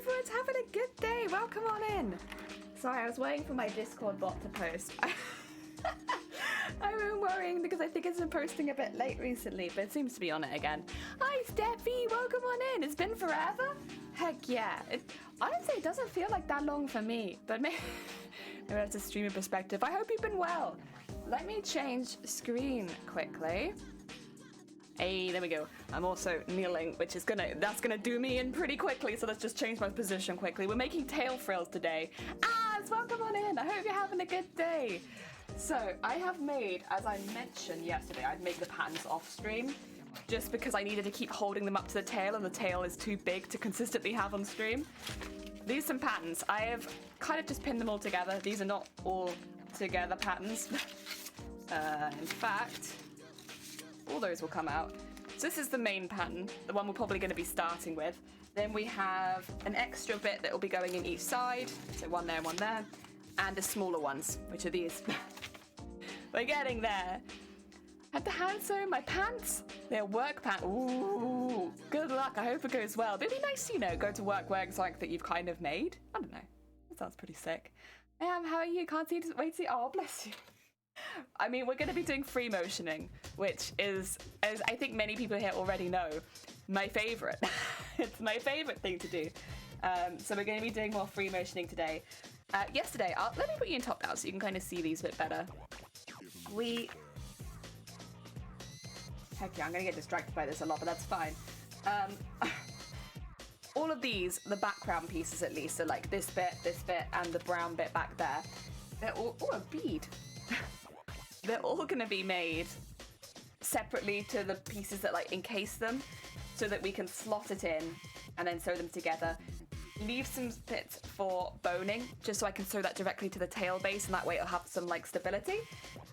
everyone's having a good day. Welcome on in. Sorry, I was waiting for my Discord bot to post. I've been worrying because I think it's been posting a bit late recently, but it seems to be on it again. Hi, Steffi. Welcome on in. It's been forever? Heck yeah. Honestly, it doesn't feel like that long for me, but maybe that's a streamer perspective. I hope you've been well. Let me change screen quickly. Hey, there we go. I'm also kneeling, which is that's gonna do me in pretty quickly, so let's just change my position quickly. We're making tail frills today. Welcome on in. I hope you're having a good day. So I have made, as I mentioned yesterday, I'd make the patterns off stream just because I needed to keep holding them up to the tail and the tail is too big to consistently have on stream. These are some patterns. I have kind of just pinned them all together. These are not all together patterns. In fact, all those will come out. So this is the main pattern, the one we're probably going to be starting with. Then we have an extra bit that will be going in each side. So one there and one there. And the smaller ones, which are these. We're getting there. Had the hand sew my pants. They're work pants. Ooh, good luck. I hope it goes well. But it'd be nice, you know, go to work wearing something that you've kind of made. I don't know. That sounds pretty sick. How are you? Can't see. Wait, see. Oh, bless you. I mean, we're going to be doing free motioning, which is, as I think many people here already know, my favorite. It's my favorite thing to do. So we're going to be doing more free motioning today. Yesterday, let me put you in top now so you can kind of see these a bit better. Heck yeah, I'm going to get distracted by this a lot, but that's fine. All of these, the background pieces at least, so like this bit, and the brown bit back there, they're all, a bead. They're all going to be made separately to the pieces that like encase them so that we can slot it in and then sew them together. Leave some bits for boning just so I can sew that directly to the tail base and that way it'll have some like stability.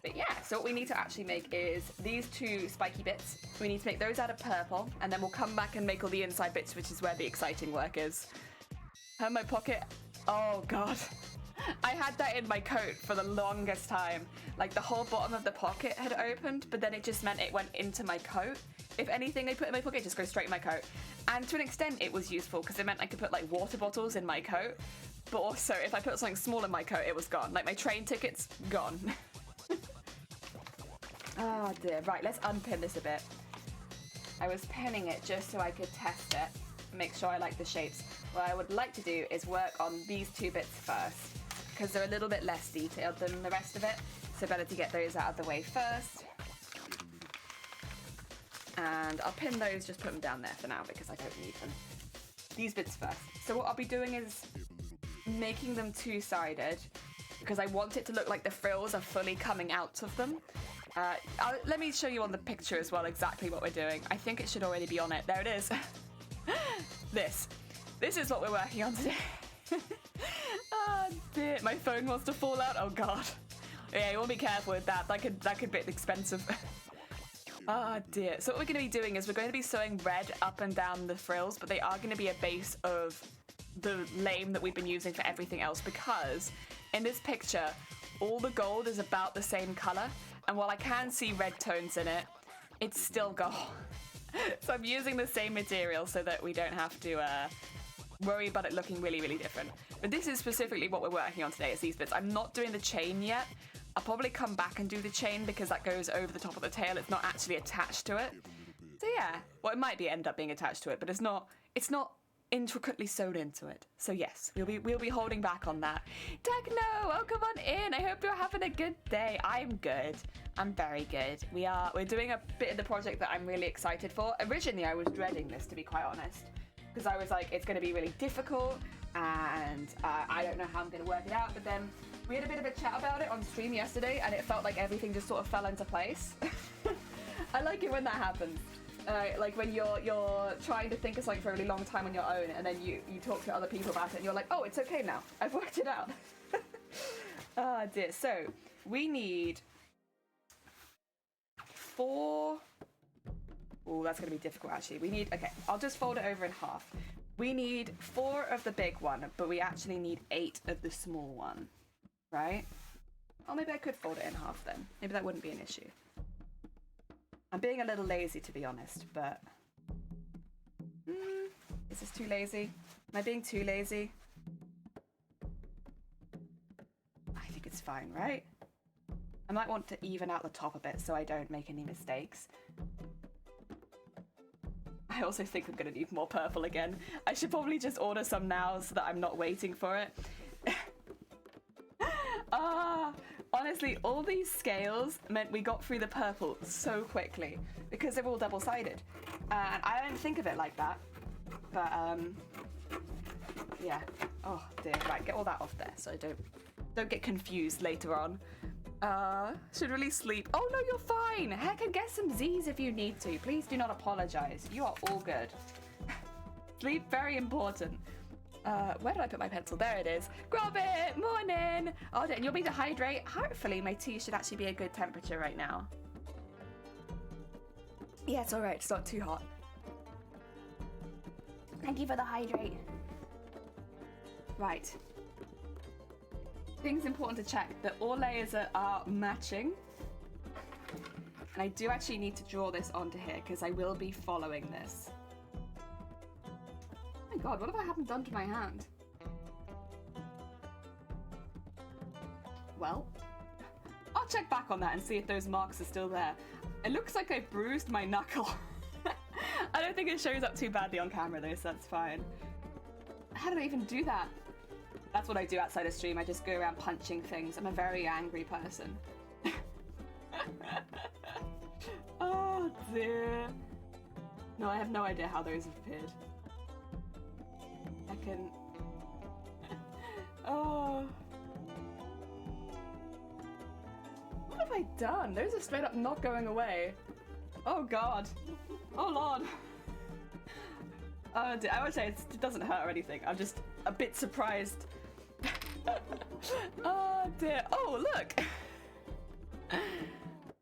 But yeah, so what we need to actually make is these two spiky bits. We need to make those out of purple and then we'll come back and make all the inside bits, which is where the exciting work is. Have my pocket. Oh God. I had that in my coat for the longest time. Like the whole bottom of the pocket had opened, but then it just meant it went into my coat. If anything I put in my pocket, it just goes straight in my coat. And to an extent it was useful because it meant I could put like water bottles in my coat. But also if I put something small in my coat, it was gone. Like my train tickets, gone. Oh dear. Right, let's unpin this a bit. I was pinning it just so I could test it, make sure I like the shapes. What I would like to do is work on these two bits first, because they're a little bit less detailed than the rest of it, so better to get those out of the way first. And I'll pin those, just put them down there for now because I don't need them. These bits first. So what I'll be doing is making them two-sided because I want it to look like the frills are fully coming out of them. Let me show you on the picture as well exactly what we're doing. I think it should already be on it. There it is. This is what we're working on today. Oh dear, my phone wants to fall out. Oh God. Yeah, you want to be careful with that. That could be expensive. Oh dear. So what we're going to be doing is we're going to be sewing red up and down the frills, but they are going to be a base of the lame that we've been using for everything else because in this picture, all the gold is about the same color. And while I can see red tones in it, it's still gold. So I'm using the same material so that we don't have to worry about it looking really, really different. But this is specifically what we're working on today is these bits. I'm not doing the chain yet. I'll probably come back and do the chain because that goes over the top of the tail. It's not actually attached to it. So yeah, well it might end up being attached to it, but it's not intricately sewed into it. So yes, we'll be holding back on that. Techno, welcome on in. I hope you're having a good day. I'm good. I'm very good. We're doing a bit of the project that I'm really excited for. Originally, I was dreading this, to be quite honest, because I was like, it's going to be really difficult, and I don't know how I'm going to work it out. But then we had a bit of a chat about it on stream yesterday, and it felt like everything just sort of fell into place. I like it when that happens. Like when you're trying to think of something for a really long time on your own, and then you talk to other people about it, and you're like, oh, it's okay now. I've worked it out. Oh dear. So we need 4. Oh, that's going to be difficult actually. Okay, I'll just fold it over in half. We need 4 of the big one, but we actually need 8 of the small one, right? Oh, maybe I could fold it in half then. Maybe that wouldn't be an issue. I'm being a little lazy, to be honest, but... is this too lazy? Am I being too lazy? I think it's fine, right? I might want to even out the top a bit so I don't make any mistakes. I also think I'm gonna need more purple again. I should probably just order some now so that I'm not waiting for it. Honestly, all these scales meant we got through the purple so quickly because they're all double-sided. And I don't think of it like that. But, yeah. Oh dear, right, get all that off there so I don't get confused later on. Should really sleep. Oh no, you're fine. Heck, and get some Z's if you need to. Please do not apologize. You are all good. Sleep, very important. Where did I put my pencil? There it is. Grab it! Morning! Oh, then you'll be to hydrate. Hopefully my tea should actually be a good temperature right now. Yeah, it's alright. It's not too hot. Thank you for the hydrate. Right. I think it's important to check that all layers are matching. And I do actually need to draw this onto here because I will be following this. Oh my god, what have I haven't done to my hand? Well, I'll check back on that and see if those marks are still there. It looks like I bruised my knuckle. I don't think it shows up too badly on camera though, so that's fine. How did I even do that? That's what I do outside of stream. I just go around punching things. I'm a very angry person. Oh dear. No, I have no idea how those have appeared. I can... Oh. What have I done? Those are straight up not going away. Oh god. Oh lord. Oh dear. I would say it doesn't hurt or anything. I'm just a bit surprised. Oh dear. Oh look.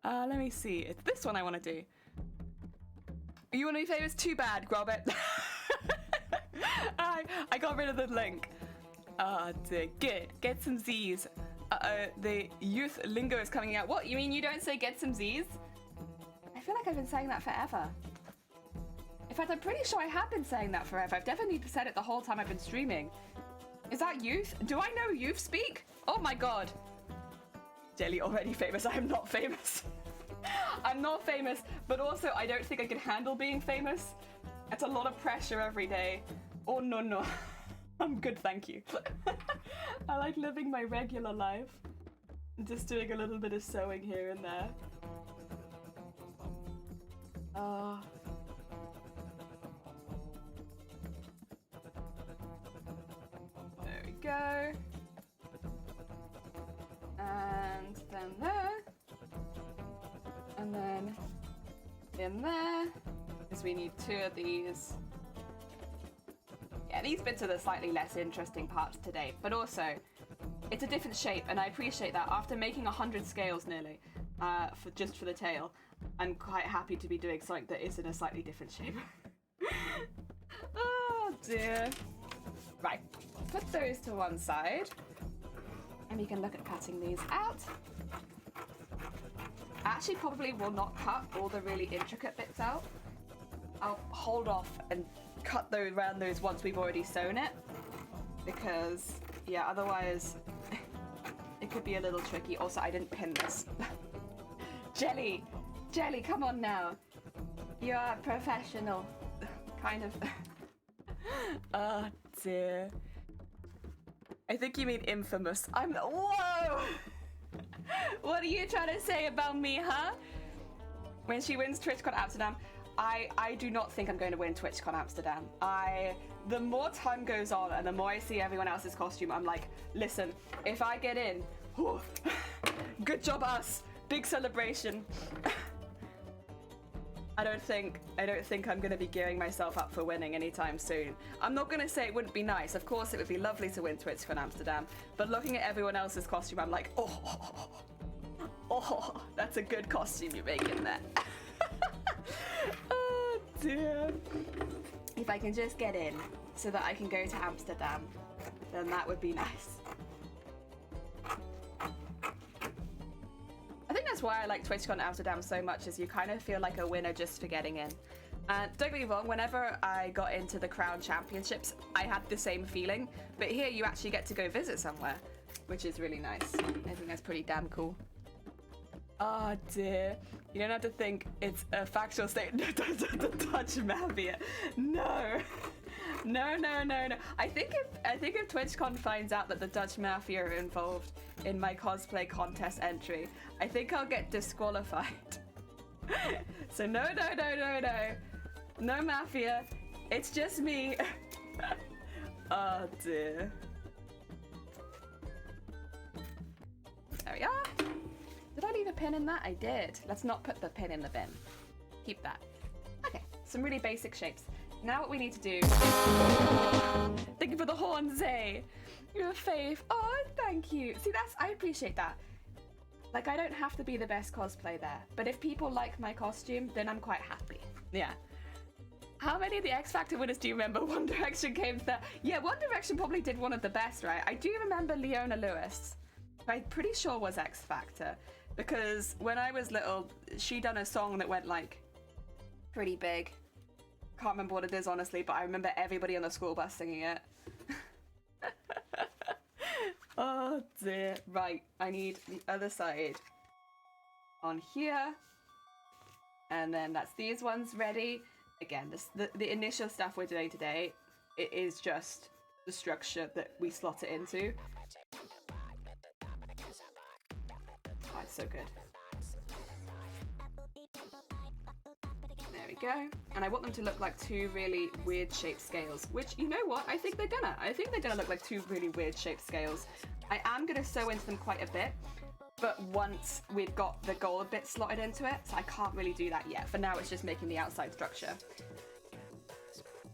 Let me see. It's this one I want to do. You want to be famous? Too bad. Grab it. I got rid of the link. Dear. Good. Get some Z's. The youth lingo is coming out. What? You mean you don't say get some Z's? I feel like I've been saying that forever. In fact, I'm pretty sure I have been saying that forever. I've definitely said it the whole time I've been streaming. Is that youth? Do I know youth speak? Oh my god. Jelly already famous. I am not famous. I'm not famous, but also I don't think I can handle being famous. It's a lot of pressure every day. Oh no, no. I'm good, thank you. I like living my regular life. Just doing a little bit of sewing here and there. There we go. And then there. And then in there, because we need 2 of these. Yeah, these bits are the slightly less interesting parts today, but also it's a different shape, and I appreciate that. After making 100 scales nearly, just for the tail, I'm quite happy to be doing something that is in a slightly different shape. Oh dear. Right, put those to one side, and we can look at cutting these out. I actually probably will not cut all the really intricate bits out. I'll hold off and cut those around those once we've already sewn it, because yeah, otherwise it could be a little tricky. Also, I didn't pin this. Jelly, come on now. You're a professional, kind of. Oh dear. I think you mean infamous. Whoa! What are you trying to say about me, huh? When she wins TwitchCon Amsterdam, I do not think I'm going to win TwitchCon Amsterdam. The more time goes on and the more I see everyone else's costume, I'm like, listen, if I get in, whew, good job us, big celebration. I don't think I'm going to be gearing myself up for winning anytime soon. I'm not going to say it wouldn't be nice. Of course, it would be lovely to win TwitchCon Amsterdam. But looking at everyone else's costume, I'm like, oh, that's a good costume you're making there. Oh dear. If I can just get in so that I can go to Amsterdam, then that would be nice. I think that's why I like TwitchCon Amsterdam so much, is you kind of feel like a winner just for getting in. And don't get me wrong, whenever I got into the Crown Championships, I had the same feeling. But here you actually get to go visit somewhere, which is really nice. I think that's pretty damn cool. Oh dear. You don't have to think it's a factual statement. The Dutch Mafia. No. No. I think if TwitchCon finds out that the Dutch Mafia are involved in my cosplay contest entry, I think I'll get disqualified. So no. No Mafia. It's just me. Oh dear. There we are. Did I leave a pin in that? I did. Let's not put the pin in the bin. Keep that. Okay, some really basic shapes. Now what we need to do... Thank you for the horns, eh? You're a fave. Oh, thank you. See, I appreciate that. Like, I don't have to be the best cosplay there, but if people like my costume, then I'm quite happy. Yeah. How many of the X Factor winners do you remember? One Direction came there. Yeah, One Direction probably did one of the best, right? I do remember Leona Lewis. I'm pretty sure was X Factor. Because when I was little, she done a song that went like pretty big. Can't remember what it is honestly, but I remember everybody on the school bus singing it. Oh dear. Right, I need the other side on here. And then that's these ones ready. Again, the initial stuff we're doing today, it is just the structure that we slot it into. Oh, it's so good. There we go. And I want them to look like two really weird shaped scales, which, you know what? I think they're gonna look like two really weird shaped scales. I am gonna sew into them quite a bit, but once we've got the gold bit slotted into it, so I can't really do that yet. For now, it's just making the outside structure.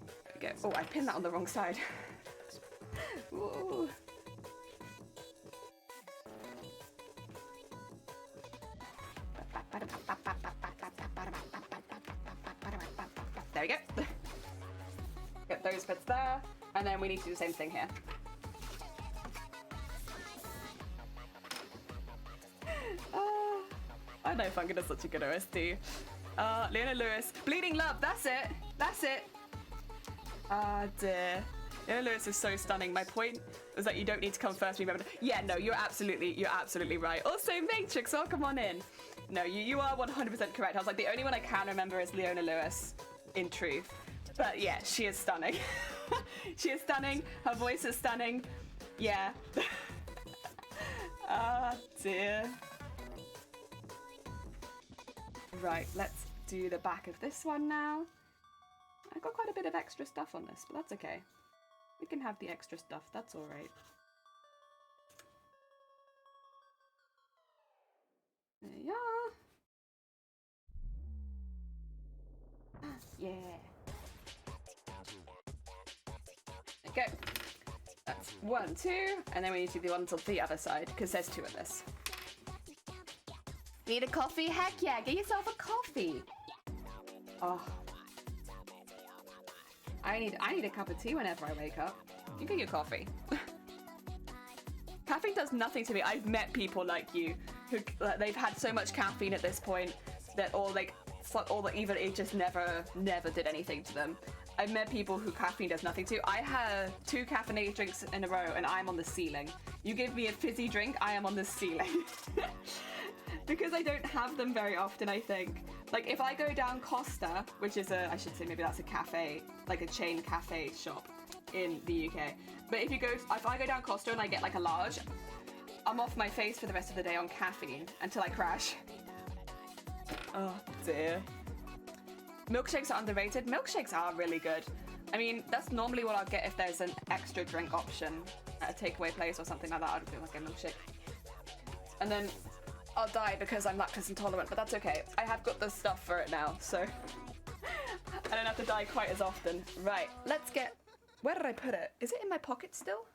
There we go. Oh, I pinned that on the wrong side. Ooh. There we go. Get those bits there, and then we need to do the same thing here. I know Funkin is such a good OST. Leona Lewis. Bleeding Love, that's it. Ah, dear. Leona Lewis is so stunning. My point was that you don't need to come first, remember. Yeah, no, you're absolutely right. Also, Matrix, welcome on in. No, you are 100% correct. I was like, the only one I can remember is Leona Lewis, in truth. But yeah, she is stunning. She is stunning. Her voice is stunning. Yeah. Ah, dear. Right, let's do the back of this one now. I've got quite a bit of extra stuff on this, but that's okay. We can have the extra stuff, that's alright. There you are. Yeah. Okay. That's 1, 2, and then we need to do the one to the other side, because there's 2 of this. Need a coffee? Heck yeah, get yourself a coffee. Oh. I need a cup of tea whenever I wake up. You get your coffee. Caffeine does nothing to me. I've met people like you who they've had so much caffeine at this point that even it just never did anything to them. I've met people who caffeine does nothing to. I had 2 caffeinated drinks in a row and I'm on the ceiling. You give me a fizzy drink, I am on the ceiling. Because I don't have them very often, I think. Like, if I go down Costa, which is I should say maybe that's a cafe, like a chain cafe shop in the UK. But if I go down Costa and I get like a large, I'm off my face for the rest of the day on caffeine until I crash. Oh dear. Milkshakes are underrated. Milkshakes are really good. I mean, that's normally what I'll get if there's an extra drink option at a takeaway place or something like that. I'd do like a milkshake. And then I'll die because I'm lactose intolerant, but that's okay. I have got the stuff for it now, so I don't have to die quite as often. Right, let's get... Where did I put it? Is it in my pocket still?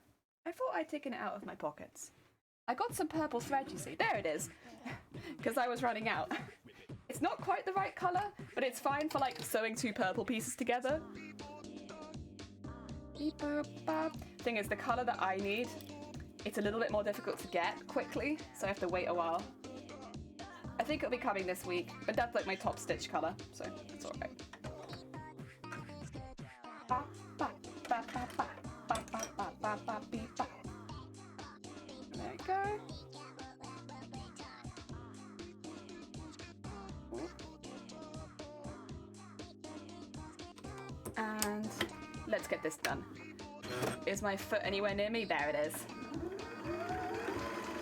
I thought I'd taken it out of my pockets. I got some purple thread, you see. There it is. Because I was running out. It's not quite the right colour, but it's fine for like sewing 2 purple pieces together. Thing is, the colour that I need, it's a little bit more difficult to get quickly, so I have to wait a while. I think it'll be coming this week, but that's like my top stitch colour, so it's alright. There we go. And let's get this done. Is my foot anywhere near me? There it is.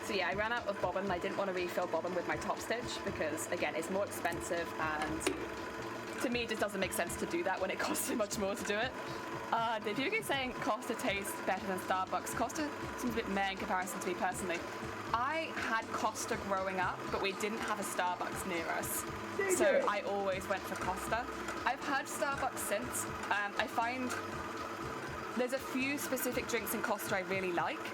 So yeah, I ran out of bobbin and I didn't want to refill bobbin with my top stitch because, again, it's more expensive and to me it just doesn't make sense to do that when it costs so much more to do it. The people keep saying Costa tastes better than Starbucks. Costa seems a bit meh in comparison to me personally. I had Costa growing up, but we didn't have a Starbucks near us. So I always went for Costa. I've had Starbucks since. I find there's a few specific drinks in Costa I really like,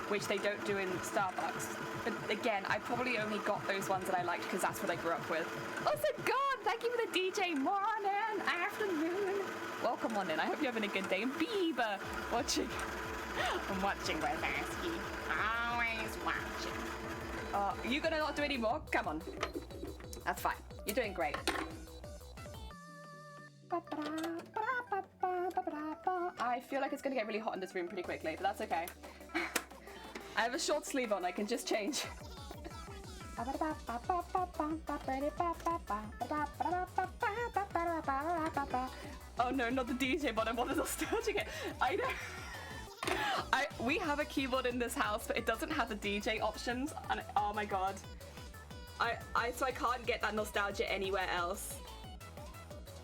which they don't do in Starbucks. But again, I probably only got those ones that I liked because that's what I grew up with. Oh, so God, thank you for the DJ. Morning, afternoon. Welcome on in. I hope you're having a good day. Bieber watching. I'm watching Wazaski. Always watching. You gonna not do any more? Come on. That's fine. You're doing great. I feel like it's gonna get really hot in this room pretty quickly, but that's okay. I have a short sleeve on, I can just change. Oh no, not the DJ button, what is nostalgic? I know. We have a keyboard in this house, but it doesn't have the DJ options, and oh my God. So I can't get that nostalgia anywhere else.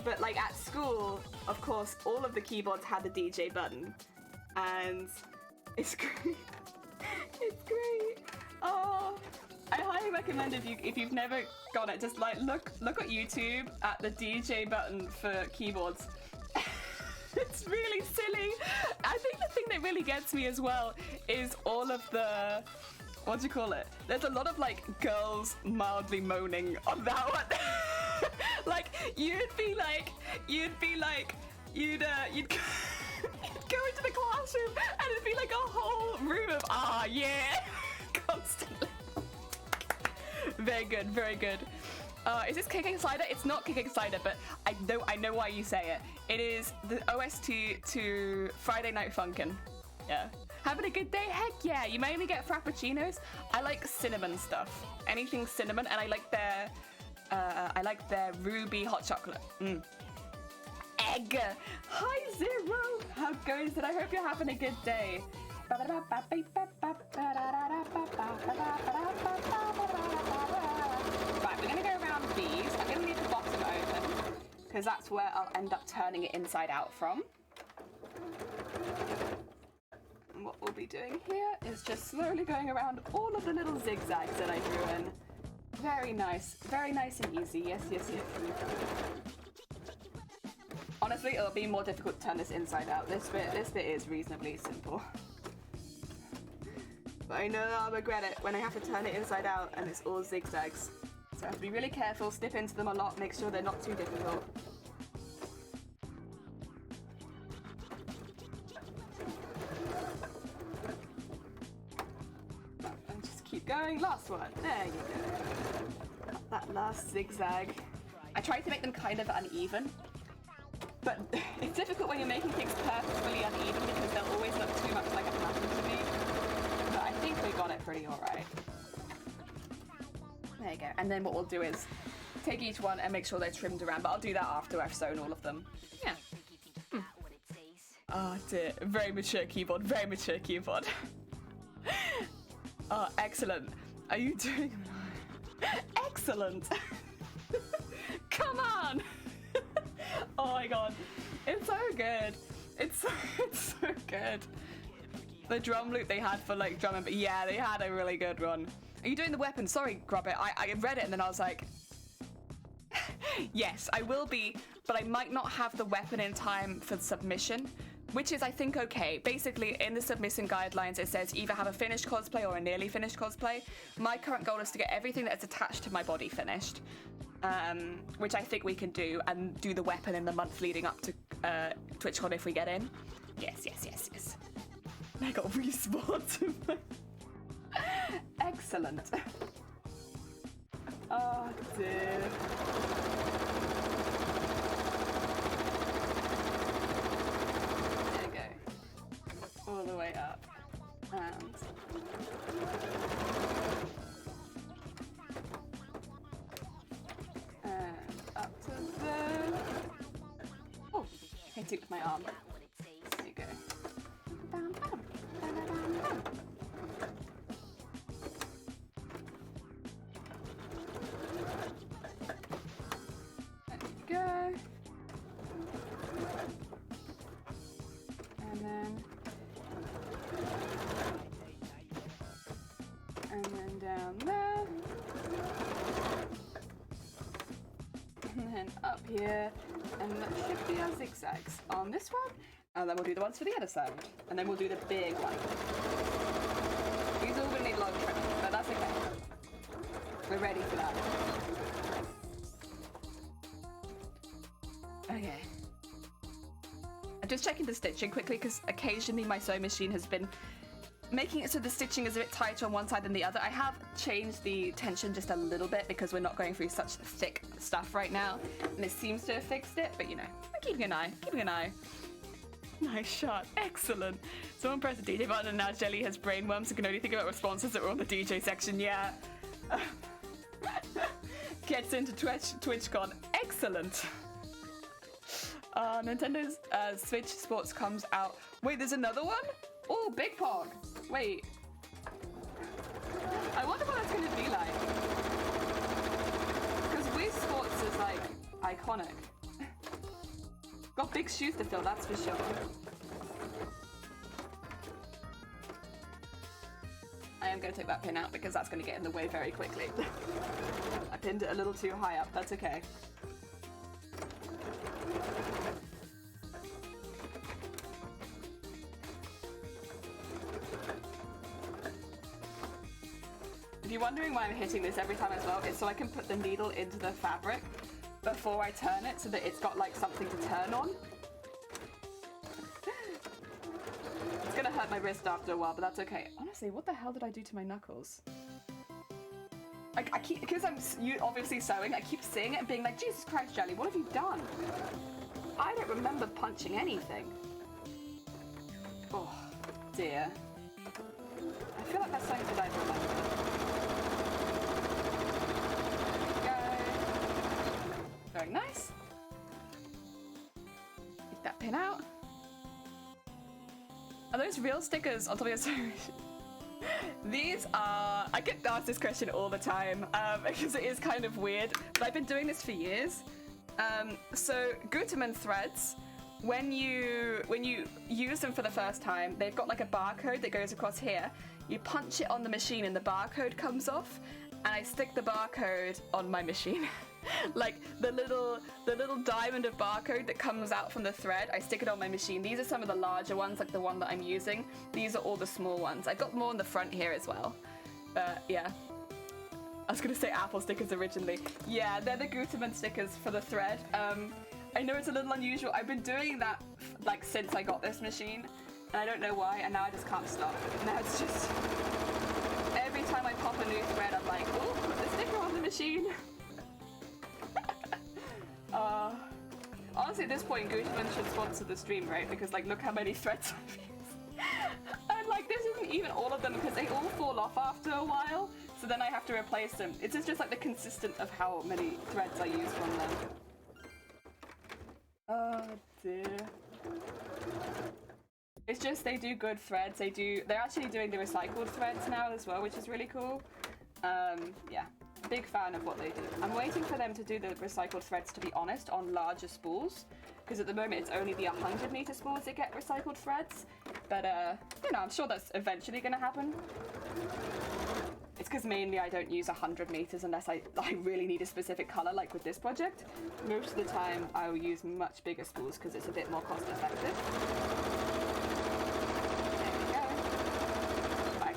But like at school, of course, all of the keyboards had the DJ button, and it's great. It's great. Oh, I highly recommend if you've never got it, just like look at YouTube at the DJ button for keyboards. It's really silly. I think the thing that really gets me as well is all of the, what do you call it? There's a lot of like girls mildly moaning on that one. Like you'd go into the classroom and it'd be like a whole room of yeah constantly. Very good, very good. Is this Kicking Slider? It's not Kicking Slider, but I know why you say it. It is the OST to Friday Night Funkin'. Yeah. Having a good day? Heck yeah. You mainly get frappuccinos. I like cinnamon stuff. Anything cinnamon, and I like their ruby hot chocolate. Egg. Hi Zero. How goes it? I hope you're having a good day. Right, we're gonna go around these. I'm gonna leave the bottom open because that's where I'll end up turning it inside out from. And what we'll be doing here is just slowly going around all of the little zigzags that I drew in. Very nice and easy. Yes. Honestly, it'll be more difficult to turn this inside out. This bit is reasonably simple. But I know that I'll regret it when I have to turn it inside out and it's all zigzags. So I have to be really careful, snip into them a lot, make sure they're not too difficult. And just keep going. Last one. There you go. That last zigzag. I tried to make them kind of uneven. But it's difficult when you're making things perfectly uneven because they'll always look too much like a pattern to me. But I think we got it pretty alright. There you go. And then what we'll do is take each one and make sure they're trimmed around. But I'll do that after I've sewn all of them. Yeah. Oh dear. Very mature keyboard. Very mature keyboard. Oh, excellent. Are you doing... Excellent. Come on. Oh my God, it's so good. It's so good. The drum loop they had for like drumming, but yeah, they had a really good one. Are you doing the weapon? Sorry, Grubbit. I read it and then I was like, yes, I will be, but I might not have the weapon in time for submission, which is, I think, okay. Basically, in the submission guidelines, it says either have a finished cosplay or a nearly finished cosplay. My current goal is to get everything that's attached to my body finished. Which I think we can do, and do the weapon in the month leading up to TwitchCon if we get in. Yes. I got respawned. Excellent. Oh dear. do it with my arm. There you go. Bam, bam, bam, bam, bam. There you go. And then down there. And then up here. And that should be our zigzags on this one. And then we'll do the ones for the other side. And then we'll do the big one. These are all going to need a lot of trimming, but that's okay. We're ready for that. Okay. I'm just checking the stitching quickly because occasionally my sewing machine has been making it so the stitching is a bit tighter on one side than the other. I have changed the tension just a little bit because we're not going through such thick stuff right now. And it seems to have fixed it, but you know, I'm keeping an eye. Nice shot, excellent. Someone pressed the DJ button and now Jelly has brainworms and can only think about responses that were on the DJ section, yeah. Gets into TwitchCon, excellent. Nintendo's Switch Sports comes out. Wait, there's another one? Oh, Big Pog. Wait. I wonder what that's going to be like. Because Wii Sports is, like, iconic. Got big shoes to fill, that's for sure. I am going to take that pin out because that's going to get in the way very quickly. I pinned it a little too high up, that's okay. If you're wondering why I'm hitting this every time as well, it's so I can put the needle into the fabric before I turn it so that it's got like something to turn on. It's gonna hurt my wrist after a while, but that's okay. Honestly, what the hell did I do to my knuckles? I keep, because I'm obviously sewing, I keep seeing it and being like, Jesus Christ, Jelly, what have you done? I don't remember punching anything. Oh, dear. I feel like that's something that I remember. Very nice. Get that pin out. Are those real stickers on top of your sewing machine? These are... I get asked this question all the time because it is kind of weird, but I've been doing this for years. So Gutermann threads, when you use them for the first time, they've got like a barcode that goes across here. You punch it on the machine and the barcode comes off, and I stick the barcode on my machine. Like the little diamond of barcode that comes out from the thread, I stick it on my machine. These are some of the larger ones, like the one that I'm using. These are all the small ones. I've got more on the front here as well. Yeah. I was gonna say Apple stickers originally. Yeah, they're the Gutermann stickers for the thread. I know it's a little unusual. I've been doing that like since I got this machine, and I don't know why, and now I just can't stop. Now it's just... Every time I pop a new thread, I'm like, oh, put the sticker on the machine. Honestly, at this point, Gutermann should sponsor the stream, right? Because, like, look how many threads I've used. And, like, this isn't even all of them because they all fall off after a while. So then I have to replace them. It's just like, the consistent of how many threads I use from them. Oh, dear. It's just they do good threads. They're actually doing the recycled threads now as well, which is really cool. Yeah. Big fan of what they do. I'm waiting for them to do the recycled threads, to be honest, on larger spools, because at the moment it's only the 100-meter spools that get recycled threads, but you know, I'm sure that's eventually going to happen. It's because mainly I don't use 100 meters unless I really need a specific color, like with this project. Most of the time I will use much bigger spools because it's a bit more cost effective.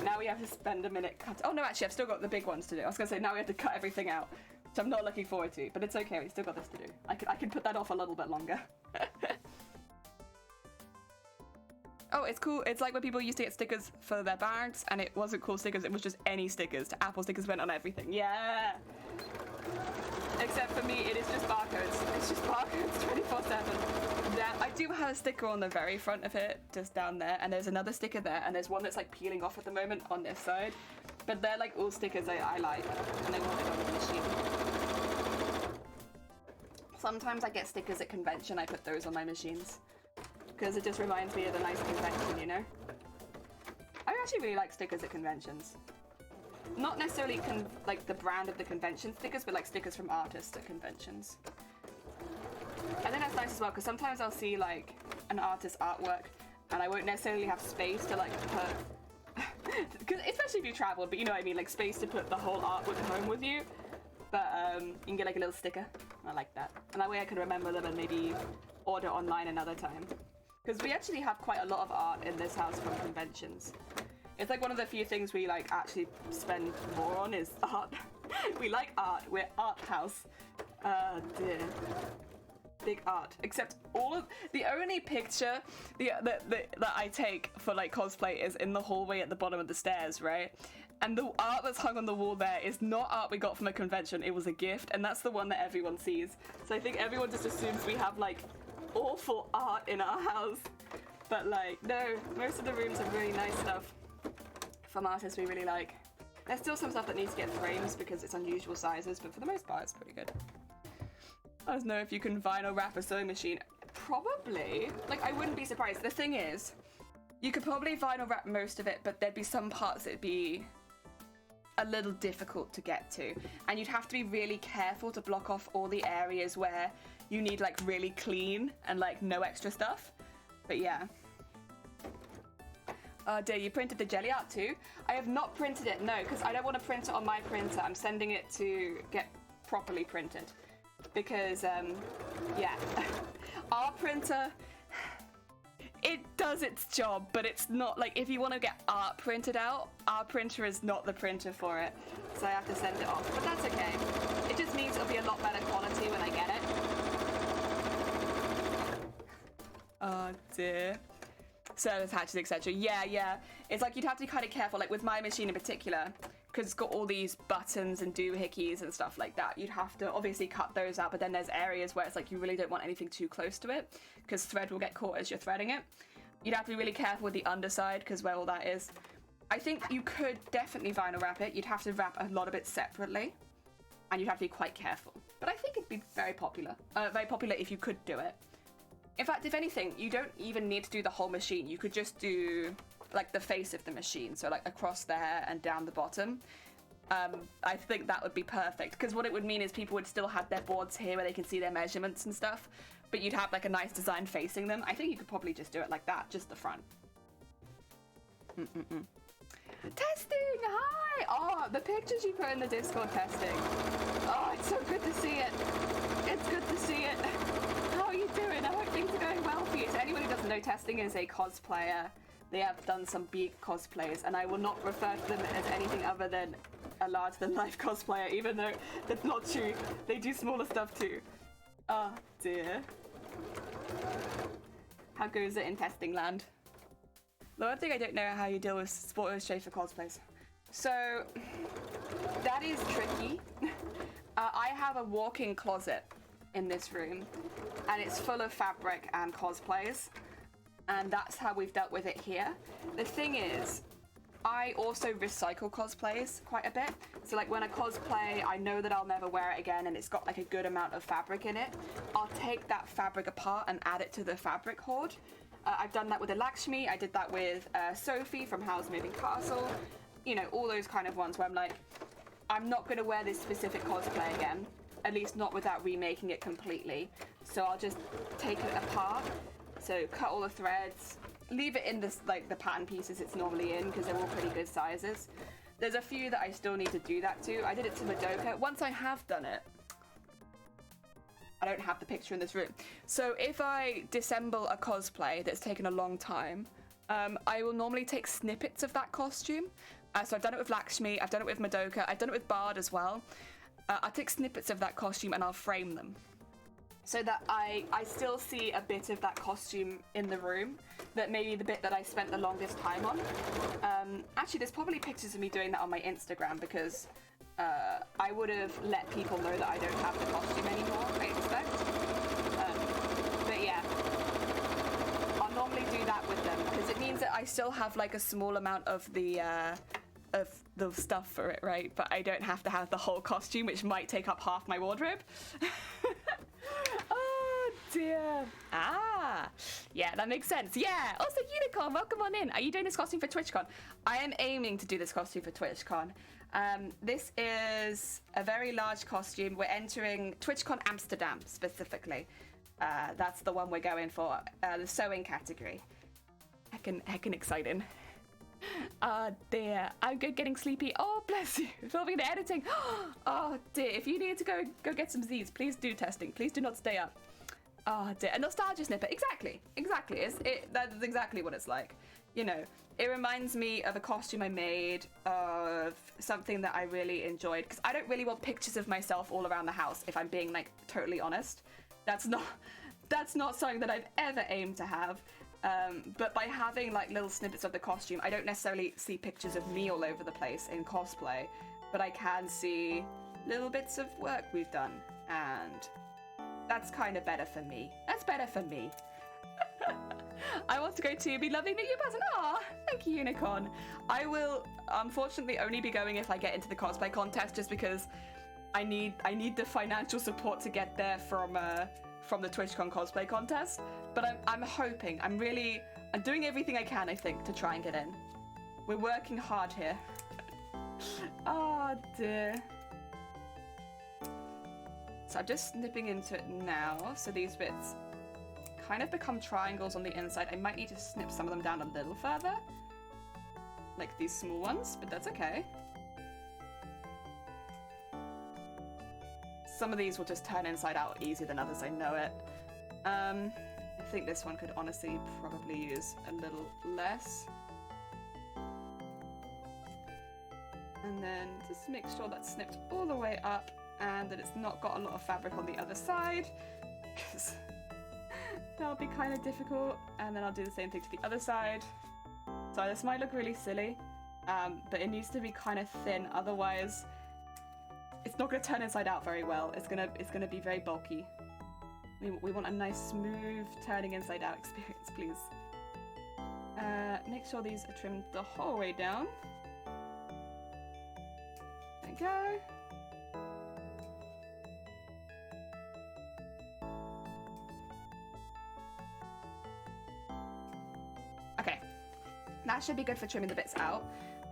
Now we have to spend a minute cut. Oh no, actually I've still got the big ones to do. I was gonna say now we have to cut everything out, which I'm not looking forward to, but it's okay, we still got this to do. I can put that off a little bit longer. Oh, it's cool. It's like when people used to get stickers for their bags, and it wasn't cool stickers, it was just any stickers. Apple stickers went on everything. Yeah! Except for me, it is just barcodes. It's just barcodes 24/7. Yeah, I do have a sticker on the very front of it, just down there, and there's another sticker there, and there's one that's like peeling off at the moment on this side. But they're like all stickers I like, and I want it on the machine. Sometimes I get stickers at convention, I put those on my machines. because it just reminds me of a nice convention, you know? I actually really like stickers at conventions. Not necessarily like the brand of the convention stickers, but like stickers from artists at conventions. I think that's nice as well, because sometimes I'll see like an artist's artwork and I won't necessarily have space to like put, cause especially if you travel, but you know what I mean, like space to put the whole artwork home with you. But you can get like a little sticker. I like that. And that way I can remember them and maybe order online another time. Because we actually have quite a lot of art in this house from conventions. It's like one of the few things we like actually spend more on is art. We like art. We're art house. Dear. Big art. Except all of the only picture that I take for like cosplay is in the hallway at the bottom of the stairs, right? And the art that's hung on the wall there is not art we got from a convention. It was a gift, and that's the one that everyone sees. So I think everyone just assumes we have like awful art in our house. But like, no, most of the rooms have really nice stuff from artists we really like. There's still some stuff that needs to get frames because it's unusual sizes, but for the most part, it's pretty good. I don't know if you can vinyl wrap a sewing machine. Probably. Like, I wouldn't be surprised. The thing is, you could probably vinyl wrap most of it, but there'd be some parts that'd be a little difficult to get to. And you'd have to be really careful to block off all the areas where you need, like, really clean and, like, no extra stuff. But yeah. Dear, you printed the jelly art too? I have not printed it, no, because I don't want to print it on my printer. I'm sending it to get properly printed. Because, yeah, our printer, it does its job, but it's not, like, if you want to get art printed out, our printer is not the printer for it, so I have to send it off, but that's okay. It just means it'll be a lot better quality when I get it. Oh, dear. Service hatches, etc. Yeah. It's like you'd have to be kind of careful, like with my machine in particular, because it's got all these buttons and doohickeys and stuff like that. You'd have to obviously cut those out, but then there's areas where it's like you really don't want anything too close to it, because thread will get caught as you're threading it. You'd have to be really careful with the underside, because where all that is. I think you could definitely vinyl wrap it. You'd have to wrap a lot of it separately, and you'd have to be quite careful. But I think it'd be very popular. Very popular if you could do it. In fact, if anything, you don't even need to do the whole machine. You could just do like the face of the machine, so like across there and down the bottom. I think that would be perfect, because what it would mean is people would still have their boards here where they can see their measurements and stuff, but you'd have like a nice design facing them. I think you could probably just do it like that, just the front. Testing, hi! Oh, the pictures you put in the Discord testing. Oh, it's so good to see it. It's good to see it. How are you doing? I hope things are going well for you. So anyone who doesn't know, testing is a cosplayer. They have done some big cosplays, and I will not refer to them as anything other than a larger-than-life cosplayer, even though that's not true. They do smaller stuff too. Oh dear. How goes it in testing land? The one thing I don't know how you deal with Sport Illustrated for cosplays. So that is tricky. I have a walk-in closet in this room, and it's full of fabric and cosplays, and that's how we've dealt with it here. The thing is, I also recycle cosplays quite a bit. So like when I cosplay, I know that I'll never wear it again and it's got like a good amount of fabric in it. I'll take that fabric apart and add it to the fabric hoard. I've done that with a Lakshmi. I did that with Sophie from Howl's Moving Castle. You know, all those kind of ones where I'm like, I'm not going to wear this specific cosplay again. At least not without remaking it completely. So I'll just take it apart. So cut all the threads, leave it in this like the pattern pieces it's normally in, because they're all pretty good sizes. There's a few that I still need to do that to. I did it to Madoka. Once I have done it, I don't have the picture in this room. So if I disassemble a cosplay that's taken a long time, I will normally take snippets of that costume. So I've done it with Lakshmi, I've done it with Madoka, I've done it with Bard as well. I'll take snippets of that costume and I'll frame them, so that I still see a bit of that costume in the room, that maybe the bit that I spent the longest time on. Actually, there's probably pictures of me doing that on my Instagram, because I would have let people know that I don't have the costume anymore, I expect. But yeah, I'll normally do that with them, because it means that I still have like a small amount of the stuff for it, right? But I don't have to have the whole costume, which might take up half my wardrobe. Oh dear. Ah, yeah, that makes sense. Yeah. Also, Unicorn, welcome on in. Are you doing this costume for TwitchCon? I am aiming to do this costume for TwitchCon. This is a very large costume. We're entering TwitchCon Amsterdam specifically. That's the one we're going for, the sewing category. Heckin' exciting. Dear, I'm good getting sleepy. Oh, bless you. Filming and editing. Oh, dear. If you need to go get some Z's, please do testing. Please do not stay up. Oh, dear. A nostalgia snippet. Exactly. That's exactly what it's like. You know, it reminds me of a costume I made of something that I really enjoyed. Because I don't really want pictures of myself all around the house, if I'm being, like, totally honest. That's not something that I've ever aimed to have. But by having like little snippets of the costume, I don't necessarily see pictures of me all over the place in cosplay, but I can see little bits of work we've done, and that's kind of better for me. That's better for me. I want to go to be lovely meet you person. Aw, thank you, Unicorn. I will unfortunately only be going if I get into the cosplay contest, just because I need the financial support to get there from the TwitchCon cosplay contest, but I'm hoping, I'm doing everything I can, I think, to try and get in. We're working hard here. Oh dear. So I'm just snipping into it now, so these bits kind of become triangles on the inside. I might need to snip some of them down a little further, like these small ones, but that's okay. Some of these will just turn inside out easier than others, I know it. I think this one could honestly probably use a little less. And then just make sure that's snipped all the way up and that it's not got a lot of fabric on the other side, because that'll be kind of difficult. And then I'll do the same thing to the other side. So this might look really silly, but it needs to be kind of thin, otherwise it's not going to turn inside out very well. It's gonna be very bulky. We want a nice smooth turning inside out experience, please. Make sure these are trimmed the whole way down. There we go. Okay, that should be good for trimming the bits out.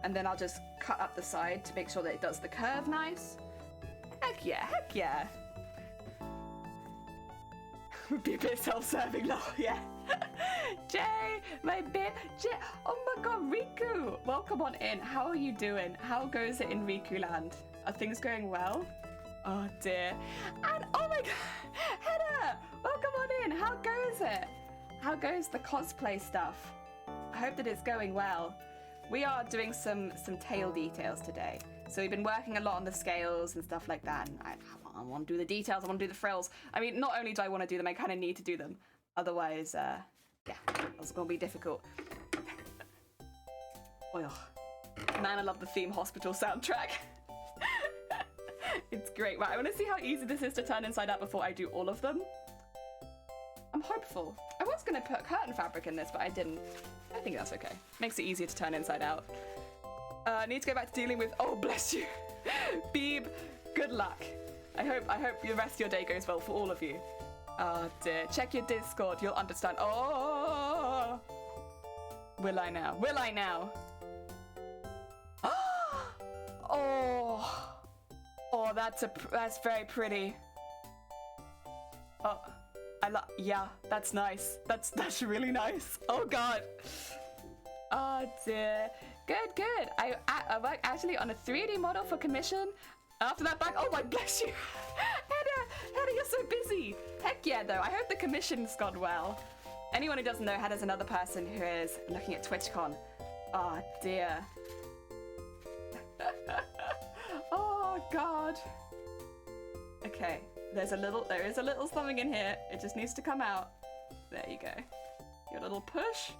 And then I'll just cut up the side to make sure that it does the curve nice. Heck yeah, heck yeah. Would be a bit self-serving, lol, yeah. Jay, my bit, Jay, oh my god, Riku, welcome on in. How are you doing? How goes it in Riku land? Are things going well? Oh dear. And oh my god, Hedda, welcome on in. How goes it? How goes the cosplay stuff? I hope that it's going well. We are doing some tail details today. So we've been working a lot on the scales and stuff like that. And I want to do the details, I want to do the frills. I mean, not only do I want to do them, I kind of need to do them. Otherwise, yeah, it's going to be difficult. Oh, man, I love the theme hospital soundtrack. It's great. Right, I want to see how easy this is to turn inside out before I do all of them. I'm hopeful. I was going to put curtain fabric in this, but I didn't. I think that's okay. Makes it easier to turn inside out. Need to go back to dealing with, oh bless you. Beeb, good luck. I hope the rest of your day goes well for all of you. Oh dear, check your Discord, you'll understand. Oh, will I now? Will I now? Oh, that's very pretty. Oh, yeah, that's nice. That's really nice. Oh god. Oh dear. Good. I work actually on a 3D model for commission. After that back, oh my bless you. Hedda, you're so busy. Heck yeah though, I hope the commission's gone well. Anyone who doesn't know, Hedda's another person who is looking at TwitchCon. Oh dear. Oh god. Okay, there is a little something in here. It just needs to come out. There you go. Your little push.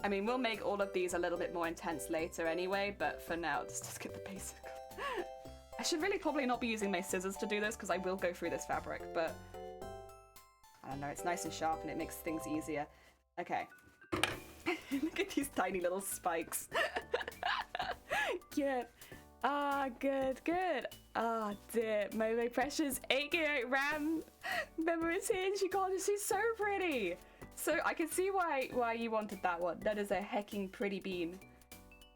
I mean, we'll make all of these a little bit more intense later anyway, but for now, just get the basic. I should really probably not be using my scissors to do this because I will go through this fabric, but I don't know, it's nice and sharp and it makes things easier. Okay. Look at these tiny little spikes. Yeah. Ah, good, good. Ah, dear. My precious 8GB RAM member is here and she got it. She's so pretty. So I can see why you wanted that one. That is a hecking pretty bean.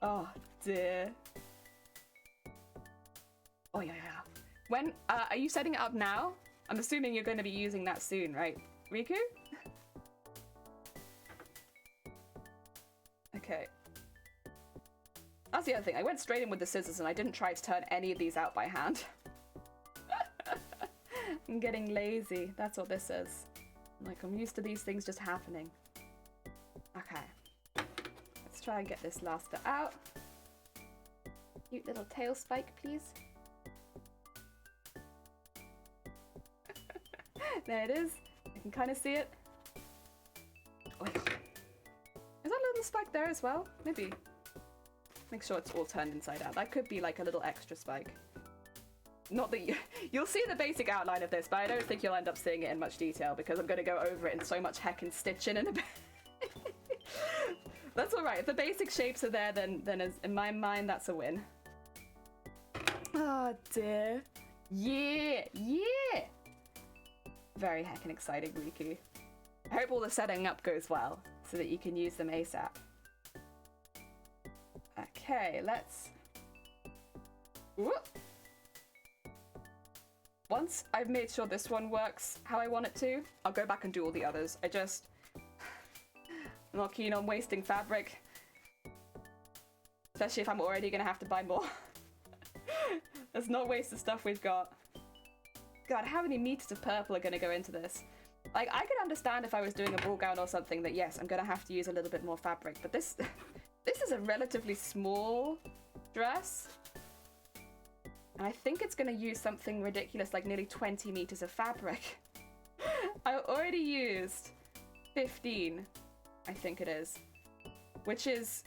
Oh, dear. Oh, yeah. When, are you setting it up now? I'm assuming you're going to be using that soon, right, Riku? Okay. That's the other thing. I went straight in with the scissors and I didn't try to turn any of these out by hand. I'm getting lazy. That's what this is. Like, I'm used to these things just happening. Okay. Let's try and get this last bit out. Cute little tail spike, please. There it is. You can kind of see it. Oh, yeah. Is that a little spike there as well? Maybe. Make sure it's all turned inside out. That could be like a little extra spike. Not that you'll see the basic outline of this, but I don't think you'll end up seeing it in much detail because I'm going to go over it in so much heckin' stitching in a bit. That's all right. If the basic shapes are there, then in my mind, that's a win. Oh dear. Yeah. Very heckin' exciting, Riku. I hope all the setting up goes well so that you can use them ASAP. Okay, let's... Whoop. Once I've made sure this one works how I want it to, I'll go back and do all the others. I'm not keen on wasting fabric. Especially if I'm already going to have to buy more. Let's not waste the stuff we've got. God, how many meters of purple are going to go into this? Like, I could understand if I was doing a ball gown or something that, yes, I'm going to have to use a little bit more fabric. But this is a relatively small dress. And I think it's going to use something ridiculous like nearly 20 meters of fabric. I already used 15, I think it is. Which is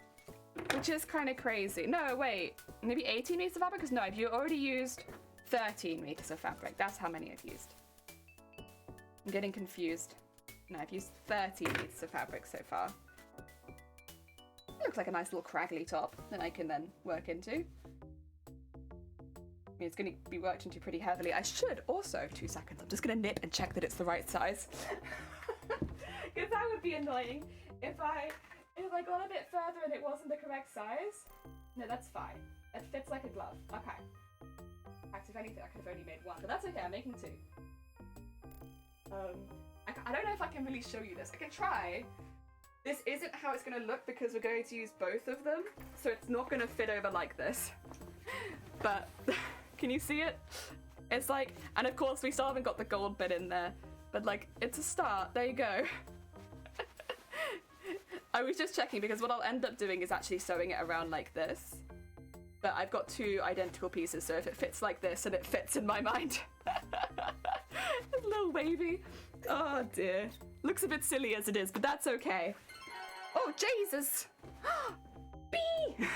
kind of crazy. No, wait, maybe 18 meters of fabric? Because no, you already used 13 meters of fabric. That's how many I've used. I'm getting confused. No, I've used 30 meters of fabric so far. It looks like a nice little craggly top that I can then work into. I mean, it's going to be worked into pretty heavily. I should also, 2 seconds, I'm just going to nip and check that it's the right size. Because that would be annoying if I got a bit further and it wasn't the correct size. No, that's fine. It fits like a glove. Okay. In fact, if anything, I could have only made one, but that's okay, I'm making 2. I don't know if I can really show you this. I can try. This isn't how it's going to look because we're going to use both of them, so it's not going to fit over like this. But... Can you see it? It's like, and of course we still haven't got the gold bit in there, but like, it's a start. There you go. I was just checking because what I'll end up doing is actually sewing it around like this. But I've got 2 identical pieces, so if it fits like this and it fits in my mind. It's a little wavy. Oh dear. Looks a bit silly as it is, but that's okay. Oh, Jesus. Bee!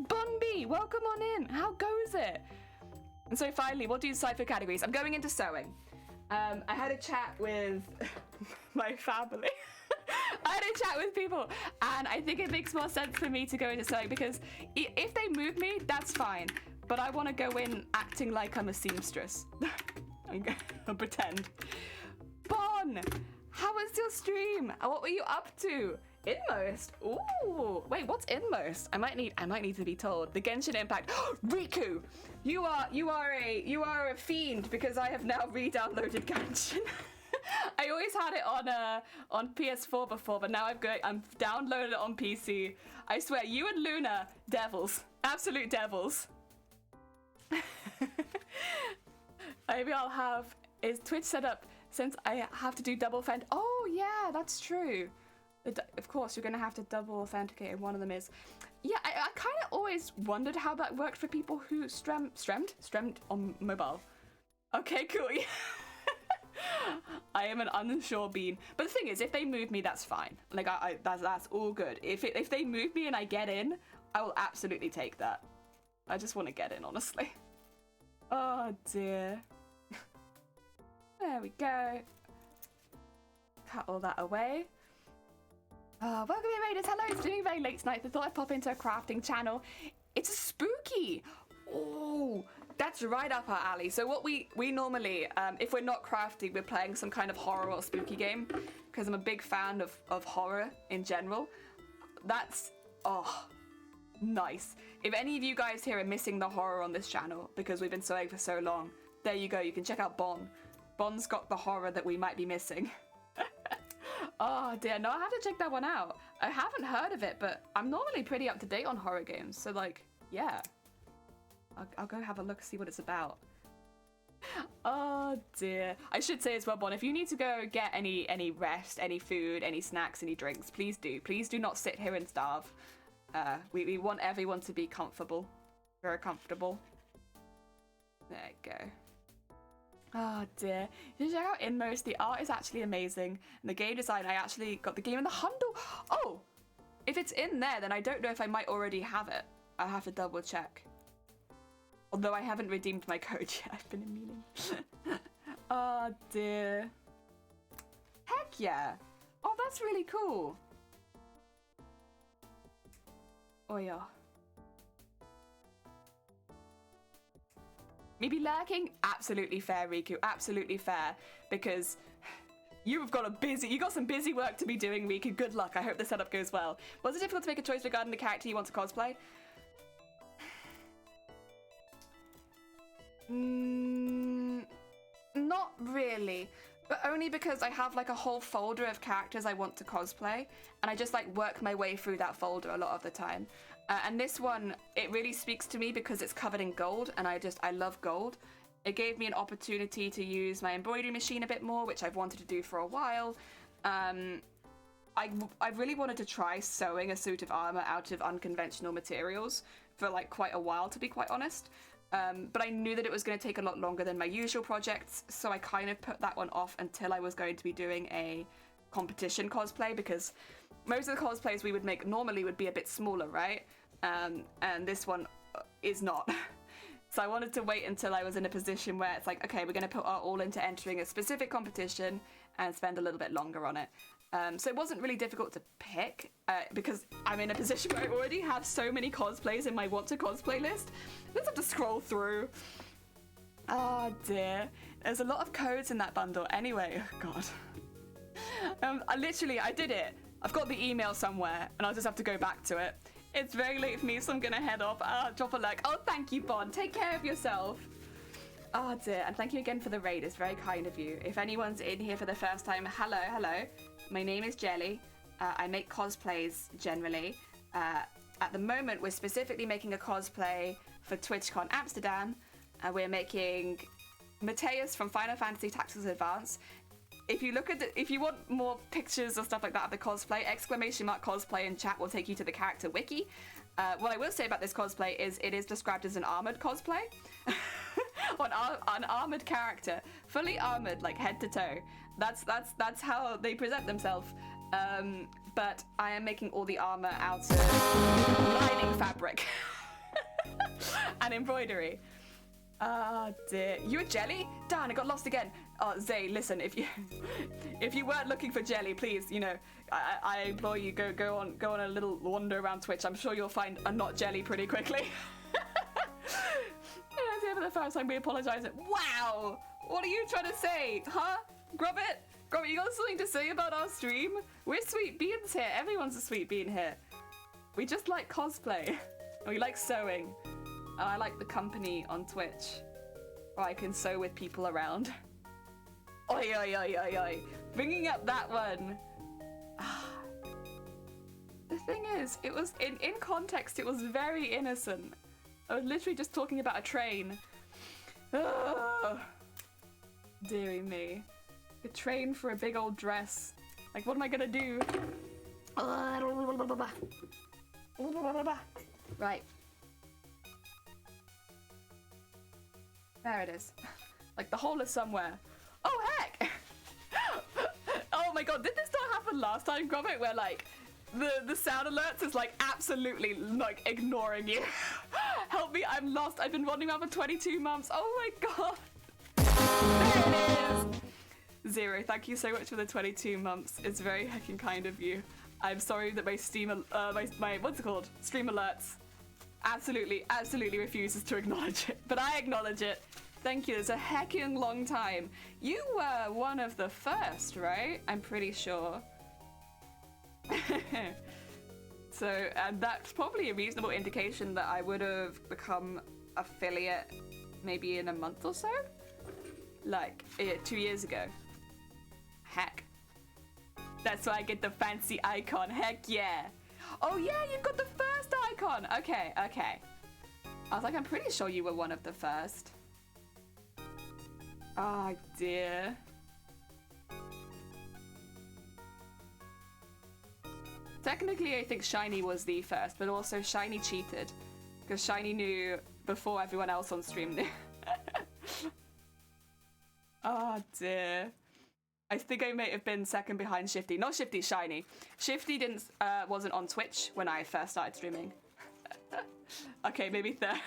Bunby, welcome on in. How goes it? And so finally, what do you decide for categories? I'm going into sewing. I had a chat with my family. I had a chat with people, and I think it makes more sense for me to go into sewing because if they move me, that's fine. But I want to go in acting like I'm a seamstress. I'll pretend. Bon, how was your stream? What were you up to? Inmost? Ooh, wait, what's Inmost? I might need to be told. The Genshin Impact. Riku, you are a fiend because I have now re-downloaded Genshin. I always had it on PS4 before, but now I'm downloaded it on PC. I swear, you and Luna, devils, absolute devils. Maybe I'll have is Twitch set up since I have to do double fend. Oh yeah, that's true. Of course, you're going to have to double authenticate, and one of them is... Yeah, I kind of always wondered how that worked for people who stremmed on mobile. Okay, cool. I am an unsure bean. But the thing is, if they move me, that's fine. Like, that's all good. If they move me and I get in, I will absolutely take that. I just want to get in, honestly. Oh, dear. There we go. Cut all that away. Welcome in, Raiders. Hello, it's doing very late tonight. I thought I'd pop into a crafting channel. It's a spooky. Oh, that's right up our alley. So what we normally, if we're not crafting, we're playing some kind of horror or spooky game, because I'm a big fan of horror in general. That's, oh, nice. If any of you guys here are missing the horror on this channel because we've been sewing for so long, there you go. You can check out Bon. Bon's got the horror that we might be missing. Oh dear, no, I have to check that one out. I haven't heard of it, but I'm normally pretty up to date on horror games, so like, yeah. I'll go have a look, see what it's about. Oh dear. I should say as well, Bon, if you need to go get any rest, any food, any snacks, any drinks, please do. Please do not sit here and starve. We want everyone to be comfortable. Very comfortable. There you go. Oh dear. You should check out Inmost. The art is actually amazing. And the game design, I actually got the game in the Hundle. Oh! If it's in there, then I don't know if I might already have it. I'll have to double check. Although I haven't redeemed my code yet. I've been in meeting. Oh dear. Heck yeah. Oh, that's really cool. Oh yeah. Maybe lurking? Absolutely fair, Riku. Absolutely fair. Because you've got you got some busy work to be doing, Riku. Good luck. I hope the setup goes well. Was it difficult to make a choice regarding the character you want to cosplay? Not really. But only because I have like a whole folder of characters I want to cosplay. And I just like work my way through that folder a lot of the time. And this one, it really speaks to me because it's covered in gold, and I love gold. It gave me an opportunity to use my embroidery machine a bit more, which I've wanted to do for a while. I really wanted to try sewing a suit of armor out of unconventional materials for like quite a while, to be quite honest. But I knew that it was going to take a lot longer than my usual projects, so I kind of put that one off until I was going to be doing a competition cosplay, because most of the cosplays we would make normally would be a bit smaller, right? And this one is not. So I wanted to wait until I was in a position where it's like, okay, we're going to put our all into entering a specific competition and spend a little bit longer on it. So it wasn't really difficult to pick because I'm in a position where I already have so many cosplays in my want to cosplay list. I just have to scroll through. Oh dear. There's a lot of codes in that bundle. Anyway, oh god. I did it. I've got the email somewhere and I'll just have to go back to it. It's very late for me, so I'm gonna head off. Drop a like. Oh, thank you, Bon. Take care of yourself. Oh dear, and thank you again for the raid. It's very kind of you. If anyone's in here for the first time, hello. My name is Jelly. I make cosplays generally. At the moment, we're specifically making a cosplay for TwitchCon Amsterdam. We're making Mateus from Final Fantasy Tactics Advance. If you look at if you want more pictures or stuff like that of the cosplay, _cosplay in chat will take you to the character wiki. What I will say about this cosplay is it is described as an armored cosplay. An armored character, fully armored, like head to toe. That's how they present themselves. But I am making all the armor out of lining fabric and embroidery. Ah, dear. You a Jelly? Darn, I got lost again. Oh, Zay, listen, if you weren't looking for Jelly, please, I implore you, go on a little wander around Twitch. I'm sure you'll find a not Jelly pretty quickly. Yeah, for the first time, we apologize. Wow! What are you trying to say? Huh? Grubbit, you got something to say about our stream? We're sweet beans here. Everyone's a sweet bean here. We just like cosplay. And we like sewing. And I like the company on Twitch, where I can sew with people around. Oi, oi, oi, oi, oi. Bringing up that one. The thing is, it was, in context, it was very innocent. I was literally just talking about a train. Dearie me. A train for a big old dress. Like, what am I gonna do? Right. There it is. Like, the hole is somewhere. Oh, heck! Oh my god, did this not happen last time, Gromit, where, like, the sound alerts is, like, absolutely, like, ignoring you? Help me, I'm lost. I've been wandering around for 22 months. Oh my god. There it is. Zero, thank you so much for the 22 months. It's very heckin' kind of you. I'm sorry that my Steam, my what's it called? Stream alerts absolutely refuses to acknowledge it, but I acknowledge it. Thank you. It's a heckin' long time. You were one of the first, right? I'm pretty sure. So, and that's probably a reasonable indication that I would have become affiliate maybe in a month or so? Like, 2 years ago. Heck. That's why I get the fancy icon. Heck yeah. Oh yeah, you've got the first icon. Okay. I was like, I'm pretty sure you were one of the first. Oh dear. Technically, I think Shiny was the first, but also Shiny cheated. Because Shiny knew before everyone else on stream knew. Oh dear. I think I may have been second behind Shifty. Not Shifty, Shiny. Shifty wasn't on Twitch when I first started streaming. Okay, maybe third.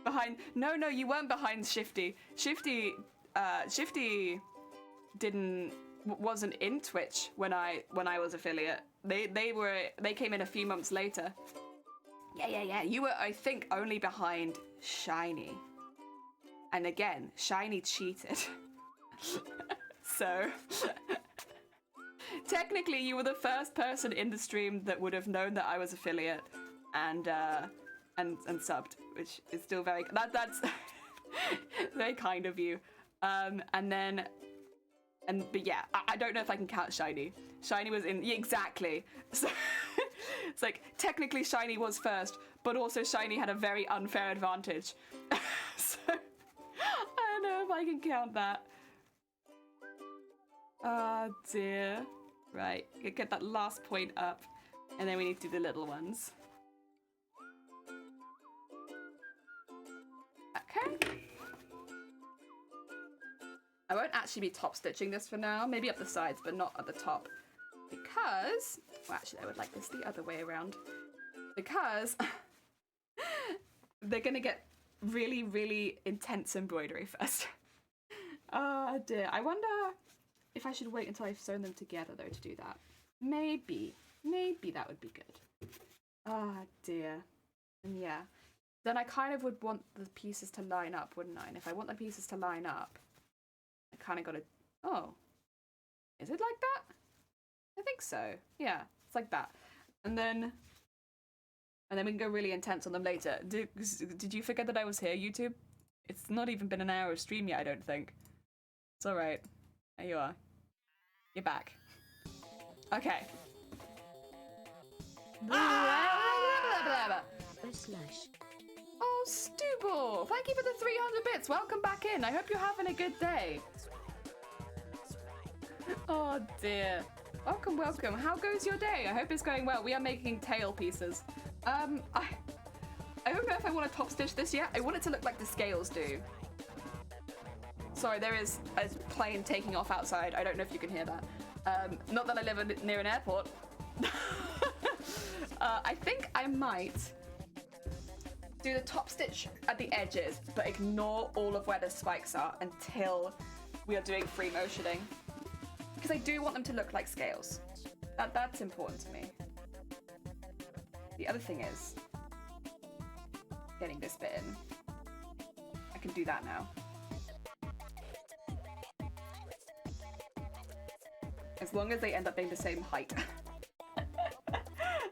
Behind. No, you weren't behind Shifty. Shifty wasn't in Twitch when I was affiliate. They came in a few months later. Yeah. You were, I think, only behind Shiny. And again, Shiny cheated. So technically you were the first person in the stream that would have known that I was affiliate and subbed, which is still that's very kind of you. But yeah, I don't know if I can count Shiny. Shiny was in, yeah, exactly. So it's like technically Shiny was first, but also Shiny had a very unfair advantage. So I don't know if I can count that. Oh dear. Right, get that last point up, and then we need to do the little ones. Okay. I won't actually be top stitching this for now, maybe up the sides, but not at the top. Because, well actually I would like this the other way around. Because they're gonna get really, really intense embroidery first. Oh dear, I wonder if I should wait until I've sewn them together though to do that. Maybe that would be good. Ah dear. And yeah, then I kind of would want the pieces to line up, wouldn't I? And if I want the pieces to line up, I kind of got to, oh, is it like that? I think so. Yeah, it's like that. And then we can go really intense on them later. Did you forget that I was here, YouTube? It's not even been an hour of stream yet, I don't think. It's all right. There you are. You're back. Okay. Oh, Stubble! Thank you for the 300 bits. Welcome back in. I hope you're having a good day. Oh dear. Welcome. How goes your day? I hope it's going well. We are making tail pieces. I don't know if I want to top stitch this yet. I want it to look like the scales do. Sorry, there is a plane taking off outside. I don't know if you can hear that. Not that I live near an airport. I think I might do the top stitch at the edges, but ignore all of where the spikes are until we are doing free motioning. Because I do want them to look like scales. That's important to me. The other thing is getting this bit in. I can do that now. As long as they end up being the same height.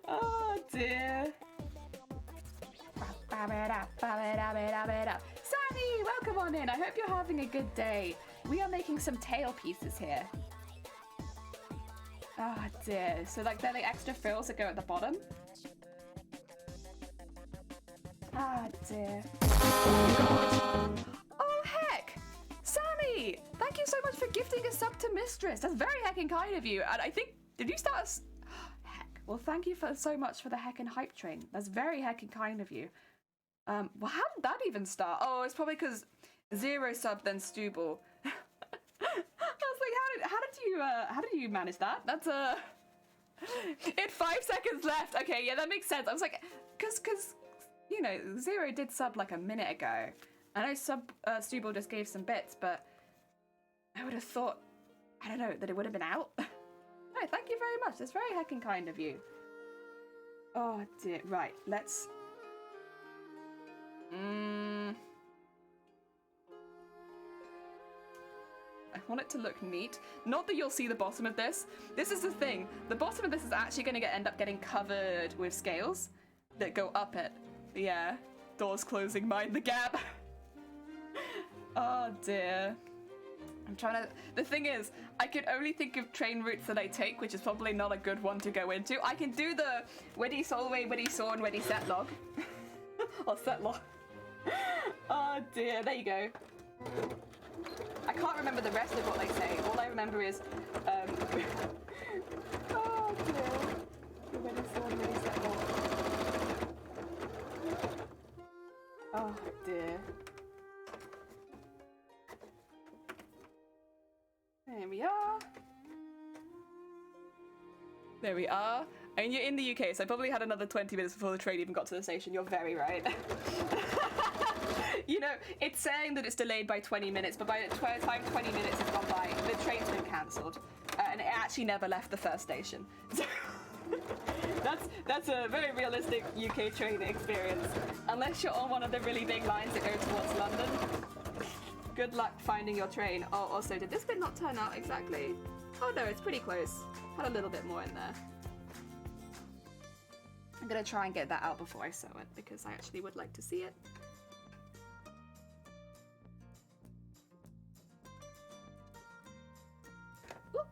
Oh dear. Sammy, welcome on in. I hope you're having a good day. We are making some tail pieces here. Oh dear. So like they're the extra frills that go at the bottom. Ah dear. Oh heck! Sammy! Thank you so much for gifting a sub to Mistress. That's very heckin' kind of you. And I think, did you start us? Heck. Well, thank you so much for the heckin' hype train. That's very heckin' kind of you. Well, how did that even start? Oh, it's probably because 0 sub then Stubble. I was like, how did you manage that? That's it's 5 seconds left. Okay, yeah, that makes sense. I was like, cause you know, 0 did sub like a minute ago. I know Stubble just gave some bits, but I would have thought, I don't know, that it would have been out. No, thank you very much. That's very heckin' kind of you. Oh dear. Right, let's I want it to look neat. Not that you'll see the bottom of this. This is the thing. The bottom of this is actually going to end up getting covered with scales that go up it. Yeah. Doors closing, mind the gap. Oh dear. I'm trying to... The thing is, I can only think of train routes that I take, which is probably not a good one to go into. I can do the Wedi Solway, Wedi Saw, and Wedi Set log. Or set log. Oh dear, there you go. I can't remember the rest of what they say. All I remember is, oh dear. The Wedi Saw and Wedi Set log. Oh dear. There we are. There we are. And you're in the UK, so I probably had another 20 minutes before the train even got to the station. You're very right. You know, it's saying that it's delayed by 20 minutes, but by the time 20 minutes has gone by, the train's been cancelled. And it actually never left the first station. So that's a very realistic UK train experience. Unless you're on one of the really big lines that go towards London. Good luck finding your train. Oh, also, did this bit not turn out exactly? Oh no, it's pretty close. Had a little bit more in there. I'm gonna try and get that out before I sew it, because I actually would like to see it. Ooh.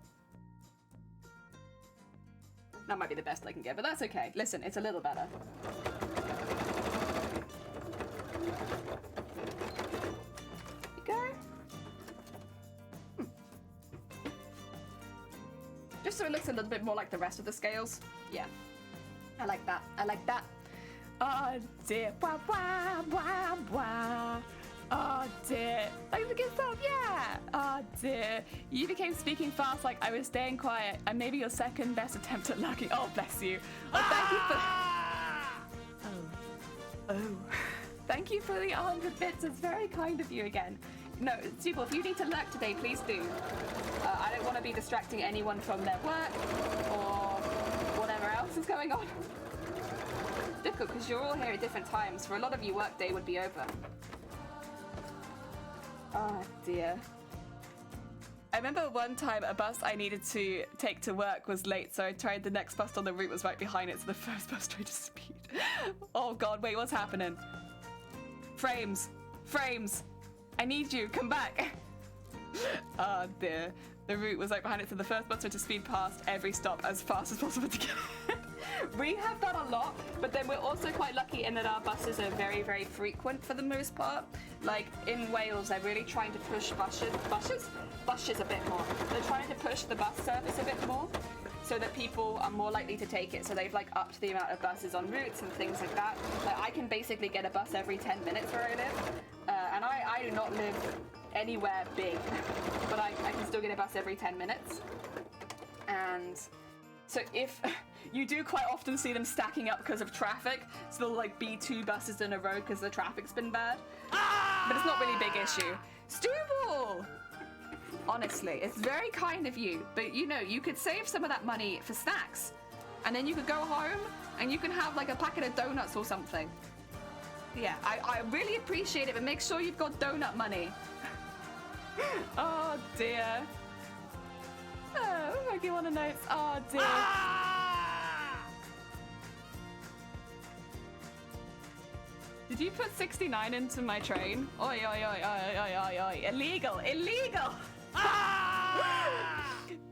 That might be the best I can get, but that's okay. Listen, it's a little better. Just so it looks a little bit more like the rest of the scales. Yeah. I like that. I like that. Oh dear. Wah, wah, wah, wah. Oh dear. Like the good stuff, yeah. Oh dear. You became speaking fast like I was staying quiet, and maybe your second best attempt at lucky. Oh, bless you. Oh, thank you for... Oh. Thank you for the 100 bits. It's very kind of you again. No, Super, if you need to lurk today, please do. I don't want to be distracting anyone from their work or whatever else is going on. It's difficult because you're all here at different times. For a lot of you, work day would be over. Oh dear. I remember one time a bus I needed to take to work was late, so I tried the next bus on the route was right behind it, so the first bus tried to speed. Oh god, wait, what's happening? Frames. Frames. I need you, come back. Oh dear. The route was right behind it, so the first bus had to speed past every stop as fast as possible to get. We have that a lot, but then we're also quite lucky in that our buses are very, very frequent for the most part. Like in Wales, they're really trying to push buses a bit more. They're trying to push the bus service a bit more so that people are more likely to take it. So they've like upped the amount of buses on routes and things like that. Like I can basically get a bus every 10 minutes where I live. And I do not live anywhere big, but I can still get a bus every 10 minutes. And so if you do quite often see them stacking up because of traffic, so there'll like be 2 buses in a row because the traffic's been bad. But it's not really a big issue. Stubble! Honestly, it's very kind of you, but you know, you could save some of that money for snacks, and then you could go home and you can have like a packet of donuts or something. Yeah, I really appreciate it, but make sure you've got donut money. Oh dear. Oh, I get one of notes. Oh dear. Did you put 69 into my train? Oi, oi, oi, oi, oi, oi, oi. Illegal, illegal.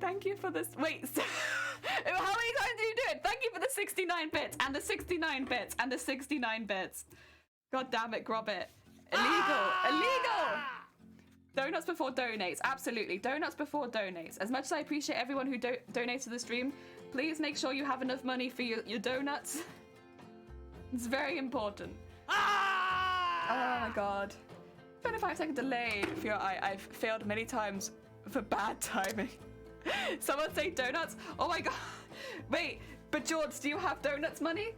Thank you for this. Wait, how many times did you do it? Thank you for the 69 bits and the 69 bits and the 69 bits. God damn it, Grobbit. Illegal, illegal. Donuts before donates. Absolutely, donuts before donates. As much as I appreciate everyone who donates to the stream, please make sure you have enough money for your donuts. It's very important. Oh my god. 25-second delay. I've failed many times for bad timing. Someone say donuts? Oh my god. Wait, but George, do you have donuts money?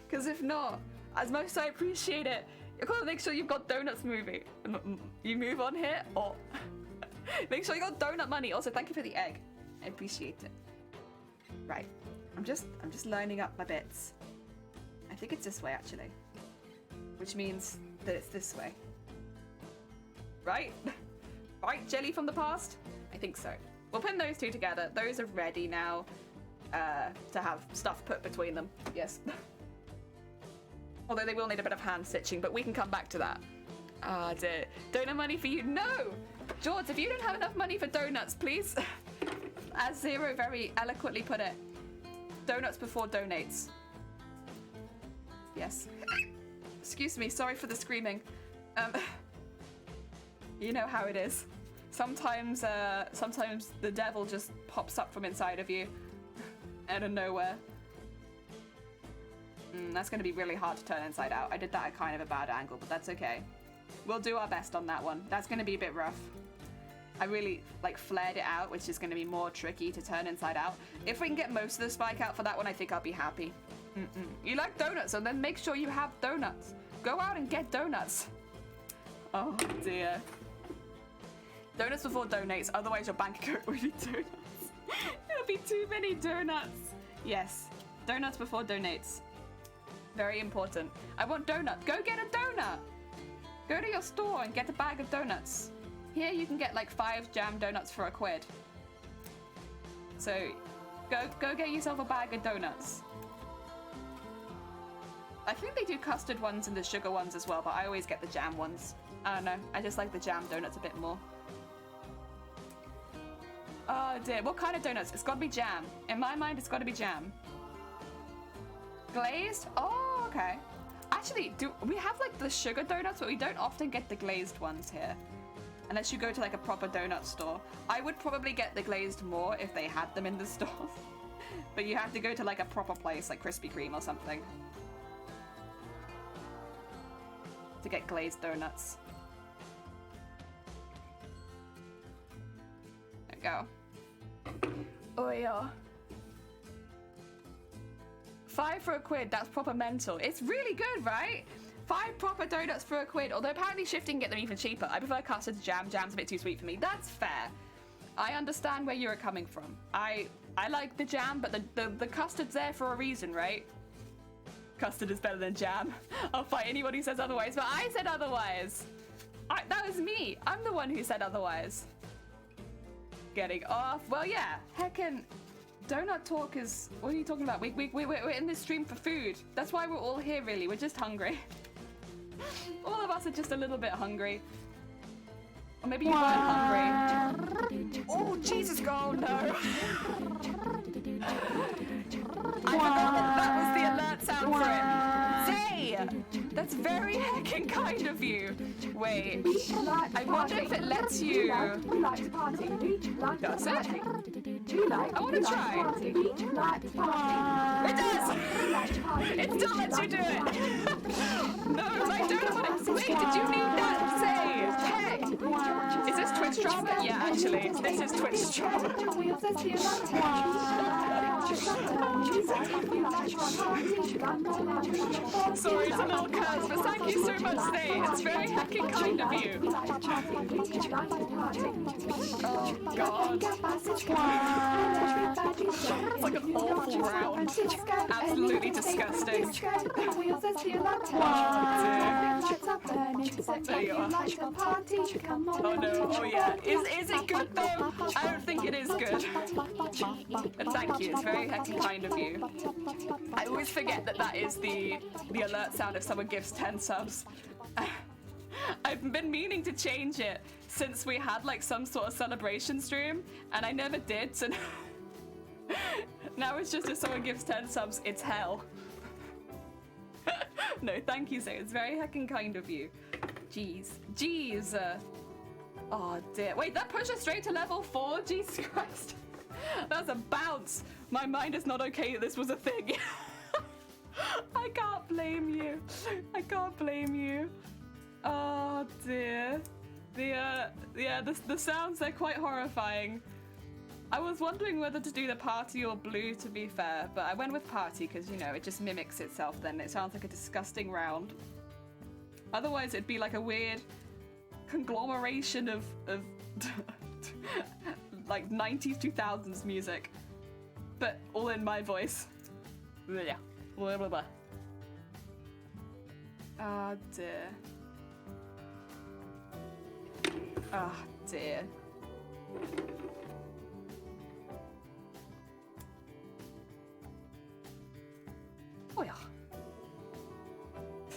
Because if not, as much as I appreciate it, you've got to make sure you've got donuts movie. You move on here, or make sure you got donut money. Also, thank you for the egg. I appreciate it. Right, I'm just lining up my bits. I think it's this way actually, which means that it's this way. Right? Right, Jelly from the past? I think so. We'll pin those two together. Those are ready now to have stuff put between them. Yes. Although they will need a bit of hand stitching, but we can come back to that. Ah, dear. Donut money for you. No! George, if you don't have enough money for donuts, please. As Zero very eloquently put it, donuts before donates. Yes. Excuse me, sorry for the screaming. You know how it is. Sometimes the devil just pops up from inside of you out of nowhere. That's going to be really hard to turn inside out. I did that at kind of a bad angle, but that's okay. We'll do our best on that one. That's going to be a bit rough. I really flared it out, which is going to be more tricky to turn inside out. If we can get most of the spike out for that one, I think I'll be happy. You like donuts, so then make sure you have donuts. Go out and get donuts. Oh dear. Donuts before donates, otherwise your bank account will be donuts. It'll be too many donuts. Yes, donuts before donates. Very important. I want donuts. Go get a donut. Go to your store and get a bag of donuts. Here you can get 5 jam donuts for £1. So go get yourself a bag of donuts. I think they do custard ones and the sugar ones as well, but I always get the jam ones. I don't know. I just like the jam donuts a bit more. Oh dear. What kind of donuts? It's got to be jam. In my mind, it's got to be jam. Glazed? Oh, okay. Actually, we have the sugar donuts, but we don't often get the glazed ones here. Unless you go to a proper donut store. I would probably get the glazed more if they had them in the store. But you have to go to a proper place like Krispy Kreme or something to get glazed donuts. There we go. Oh yeah. 5 for £1, that's proper mental. It's really good, right? 5 proper donuts for £1, although apparently Shifty can get them even cheaper. I prefer custard to jam. Jam's a bit too sweet for me. That's fair. I understand where you're coming from. I like the jam, but the custard's there for a reason, right? Custard is better than jam. I'll fight anyone who says otherwise, but I said otherwise. That was me. I'm the one who said otherwise. Getting off. Well, yeah. Heckin'. Donut talk is... What are you talking about? We're in this stream for food. That's why we're all here, really. We're just hungry. All of us are just a little bit hungry. Or maybe you weren't hungry. Oh, Jesus, oh no. I forgot that was the alert sound for it. Zay! That's very heckin' kind of you. Wait. I wonder if it lets you... Does it? I want to try. It does! It still lets you do it! No, I don't want to... Wait, did you need that? Say, heck! Is this Twitch drama? Yeah, actually, this is Twitch drama. Sorry, it's a little curse, but thank you so much, Say. It's very heckin' kind of you. Oh, God. It's like an awful round. Absolutely disgusting. There you are. Oh no, oh yeah. Is it good though? I don't think it is good. But thank you, it's very heckin' kind of you. I always forget that is the alert sound if someone gives 10 subs. I've been meaning to change it since we had some sort of celebration stream, and I never did, so now it's just if someone gives 10 subs, it's hell. No, thank you, Zay. It's very heckin' kind of you. Jeez. Oh dear. Wait, that pushed us straight to level 4? Jesus Christ. That was a bounce. My mind is not okay that this was a thing. I can't blame you. I can't blame you. Oh dear. The sounds, they're quite horrifying. I was wondering whether to do the party or blue, to be fair, but I went with party because, it just mimics itself then. It sounds like a disgusting round. Otherwise, it'd be like a weird conglomeration of 90s, 2000s music, but all in my voice. Yeah. Oh dear. Oh dear. Oh yeah.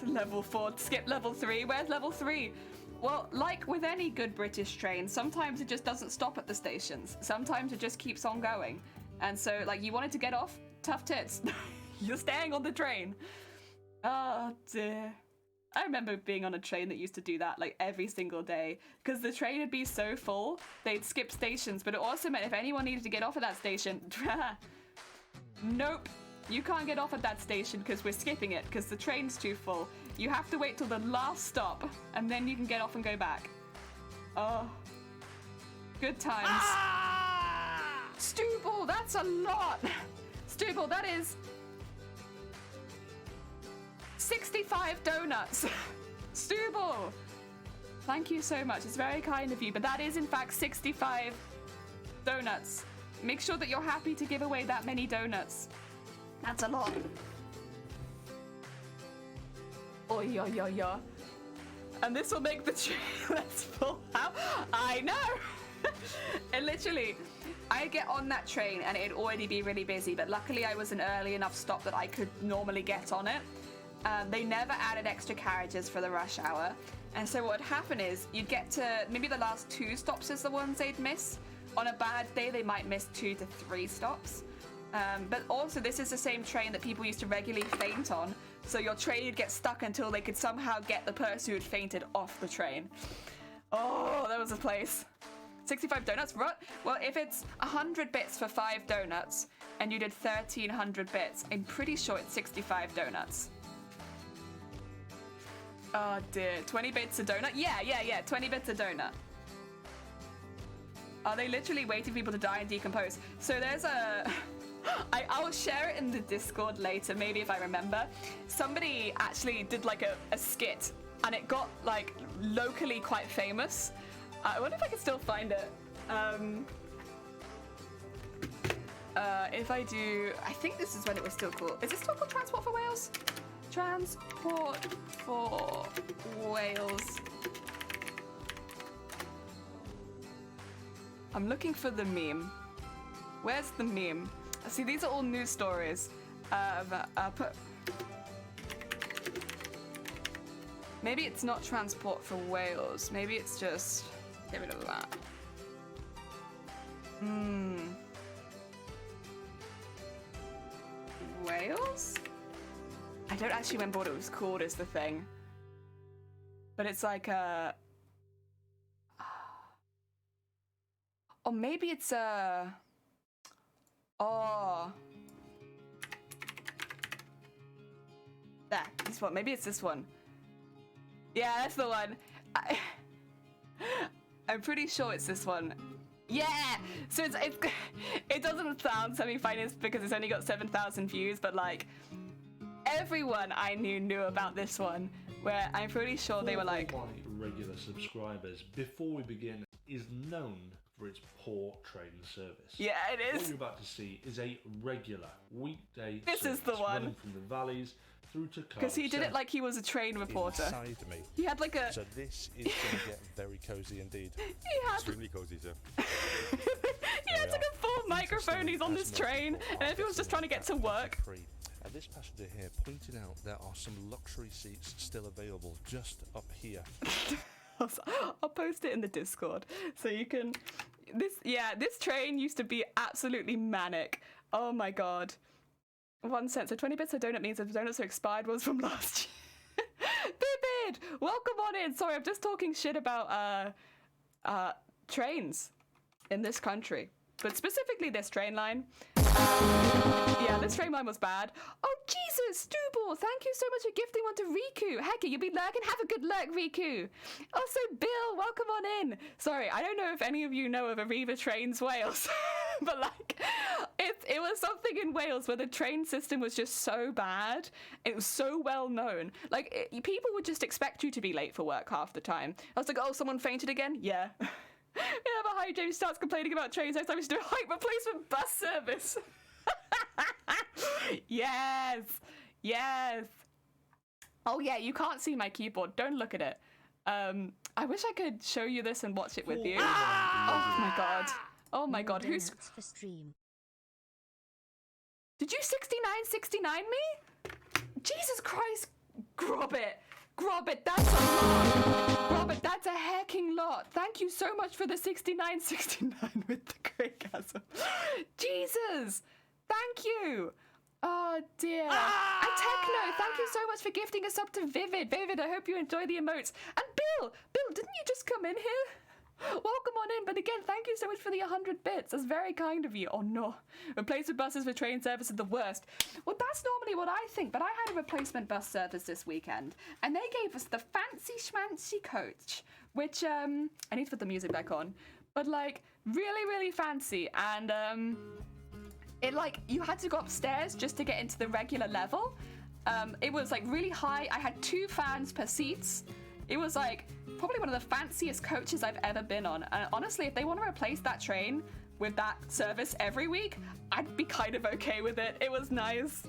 Level 4, skip level 3. Where's level 3? Well, like with any good British train, sometimes it just doesn't stop at the stations. Sometimes it just keeps on going. And so, like, you wanted to get off? Tough tits. You're staying on the train. Oh dear. I remember being on a train that used to do that, like, every single day. Because the train would be so full, they'd skip stations. But it also meant if anyone needed to get off at that station, nope. You can't get off at that station because we're skipping it because the train's too full. You have to wait till the last stop and then you can get off and go back. Oh, good times. Ah! Stubble, that's a lot. Stubble, that is 65 donuts. Stubble, thank you so much. It's very kind of you, but that is in fact 65 donuts. Make sure that you're happy to give away that many donuts. That's a lot. Oi, yo, yo, yo. And this will make the train less full out. I know. And literally, I get on that train and it'd already be really busy, but luckily I was an early enough stop that I could normally get on it. They never added extra carriages for the rush hour. And so what would happen is you'd get to maybe the last 2 stops is the ones they'd miss. On a bad day, they might miss 2 to 3 stops. But also, this is the same train that people used to regularly faint on. So your train would get stuck until they could somehow get the person who had fainted off the train. Oh, that was a place. 65 donuts? What? Well, if it's 100 bits for 5 donuts and you did 1,300 bits, I'm pretty sure it's 65 donuts. Oh dear, 20 bits a donut? Yeah, 20 bits a donut. Are they literally waiting for people to die and decompose? So there's a... I'll share it in the Discord later, maybe if I remember. Somebody actually did like a skit and it got like locally quite famous. I wonder if I can still find it. If I do, I think this is when it was still called. Is it still called Transport for Wales? Transport for Wales. I'm looking for the meme. Where's the meme? See, these are all news stories. Maybe it's not Transport for Wales. Maybe it's just... Get rid of that. Wales? I don't actually remember what it was called is the thing. But it's like a... Or maybe it's a... Oh. There, this one. Maybe it's this one. Yeah, that's the one. I'm pretty sure it's this one. Yeah! So it doesn't sound semi-finest because it's only got 7,000 views, but like, everyone I knew about this one, where I'm pretty sure they were like... My regular subscribers, before we begin, is known for its poor train service. Yeah, it is. What you're about to see is a regular weekday This is the one. running from the valleys through to Cardiff. Because he did it like he was a train reporter. Inside me. He had like a... So this is going to get very cosy indeed. He had... Extremely cosy, sir. He had like a full microphone, he's on this train, and everyone's just trying to get to work. This passenger here pointed out there are some luxury seats still available just up here. I'll post it in the Discord so you can... This train used to be absolutely manic. Oh my god. 1 cent. So 20 bits a donut means that the donuts are expired was from last year. Bibid! Welcome on in. Sorry, I'm just talking shit about trains in this country. But specifically this train line. Yeah, this train line was bad. Oh, Jesus, Stubble, thank you so much for gifting one to Riku. Hecky, you'll be lurking. Have a good lurk, Riku. Also, Bill, welcome on in. Sorry, I don't know if any of you know of Arriva Trains Wales, but like, it was something in Wales where the train system was just so bad. It was so well known. Like, people would just expect you to be late for work half the time. I was like, oh, someone fainted again? Yeah. Yeah, but hi, James starts complaining about trains next time we should do a height replacement bus service. Yes. Oh yeah, you can't see my keyboard. Don't look at it. I wish I could show you this and watch it with you. Oh my god. Oh my god. Who's for stream? Did you 69 me? Jesus Christ. Grobbit, that's a lot. Grobbit, that's a hecking lot. Thank you so much for the 69 with the Greygasm. Jesus. Thank you. Oh dear. And Techno, thank you so much for gifting us up to Vivid. Vivid, I hope you enjoy the emotes. And Bill, didn't you just come in here? Welcome on in, but again, thank you so much for the 100 bits. That's very kind of you. Oh no, replacement buses for train service are the worst. Well, that's normally what I think, but I had a replacement bus service this weekend, and they gave us the fancy schmancy coach, which, I need to put the music back on, but like, really, really fancy, and it like, you had to go upstairs just to get into the regular level. It was like really high. I had 2 fans per seats. It was like probably one of the fanciest coaches I've ever been on. And honestly, if they want to replace that train with that service every week, I'd be kind of okay with it. It was nice.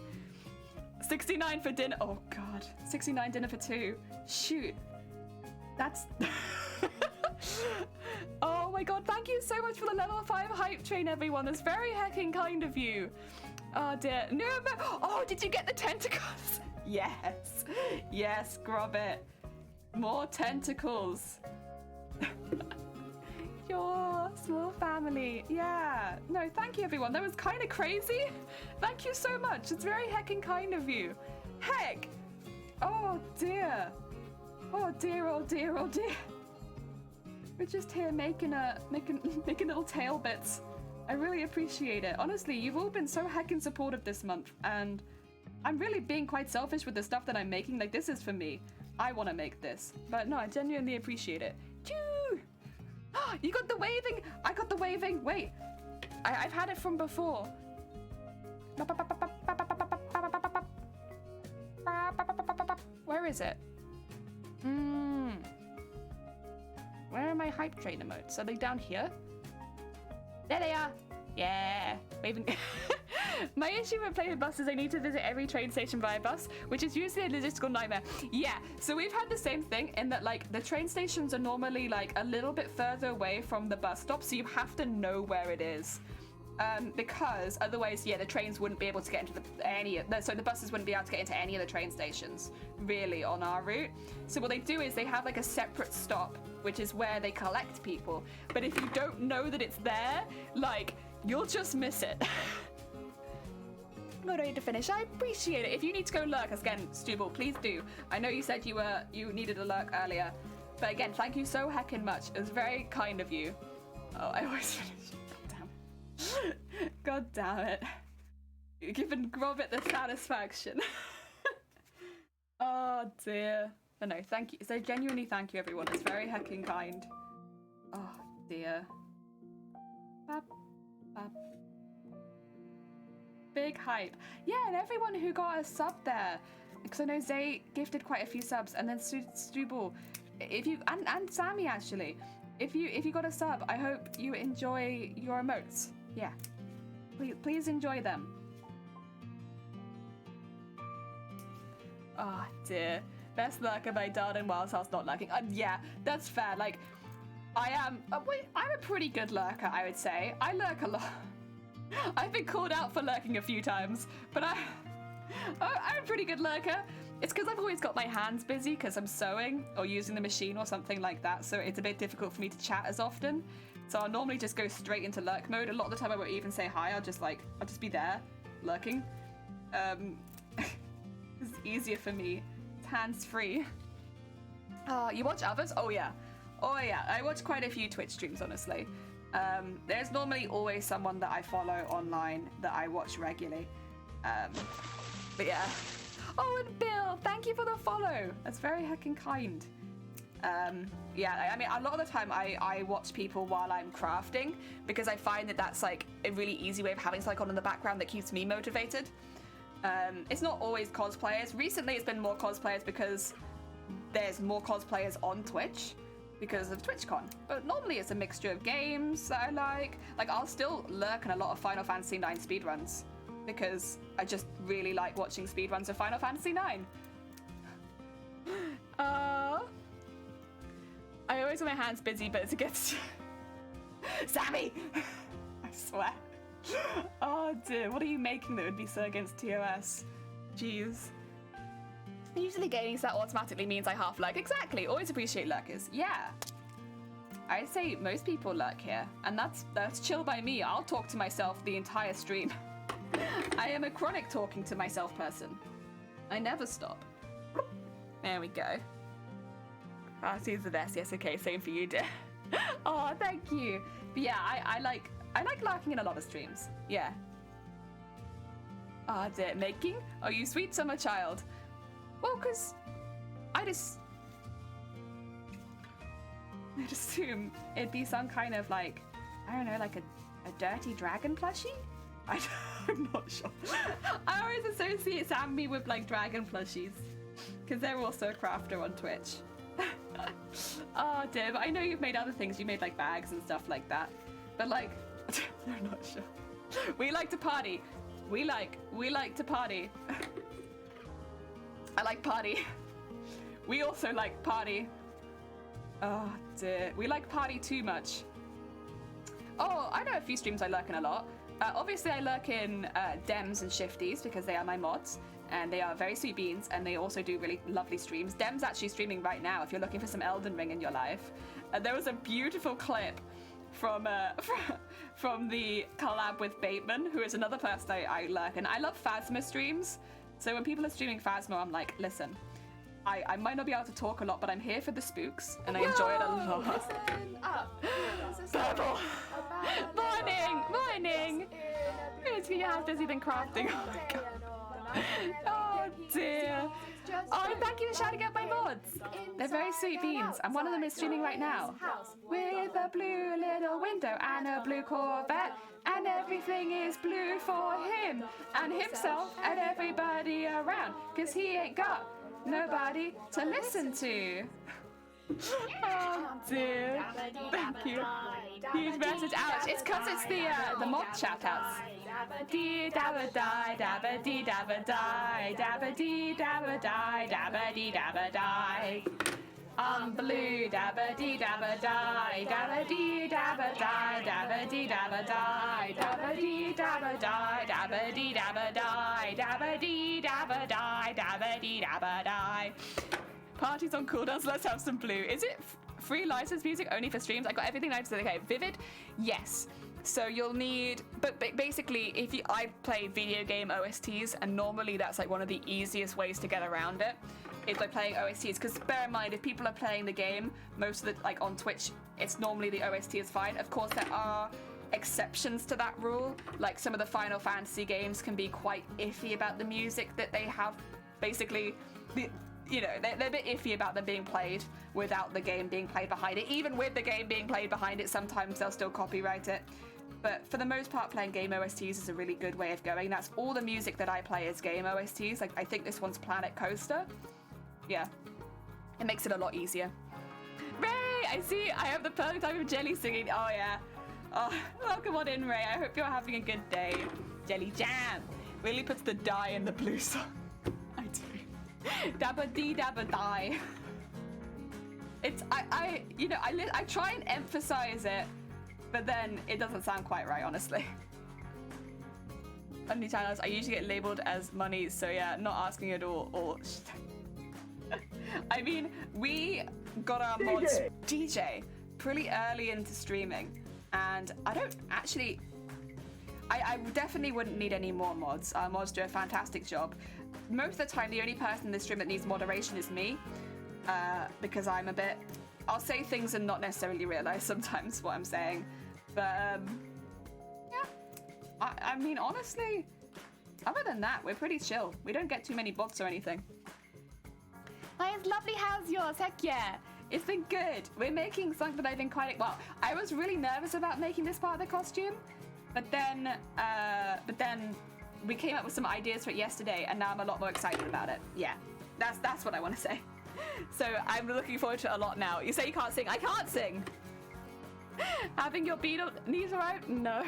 69 for dinner. Oh god, 69 dinner for 2. Shoot. That's... Oh my god, thank you so much for the level 5 hype train, everyone. That's very hecking kind of you. Oh dear. No, oh, did you get the tentacles? Yes. Yes, Grobbit. More tentacles. Your small family. Yeah. No, thank you, everyone. That was kind of crazy. Thank you so much. It's very hecking kind of you. Heck. Oh dear. Oh dear, oh dear, oh dear. We're just here making little tail bits. I really appreciate it. Honestly, you've all been so heckin' supportive this month, and I'm really being quite selfish with the stuff that I'm making. Like, this is for me. I want to make this. But no, I genuinely appreciate it. Choo! You got the waving! I got the waving! Wait. I've had it from before. Where is it? Where are my hype train emotes? Are they down here? There they are! Yeah! Waving. My issue with playing with bus is I need to visit every train station by bus, which is usually a logistical nightmare. Yeah, so we've had the same thing in that, like, the train stations are normally, like, a little bit further away from the bus stop, so you have to know where it is. Because otherwise, yeah, the trains wouldn't be able to get into the buses wouldn't be able to get into any of the train stations, really, on our route. So what they do is they have, like, a separate stop, which is where they collect people. But if you don't know that it's there, like, you'll just miss it. Not ready to finish. I appreciate it. If you need to go lurk, again, Stubble, please do. I know you said you needed a lurk earlier, but again, thank you so heckin' much. It was very kind of you. Oh, I always finish. God damn it. God damn it. You're giving Grobbit the satisfaction. Oh dear. But no, thank you. So genuinely thank you, everyone. It's very heckin' kind. Oh dear. Bap, bap. Big hype. Yeah, and everyone who got a sub there, because I know Zay gifted quite a few subs, and then Stubble, if you and Sammy actually, if you got a sub, I hope you enjoy your emotes. Yeah, please enjoy them. Oh dear, best lurker by Darden whilst House not lurking. Yeah, that's fair. Like, I'm a pretty good lurker, I would say. I lurk a lot. I've been called out for lurking a few times, but I'm a pretty good lurker. It's because I've always got my hands busy because I'm sewing or using the machine or something like that, so it's a bit difficult for me to chat as often. So I'll normally just go straight into lurk mode. A lot of the time I won't even say hi, I'll just be there, lurking. It's easier for me. It's hands-free. You watch others? Oh yeah, I watch quite a few Twitch streams, honestly. There's normally always someone that I follow online that I watch regularly. But yeah. Oh, and Bill, thank you for the follow. That's very heckin' kind. Yeah, I mean, a lot of the time I watch people while I'm crafting because I find that that's like a really easy way of having something on in the background that keeps me motivated. It's not always cosplayers. Recently it's been more cosplayers because there's more cosplayers on Twitch because of TwitchCon, but normally it's a mixture of games that I like. Like, I'll still lurk in a lot of Final Fantasy IX speedruns because I just really like watching speedruns of Final Fantasy IX. I always have my hands busy, but it's against Sammy! I swear. Oh dear, what are you making that would be so against TOS? Jeez. Usually gaming so that automatically means I half lurk. Exactly, always appreciate lurkers. Yeah. I'd say most people lurk here, and that's chill by me. I'll talk to myself the entire stream. I am a chronic talking to myself person. I never stop. There we go. Ah, sees the best. Yes, okay, same for you, dear. Oh, thank you. But yeah, I like lurking in a lot of streams. Yeah. Ah, dear. Making? Oh, you sweet summer child. Well, because I'd assume it'd be some kind of like, I don't know, like a dirty dragon plushie? I'm not sure. I always associate Sammy with like dragon plushies because they're also a crafter on Twitch. Oh dear, but I know you've made other things. You made like bags and stuff like that. But like, I'm not sure. We like to party. We like to party. I like party. We also like party. Oh dear, we like party too much. Oh, I know a few streams I lurk in a lot. Obviously I lurk in Dems and Shifties because they are my mods and they are very sweet beans and they also do really lovely streams. Dem's actually streaming right now if you're looking for some Elden Ring in your life. There was a beautiful clip from the collab with Bateman, who is another person I lurk in. I love Phasma streams, so when people are streaming Phasma, I'm like, listen, I might not be able to talk a lot, but I'm here for the spooks, and I enjoy it a lot. Listen up. Purple. Morning. It's your house busy than crafting. Oh my god. Oh dear. Oh, thank you for shouting out my mods. They're very sweet beans, and one of them is streaming right now. With a blue little window and a blue Corvette, and everything is blue for him and himself and everybody around, 'cause he ain't got nobody to listen to. Oh dear. Thank you. Huge message. Ouch. It's because it's the mod shout outs. Dee dabba die, dabba dee dabba die, dabba dee dabba die, dabba dee dabba die. I'm blue, dabba dee dabba die, dabba dee dabba die, dabba dee dabba die, dabba dee dabba die, dabba dee dabba die, dabba dee dabba die, dabba dee dabba die. Parties on cooldown, so let's have some blue. Is it free license music only for streams? I got everything I said. Okay, Vivid, yes. So you'll need, but basically, I play video game OSTs, and normally that's like one of the easiest ways to get around it, is by playing OSTs. Because bear in mind, if people are playing the game, most of the like on Twitch, it's normally the OST is fine. Of course, there are exceptions to that rule. Like some of the Final Fantasy games can be quite iffy about the music that they have. Basically, they're a bit iffy about them being played without the game being played behind it. Even with the game being played behind it, sometimes they'll still copyright it. But for the most part, playing game OSTs is a really good way of going. That's all the music that I play is game OSTs. Like, I think this one's Planet Coaster. Yeah. It makes it a lot easier. Ray! I see! I have the perfect time of Jelly singing. Oh, yeah. Oh, welcome on in, Ray. I hope you're having a good day. Jelly Jam. Really puts the die in the blue song. I do. Dabba dee dabba die. It's, I try and emphasize it, but then it doesn't sound quite right, honestly. On the channels, I usually get labeled as money, so yeah, not asking at all. I mean, we got our mods DJ pretty early into streaming, and I don't actually. I definitely wouldn't need any more mods. Our mods do a fantastic job. Most of the time, the only person in the stream that needs moderation is me, because I'm a bit. I'll say things and not necessarily realize sometimes what I'm saying. But, yeah. I mean, honestly, other than that, we're pretty chill. We don't get too many bots or anything. Mine's lovely. How's yours? Heck yeah. It's been good. We're making something that I've been quite... Well, I was really nervous about making this part of the costume. But then we came up with some ideas for it yesterday, and now I'm a lot more excited about it. Yeah, that's what I want to say. So I'm looking forward to it a lot now. You say you can't sing. I can't sing. Having your beetle knees out? No.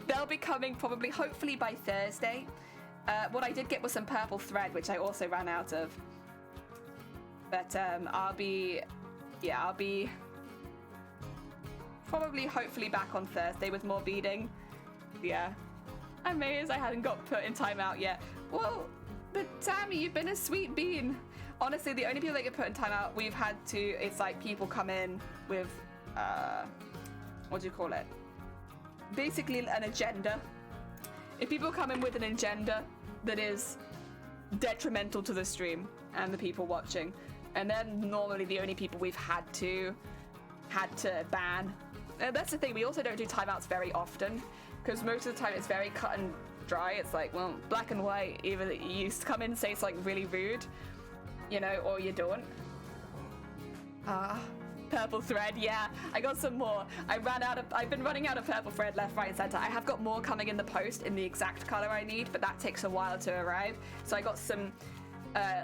They'll be coming probably, hopefully by Thursday. What I did get was some purple thread, which I also ran out of. But I'll be probably hopefully back on Thursday with more beading. Yeah. I'm amazed I hadn't got put in timeout yet. Well, but Tammy, you've been a sweet bean. Honestly, the only people that get put in timeout we've had to, it's like people come in with, what do you call it? Basically an agenda. If people come in with an agenda that is detrimental to the stream and the people watching, and then normally the only people we've had to ban. That's the thing, we also don't do timeouts very often, because most of the time it's very cut and dry. It's like, well, black and white, either you come in and say it's like really rude, you know, or you don't. Purple thread, yeah, I got some more. I've been running out of purple thread left, right, and center. I have got more coming in the post in the exact color I need, but that takes a while to arrive. So I got some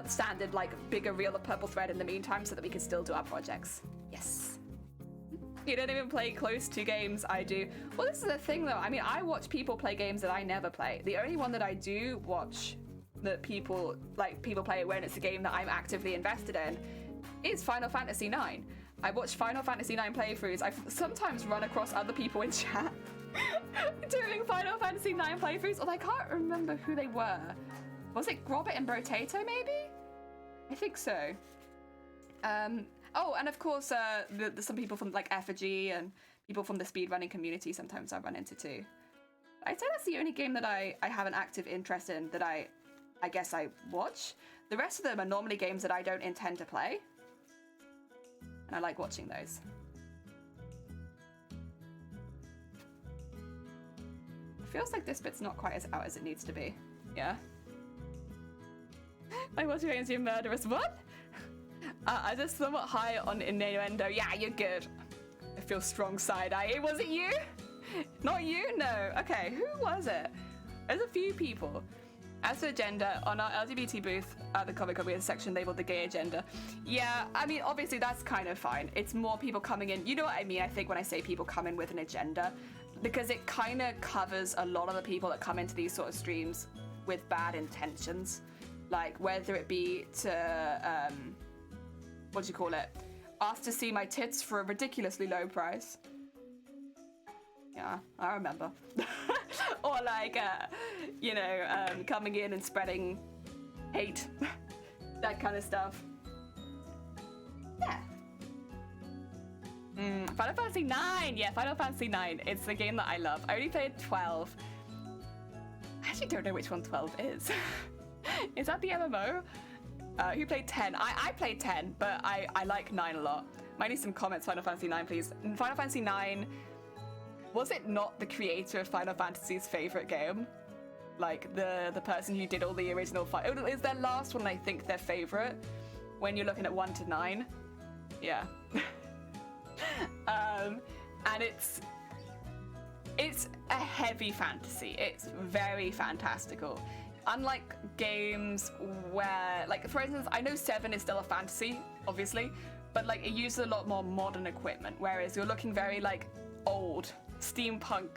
standard, like, bigger reel of purple thread in the meantime so that we can still do our projects. Yes. You don't even play close to games. I do. Well, this is the thing, though. I mean, I watch people play games that I never play. The only one that I do watch that people play when it's a game that I'm actively invested in is Final Fantasy IX. I watch Final Fantasy IX playthroughs. I've sometimes run across other people in chat doing Final Fantasy IX playthroughs, although I can't remember who they were. Was it Grobit and Brotato, maybe? I think so. Oh, and of course, there's some people from like Effigy and people from the speedrunning community sometimes I run into too. I'd say that's the only game that I have an active interest in that I guess I watch. The rest of them are normally games that I don't intend to play. And I like watching those. Feels like this bit's not quite as out as it needs to be. Yeah. I watch games, you're murderous. What? I just somewhat high on innuendo. Yeah, you're good. I feel strong side-eye. Was it you? Not you? No. Okay, who was it? There's a few people. As for agenda, on our LGBT booth at the Comic Con, we have a section labeled the gay agenda. Yeah, I mean, obviously that's kind of fine. It's more people coming in. You know what I mean, I think, when I say people come in with an agenda, because it kind of covers a lot of the people that come into these sort of streams with bad intentions. Like, whether it be to, what do you call it? Ask to see my tits for a ridiculously low price. Yeah, I remember. Or like, you know, coming in and spreading hate, that kind of stuff. Yeah. Final Fantasy IX! Yeah, Final Fantasy IX. It's the game that I love. I only played 12. I actually don't know which one 12 is. Is that the MMO? Who played 10? I played 10, but I like 9 a lot. Might need some comments, Final Fantasy IX, please. Final Fantasy IX, was it not the creator of Final Fantasy's favorite game? Like, the person who did all the original... Is their last one, I think, their favorite? When you're looking at 1 to 9? Yeah. And it's a heavy fantasy. It's very fantastical. Unlike games where, like, for instance, I know 7 is still a fantasy, obviously, but like it uses a lot more modern equipment, whereas you're looking very like old, steampunk,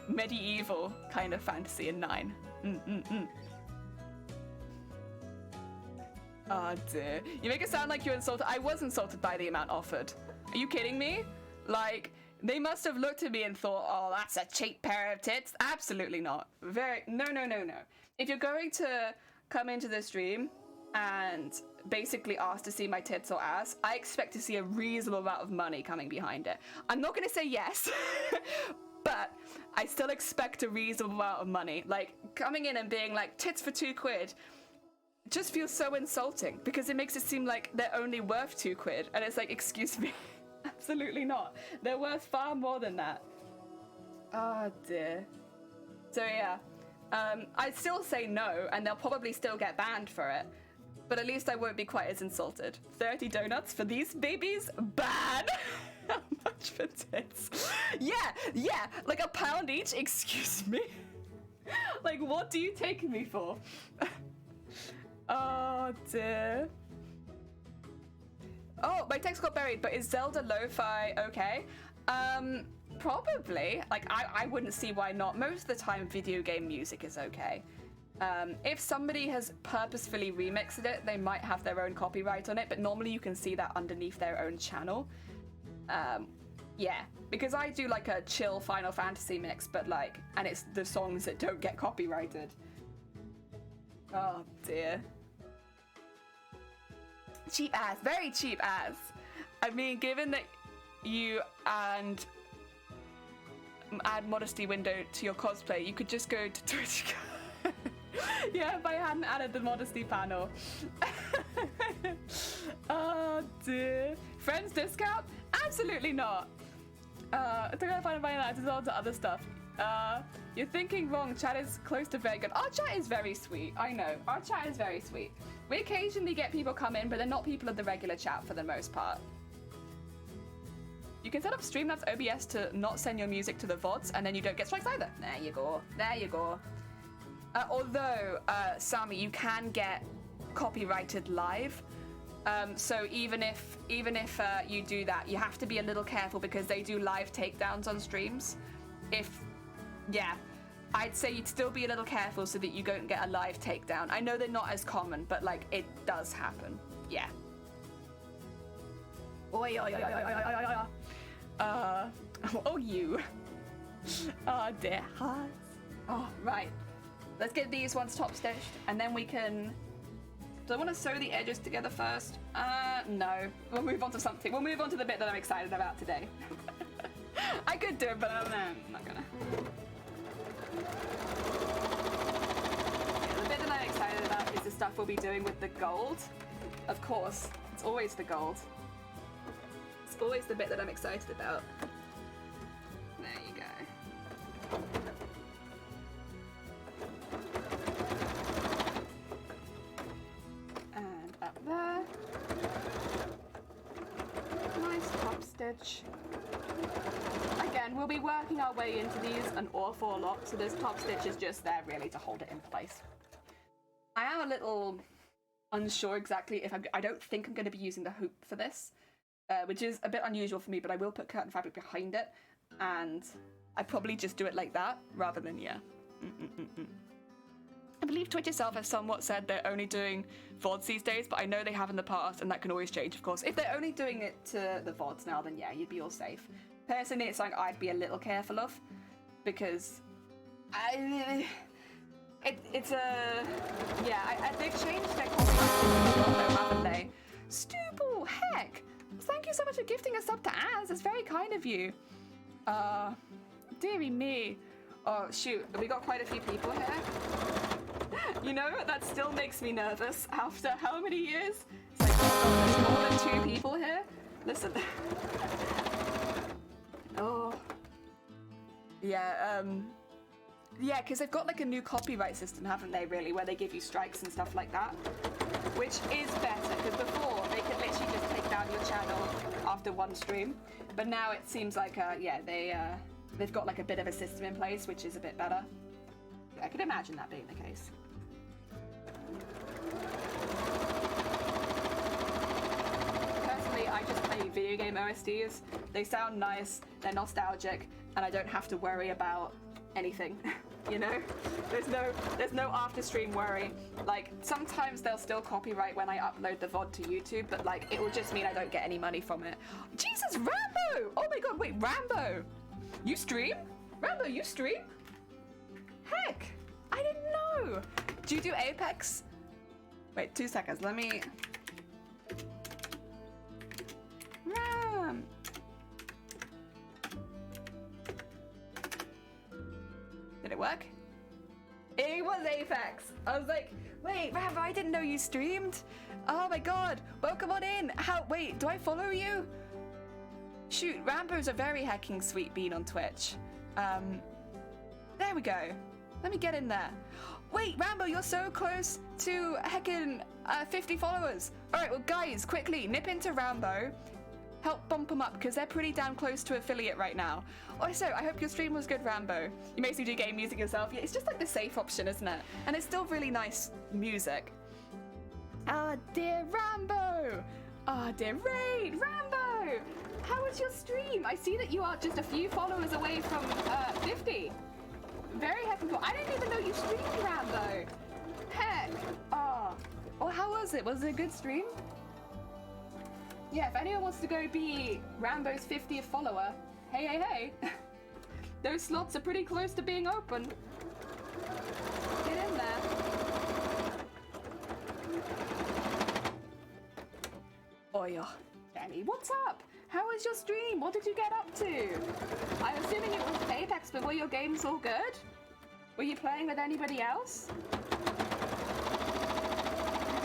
medieval kind of fantasy in 9. Oh dear. You make it sound like you're insulted. I was insulted by the amount offered. Are you kidding me? Like, they must have looked at me and thought, oh, that's a cheap pair of tits. Absolutely not. No. If you're going to come into the stream and basically ask to see my tits or ass, I expect to see a reasonable amount of money coming behind it. I'm not going to say yes, but I still expect a reasonable amount of money. Like, coming in and being like, tits for £2 just feels so insulting because it makes it seem like they're only worth £2. And it's like, excuse me, absolutely not. They're worth far more than that. Oh dear. So yeah. I'd still say no, and they'll probably still get banned for it. But at least I won't be quite as insulted. 30 donuts for these babies? Ban! How much for tits? Yeah, like £1 each? Excuse me? Like, what do you take me for? Oh, dear. Oh, my text got buried, but is Zelda lo-fi okay? Probably. Like, I wouldn't see why not. Most of the time, video game music is okay. If somebody has purposefully remixed it, they might have their own copyright on it, but normally you can see that underneath their own channel. Yeah, because I do like a chill Final Fantasy mix, but like, and it's the songs that don't get copyrighted. Oh dear. Cheap ass, very cheap ass. I mean, given that you add modesty window to your cosplay, you could just go to Twitch. Yeah, if I hadn't added the modesty panel. Oh dear. Friends discount? Absolutely not. I think I find that as well to other stuff. You're thinking wrong. Chat is close to very good. Our chat is very sweet. I know. Our chat is very sweet. We occasionally get people come in, but they're not people of the regular chat for the most part. You can set up Streamlabs OBS to not send your music to the VODs, and then you don't get strikes either. There you go. There you go. Although, Sami, you can get copyrighted live. So even if you do that, you have to be a little careful because they do live takedowns on streams. I'd say you'd still be a little careful so that you don't get a live takedown. I know they're not as common, but like it does happen. Yeah. Oi, oi, oi, oi, oi, oi, oi. Oh, you. Oh, dear hearts. Oh, right. Let's get these ones top stitched, and then we can. Do I want to sew the edges together first? No. We'll move on to something. We'll move on to the bit that I'm excited about today. I could do it, but I'm not gonna. Yeah, the bit that I'm excited about is the stuff we'll be doing with the gold. Of course, it's always the gold. It's always the bit that I'm excited about. There you go. And up there. Nice top stitch. Again, we'll be working our way into these an awful lot, so this top stitch is just there really to hold it in place. I am a little unsure exactly if I don't think I'm going to be using the hoop for this, which is a bit unusual for me, but I will put curtain fabric behind it, and I probably just do it like that rather than, yeah. I believe Twitch itself has somewhat said they're only doing VODs these days, but I know they have in the past, and that can always change, of course. If they're only doing it to the VODs now, then yeah, you'd be all safe. Personally, it's something I'd be a little careful of, because they've changed their copyright, haven't they? Stupid, heck! Thank you so much for gifting us up to Az. It's very kind of you. Dearie me. Oh shoot, we got quite a few people here. You know, that still makes me nervous after how many years? It's like, there's more than 2 people here. Listen. Oh. Yeah, yeah, because they've got like a new copyright system, haven't they, really, where they give you strikes and stuff like that. Which is better, because before they could literally just take down your channel after one stream. But now it seems like, yeah, they've got like a bit of a system in place, which is a bit better. I could imagine that being the case. Personally, I just play video game OSTs. They sound nice, they're nostalgic, and I don't have to worry about anything. You know, there's no after stream worry. Like sometimes they'll still copyright when I upload the VOD to YouTube, but like it will just mean I don't get any money from it. Jesus, Rambo! Oh my god, wait, Rambo! You stream? Rambo, you stream? Heck, I didn't know. Do you do Apex? Wait, 2 seconds. Let me. Ram. Did it work? It was Apex. I was like, wait, Rambo, I didn't know you streamed. Oh my god, welcome on in. Wait, do I follow you? Shoot, Rambo's a very hecking sweet bean on Twitch. There we go. Let me get in there. Wait, Rambo, you're so close to heckin' 50 followers. All right, well, guys, quickly nip into Rambo. Help bump them up because they're pretty damn close to affiliate right now. Also, I hope your stream was good, Rambo. You basically do game music yourself. Yeah, it's just like the safe option, isn't it? And it's still really nice music. Ah, dear Rambo. Ah, dear Raid, Rambo. How was your stream? I see that you are just a few followers away from 50. Very happy. I didn't even know you streamed, Rambo. Heck. Oh. Well, how was it? Was it a good stream? Yeah, if anyone wants to go be Rambo's 50th follower, Hey, hey, hey. Those slots are pretty close to being open. Get in there. Oh yeah. Jenny, what's up? How was your stream? What did you get up to? I'm assuming it was Apex, but were your games all good? Were you playing with anybody else? Did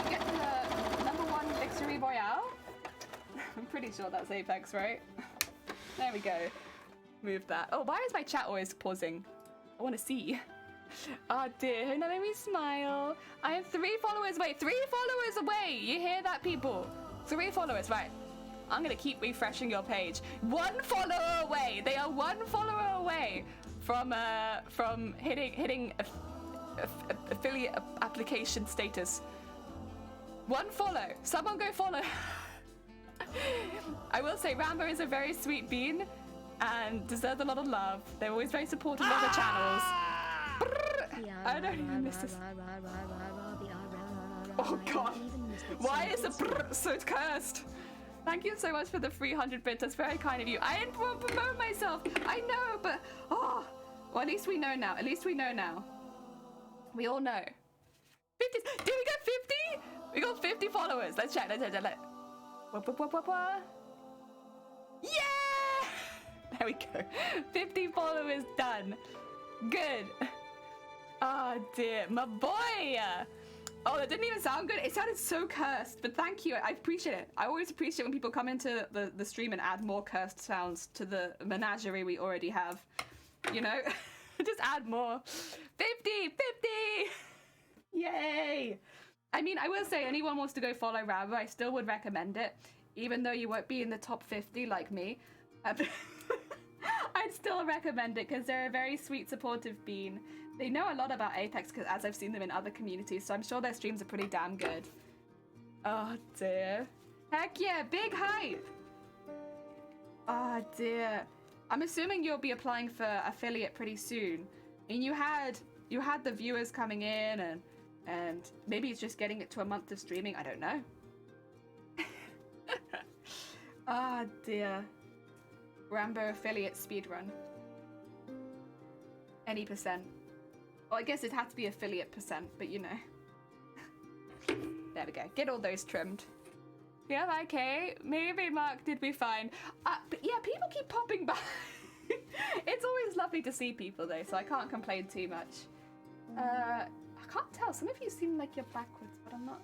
you get to the #1 victory royale? I'm pretty sure that's Apex, right? There we go. Move that. Oh, why is my chat always pausing? I want to see. Oh dear, now let me smile. I have 3 followers. Wait, 3 followers away. You hear that, people? 3 followers, right. I'm gonna keep refreshing your page. 1 follower away. They are 1 follower away from hitting affiliate application status. 1 follow. Someone go follow. I will say Rambo is a very sweet bean and deserves a lot of love. They're always very supportive of the channels. I don't even miss this. Oh god. Why is the so cursed? Thank you so much for the 300 bits. That's very kind of you. I didn't promote myself. I know, but well, at least we know now. At least we know now. We all know. 50. Did we get 50? We got 50 followers. Let's check. Let's check. Yeah! There we go. 50 followers done. Good. Oh dear, my boy. Oh, that didn't even sound good. It sounded so cursed, but thank you. I appreciate it. I always appreciate when people come into the stream and add more cursed sounds to the menagerie we already have. You know? Just add more. 50! 50! Yay! I mean, I will say, anyone wants to go follow Rambo, I still would recommend it. Even though you won't be in the top 50 like me. I'd still recommend it because they're a very sweet, supportive bean. They know a lot about Apex because as I've seen them in other communities, so I'm sure their streams are pretty damn good. Oh dear. Heck yeah, big hype! Oh dear. I'm assuming you'll be applying for affiliate pretty soon. And you had the viewers coming in and maybe it's just getting it to a month of streaming, I don't know. Ah dear. Rambo affiliate speedrun. Any percent. Well, I guess it had to be affiliate percent, but you know. There we go. Get all those trimmed. Yeah, okay. Maybe Mark did be fine. But yeah, people keep popping by. It's always lovely to see people though, so I can't complain too much. I can't tell. Some of you seem like you're backwards, but I'm not.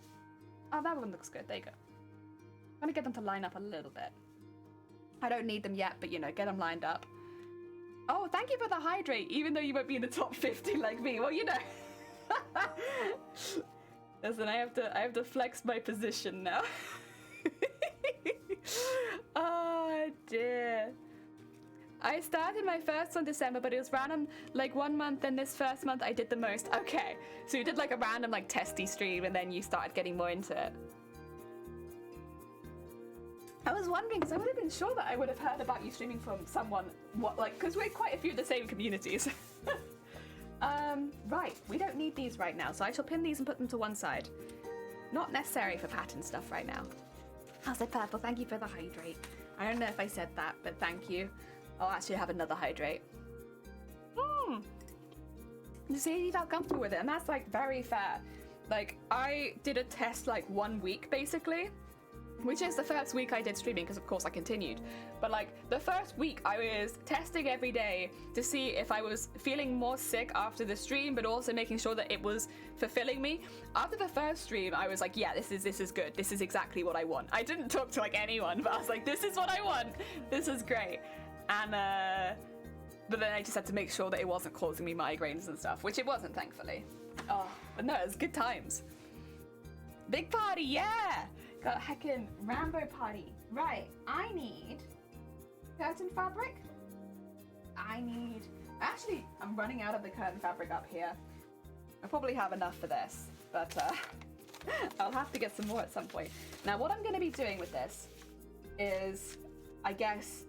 Oh, that one looks good. There you go. I'm gonna get them to line up a little bit. I don't need them yet, but you know, get them lined up. Oh, thank you for the hydrate, even though you won't be in the top 50 like me. Well, you know. Listen, I have to flex my position now. Oh dear. I started my first on December, but it was random, like 1 month, and this first month I did the most. Okay, so you did like a random like testy stream, and then you started getting more into it. I was wondering, because I would have been sure that I would have heard about you streaming from someone, because we're quite a few of the same communities. Right, we don't need these right now, so I shall pin these and put them to one side. Not necessary for pattern stuff right now. I said purple, thank you for the hydrate. I don't know if I said that, but thank you. I'll actually have another hydrate. You see, you felt comfortable with it, and that's like very fair. Like, I did a test like 1 week, basically. Which is the first week I did streaming, because of course I continued. But like, the first week I was testing every day to see if I was feeling more sick after the stream, but also making sure that it was fulfilling me. After the first stream, I was like, yeah, this is good. This is exactly what I want. I didn't talk to like anyone, but I was like, this is what I want. This is great. And but then I just had to make sure that it wasn't causing me migraines and stuff, which it wasn't, thankfully. Oh, but no, it was good times. Big party, yeah! Got a heckin' Rambo party. Right, I need curtain fabric. Actually, I'm running out of the curtain fabric up here. I probably have enough for this, but I'll have to get some more at some point. Now, what I'm gonna be doing with this is, I guess,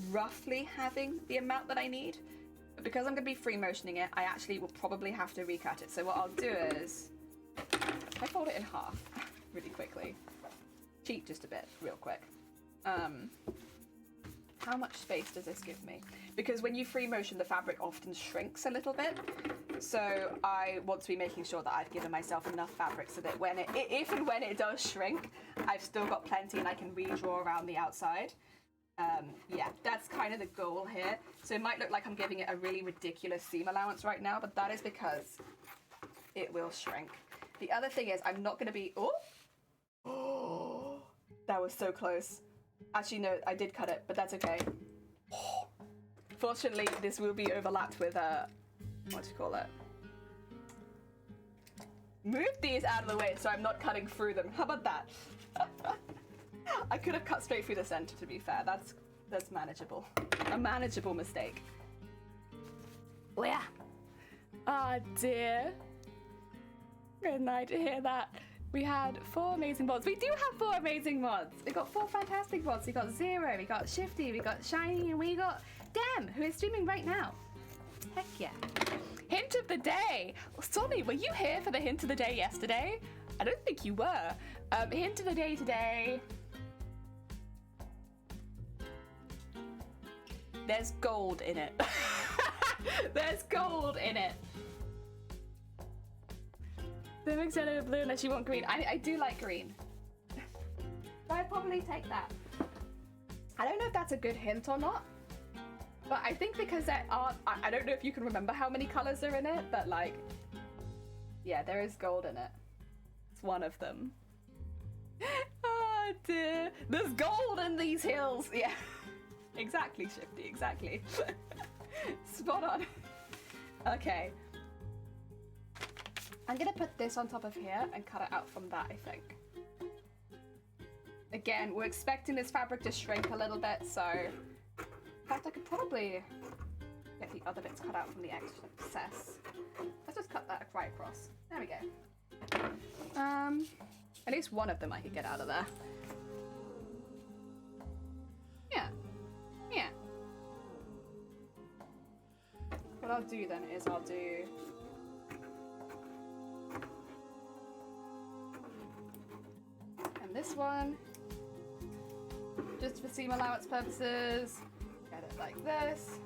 roughly having the amount that I need. But because I'm gonna be free motioning it, I actually will probably have to recut it. So what I'll do is, I fold it in half really quickly. Cheat just a bit, real quick. how much space does this give me? Because when you free motion, the fabric often shrinks a little bit. So I want to be making sure that I've given myself enough fabric so that when if and when it does shrink, I've still got plenty and I can redraw around the outside. Yeah, that's kind of the goal here. So it might look like I'm giving it a really ridiculous seam allowance right now, but that is because it will shrink. The other thing is I'm not going to be... Oh, that was so close. Actually, no, I did cut it, but that's okay. Fortunately, this will be overlapped with, what do you call it? Move these out of the way so I'm not cutting through them. How about that? I could have cut straight through the center, to be fair. That's manageable. A manageable mistake. Oh, yeah. Ah, dear. Good night to hear that. We had 4 amazing mods. We do have 4 amazing mods. We got 4 fantastic mods. We got Zero, we got Shifty, we got Shiny, and we got Dem, who is streaming right now. Heck yeah. Hint of the day. Sonny, were you here for the hint of the day yesterday? I don't think you were. Hint of the day today. There's gold in it. There's gold in it. The mix yellow blue unless you want green. I do like green. So I'd probably take that. I don't know if that's a good hint or not. But I think because there aren't... I don't know if you can remember how many colours are in it, but like... Yeah, there is gold in it. It's one of them. Oh dear. There's gold in these hills. Yeah. Exactly, Shifty, exactly. Spot on. Okay. I'm gonna put this on top of here and cut it out from that, I think. Again, we're expecting this fabric to shrink a little bit, so... In fact, I could probably get the other bits cut out from the excess. Let's just cut that right across. There we go. At least one of them I could get out of there. Yeah. Yeah. What I'll do then is I'll do... And this one, just for seam allowance purposes, get it like this.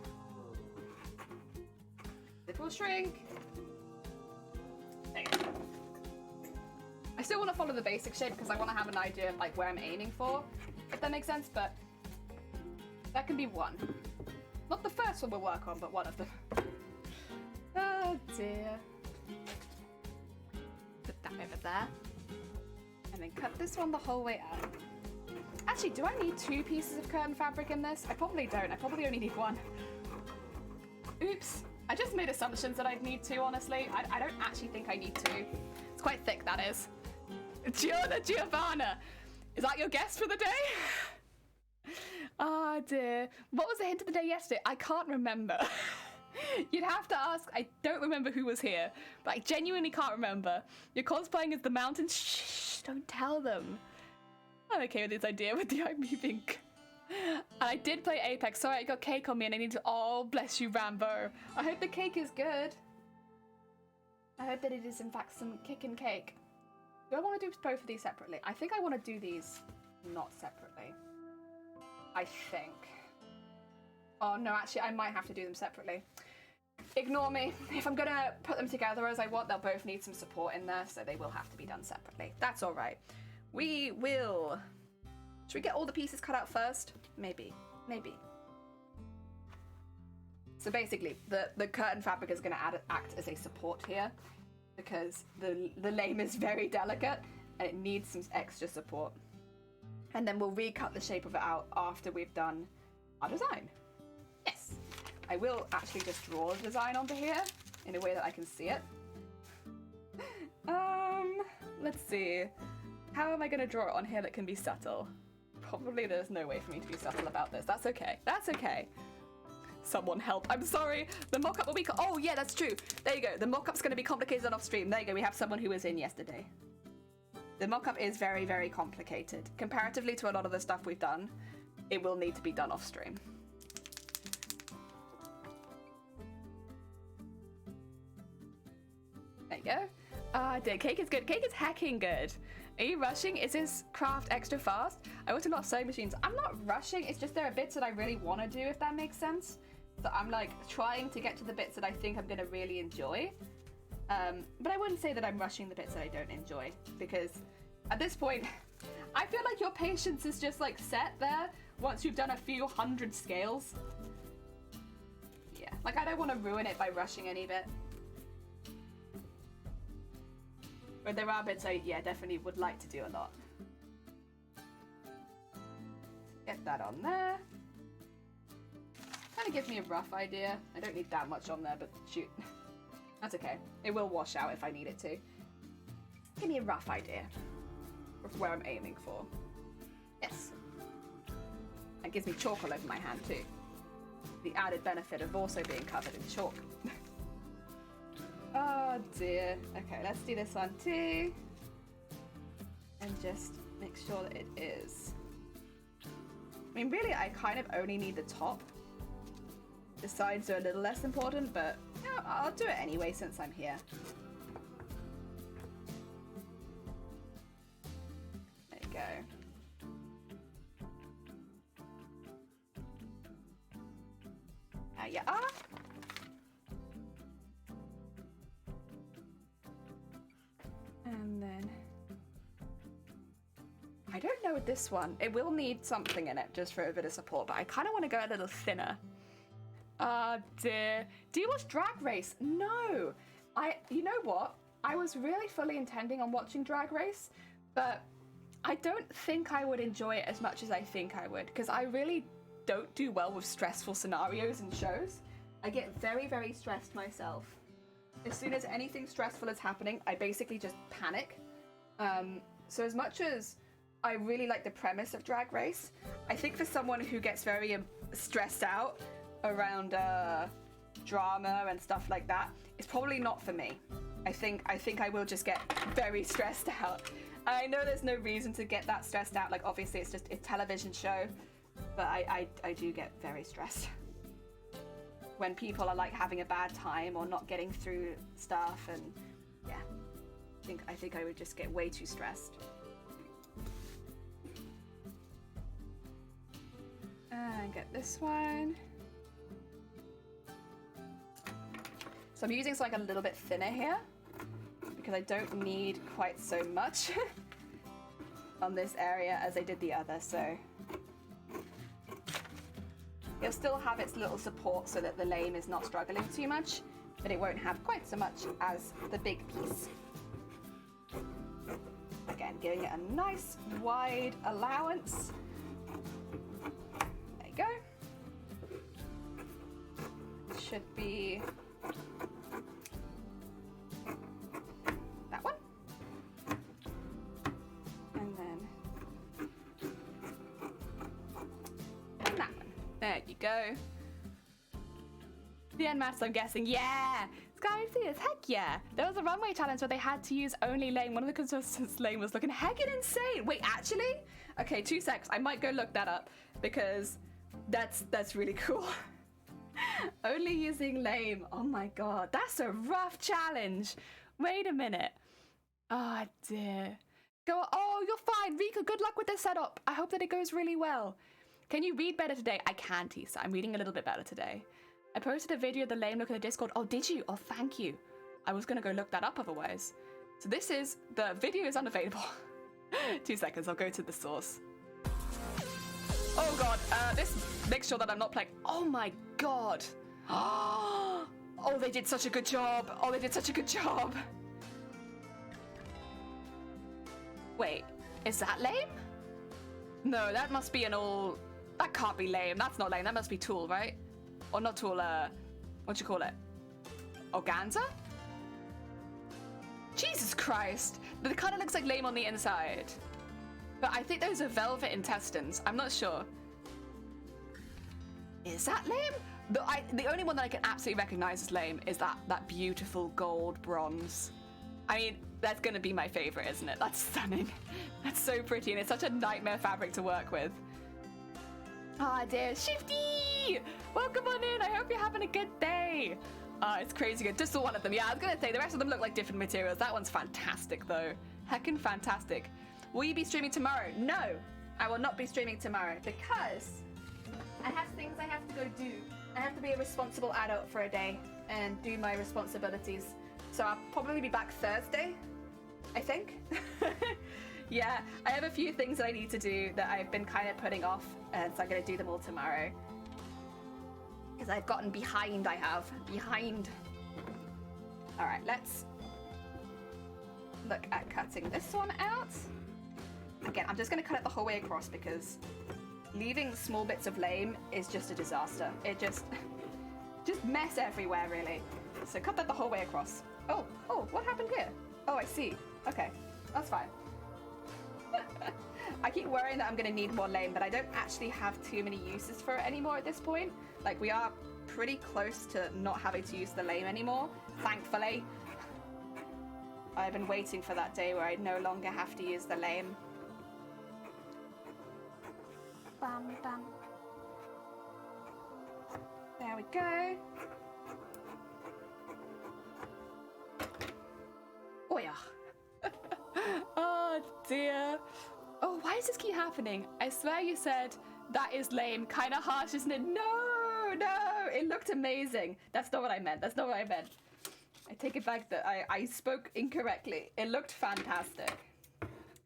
It will shrink. There you go. I still want to follow the basic shape because I want to have an idea of like where I'm aiming for, if that makes sense, but that can be one. Not the first one we'll work on, but one of them. Oh dear. Put that over there. And then cut this one the whole way out. Actually, do I need 2 pieces of curtain fabric in this? I probably don't. I probably only need 1. Oops. I just made assumptions that I'd need 2, honestly. I don't actually think I need 2. It's quite thick, that is. Giovanna! Is that your guess for the day? Oh dear. What was the hint of the day yesterday? I can't remember. You'd have to ask. I don't remember who was here, but I genuinely can't remember. You're cosplaying as the mountains. Shh, don't tell them. I'm okay with this idea with the me being... And I did play Apex. Sorry, I got cake on me and I need to... Oh, bless you, Rambo. I hope the cake is good. I hope that it is, in fact, some kickin' cake. Do I want to do both of these separately? I think I want to do these not separately. I think. Oh, no, actually, I might have to do them separately. Ignore me. If I'm going to put them together as I want, they'll both need some support in there, so they will have to be done separately. That's all right. We will... Should we get all the pieces cut out first? Maybe. Maybe. So basically, the curtain fabric is going to act as a support here, because the lame is very delicate, and it needs some extra support. And then we'll recut the shape of it out after we've done our design. Yes. I will actually just draw the design onto here in a way that I can see it. Let's see. How am I going to draw it on here that can be subtle? Probably there's no way for me to be subtle about this. That's okay. That's okay. Someone help. I'm sorry. The mock-up will be... Oh, yeah, that's true. There you go. The mock-up's going to be complicated on off-stream. There you go. We have someone who was in yesterday. The mock-up is very, very complicated. Comparatively to a lot of the stuff we've done, it will need to be done off-stream. There you go. Ah, dear. Cake is good. Cake is hecking good. Are you rushing? Is this craft extra fast? I want a lot of sewing machines. I'm not rushing. It's just there are bits that I really want to do, if that makes sense. So I'm like trying to get to the bits that I think I'm going to really enjoy. But I wouldn't say that I'm rushing the bits that I don't enjoy, because at this point, I feel like your patience is just like set there once you've done a few hundred scales. Yeah, like I don't want to ruin it by rushing any bit. But there are bits I, definitely would like to do a lot. Get that on there. Kind of gives me a rough idea. I don't need that much on there, but shoot. That's okay. It will wash out if I need it to. Give me a rough idea of where I'm aiming for. Yes. That gives me chalk all over my hand too. The added benefit of also being covered in chalk. Oh dear. Okay, let's do this one too. And just make sure that it is. I mean, really, I kind of only need the top. The sides are a little less important, but yeah, I'll do it anyway since I'm here. There you go. There you are. And then I don't know with this one. It will need something in it just for a bit of support, but I kind of want to go a little thinner. Ah, dear. Do you watch Drag Race? No. You know what? I was really fully intending on watching Drag Race, but I don't think I would enjoy it as much as I think I would, because I really don't do well with stressful scenarios and shows. I get very, very stressed myself. As soon as anything stressful is happening, I basically just panic. So as much as I really like the premise of Drag Race, I think for someone who gets very stressed out around drama and stuff like that, it's probably not for me. I think I will just get very stressed out. I know there's no reason to get that stressed out. Like, obviously it's just a television show, but I do get very stressed when people are like having a bad time or not getting through stuff, and yeah, I think I would just get way too stressed. And get this one. So I'm using something a little bit thinner here because I don't need quite so much on this area as I did the other, so it'll still have its little support so that the lame is not struggling too much, but it won't have quite so much as the big piece. Again, giving it a nice wide allowance. There you go. It should be that one. And then that one. There you go. The end maths, I'm guessing. Yeah! Sky Theaters, heck yeah! There was a runway challenge where they had to use only lame. One of the contestants' lame was looking heckin' insane. Wait, actually? Okay, 2 secs. I might go look that up because that's really cool. Only using lame. Oh my god, that's a rough challenge. Wait a minute. Oh dear. Go. Oh, you're fine, Rika. Good luck with this setup. I hope that it goes really well. Can you read better today? I can, Tisa. I'm reading a little bit better today. I posted a video of the lame look in the Discord. Oh, did you? Oh, thank you. I was gonna go look that up otherwise. So the video is unavailable. 2 seconds, I'll go to the source. Oh god, this makes sure that I'm not playing. Oh my god. Oh, they did such a good job. Oh, they did such a good job. Wait, is that lame? No, that must be that can't be lame. That's not lame, that must be tulle, right? Or not tulle, what do you call it? Organza? Jesus Christ. It kind of looks like lame on the inside. But I think those are velvet intestines. I'm not sure. Is that lame? The only one that I can absolutely recognize as lame is that beautiful gold bronze. I mean, that's gonna be my favorite, isn't it? That's stunning. That's so pretty, and it's such a nightmare fabric to work with. Ah, dear Shifty! Welcome on in. I hope you're having a good day. It's crazy good. Just the one of them. Yeah, I was gonna say the rest of them look like different materials. That one's fantastic though. Heckin' fantastic. Will you be streaming tomorrow? No, I will not be streaming tomorrow because I have things I have to go do. I have to be a responsible adult for a day and do my responsibilities. So I'll probably be back Thursday, I think. Yeah, I have a few things that I need to do that I've been kind of putting off, and so I'm gonna do them all tomorrow. Because I've gotten behind, behind. All right, let's look at cutting this one out. Again, I'm just gonna cut it the whole way across because leaving small bits of lame is just a disaster. It just mess everywhere, really. So cut that the whole way across. Oh, what happened here? Oh, I see. Okay, that's fine. I keep worrying that I'm gonna need more lame, but I don't actually have too many uses for it anymore at this point. Like, we are pretty close to not having to use the lame anymore, thankfully. I've been waiting for that day where I no longer have to use the lame. Bam, bam. There we go. Oh yeah. Oh dear. Oh, why does this keep happening? I swear you said that is lame. Kind of harsh, isn't it? No, it looked amazing. That's not what I meant. I take it back that I spoke incorrectly. It looked fantastic.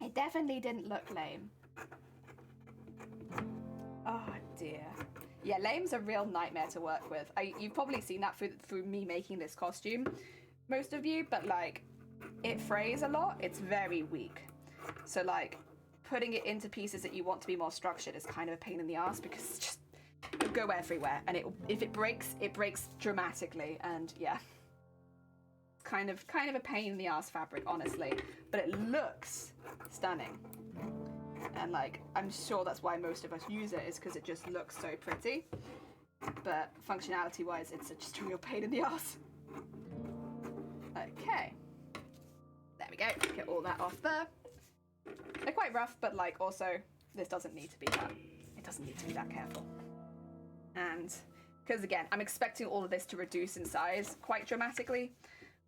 It definitely didn't look lame. Oh dear. Yeah, lame's a real nightmare to work with. You've probably seen that through me making this costume, most of you, but like, it frays a lot. It's very weak. So like, putting it into pieces that you want to be more structured is kind of a pain in the ass because it's just, it'll go everywhere, and if it breaks dramatically, and yeah. Kind of a pain in the ass fabric, honestly, but it looks stunning. And like, I'm sure that's why most of us use it, is because it just looks so pretty. But functionality wise, it's just a real pain in the ass. Okay. There we go. Get all that off there. They're quite rough, but like, also, this doesn't need to be that. It doesn't need to be that careful. And because again, I'm expecting all of this to reduce in size quite dramatically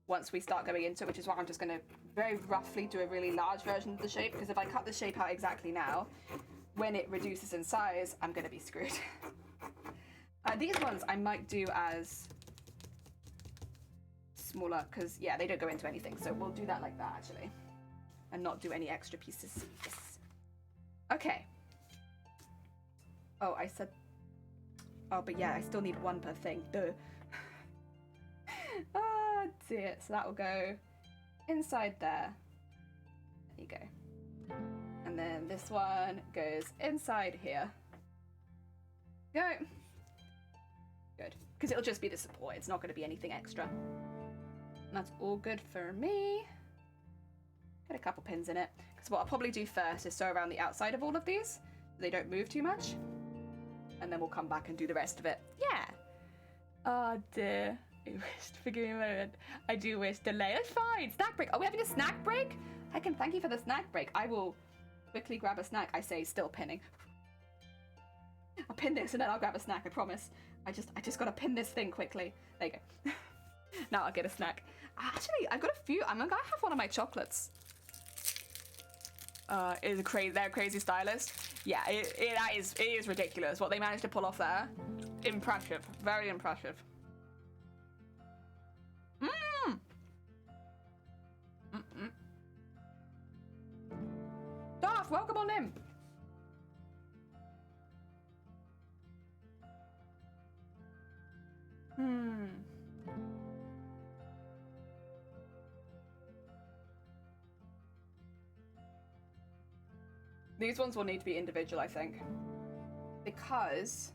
once we start going into it, which is why I'm just going to very roughly do a really large version of the shape, because if I cut the shape out exactly now, when it reduces in size, I'm going to be screwed. These ones I might do as smaller, because yeah, they don't go into anything, so we'll do that like that actually, and not do any extra pieces. Yes. Okay. Oh, I said... Oh, but yeah, I still need one per thing. Duh. Oh dear. So that will go inside there. There you go. And then this one goes inside here. Go. Good. Because it'll just be the support. It's not going to be anything extra. And that's all good for me. Get a couple pins in it. Because what I'll probably do first is sew around the outside of all of these so they don't move too much. And then we'll come back and do the rest of it. Yeah. Oh dear. I wish, forgive me a moment. I do wish delay. It's fine. Snack break. Are we having a snack break? I can thank you for the snack break. I will quickly grab a snack. I say still pinning. I'll pin this and then I'll grab a snack, I promise. I just gotta pin this thing quickly. There you go. Now I'll get a snack. Actually, I've got a few. I'm gonna have one of my chocolates. They're a crazy stylist. Yeah, it is ridiculous what they managed to pull off there. Impressive, very impressive. Darth, welcome on in. These ones will need to be individual, I think. Because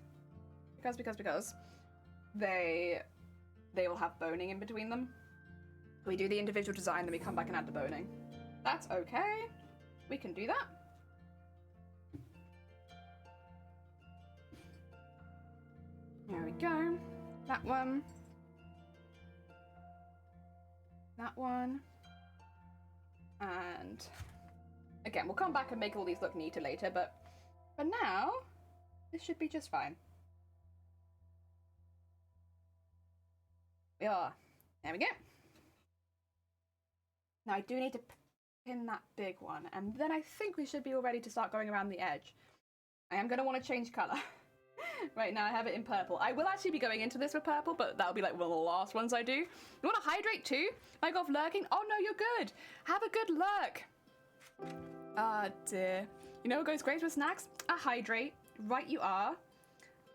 they will have boning in between them. We do the individual design, then we come back and add the boning. That's okay. We can do that. There we go. That one. That one. And again, we'll come back and make all these look neater later, but for now, this should be just fine. We are. There we go. Now I do need to pin that big one, and then I think we should be all ready to start going around the edge. I am going to want to change colour. Right now I have it in purple. I will actually be going into this with purple, but that'll be like one of the last ones I do. You want to hydrate too? Like off lurking? Oh no, you're good. Have a good lurk. Ah dear. You know what goes great with snacks? A hydrate. Right you are.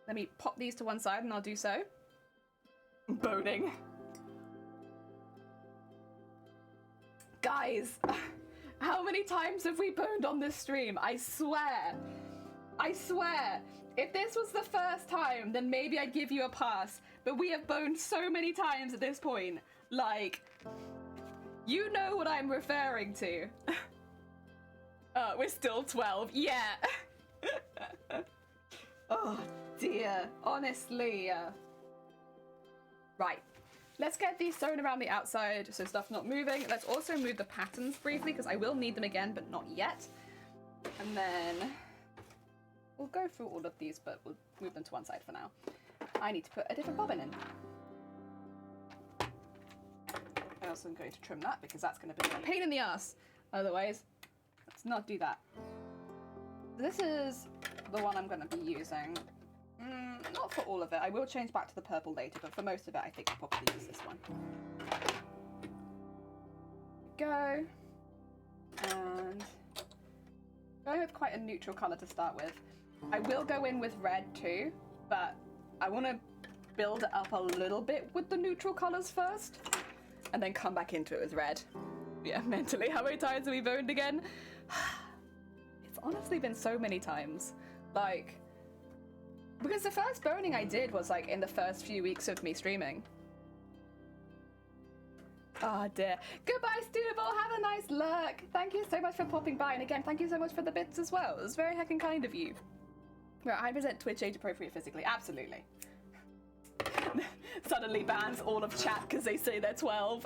Let me pop these to one side and I'll do so. Boning. Guys, how many times have we boned on this stream? I swear. I swear. If this was the first time, then maybe I'd give you a pass. But we have boned so many times at this point. Like, you know what I'm referring to. We're still 12. Yeah. Oh, dear. Honestly. Right. Let's get these sewn around the outside so stuff's not moving. Let's also move the patterns briefly because I will need them again, but not yet. And then we'll go through all of these, but we'll move them to one side for now. I need to put a different bobbin in. I also am going to trim that because that's going to be a pain in the ass. Otherwise, let's not do that. This is the one I'm going to be using. Not for all of it. I will change back to the purple later, but for most of it, I think I'll probably use this one. Go. And going with quite a neutral colour to start with. I will go in with red too, but I want to build it up a little bit with the neutral colours first, and then come back into it with red. Yeah, mentally, how many times have we boned again? It's honestly been so many times. Like, because the first boning I did was like in the first few weeks of me streaming. Oh dear. Goodbye, Stubble. Have a nice lurk. Thank you so much for popping by. And again, thank you so much for the bits as well. It was very heckin' kind of you. Right, I present Twitch age appropriate physically. Absolutely. Suddenly bans all of chat because they say they're 12.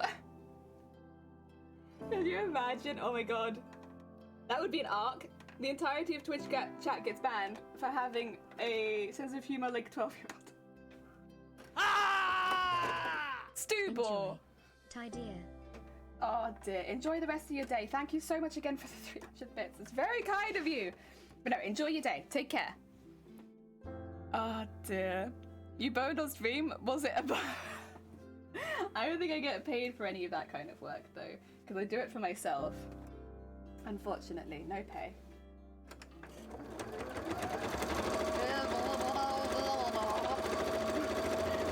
Can you imagine? Oh my god. That would be an arc. The entirety of Twitch chat gets banned for having a sense of humor like a 12-year-old. Ah! Stubble! Ty dear. Oh dear. Enjoy the rest of your day. Thank you so much again for the 300 bits. It's very kind of you. But no, enjoy your day. Take care. Oh dear. You boned on stream? Was it about... I don't think I get paid for any of that kind of work though, because I do it for myself. Unfortunately, no pay.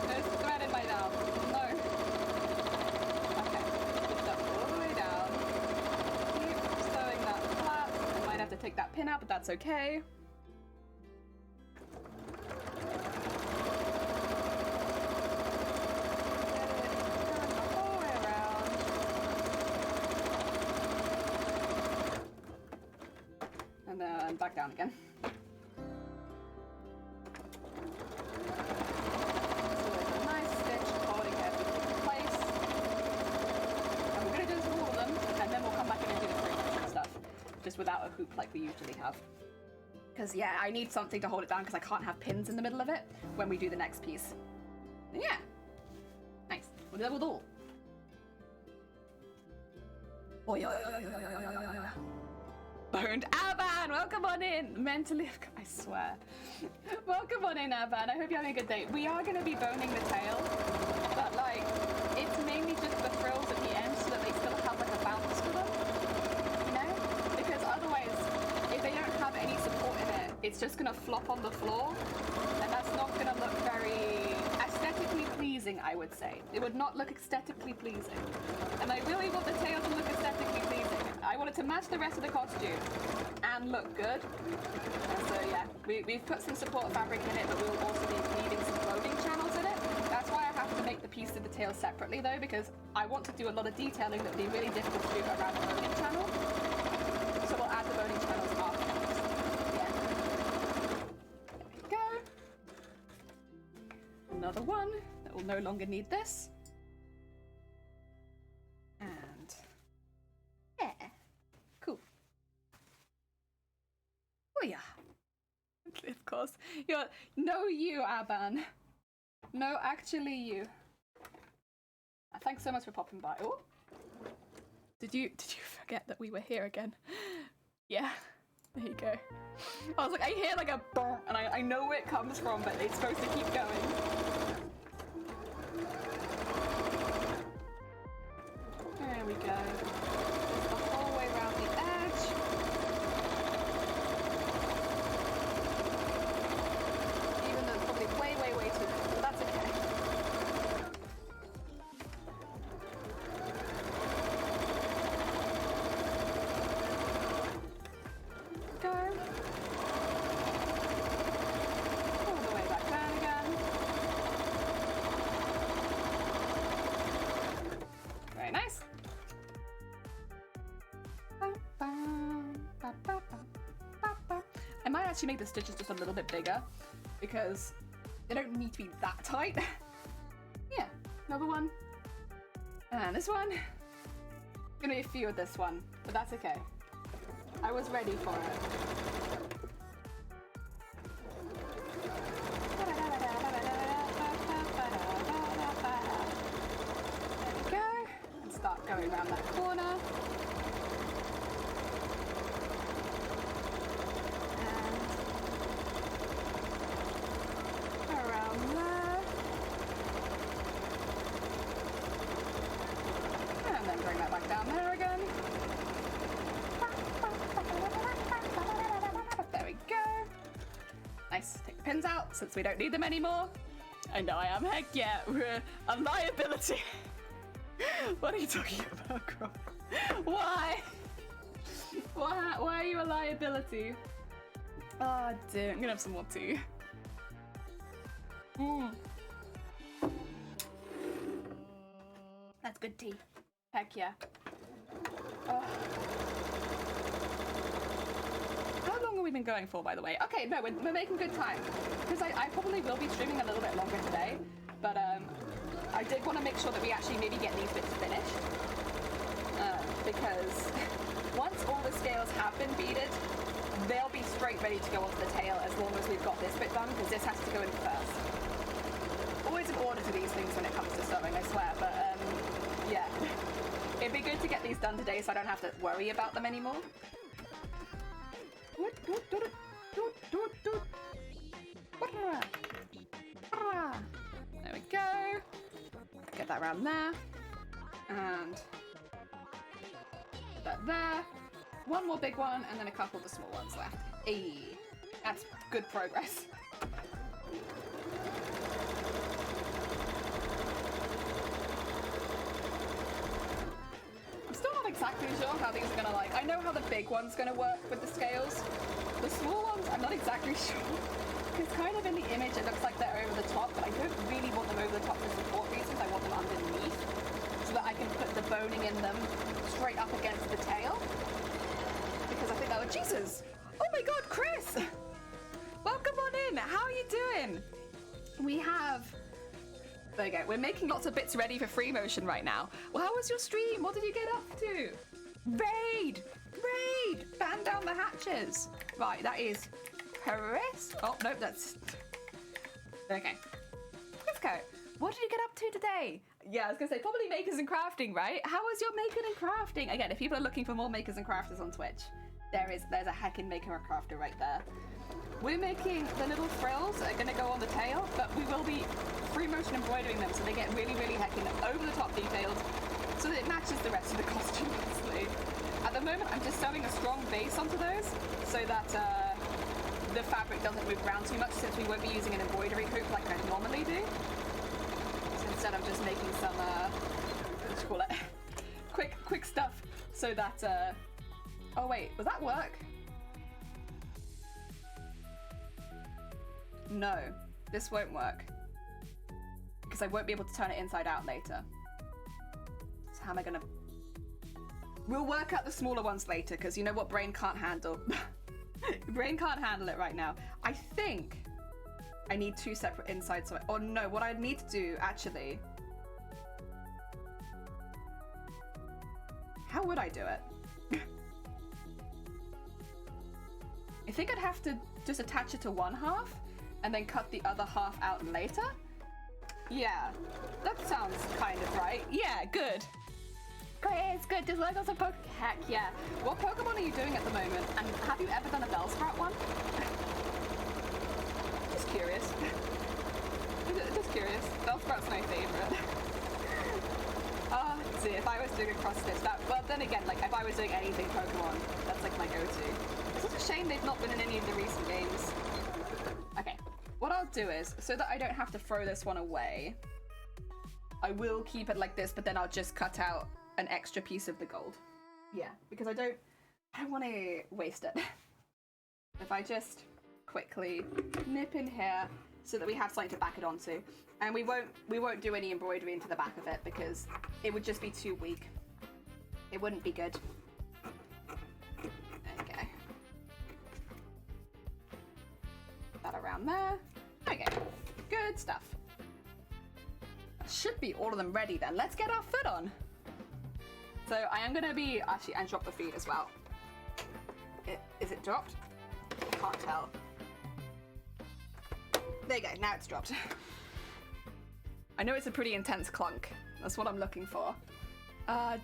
There's a thread in my mouth. No. Okay. Put that all the way down. Keep sewing that flat. I might have to take that pin out, but that's okay. And then back down again. So a nice stitch holding everything in place. And we're going to do this with all of them, and then we'll come back in and do the freemotion stuff, just without a hoop like we usually have. Because yeah, I need something to hold it down because I can't have pins in the middle of it when we do the next piece. And yeah, nice. We'll do that with all. Oh, yeah. Boned. Aban, welcome on in. Mentally, I swear. Welcome on in, Aban. I hope you're having a good day. We are going to be boning the tail, but like, it's mainly just the frills at the end so that they still have like a bounce to them, you know? Because otherwise, if they don't have any support in it, it's just going to flop on the floor, and that's not going to look very aesthetically pleasing, I would say. It would not look aesthetically pleasing. And I really want the tail to look aesthetically pleasing. I want it to match the rest of the costume and look good. And so yeah, we've put some support fabric in it, but we'll also be needing some loading channels in it. That's why I have to make the piece of the tail separately though, because I want to do a lot of detailing that would be really difficult to do around the loading channel. So we'll add the loading channels afterwards. Yeah. There we go. Another one that will no longer need this. And yeah. Cool. Oh yeah. Of course. No, you, Aban. No, actually you. Thanks so much for popping by. Oh, did you forget that we were here again? Yeah, there you go. I was like, I hear like a bonk, and I know where it comes from, but it's supposed to keep going. There we go. Just the whole way around the edge. Even though it's probably way, way, way too long, but that's okay. Go. All the way back down again. Very nice. I might actually make the stitches just a little bit bigger because they don't need to be that tight. Yeah, another one. And this one. Gonna be a few of this one, but that's okay. I was ready for it. There we go. And start going around that corner. And around there. And then bring that back down there again. There we go. Nice. Take the pins out since we don't need them anymore. I know I am. Heck yeah. We're a liability. What are you talking about, Croc? Why? Why are you a liability? Oh dear. I'm gonna have some more tea. That's good tea. Heck yeah. How long have we been going for, by the way? Okay, no, we're making good time. Because I probably will be streaming a little bit longer today. But I did want to make sure that we actually maybe get these bits finished. Because once all the scales have been beaded, they'll be straight ready to go onto the tail as long as we've got this bit done, because this has to go in first. Always an order to these things when it comes to sewing, I swear, but yeah. It'd be good to get these done today so I don't have to worry about them anymore. There we go. Get that around there. And put that there. One more big one and then a couple of the small ones left. Hey, that's good progress. I'm still not exactly sure how these are gonna like. I know how the big one's gonna work with the scales. The small ones, I'm not exactly sure. Because kind of in the image it looks like they're over the top, but I don't really want them over the top for support reasons. I want them underneath so that I can put the boning in them straight up against the tail. Because I think that would... Jesus! Oh my god, Chris! Welcome on in! How are you doing? We have... There you go. We're making lots of bits ready for free motion right now. Well, how was your stream? What did you get up to? Raid! Raid! Ban down the hatches! Right, that is... Chris? Oh, no, that's... Okay. Let's go. What did you get up to today? Yeah, I was gonna say, probably makers and crafting, right? How was your making and crafting? Again, if people are looking for more makers and crafters on Twitch, there's a heckin' maker and crafter right there. We're making the little frills that are gonna go on the tail, but we will be free motion embroidering them so they get really, really heckin' over the top detailed so that it matches the rest of the costume nicely. At the moment, I'm just sewing a strong base onto those so that the fabric doesn't move around too much, since we won't be using an embroidery hoop like I normally do. So instead I'm just making some, what do you call it? quick stuff so that, oh wait, will that work? No, this won't work. Because I won't be able to turn it inside out later. So how am I gonna... We'll work out the smaller ones later, because you know what brain can't handle. Brain can't handle it right now. I think I need two separate insides. Oh no, what I need to do, actually... How would I do it? I think I'd have to just attach it to one half and then cut the other half out later. Yeah, that sounds kind of right. Yeah, good. Great, good. Does Legos a Pokemon? Heck yeah. What Pokemon are you doing at the moment? And have you ever done a Bellsprout one? Just curious. Just curious. Bellsprout's my favorite. Let's see, if I was doing a cross stitch, well, then again, like, if I was doing anything Pokemon, that's like my go-to. It's such a shame they've not been in any of the recent games. Okay, what I'll do is, so that I don't have to throw this one away, I will keep it like this, but then I'll just cut out an extra piece of the gold. Yeah, because I don't want to waste it. If I just quickly nip in here so that we have something to back it onto. And we won't do any embroidery into the back of it because it would just be too weak. It wouldn't be good. Okay. Put that around there. Okay. Good stuff. That should be all of them ready then. Let's get our foot on. So I am gonna be actually and drop the feed as well. Is it dropped? I can't tell. There you go, now it's dropped. I know it's a pretty intense clunk. That's what I'm looking for.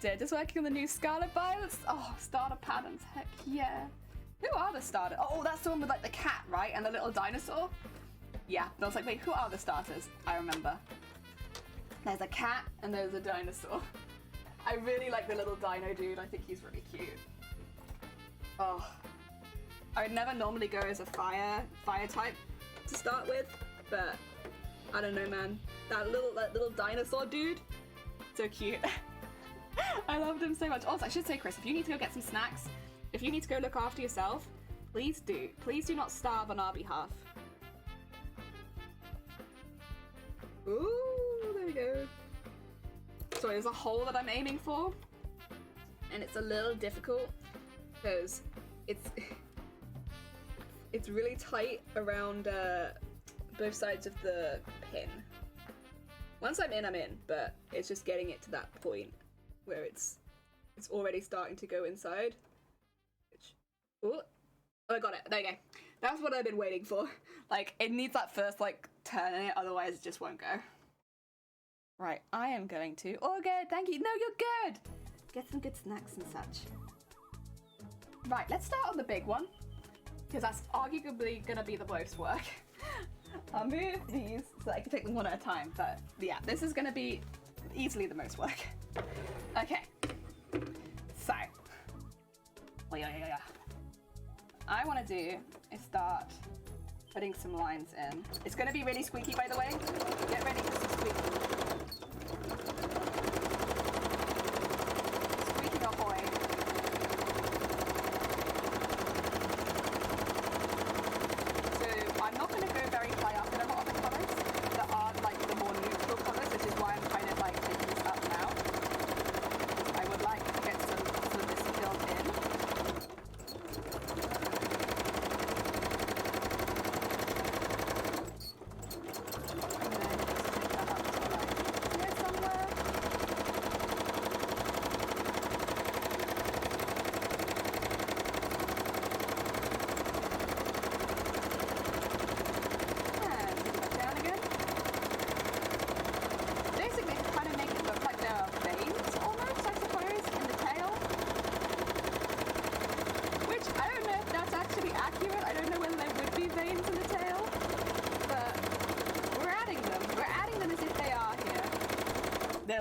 Dear, just working on the new Scarlet Violets. Oh, starter patterns, heck yeah. Who are the starters? Oh, that's the one with like the cat, right? And the little dinosaur? Yeah, I was like, wait, who are the starters? I remember. There's a cat and there's a dinosaur. I really like the little dino dude. I think he's really cute. Oh, I would never normally go as a fire type to start with, but I don't know, man. That little dinosaur dude, so cute. I loved him so much. Also, I should say, Chris, if you need to go get some snacks, if you need to go look after yourself, please do. Please do not starve on our behalf. Ooh, there we go. So there's a hole that I'm aiming for, and it's a little difficult because it's really tight around both sides of the pin. Once I'm in, but it's just getting it to that point where it's already starting to go inside. Oh, I got it. There you go. That's what I've been waiting for. Like, it needs that first, like, turn in it, otherwise it just won't go. Right, I am going to... Oh, good, thank you. No, you're good. Get some good snacks and such. Right, let's start on the big one, because that's arguably going to be the most work. I'll move these so I can take them one at a time, but yeah, this is going to be easily the most work. Okay, so I want to do is start putting some lines in. It's going to be really squeaky, by the way. Get ready for some squeaking. Squeaking ahoy. So I'm not going to go very high up in a lot of the colours that are like the more neutral colours, which is why I'm kind of like taking this up now. I would like to get some of this filled in.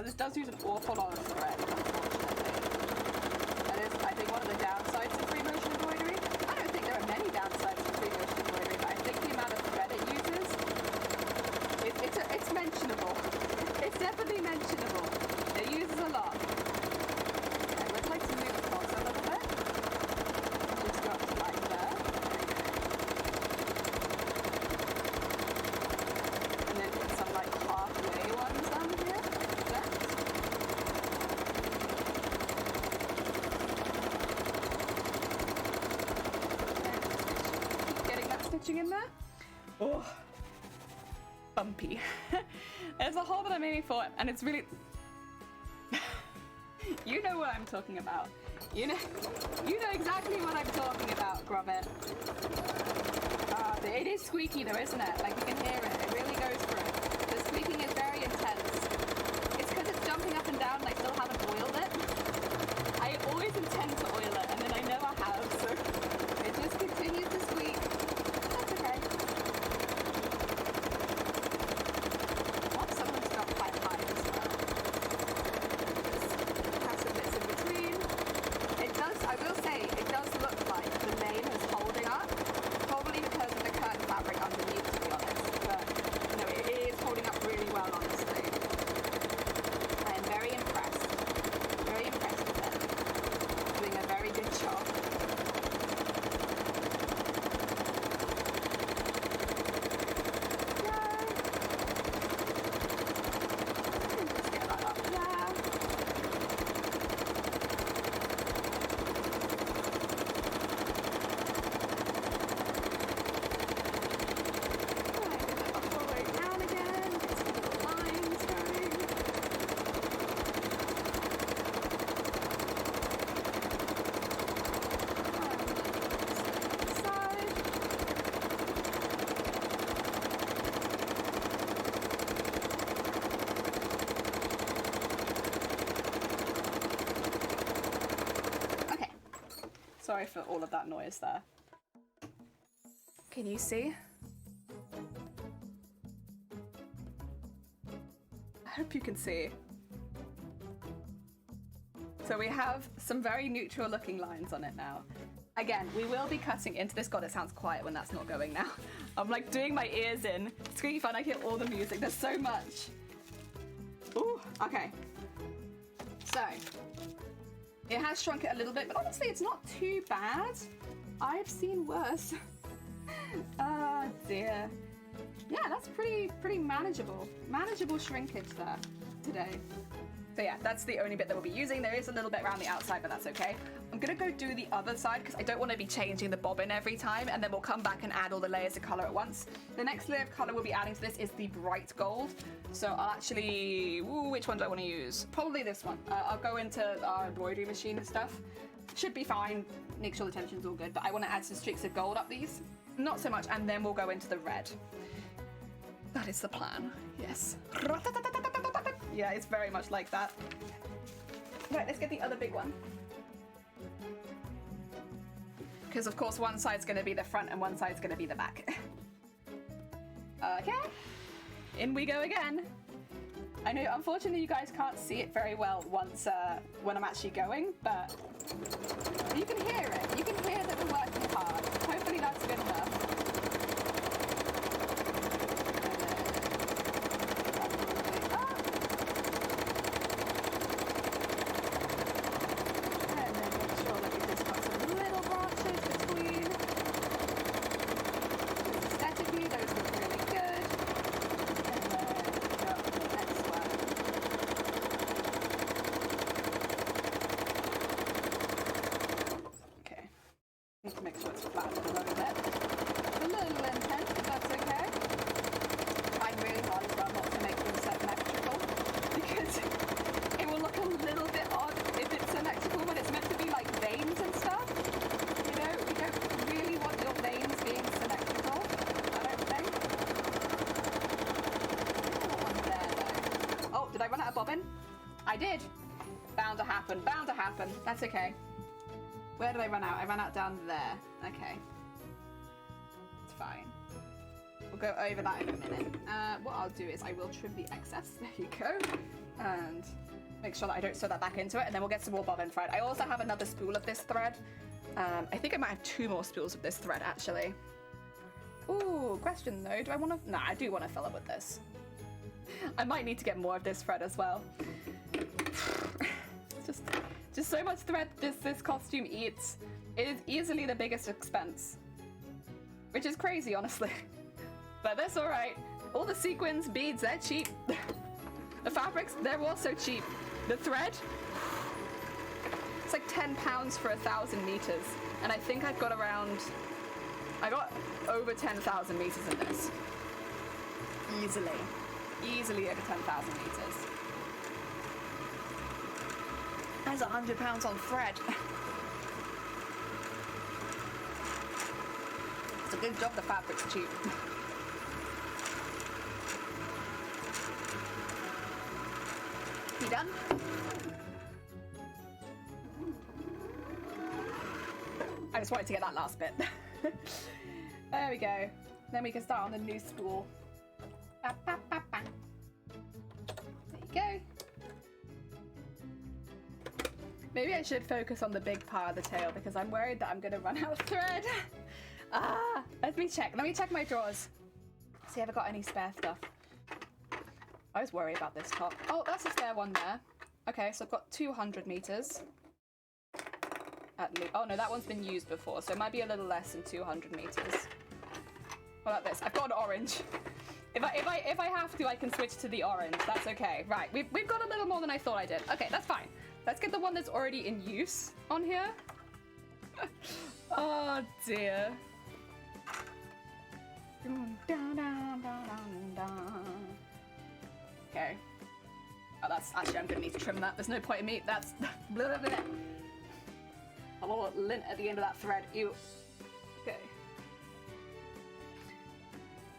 This does use an awful lot of thread, unfortunately. That is, I think, one of the downsides of freemotion embroidery. I don't think there are many downsides to freemotion embroidery, but I think the amount of thread it uses, it's mentionable. It's definitely mentionable. It uses a lot. I would like to move across a little bit. Just go up to like there. And then put some like halfway ones on here. In there. Oh, bumpy. There's a hole that I'm aiming for, and it's really... You know what I'm talking about. You know exactly what I'm talking about, Gromit. It is squeaky though, isn't it? Like, you can hear it. It really goes through. The squeaky squeaking is very intense. It's because it's jumping up and down and I still haven't oiled it. I always intend to oil it and then I never have, so it just continues to squeak. That's okay. Oh, someone's got quite high as well. Just have some bits in between. It does, I will say, it does look like the name is holding up. Probably because of the curtain fabric underneath, to be honest. But, no, it is holding up really well, honestly. I am very impressed. Very impressed with it. Doing a very good job. Yay! Just get that up there. Sorry for all of that noise there. Can you see? I hope you can see. So we have some very neutral looking lines on it now. Again, we will be cutting into this. God, it sounds quiet when that's not going now. I'm like doing my ears in. It's really fun, I hear all the music. There's so much. Ooh, okay. So, it has shrunk it a little bit, but honestly, it's not too bad. I've seen worse. Oh dear. Yeah, that's pretty manageable. Manageable shrinkage there today. So yeah, that's the only bit that we'll be using. There is a little bit around the outside, but that's okay. I'm gonna go do the other side because I don't want to be changing the bobbin every time, and then we'll come back and add all the layers of color at once. The next layer of color we'll be adding to this is the bright gold. So I'll actually, which one do I want to use? Probably this one. I'll go into our embroidery machine and stuff. Should be fine. Make sure the tension's all good, but I want to add some streaks of gold up these. Not so much, and then we'll go into the red. That is the plan. Yes. Yeah, it's very much like that. Right, let's get the other big one. Because of course one side's going to be the front and one side's going to be the back. Okay, in we go again. I know unfortunately you guys can't see it very well once when I'm actually going, but you can hear it. You can hear that we're working hard. Hopefully that's good enough. I did. Bound to happen. Bound to happen. That's okay. Where did I run out? I ran out down there. Okay. It's fine. We'll go over that in a minute. What I'll do is I will trim the excess. There you go. And make sure that I don't sew that back into it. And then we'll get some more bobbin thread. I also have another spool of this thread. I think I might have 2 more spools of this thread, actually. Ooh, question though. Do I want to... Nah, I do want to fill up with this. I might need to get more of this thread as well. It's just so much thread this costume eats. It is easily the biggest expense, which is crazy, honestly. But that's all right. All the sequins, beads, they're cheap. The fabrics, they're also cheap. The thread, it's like £10 for 1,000 meters, and I think I've got around. I got over 10,000 meters in this. Easily over 10,000 meters. That's £100 on thread. It's a good job the fabric's cheap. You done? I just wanted to get that last bit. There we go. Then we can start on the new spool. Ba, ba, ba, ba. There you go. Maybe I should focus on the big part of the tail because I'm worried that I'm going to run out of thread. Let me check. Let me check my drawers. See if I've got any spare stuff. I was worried about this top. Oh, that's a spare one there. Okay, so I've got 200 meters. At least. Oh no, that one's been used before, so it might be a little less than 200 meters. What about this? I've got an orange. If I have to, I can switch to the orange. That's okay. Right, we've got a little more than I thought I did. Okay, that's fine. Let's get the one that's already in use on here. Oh dear. Okay. Oh, that's actually, I'm gonna need to trim that. There's no point in me. That's blah, blah, blah. A little lint at the end of that thread. Ew. Okay.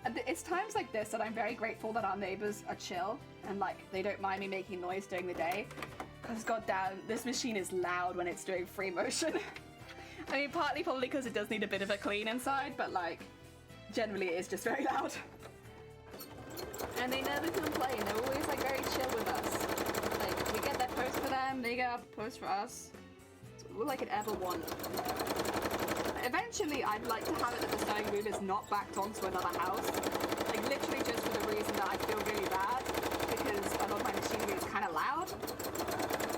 And it's times like this that I'm very grateful that our neighbors are chill and like they don't mind me making noise during the day. Because goddamn, this machine is loud when it's doing free motion. I mean, partly probably because it does need a bit of a clean inside, but like, generally it is just very loud. And they never complain. They're always like very chill with us. Like, we get their post for them, they get our post for us. It's all I could ever want. Eventually, I'd like to have it that the sewing room is not backed onto another house. Like, literally just for the reason that I feel really bad because a lot of my machinery is kind of loud.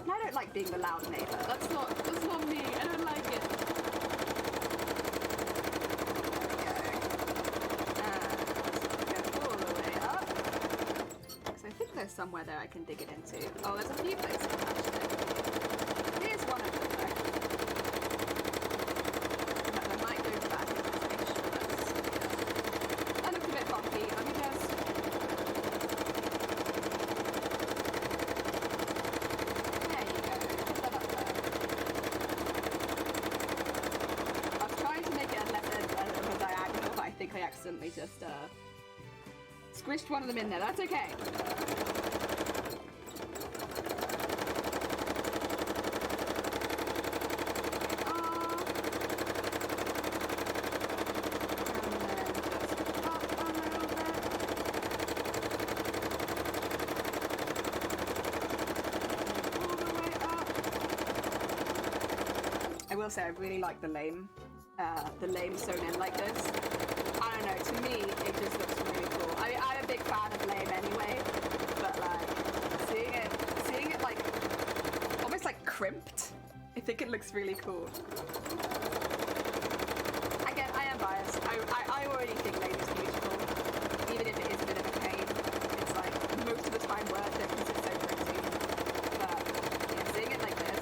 And I don't like being the loud neighbor. That's not me. I don't like it. There's somewhere there I can dig it into. Oh, there's a few places actually. Here's one of them though. But I might go back and just make sure that's... Yeah. That looks a bit bumpy. Let me just... There you go. Put that up there. I was trying to make it less of a diagonal, but I think I accidentally just squished one of them in there. That's okay. I will say I really like the lame sewn in like this. I don't know, to me it just looks really cool. I mean, I'm a big fan of lame anyway, but like seeing it like almost like crimped, I think it looks really cool. Again, I am biased. I already think lame is beautiful, even if it is a bit of a pain. It's like most of the time worth it because it's so pretty. But yeah, seeing it like this,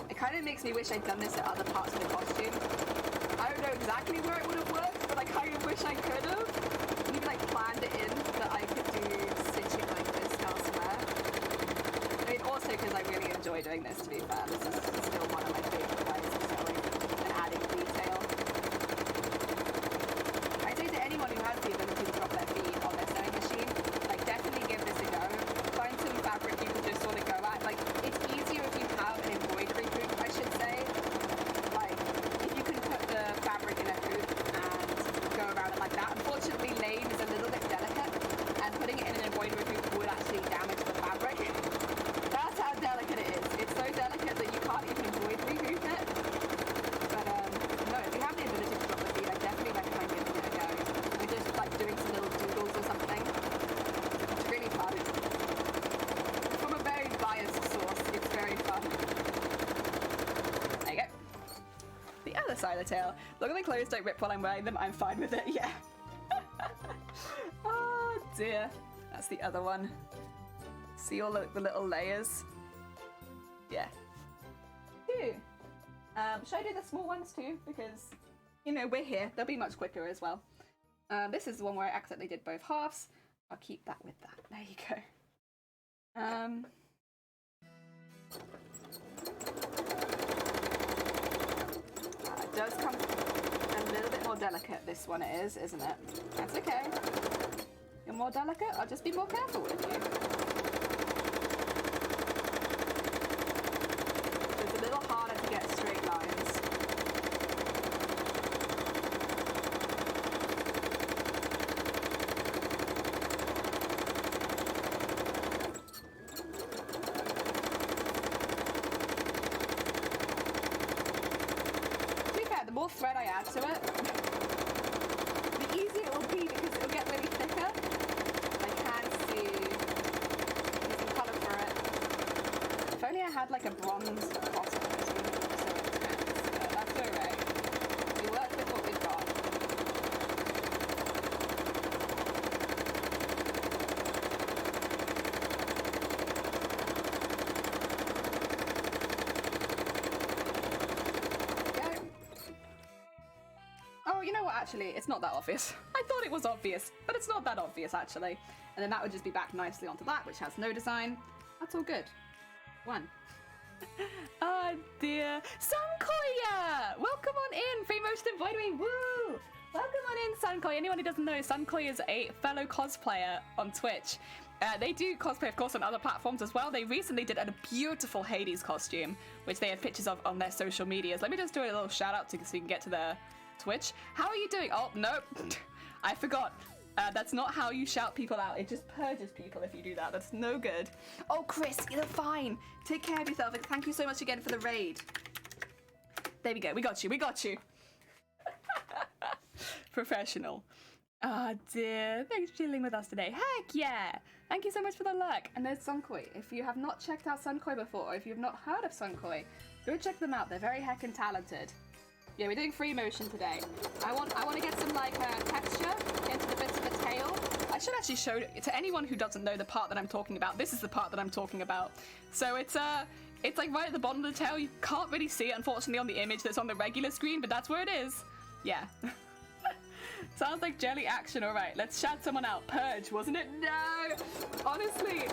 it kind of makes me wish I'd done this at other parts of the costume. I don't know exactly where it would have worked, but I kind of wish I could have. Even like planned it in that I could do stitching like this elsewhere. I mean, also because I really enjoy doing this, to be fair. This is still one of my favourite ways of sewing and adding detail. I say to anyone who has the ability to drop their feet on their sewing machine, like definitely give this a go. Find some fabric you can just sort of go at. Like, it's easier if you have an embroidery hoop, I should say. Fabric in a hoop and go around it like that. Unfortunately, lame is a little bit delicate, and putting it in an embroidery hoop would actually damage the fabric. That's how delicate it is. It's so delicate that you can't even embroidery hoop it. But no, if you have the ability to drop the feet, I definitely recommend giving it a go. And just like doing some little doodles or something. It's really fun. From a very biased source, it's very fun. There you go. The other side of the tail. Long as my clothes don't rip while I'm wearing them, I'm fine with it, yeah. Oh dear. That's the other one. See all the little layers? Yeah. Ew. Should I do the small ones too? Because, you know, we're here. They'll be much quicker as well. This is the one where I accidentally did both halves. I'll keep that with that. There you go. It does come a little bit more delicate, this one it is, isn't it? That's okay. You're more delicate, I'll just be more careful with you. add to it. The easier it will be because it'll get really thicker. I can see some colour for it. If only I had like a bronze bottom, it wouldn't look so intense, but that's alright. We work with what we've got. Oh, you know what, actually, it's not that obvious. I thought it was obvious, but it's not that obvious, actually. And then that would just be backed nicely onto that, which has no design. That's all good. One. Oh dear. Sunkoya! Welcome on in, freemotion embroidery, woo! Welcome on in, Sunkoya. Anyone who doesn't know, Sunkoya is a fellow cosplayer on Twitch. They do cosplay, of course, on other platforms as well. They recently did a beautiful Hades costume, which they have pictures of on their social medias. Let me just do a little shout out so you can get to their Twitch. How are you doing? Oh, nope. I forgot. That's not how you shout people out. It just purges people if you do that. That's no good. Oh, Chris, you're fine. Take care of yourself. And thank you so much again for the raid. There we go. We got you. We got you. Professional. Oh, dear. Thanks for chilling with us today. Heck yeah. Thank you so much for the luck. And there's Sunkoi. If you have not checked out Sunkoi before, or if you've not heard of Sunkoi, go check them out. They're very heckin' talented. Yeah, we're doing free motion today. I want to get some like texture into the bits of the tail. I should actually show to anyone who doesn't know the part that I'm talking about. This is the part that I'm talking about. So it's like right at the bottom of the tail. You can't really see it, unfortunately, on the image that's on the regular screen, but that's where it is. Yeah. Sounds like jelly action. All right, let's shout someone out. Purge, wasn't it? No. Honestly,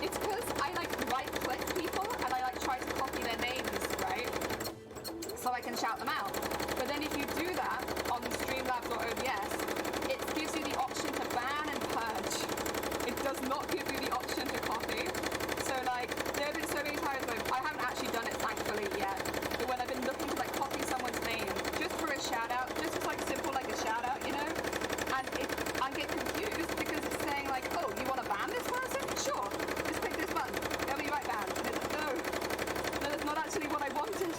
it's because I like right-click people and I like try to copy their names, right? So I can shout them out. But then if you do that on Streamlabs or OBS, it gives you the option to ban and purge. It does not give you the option to copy. So like, there have been so many times when I haven't actually done it thankfully yet, but when I've been looking to like copy someone's name just for a shout out, just as like simple like a shout out, you know? And I get confused because it's saying like, oh, you want to ban this person? Sure, just click this button. They'll be right banned. And it's no, that's not actually what I wanted.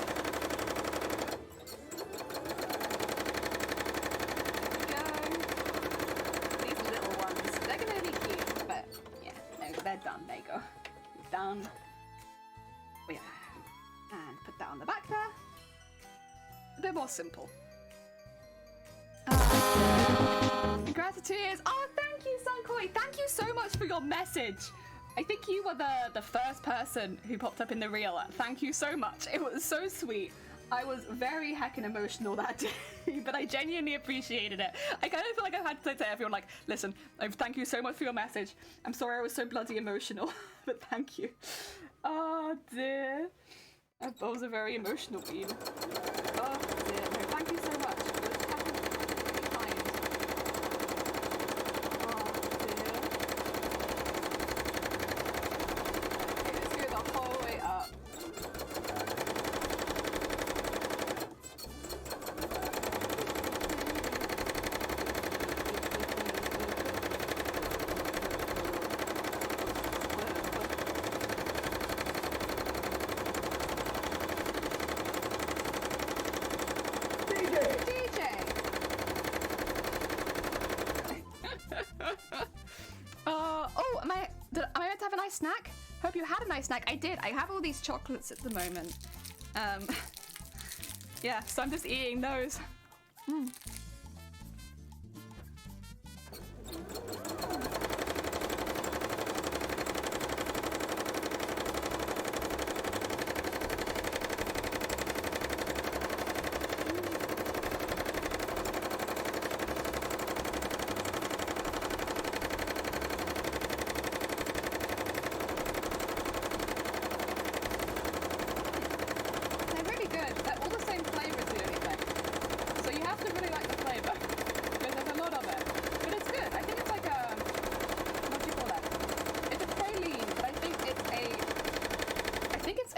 They're done. There you go. Done. Oh, yeah. And put that on the back there. A bit more simple. Gratitude. Oh, thank you, Sunkoi. Thank you so much for your message. I think you were the first person who popped up in the reel. Thank you so much. It was so sweet. I was very heckin' emotional that day, but I genuinely appreciated it. I kind of feel like I had to say to everyone, like, listen, thank you so much for your message. I'm sorry I was so bloody emotional, but thank you. Oh, dear. That was a very emotional beam. Oh, dear. No, thank you so much. It was heckin' kind. Oh, dear. Okay, let's go the whole way up. Snack? Hope you had a nice snack. I did. I have all these chocolates at the moment. Yeah, so I'm just eating those.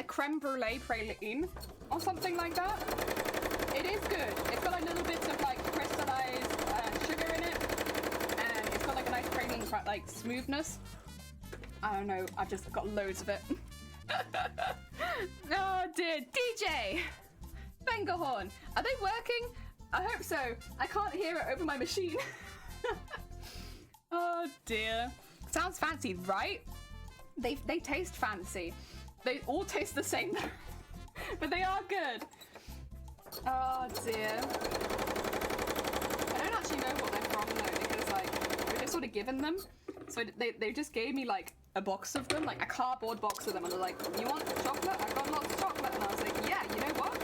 Creme brulee praline or something like that. It is good. It's got like little bits of like crystallized sugar in it, and it's got like a nice praline like smoothness. I don't know. I've just got loads of it. Oh dear, DJ Fengerhorn. Are they working? I hope so. I can't hear it over my machine. Oh dear. Sounds fancy, right? They taste fancy. They all taste the same, but they are good. Oh dear. I don't actually know what they're from though, because like we're just sort of given them. So they just gave me like a box of them, like a cardboard box of them, and they're like, "You want chocolate? I've got lots of chocolate." And I was like, "Yeah, you know what?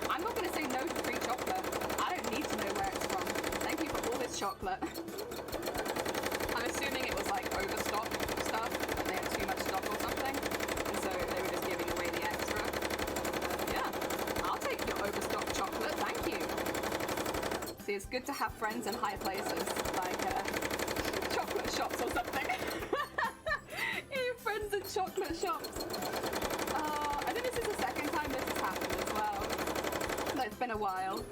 I'm not gonna say no to free chocolate. I don't need to know where it's from. Thank you for all this chocolate." I'm assuming it was like overstock stuff, and they had too much stock or something, and so they were just giving away the extra. Yeah, I'll take your overstocked chocolate, thank you. See, it's good to have friends in high places, like chocolate shops or something. Your friends in chocolate shops. I think this is the second time this has happened as well. No, it's been a while.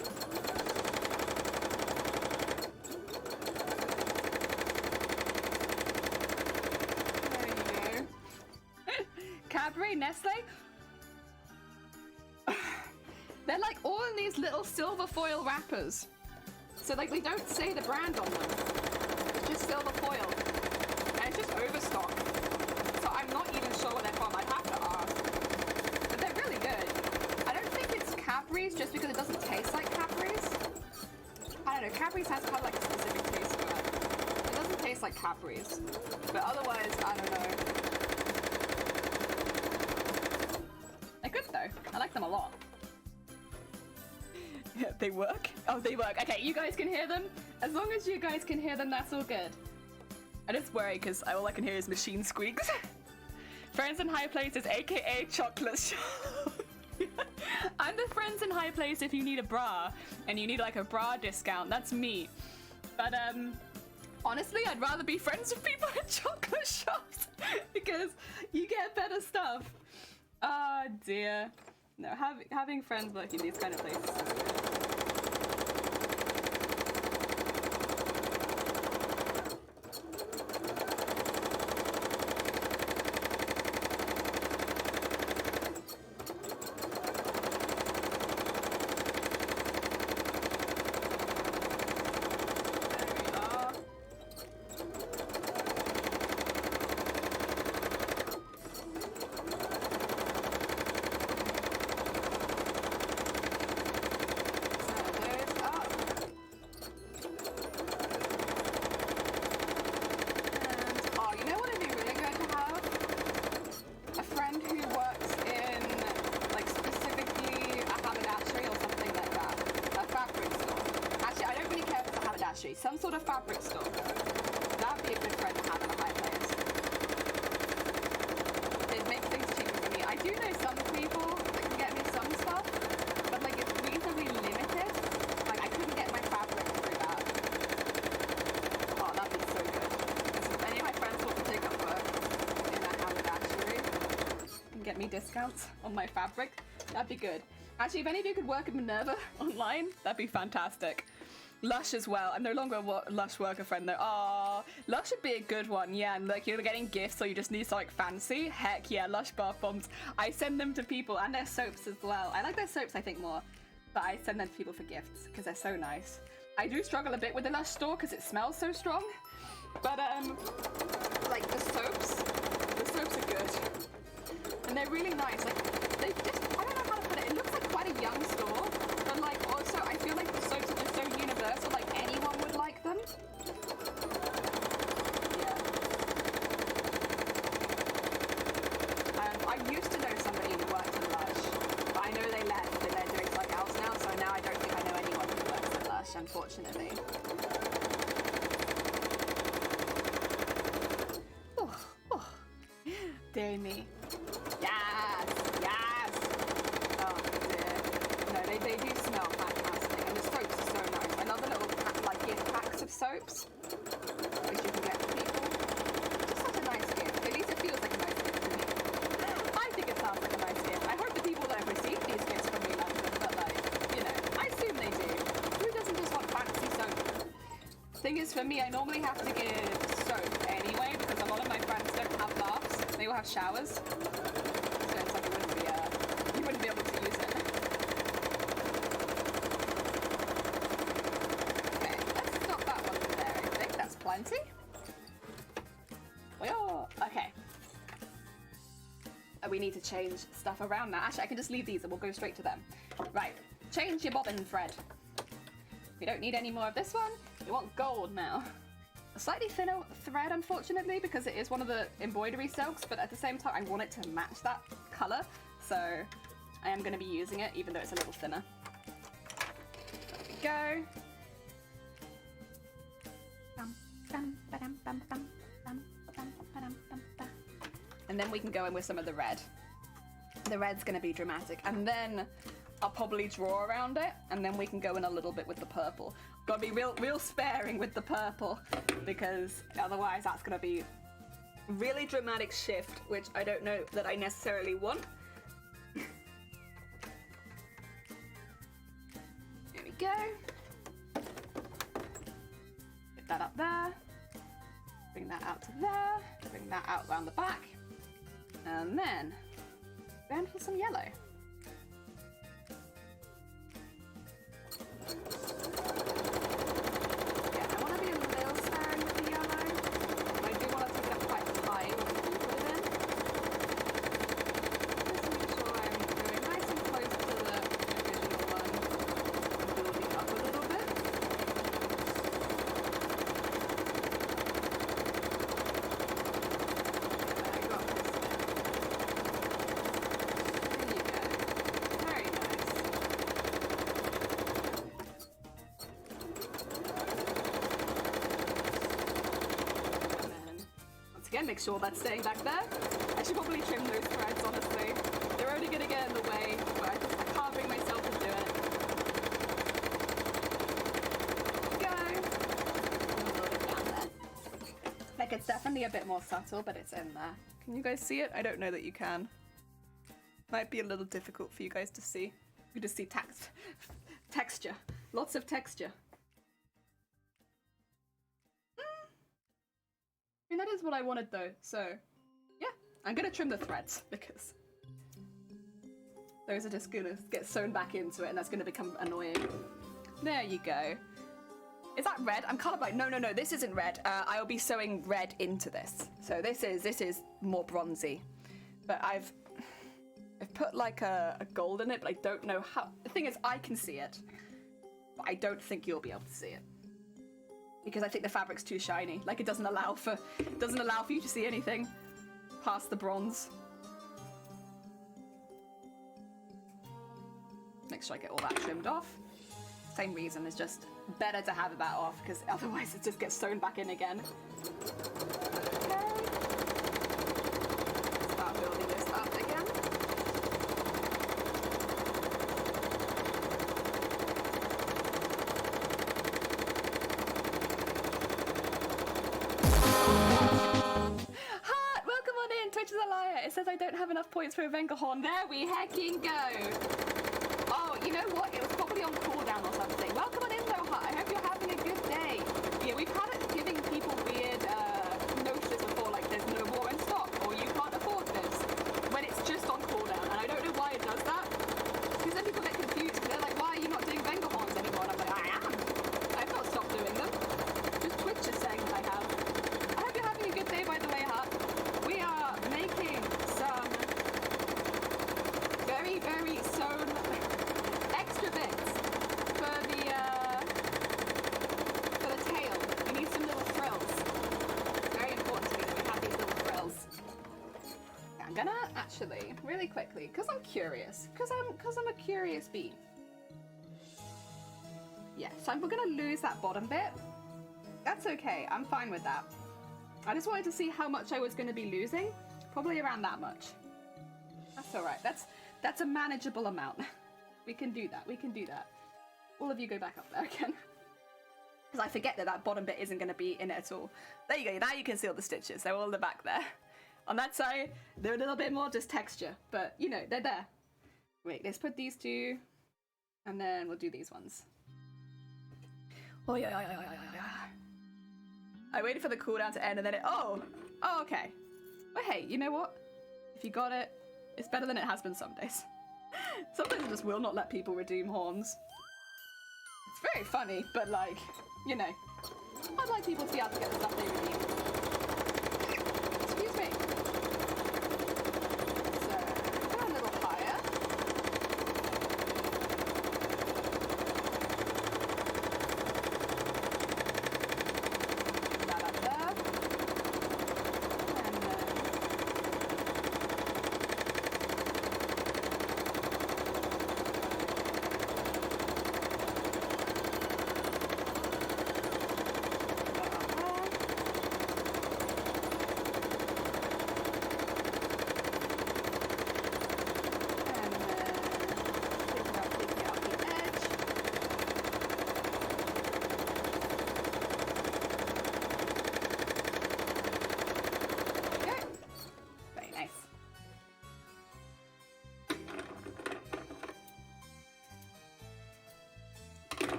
Cadbury, Nestle. They're like all in these little silver foil wrappers. So like they don't say the brand on them. It's just silver foil. And it's just overstocked. So I'm not even sure what they're from. I'd have to ask. But they're really good. I don't think it's Cadbury's just because it doesn't taste like Cadbury's. I don't know, Cadbury's has kind of like a specific taste to it. It doesn't taste like Cadbury's. But otherwise, I don't know. They're good though. I like them a lot. They work? Oh, they work. Okay, you guys can hear them? As long as you guys can hear them, that's all good. I just worry because all I can hear is machine squeaks. Friends in high places, aka chocolate shop. I'm the friends in high place if you need a bra and you need like a bra discount. That's me. But honestly, I'd rather be friends with people in chocolate shops because you get better stuff. Oh dear. No, having friends work in these kind of places is good. Some sort of fabric store. That'd be a good friend to have in a high place. It makes things cheaper for me. I do know some people that can get me some stuff, but like it's reasonably limited. Like I couldn't get my fabric through that. Oh, that'd be so good. If any of my friends want to take up work in a haberdashery and get me discounts on my fabric, that'd be good. Actually, if any of you could work at Minerva online, that'd be fantastic. Lush as well. I'm no longer a Lush worker friend though. Aww, Lush would be a good one. Yeah, and like you're getting gifts or you just need something fancy. Heck yeah, Lush bath bombs. I send them to people and their soaps as well. I like their soaps I think more, but I send them to people for gifts because they're so nice. I do struggle a bit with the Lush store because it smells so strong, but like the soaps are good and they're really nice. Like they just, I don't know how to put it. It looks like quite a young store, but like also I feel like the soaps are just so universal, like anyone would like them. Yeah. I used to know somebody who worked at Lush, but I know they left and they're doing something else now, so now I don't think I know anyone who works at Lush, unfortunately. Oh. Dear me. Yes! Oh dear. No, they do smell fantastic, and the soaps are so nice. Another little like gift packs of soaps, which you can get for people. Just such a nice gift. At least it feels like a nice gift to me. I think it sounds like a nice gift. I hope the people that have received these gifts from me love them, but like, you know, I assume they do. Who doesn't just want fancy soap? Thing is, for me, I normally have to give soap anyway because a lot of my friends don't have baths. They all have showers. So it's like you wouldn't be able to use it. plenty. Oh, okay. We need to change stuff around now. Actually, I can just leave these and we'll go straight to them. Right, change your bobbin thread. We don't need any more of this one. We want gold now. A slightly thinner thread, unfortunately, because it is one of the embroidery silks, but at the same time, I want it to match that color. So I am going to be using it, even though it's a little thinner. There we go. And then we can go in with some of the red. The red's going to be dramatic. And then I'll probably draw around it, and then we can go in a little bit with the purple. Gotta be real sparing with the purple, because otherwise that's going to be really dramatic shift, which I don't know that I necessarily want. Here we go. Get that up there. Bring that out to there. Bring that out around the back. And then go in for some yellow. Yeah, I want to be a little sparing with the yellow. I do want to take that quite high when we put it in. Just make sure I'm going nice and close to the original one. Building up a little bit. I got this bit. There you go. Very nice. And then, once again, make sure that's staying back there. I should probably trim those threads, honestly. They're only going to get in the way, but I can't bring myself to do it. Go. And load it down there. Like, it's definitely a bit more subtle, but it's in there. Can you guys see it? I don't know that you can. Might be a little difficult for you guys to see. You just see texture. Lots of texture. I mean, that is what I wanted though, so yeah. I'm gonna trim the threads because those are just gonna get sewn back into it and that's gonna become annoying. There you go. Is that red? I'm colorblind. No, this isn't red. I'll be sewing red into this. So this is more bronzy. But I've put like a gold in it, but I don't know how. The thing is, I can see it, but I don't think you'll be able to see it. Because I think the fabric's too shiny. Like it doesn't allow for you to see anything past the bronze. Make sure I get all that trimmed off. Same reason, it's just better to have that off because otherwise it just gets sewn back in again. Okay. Start building this up again. Welcome on in, Twitch is a liar. It says I don't have enough points for a Vengerhorn. There we hecking go. Oh, you know what? It was probably on cooldown or something. Welcome on in though, Hut. I hope you're having a good day. Yeah, we've had it giving people weird notices before, like there's no more in stock, or you can't afford this, when it's just on cooldown. And I don't know why it does that. Because then people get confused. They're like, why are you not doing Vengerhorns anymore? And I'm like, I am. I've not stopped doing them. Just Twitch is saying that I have. I hope you're having a good day, by the way, Hut. We are making some very, very sewn extra bits for the tail. We need some little frills. It's very important to me that we have these little frills. Yeah, I'm gonna actually really quickly, because I'm curious, because I'm a curious bee. Yeah, so we're gonna lose that bottom bit. That's okay. I'm fine with that. I just wanted to see how much I was going to be losing. Probably around that much. That's all right. That's a manageable amount. We can do that. We can do that. All of you go back up there again. Because I forget that bottom bit isn't going to be in it at all. There you go. Now you can see all the stitches. They're all in the back there. On that side, they're a little bit more just texture. But, you know, they're there. Wait, let's put these two. And then we'll do these ones. Oh, yeah. I waited for the cooldown to end and then oh, okay. But hey, you know what? If you got it, it's better than it has been some days. Sometimes I just will not let people redeem horns. It's very funny, but like, you know, I'd like people to be able to get the stuff they really need. Excuse me. So, go a little higher. That up there. And then...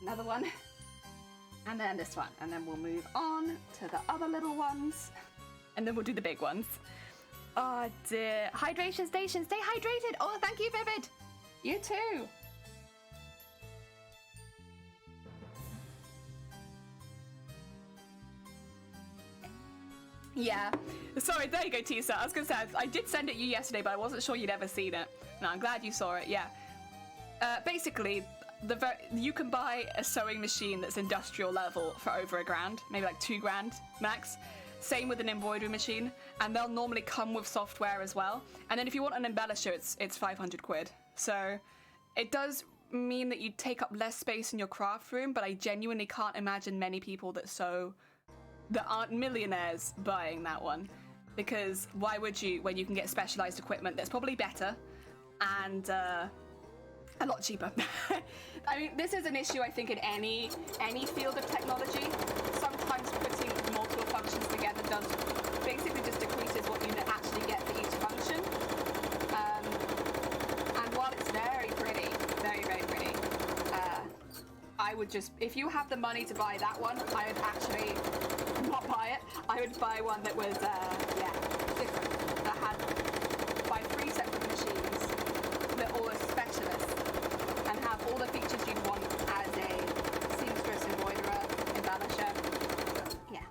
Another one, and then this one, and then we'll move on to the other little ones, and then we'll do the big ones. Oh dear. Hydration station, stay hydrated. Oh, thank you, Vivid. You too. Yeah. Sorry, there you go, Tisa. I was gonna say, I did send it you yesterday, but I wasn't sure you'd ever seen it. No, I'm glad you saw it, yeah. Basically, you can buy a sewing machine that's industrial level for over $1,000, maybe like $2,000 max. Same with an embroidery machine, and they'll normally come with software as well. And then if you want an embellisher, it's 500 quid. So it does mean that you take up less space in your craft room, but I genuinely can't imagine many people that sew that aren't millionaires buying that one. Because why would you, when you can get specialized equipment that's probably better and a lot cheaper. I mean, this is an issue, I think, in any field of technology. Sometimes putting multiple functions together does basically just decreases what you actually get for each function. And while it's very pretty, very, very pretty, I would just, if you have the money to buy that one, I would actually not buy it. I would buy one that was, yeah, different. That had, buy 3 separate machines that all are specialists and have all the features you'd want as a seamstress, embroiderer, embellisher. Yeah.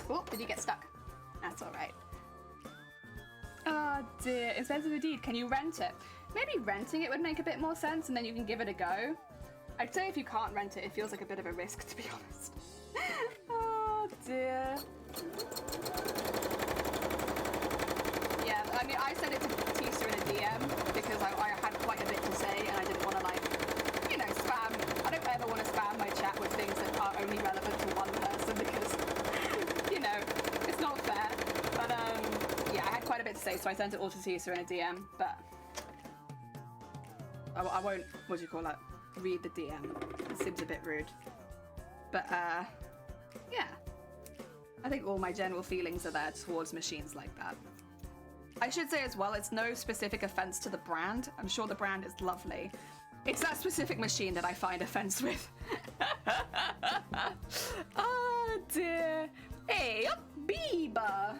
Oh, did you get stuck? That's all right. Oh dear, expensive indeed. Can you rent it? Maybe renting it would make a bit more sense, and then you can give it a go. I'd say if you can't rent it, it feels like a bit of a risk, to be honest. Oh dear. Yeah, I mean, I sent it to Tisa in a DM because I had quite a bit to say, and I didn't want to, like, you know, spam. I don't ever want to spam my chat with things that are only relevant to one person because, you know, it's not fair. But yeah, I had quite a bit to say, so I sent it all to Tisa in a DM. But I won't. What do you call it? Read the DM. It seems a bit rude. But yeah, I think all my general feelings are there towards machines like that. I should say as well, it's no specific offense to the brand. I'm sure the brand is lovely. It's that specific machine that I find offense with. Oh dear. Hey, Biba.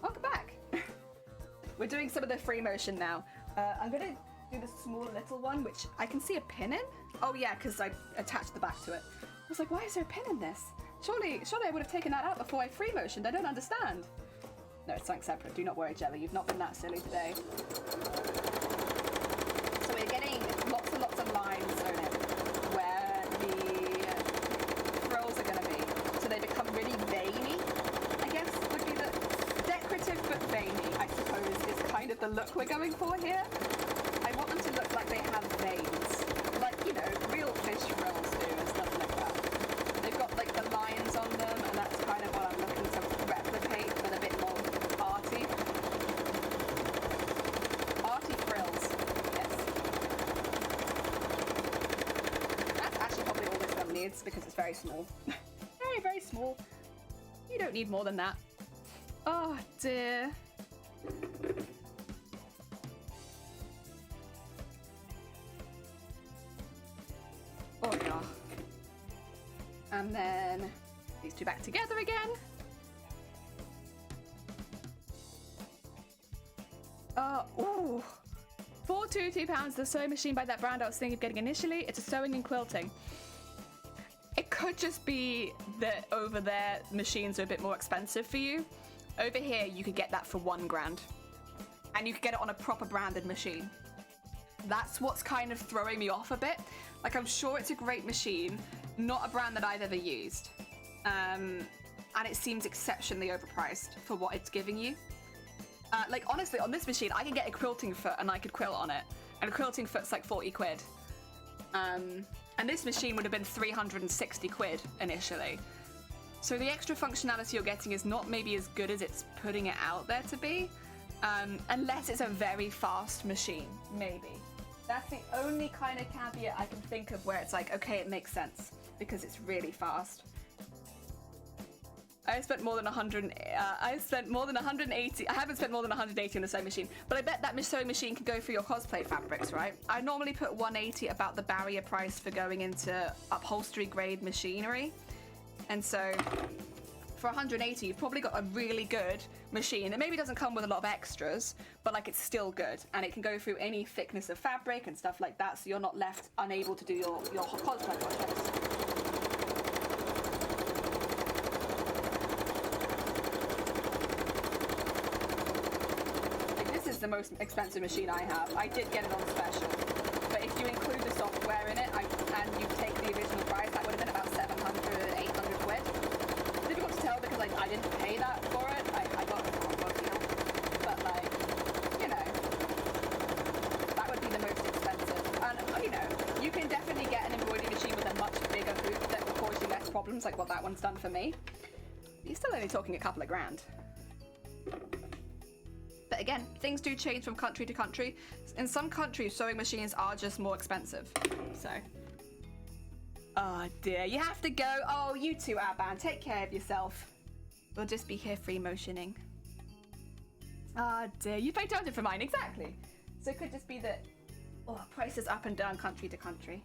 Welcome back. We're doing some of the free motion now. I'm gonna do the small little one, which I can see a pin in. Oh yeah, because I attached the back to it. I was like, why is there a pin in this? Surely I would have taken that out before I free motioned. I don't understand. No, it's something separate. Do not worry, Jelly. You've not been that silly today. So we're getting lots and lots of lines on it where the frills are going to be. So they become really veiny, I guess would be the decorative but veiny, I suppose, is kind of the look we're going for here. I want them to look like they have veins. Like, you know, real fish frills do and stuff like that. They've got like the lines on them, and that's kind of what I'm looking to replicate, but a bit more arty. Arty frills, yes. That's actually probably all this one needs because it's very small. Very, very small. You don't need more than that. Oh dear. Oh yeah. And then these two back together again. Ooh. £422, the sewing machine by that brand I was thinking of getting initially. It's a sewing and quilting. It could just be that over there machines are a bit more expensive for you. Over here you could get that for £1,000, and you could get it on a proper branded machine. That's what's kind of throwing me off a bit. Like, I'm sure it's a great machine, not a brand that I've ever used, and it seems exceptionally overpriced for what it's giving you. Like, honestly, on this machine I could get a quilting foot and I could quilt on it, and a quilting foot's like 40 quid. And this machine would have been 360 quid initially. So the extra functionality you're getting is not maybe as good as it's putting it out there to be, unless it's a very fast machine, maybe. That's the only kind of caveat I can think of where it's like, okay, it makes sense because it's really fast. I spent more than 100. I spent more than 180. I haven't spent more than 180 on a sewing machine, but I bet that sewing machine can go for your cosplay fabrics, right? I normally put 180 about the barrier price for going into upholstery grade machinery, and so for 180, you've probably got a really good machine that maybe doesn't come with a lot of extras, but like it's still good, and it can go through any thickness of fabric and stuff like that, so you're not left unable to do your cosplay projects. The most expensive machine I have. I did get it on special, but if you include the software in it and you take the original price, that would have been about 700, 800 quid. Difficult to tell because I didn't pay that for it. I got it for a deal, but like, you know, that would be the most expensive. And you know, you can definitely get an embroidery machine with a much bigger hoop that will cause you less problems, like what that one's done for me. You're still only talking a couple of grand. But again, things do change from country to country. In some countries, sewing machines are just more expensive. So, oh dear, you have to go. Oh, you two, Aban, take care of yourself. We'll just be here free motioning. Ah dear, you paid 200 for mine, exactly. So it could just be that, prices up and down country to country.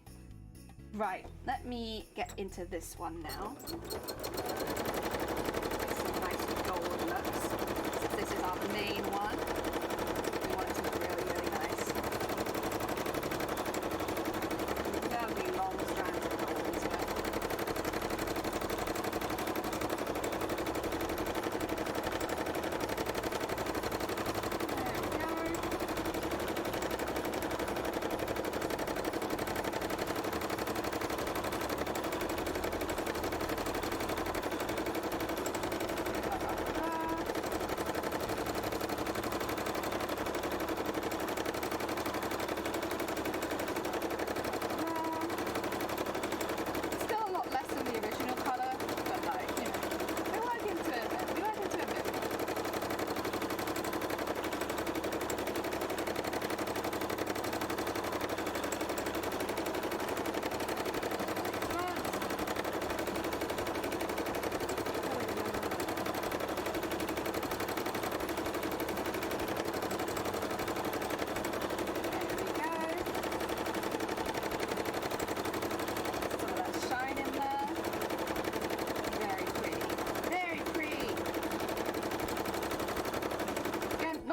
Right, let me get into this one now. Some nice gold looks. So this is our main one. We want it to look really, really nice. Lovely long strands of gold into it.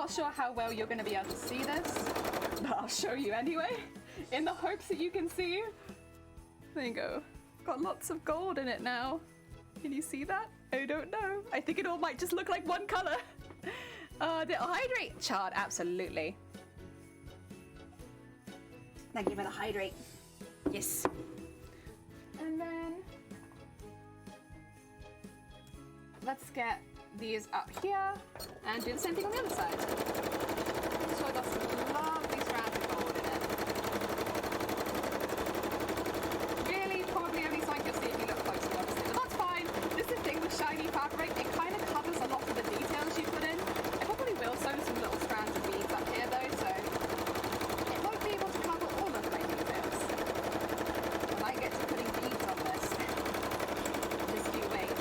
Sure how well you're going to be able to see this, but I'll show you anyway, in the hopes that you can see. There you go. Got lots of gold in it now. Can you see that? I don't know. I think it all might just look like one color. The hydrate chart, absolutely. Now give it a hydrate. Yes. And then let's get these up here and do the same thing on the other side. So I got some lovely strands of gold in it. Really, probably only something you'll see if you look closely, honestly. But that's fine. This is the thing with shiny fabric. It kind of covers a lot of the details you put in. I probably will sew some little strands of beads up here though, so it won't be able to cover all of my details. I might get to putting beads on this. Just you wait.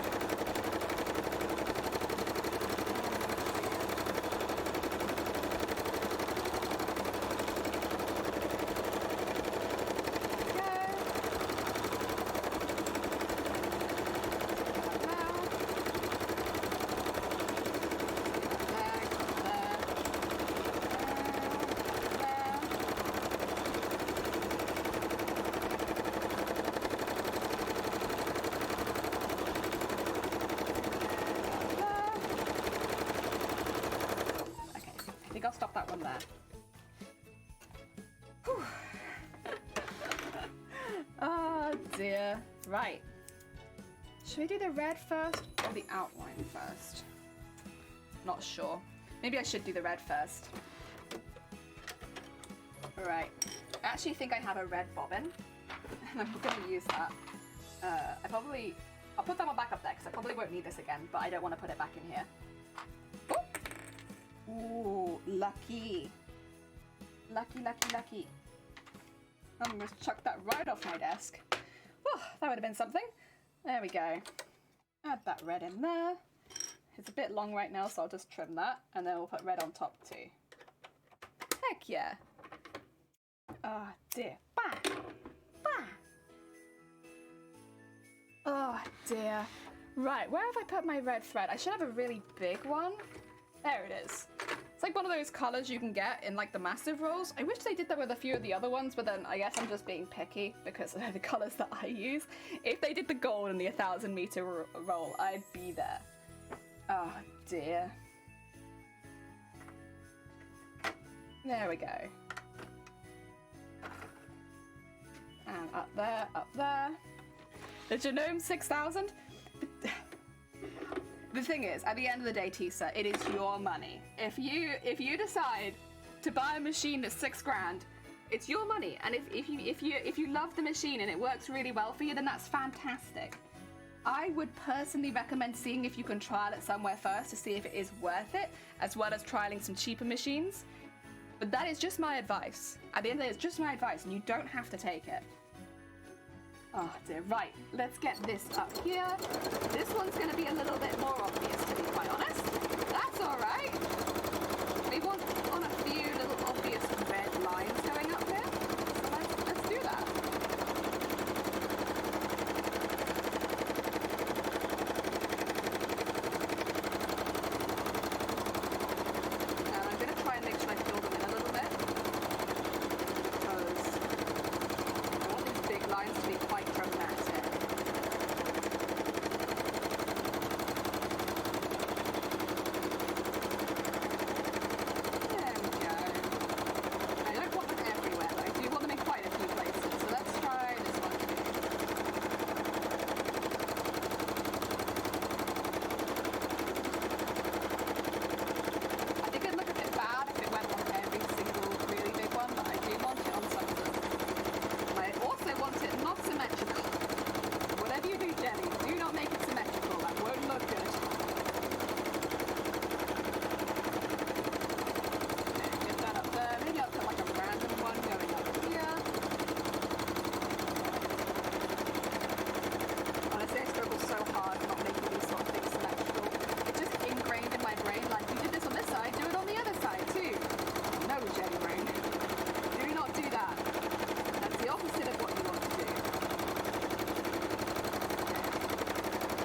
on there. Whew. Oh dear. Right. Should we do the red first or the outline first? Not sure. Maybe I should do the red first. Alright. I actually think I have a red bobbin. And I'm going to use that. I'll put that one back up there because I probably won't need this again, but I don't want to put it back in here. Oh. Ooh, lucky. Lucky, lucky, lucky. I'm going to chuck that right off my desk. Oh, that would have been something. There we go. Add that red in there. It's a bit long right now, so I'll just trim that, and then we'll put red on top too. Heck yeah. Oh dear. Bah! Bah! Oh dear. Right, where have I put my red thread? I should have a really big one. There it is. It's like one of those colours you can get in like the massive rolls. I wish they did that with a few of the other ones, but then I guess I'm just being picky because they're the colours that I use. If they did the gold in the 1,000 meter roll, I'd be there. Oh dear. There we go. And up there, up there. The Genome 6000. The thing is, at the end of the day, Tisa, it is your money. If you decide to buy a machine that's $6 grand, it's your money. And if you love the machine and it works really well for you, then that's fantastic. I would personally recommend seeing if you can trial it somewhere first to see if it is worth it, as well as trialing some cheaper machines. But that is just my advice. At the end of the day, it's just my advice, and you don't have to take it. Oh dear, right, let's get this up here. This one's going to be a little bit more obvious, to be quite honest. That's alright. We want on a few little obvious red lines going up here. So let's do that. And I'm going to try and make sure I fill them in a little bit. Because I want these big lines to be quite dramatic. There we go. I don't want them everywhere, but I do want them in quite a few places. So let's try this one too. I think it'd look a bit bad if it went on every single really big one, but I do want it on some of them. And I also want it not symmetrical. Whatever you do, Jenny, do not make it symmetrical. That won't look good. Okay, get that up there. Maybe I'll put like a random one going up here. Honestly, I struggle so hard not making these sort of things symmetrical. It's just ingrained in my brain, like, you did this on this side, do it on the other side too. No, Jenny brain. Do not do that. That's the opposite of what you want to do.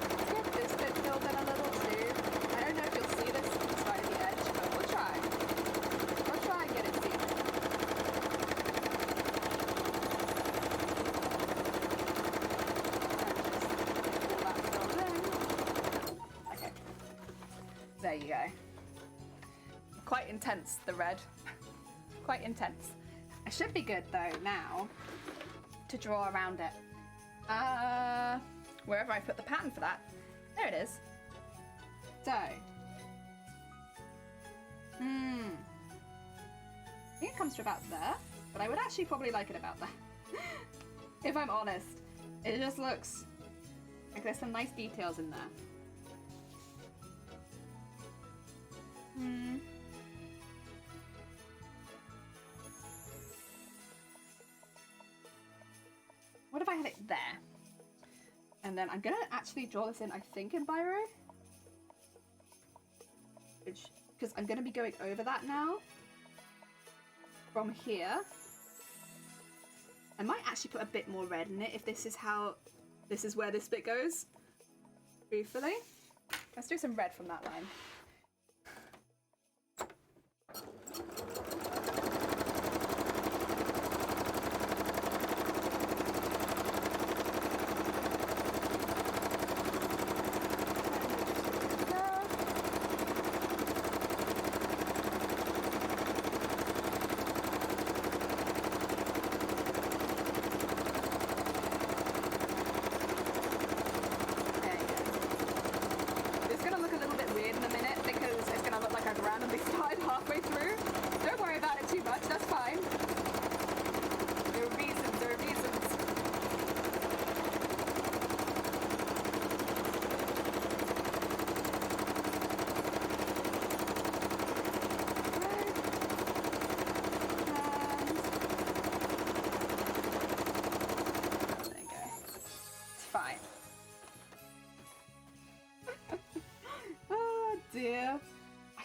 Let's get this bit filled in a little too. I don't know if you'll see this inside the edge, but we'll try. We'll try and get it seen. Pull that filled in. Okay. There you go. Quite intense, the red. Quite intense. I should be good though now to draw around it. Wherever I put the pattern for that. There it is. So. I think it comes to about there, but I would actually probably like it about there. If I'm honest. It just looks like there's some nice details in there. What if I had it there? And then I'm gonna actually draw this in, I think, in Biro. Because I'm gonna be going over that now. From here. I might actually put a bit more red in it if this is where this bit goes. Truthfully. Let's do some red from that line.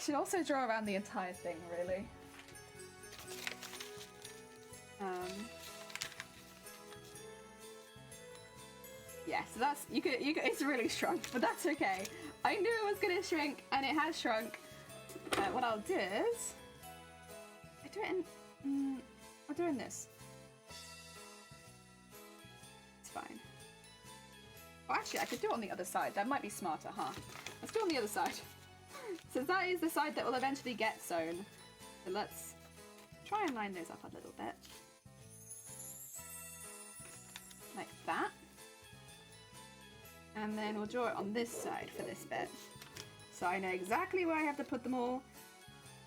should also draw around the entire thing, really. Yeah, so that's you could it's really shrunk, but that's okay. I knew it was gonna shrink, and it has shrunk. What I'll do is I do it in I'll do it in this. It's fine. Oh, actually, I could do it on the other side. That might be smarter, huh? Let's do it on the other side. So that is the side that will eventually get sewn. So let's try and line those up a little bit. Like that. And then we'll draw it on this side for this bit. So I know exactly where I have to put them all.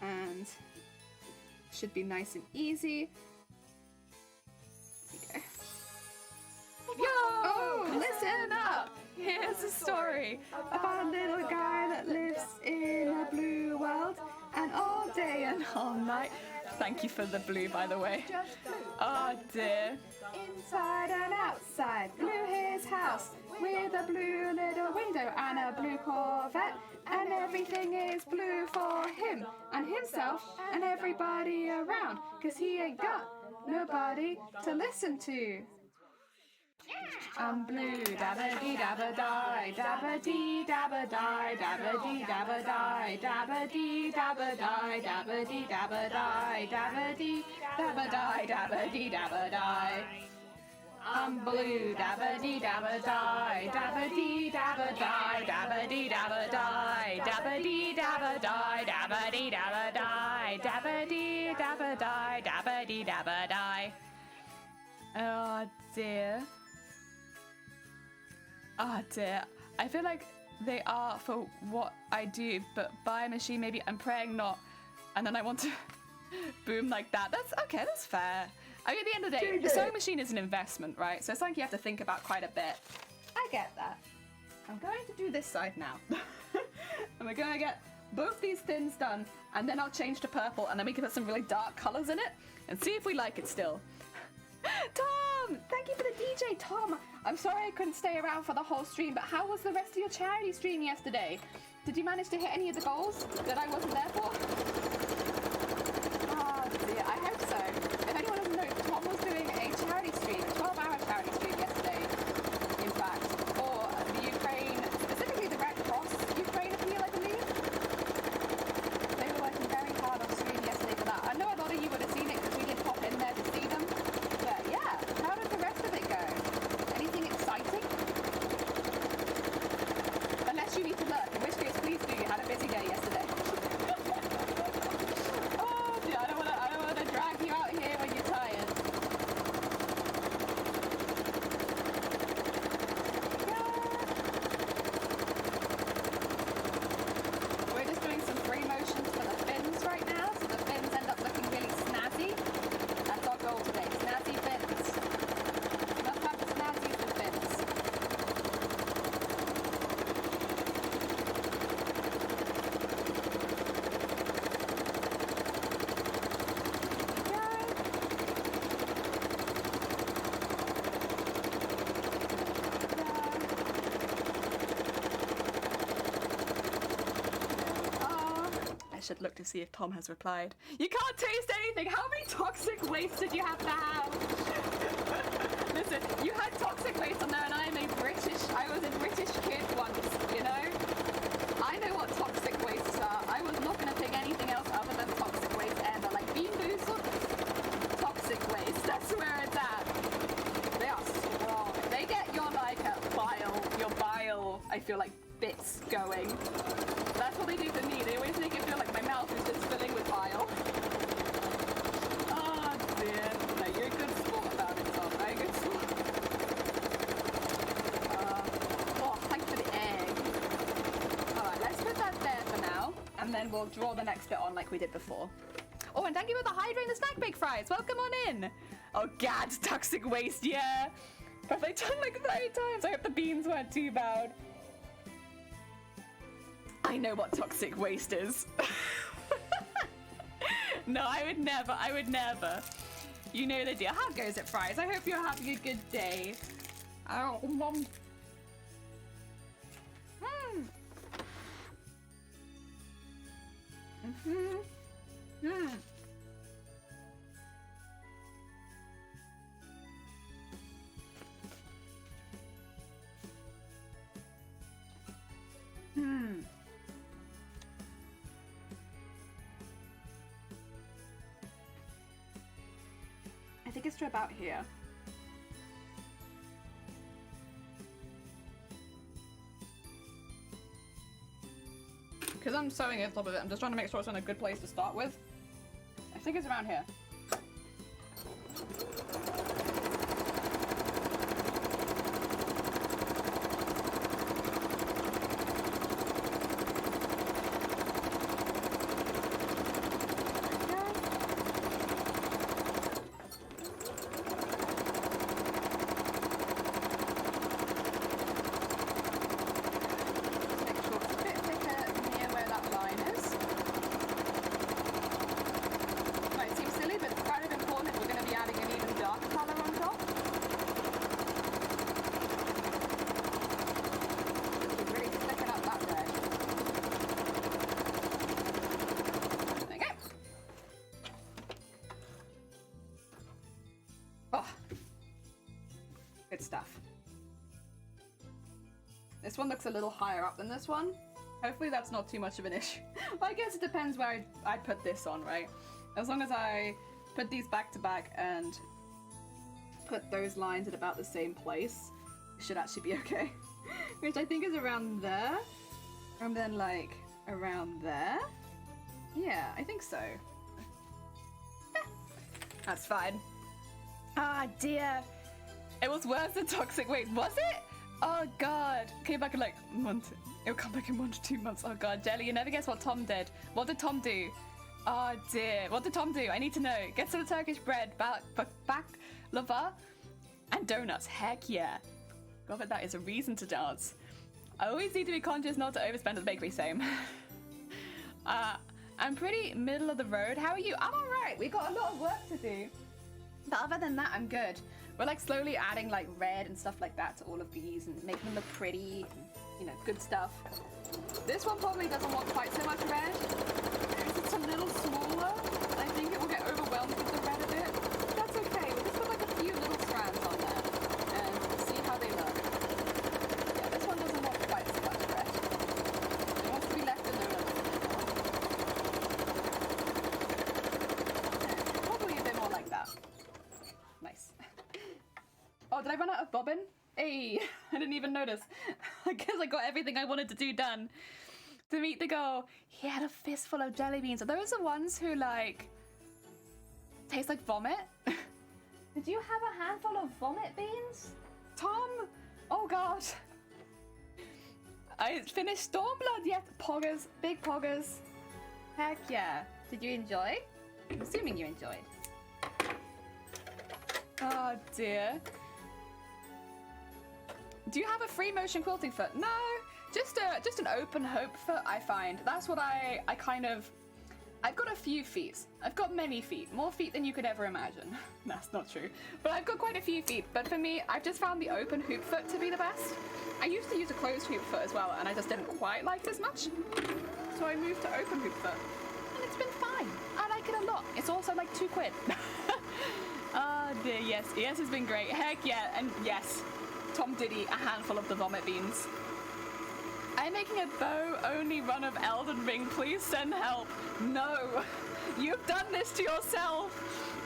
And it should be nice and easy. There we go. Yo! Oh, listen up! Here's a story about a little guy that lives in a blue world, and all day and all night. Thank you for the blue, by the way. Oh dear. Inside and outside, blew his house with a blue little window and a blue Corvette, and everything is blue for him and himself and everybody around, 'cause he ain't got nobody to listen to. I'm blue, dabba dee dabba die, dabba dee dabba die, dabba dee dabba die, dabba dee dabba die, dabba dee dabba die, dabba dee dabba die, dabba dee dabba die. I'm blue, dabba dee dabba die, dabba dee dabba die, dabba dee dabba die, dabba dee dabba die, dabba dee dabba die, dabba dee dabba die, dabba dee dabba die. Oh dear. Oh dear, I feel like they are for what I do, but by a machine maybe I'm praying not, and then I want to boom like that. That's okay, that's fair. I mean, at the end of the day, the sewing machine is an investment, right? So it's something you have to think about quite a bit. I get that. I'm going to do this side now. And we're going to get both these thins done, and then I'll change to purple, and then we can put some really dark colours in it, and see if we like it still. Tom! Thank you for the DJ, Tom! I'm sorry I couldn't stay around for the whole stream, but how was the rest of your charity stream yesterday? Did you manage to hit any of the goals that I wasn't there for? Oh dear, I hope so. If anyone doesn't know, Tom was doing a charity stream, a 12-hour charity stream yesterday, in fact, for the Ukraine, specifically the Red Cross Ukraine appeal, I believe. They were working very hard on stream yesterday for that. I know a lot of you would have seen it because we did pop in there to see them. But yeah, how did the rest of it go? Anything exciting? Unless you need to lurk, in which case please do. You had a busy day yesterday. Oh dear, I don't want to drag you out here when you're tired. Yeah. We're just doing some free motions for the fins right now, so the fins end up looking really snazzy. That's our goal today, snazzy fins. You must have the snazzies and fins. I should look to see if Tom has replied. You can't taste anything! How many toxic waste did you have to have? Listen, you had toxic waste on there and I was a British kid once, you know? I know what toxic wastes are. I was not going to pick anything else other than toxic waste ever. Like bean boozled, toxic waste. That's where it's at. They are strong. They get your bile, I feel like, bits going. That's what they do for me. They always make it feel like my mouth is just filling with bile. Oh dear. No, you're a good sport about it, Tom. Very good sport. Oh, thanks for the egg. Alright, let's put that there for now, and then we'll draw the next bit on like we did before. Oh, and thank you for the Hydra and the snack bake fries. Welcome on in. Oh god, toxic waste, yeah. But I've done like 30 times. I hope the beans weren't too bad. I know what toxic waste is. No, I would never. You know the deal. How goes it, Fries? I hope you're having a good day. Oh, mm. I think it's to about here. Because I'm sewing it on top of it, I'm just trying to make sure it's in a good place to start with. I think it's around here. Stuff. This one looks a little higher up than this one. Hopefully that's not too much of an issue. Well, I guess it depends where I'd put this on, right? As long as I put these back to back and put those lines at about the same place, it should actually be okay. Which I think is around there. And then like around there. Yeah, I think so. That's fine. Ah, dear. It was worse than toxic waste, was it? Oh god. Came back in like a month. It'll come back in 1 to 2 months. Oh god, Jelly, you never guess what Tom did. What did Tom do? Oh dear. What did Tom do? I need to know. Get some Turkish bread, baklava, and donuts. Heck yeah. God, but that is a reason to dance. I always need to be conscious not to overspend at the bakery, same. I'm pretty middle of the road. How are you? I'm alright. We got a lot of work to do. But other than that, I'm good. We're like slowly adding like red and stuff like that to all of these and making them look pretty, and, you know, good stuff. This one probably doesn't want quite so much red. Because it's a little smaller, I think it will get overwhelmed with the red a bit. That's okay, we'll just put like a few little strands on there and see how they look. Yeah, this one doesn't want quite so much red. It wants to be left alone. Yeah, probably a bit more like that. Nice. Oh, did I run out of bobbin? Hey, I didn't even notice. I guess I got everything I wanted to do done. To meet the goal, he had a fistful of jelly beans. Are those the ones who, like, taste like vomit? Did you have a handful of vomit beans? Tom? Oh, God. I finished Stormblood yet. Poggers. Big poggers. Heck yeah. Did you enjoy? I'm assuming you enjoyed. Oh, dear. Do you have a free motion quilting foot? No, just an open hope foot, I find. That's what I kind of... I've got a few feet. I've got many feet. More feet than you could ever imagine. That's not true. But I've got quite a few feet. But for me, I've just found the open hoop foot to be the best. I used to use a closed hoop foot as well, and I just didn't quite like it as much. So I moved to open hoop foot. And it's been fine. I like it a lot. It's also like £2. Oh dear, yes. Yes, it's been great. Heck yeah, and yes. Tom did eat a handful of the vomit beans. I'm making a bow-only run of Elden Ring. Please send help. No, you've done this to yourself.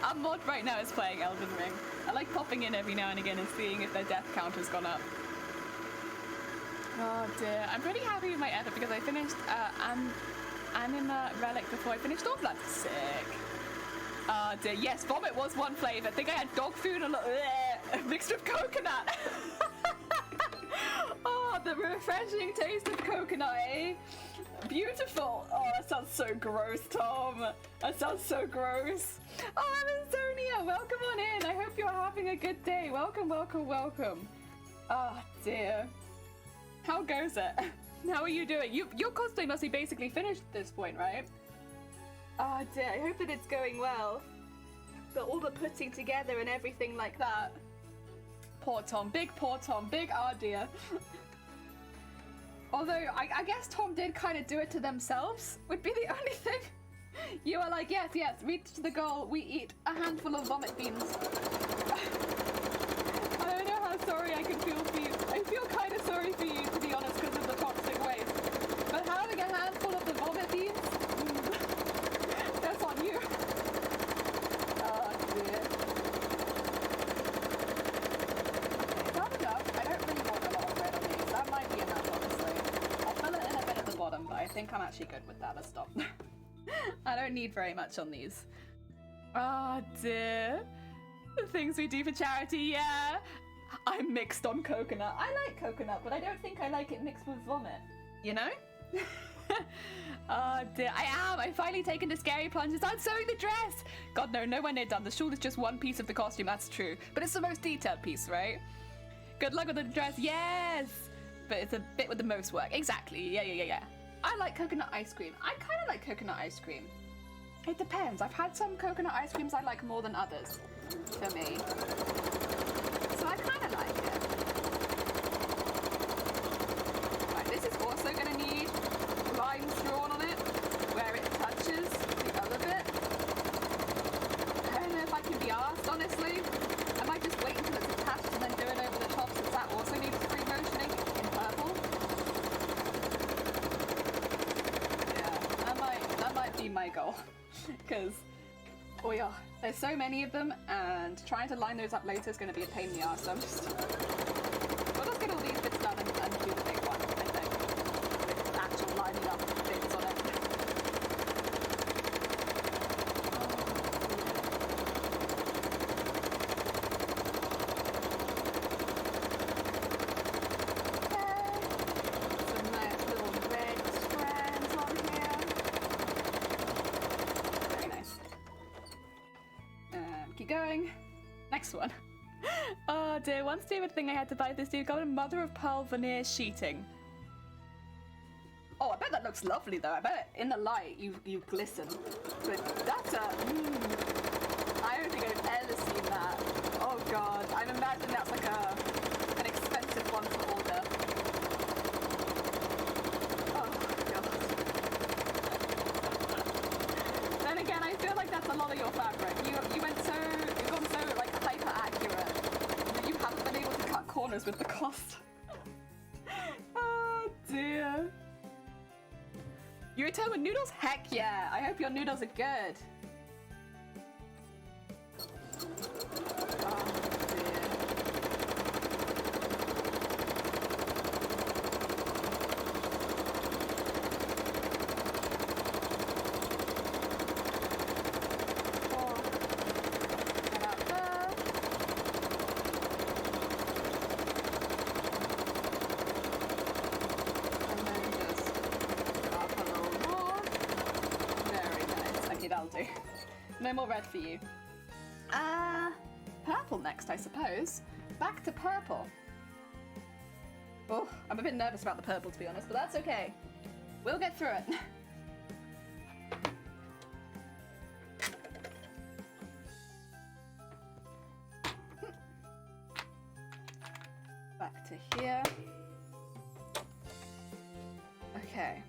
Our mod right now is playing Elden Ring. I like popping in every now and again and seeing if their death count has gone up. Oh dear. I'm pretty happy with my effort because I finished Anima Relic before I finished Stormblood. Sick. Oh dear. Yes, vomit was one flavour. I think I had dog food and mixed with coconut. Oh, the refreshing taste of coconut, eh? Beautiful. Oh, that sounds so gross, Tom. That sounds so gross. Oh, Amazonia, welcome on in. I hope you're having a good day. Welcome, welcome, welcome. Oh, dear. How goes it? How are you doing? Your cosplay must be basically finished at this point, right? Oh, dear. I hope that it's going well. But all the putting together and everything like that. Poor Tom. Big poor Tom. Big dear. Although, I guess Tom did kind of do it to themselves, would be the only thing. You are like, yes, reach the goal, we eat a handful of vomit beans. I don't know how sorry I can feel for you. I feel kind of sorry for you, to be honest, because of the toxic waste. But having a handful of the vomit beans, that's on you. Oh dear. Okay, is that enough? I don't really want a lot of bread on these. That might be enough, honestly. I'll fill it in a bit at the bottom, but I think I'm actually good with that. Let's stop. I don't need very much on these. Oh dear. The things we do for charity, yeah. I'm mixed on coconut. I like coconut, but I don't think I like it mixed with vomit. You know? Oh dear, I am. I've finally taken the scary plunge. I'm sewing the dress. God, no, nowhere near done. The shawl is just one piece of the costume, that's true. But it's the most detailed piece, right? Good luck with the dress, yes. But it's a bit with the most work. Exactly, yeah. I like coconut ice cream. I kind of like coconut ice cream. It depends. I've had some coconut ice creams I like more than others, for me. So I kind of like it. Right, this is also going to need lines drawn on it, where it touches the other bit. I don't know if I can be arsed, honestly. I might just wait until it's attached and then do it over the top, since that also needs free motioning in purple. That might be my goal, because oh yeah, there's so many of them, and trying to line those up later is going to be a pain in the arse. So we'll just get all these bits done and do the big one, I think, with actual lining up bits on it. Some nice little red strands on here. Very nice. Keep going. Next one. Oh dear, one stupid thing I had to buy this dude got a mother of pearl veneer sheeting. Oh, I bet that looks lovely though. I bet in the light you glisten. But that's a... I don't think I've ever seen that. Oh god, I'm imagining that's like an expensive one to order. Oh god. Then again, I feel like that's a lot of your fabric. You've gone so like hyper accurate that you haven't been able to cut corners with the cost. Oh dear. You return with noodles? Heck yeah! I hope your noodles are good. Oh dear. No more red for you. Purple next, I suppose. Back to purple. Oh, I'm a bit nervous about the purple, to be honest, but that's okay. We'll get through it. Back to here. Okay.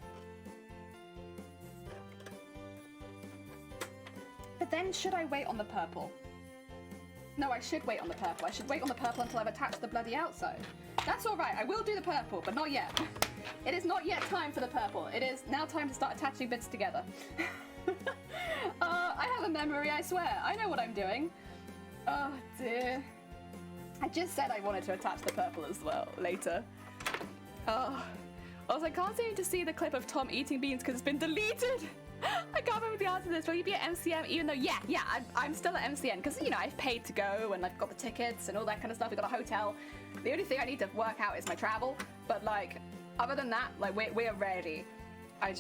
But then, should I wait on the purple? No, I should wait on the purple. I should wait on the purple until I've attached the bloody outside. That's alright, I will do the purple, but not yet. It is not yet time for the purple. It is now time to start attaching bits together. I have a memory, I swear. I know what I'm doing. Oh dear. I just said I wanted to attach the purple as well, later. Oh. Also, I can't seem to see the clip of Tom eating beans because it's been deleted. I can't remember the answer to this. Will you be at MCM even though, yeah, I'm still at MCM because, you know, I've paid to go and I've got the tickets and all that kind of stuff. We've got a hotel. The only thing I need to work out is my travel. But, like, other than that, like, we're ready. I'm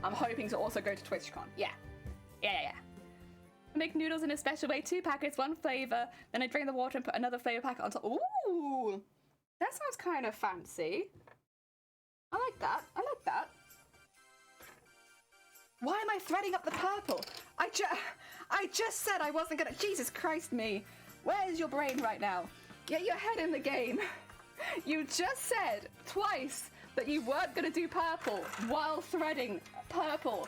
hoping to also go to TwitchCon. Yeah. I make noodles in a special way. 2 packets, 1 flavor. Then I drain the water and put another flavor packet on top. Ooh! That sounds kind of fancy. I like that. Why am I threading up the purple? I just said I wasn't gonna... Jesus Christ me. Where's your brain right now? Get your head in the game. You just said twice that you weren't gonna do purple while threading purple.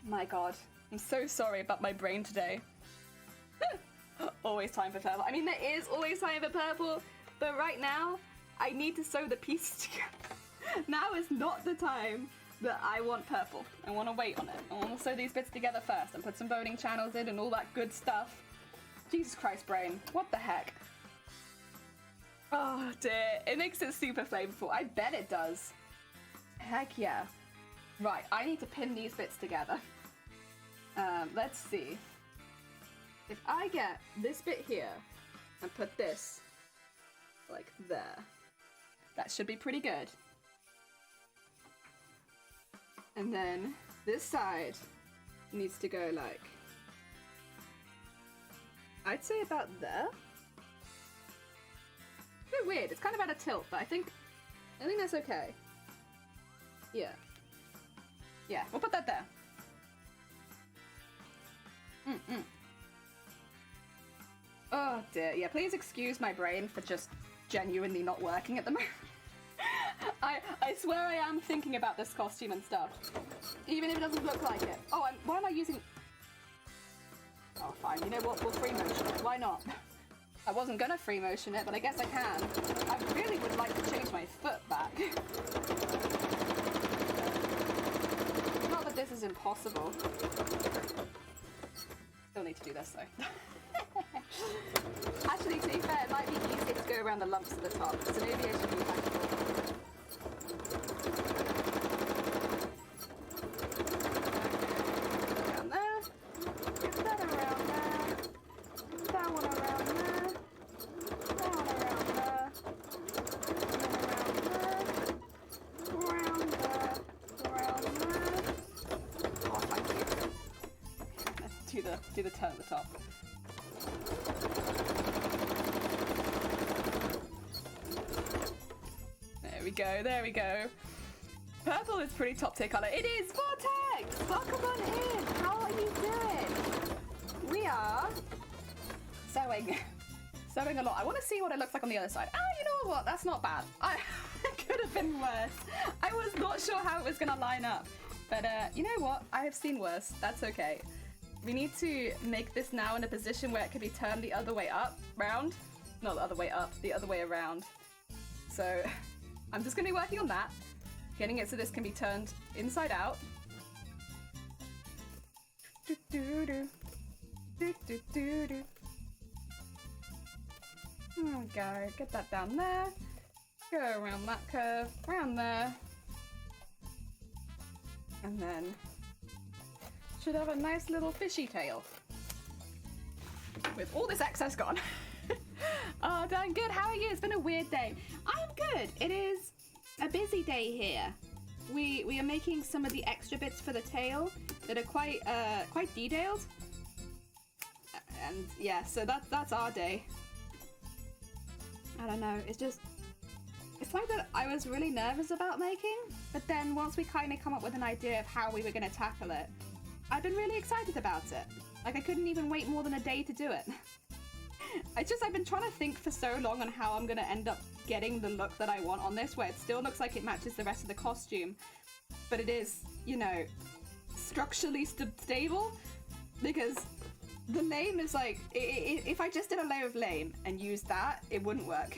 My god, I'm so sorry about my brain today. Always time for purple. I mean, there is always time for purple, but right now, I need to sew the pieces together. Now is not the time that I want purple. I want to wait on it. I want to sew these bits together first and put some boning channels in and all that good stuff. Jesus Christ, brain. What the heck? Oh dear, it makes it super flavorful. I bet it does. Heck yeah. Right, I need to pin these bits together. Let's see. If I get this bit here and put this like there, that should be pretty good. And then this side needs to go like, I'd say about there. It's a bit weird, it's kind of at a tilt, but I think that's okay. Yeah. Yeah, we'll put that there. Oh dear, yeah, please excuse my brain for just genuinely not working at the moment. I swear I am thinking about this costume and stuff, even if it doesn't look like it. Oh, why am I using... Oh, fine, you know what, we'll free motion it, why not? I wasn't gonna free motion it, but I guess I can. I really would like to change my foot back. Not that this is impossible. Still need to do this though. Actually, to be fair, it might be easier to go around the lumps at the top, so maybe I should be back. Around there. Get that around there. That one around there. That one around there. Around there. Around there. Oh, thank you. Let's do the turn at the top. There we go. Purple is pretty top tier color. It is Vortex! Welcome on in. How are you doing? We are sewing. Sewing a lot. I want to see what it looks like on the other side. Oh, you know what? That's not bad. It could have been worse. I was not sure how it was going to line up. But you know what? I have seen worse. That's okay. We need to make this now in a position where it can be turned the other way up, round. Not the other way up, the other way around. So I'm just going to be working on that, getting it so this can be turned inside out. Do do do. Do do do do. There we go. Get that down there. Go around that curve, around there. And then should have a nice little fishy tail. With all this excess gone. Oh, dang good. How are you? It's been a weird day. I'm good. It is a busy day here. We are making some of the extra bits for the tail that are quite detailed. And yeah, so that's our day. I don't know. It's something that I was really nervous about making, but then once we kind of come up with an idea of how we were going to tackle it, I've been really excited about it. Like I couldn't even wait more than a day to do it. I've been trying to think for so long on how I'm going to end up getting the look that I want on this, where it still looks like it matches the rest of the costume, but it is, you know, structurally stable, because the lame is like, if I just did a layer of lame and used that, it wouldn't work.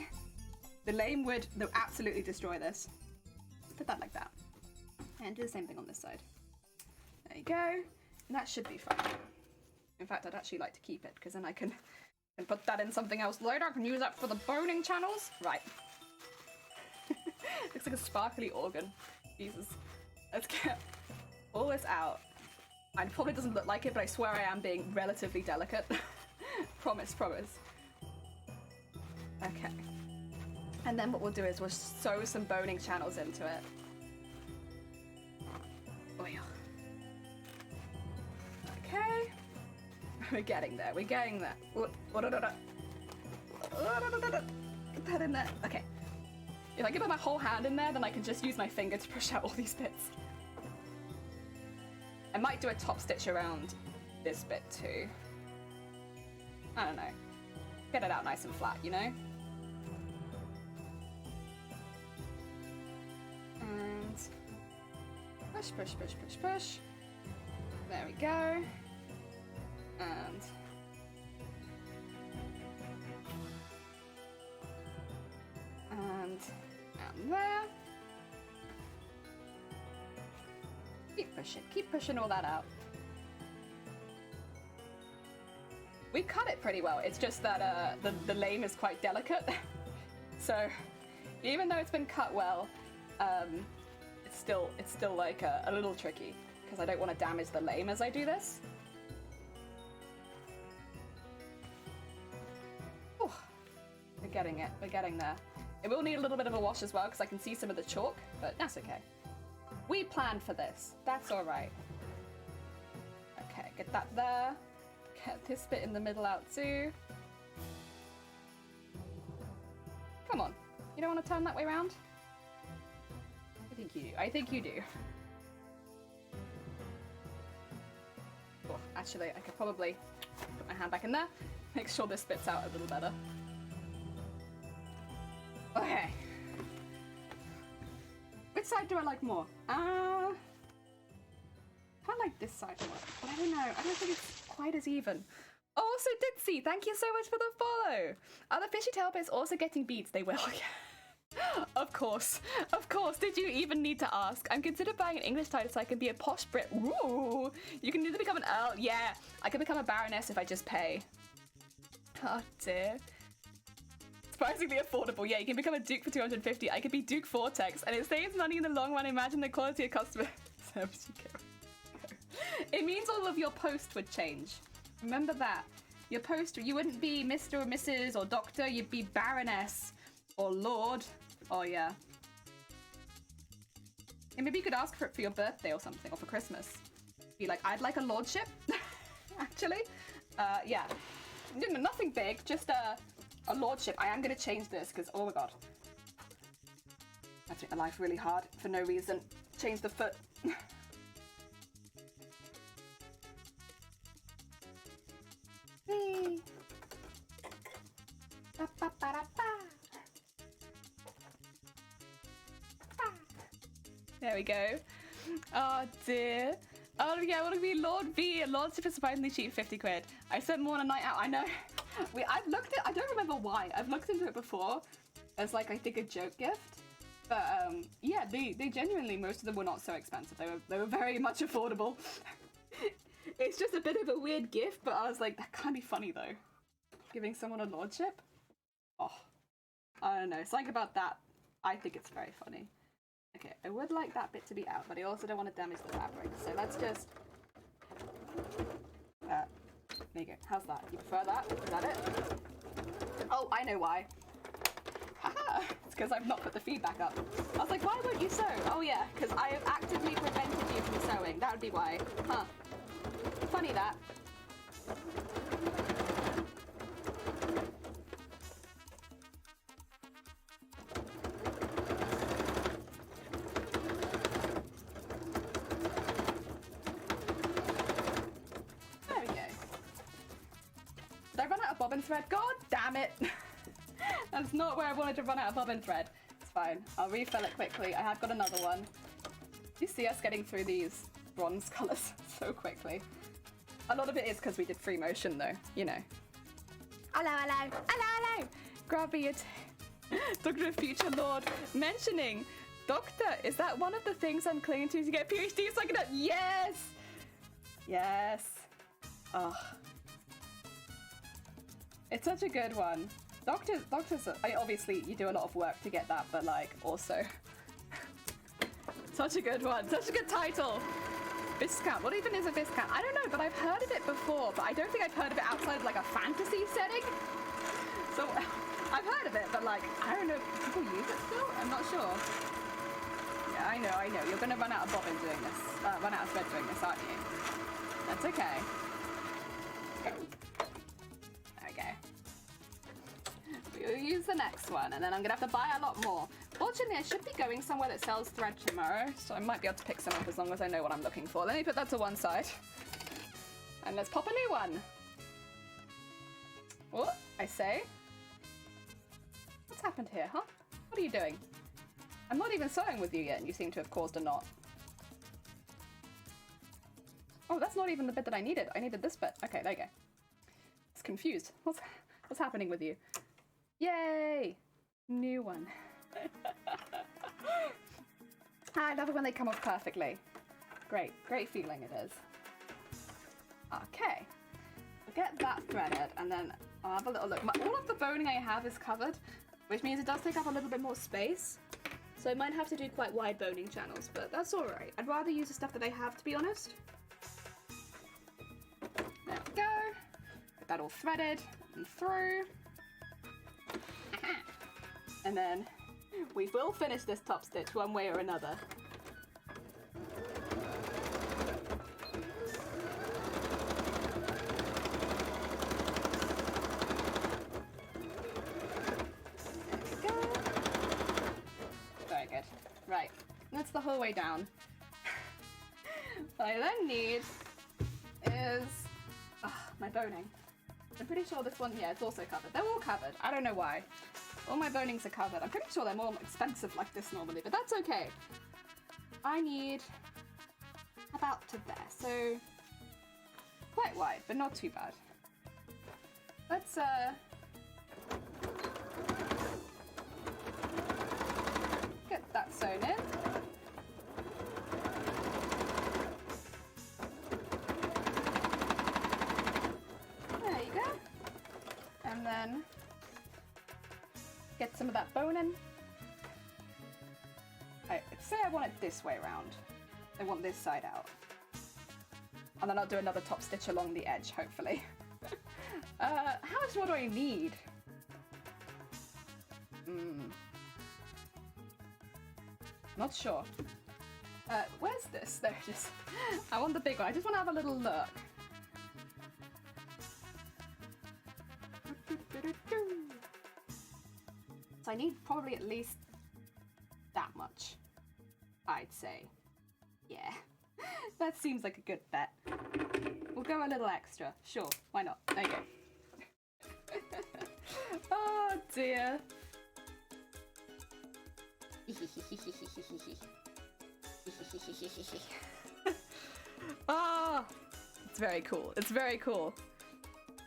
The lame would absolutely destroy this. Put that like that. And do the same thing on this side. There you go. And that should be fine. In fact, I'd actually like to keep it, because then I can put that in something else later. I can use that for the boning channels. Right. Looks like a sparkly organ. Jesus. Let's get all this out. It probably doesn't look like it, but I swear I am being relatively delicate. Promise, promise. Okay. And then what we'll do is we'll sew some boning channels into it. Oil. Okay. We're getting there. We're getting there. Get that in there. Okay. If I give my whole hand in there, then I can just use my finger to push out all these bits. I might do a top stitch around this bit too. I don't know. Get it out nice and flat, you know? Push, push, push, push, push. There we go. And there. Keep pushing all that out. We cut it pretty well. It's just that the lame is quite delicate. So even though it's been cut well, it's still like a little tricky because I don't want to damage the lame as I do this. Ooh, we're getting it. We're getting there. It will need a little bit of a wash as well because I can see some of the chalk, but that's okay. We planned for this. That's all right. Okay, get that there. Get this bit in the middle out too. Come on. You don't want to turn that way around? I think you do. I think you do. Oh, actually, I could probably put my hand back in there. Make sure this spits out a little better. Okay. Which side do I like more? I like this side more, but I don't know. I don't think it's quite as even. Also, Ditzy, thank you so much for the follow. Are the fishy tail bits also getting beads? They will. Of course. Of course. Did you even need to ask? I'm considered buying an English title so I can be a posh Brit. Ooh. You can either become an Earl. Yeah. I can become a Baroness if I just pay. Oh dear. Surprisingly affordable. Yeah, you can become a Duke for 250. I could be Duke Vortex, and it saves money in the long run. Imagine the quality of customer service you get. It means all of your post would change. Remember that. Your post, you wouldn't be Mr. or Mrs. or Doctor, you'd be Baroness or Lord. Oh yeah. And maybe you could ask for it for your birthday or something, or for Christmas. Be like, I'd like a lordship, actually. Yeah. Nothing big, just a lordship. I am going to change this because, oh my god. I make my life really hard for no reason. Change the foot. There we go. Oh dear. Oh yeah, I want to be Lord V. A lordship is surprisingly cheap, 50 quid. I spent more on a night out. I know. I've looked at. I don't remember why. I've looked into it before as like I think a joke gift. But yeah, they genuinely, most of them were not so expensive. They were very much affordable. It's just a bit of a weird gift, but I was like, that can't be funny though. Giving someone a lordship? Oh, I don't know. Something about that, I think it's very funny. Okay, I would like that bit to be out, but I also don't want to damage the fabric. So let's just... there you go. How's that? You prefer that? Is that it? Oh, I know why. Haha! It's because I've not put the feed back up. I was like, why won't you sew? Oh yeah, because I have actively prevented you from sewing. That would be why. Huh. Funny that. There we go. Did I run out of bobbin thread? God damn it! That's not where I wanted to run out of bobbin thread. It's fine. I'll refill it quickly. I have got another one. You see us getting through these bronze colours so quickly. A lot of it is because we did free motion though, you know. Hello, hello, hello, hello! Grabby it. Doctor of Future Lord mentioning, Doctor, is that one of the things I'm clinging to get PhD so I can... Yes! Yes. Oh. It's such a good one. Doctors, I mean, obviously you do a lot of work to get that, but like, also. Such a good one, such a good title. Viscount, what even is a Viscount? I don't know, but I've heard of it before, but I don't think I've heard of it outside of like a fantasy setting. So, I've heard of it, but like, I don't know if people use it still? I'm not sure. Yeah, I know. You're gonna run out of bobbin doing this. Run out of thread doing this, aren't you? That's okay. Okay. We'll use the next one, and then I'm gonna have to buy a lot more. Fortunately, I should be going somewhere that sells thread tomorrow, so I might be able to pick some up as long as I know what I'm looking for. Let me put that to one side. And let's pop a new one. What? I say? What's happened here, huh? What are you doing? I'm not even sewing with you yet, and you seem to have caused a knot. Oh, that's not even the bit that I needed. I needed this bit. Okay, there you go. It's confused. What's happening with you? Yay! New one. I love it when they come off perfectly. Great, great feeling it is. Okay, we'll get that threaded and then I'll have a little look. All of the boning I have is covered, which means it does take up a little bit more space. So I might have to do quite wide boning channels, but that's alright. I'd rather use the stuff that I have, to be honest. There we go. Get that all threaded and through. And then we will finish this top stitch one way or another. There we go. Very good. Right, that's the whole way down. What I then need is my boning. I'm pretty sure this one, yeah, it's also covered. They're all covered. I don't know why. All my bonings are covered. I'm pretty sure they're more expensive like this normally, but that's okay. I need about to there, so quite wide, but not too bad. Let's get that sewn in. There you go. And then get some of that boning. Say I want it this way around. I want this side out. And then I'll do another top stitch along the edge, hopefully. How much more do I need? Not sure. Where's this? There it is. I want the big one. I just want to have a little look. So I need probably at least that much, I'd say. Yeah, that seems like a good bet. We'll go a little extra. Sure, why not? There you go. Oh dear. Ah, it's very cool. It's very cool.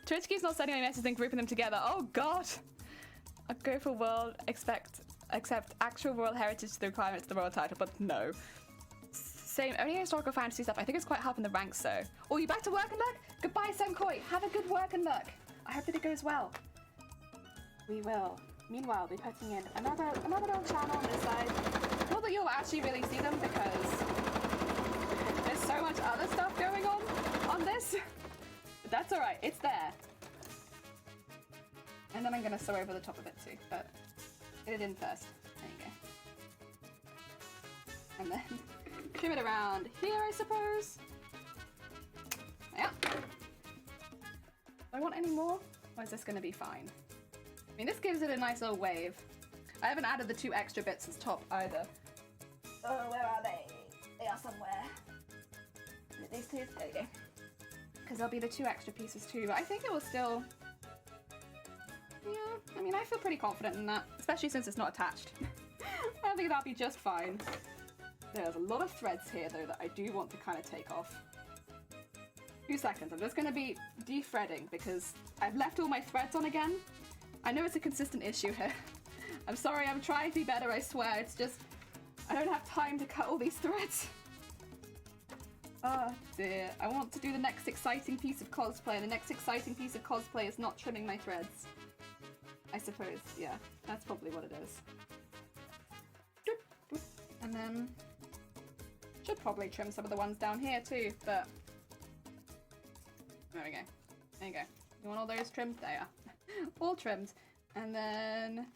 Tritsky's not sending any messages and grouping them together. Oh god. A go for world accept actual world heritage to the requirements of the world title, but no. Same, only historical fantasy stuff. I think it's quite helping the ranks though. Oh, you back to work and luck? Goodbye, Senkoi. Have a good work and luck. I hope that it goes well. We will. Meanwhile, we'll be putting in another little channel on this side. Not that you'll actually really see them because there's so much other stuff going on this. But that's alright, it's there. And then I'm gonna sew over the top of it too, but get it in first. There you go. And then trim it around here, I suppose. Yeah. Do I want any more? Or is this gonna be fine? I mean, this gives it a nice little wave. I haven't added the 2 extra bits as top either. Oh, where are they? They are somewhere. Is it these 2? There you go. Because there'll be the 2 extra pieces too, but I think it will still... Yeah, I mean, I feel pretty confident in that, especially since it's not attached. I think that'll be just fine. There's a lot of threads here, though, that I do want to kind of take off. 2 seconds. I'm just going to be de-threading because I've left all my threads on again. I know it's a consistent issue here. I'm sorry, I'm trying to be better, I swear. It's just, I don't have time to cut all these threads. Oh dear. I want to do the next exciting piece of cosplay, and the next exciting piece of cosplay is not trimming my threads. I suppose, yeah, that's probably what it is. And then, should probably trim some of the ones down here too, but there we go. There you go. You want all those trimmed? They are. All trimmed. And then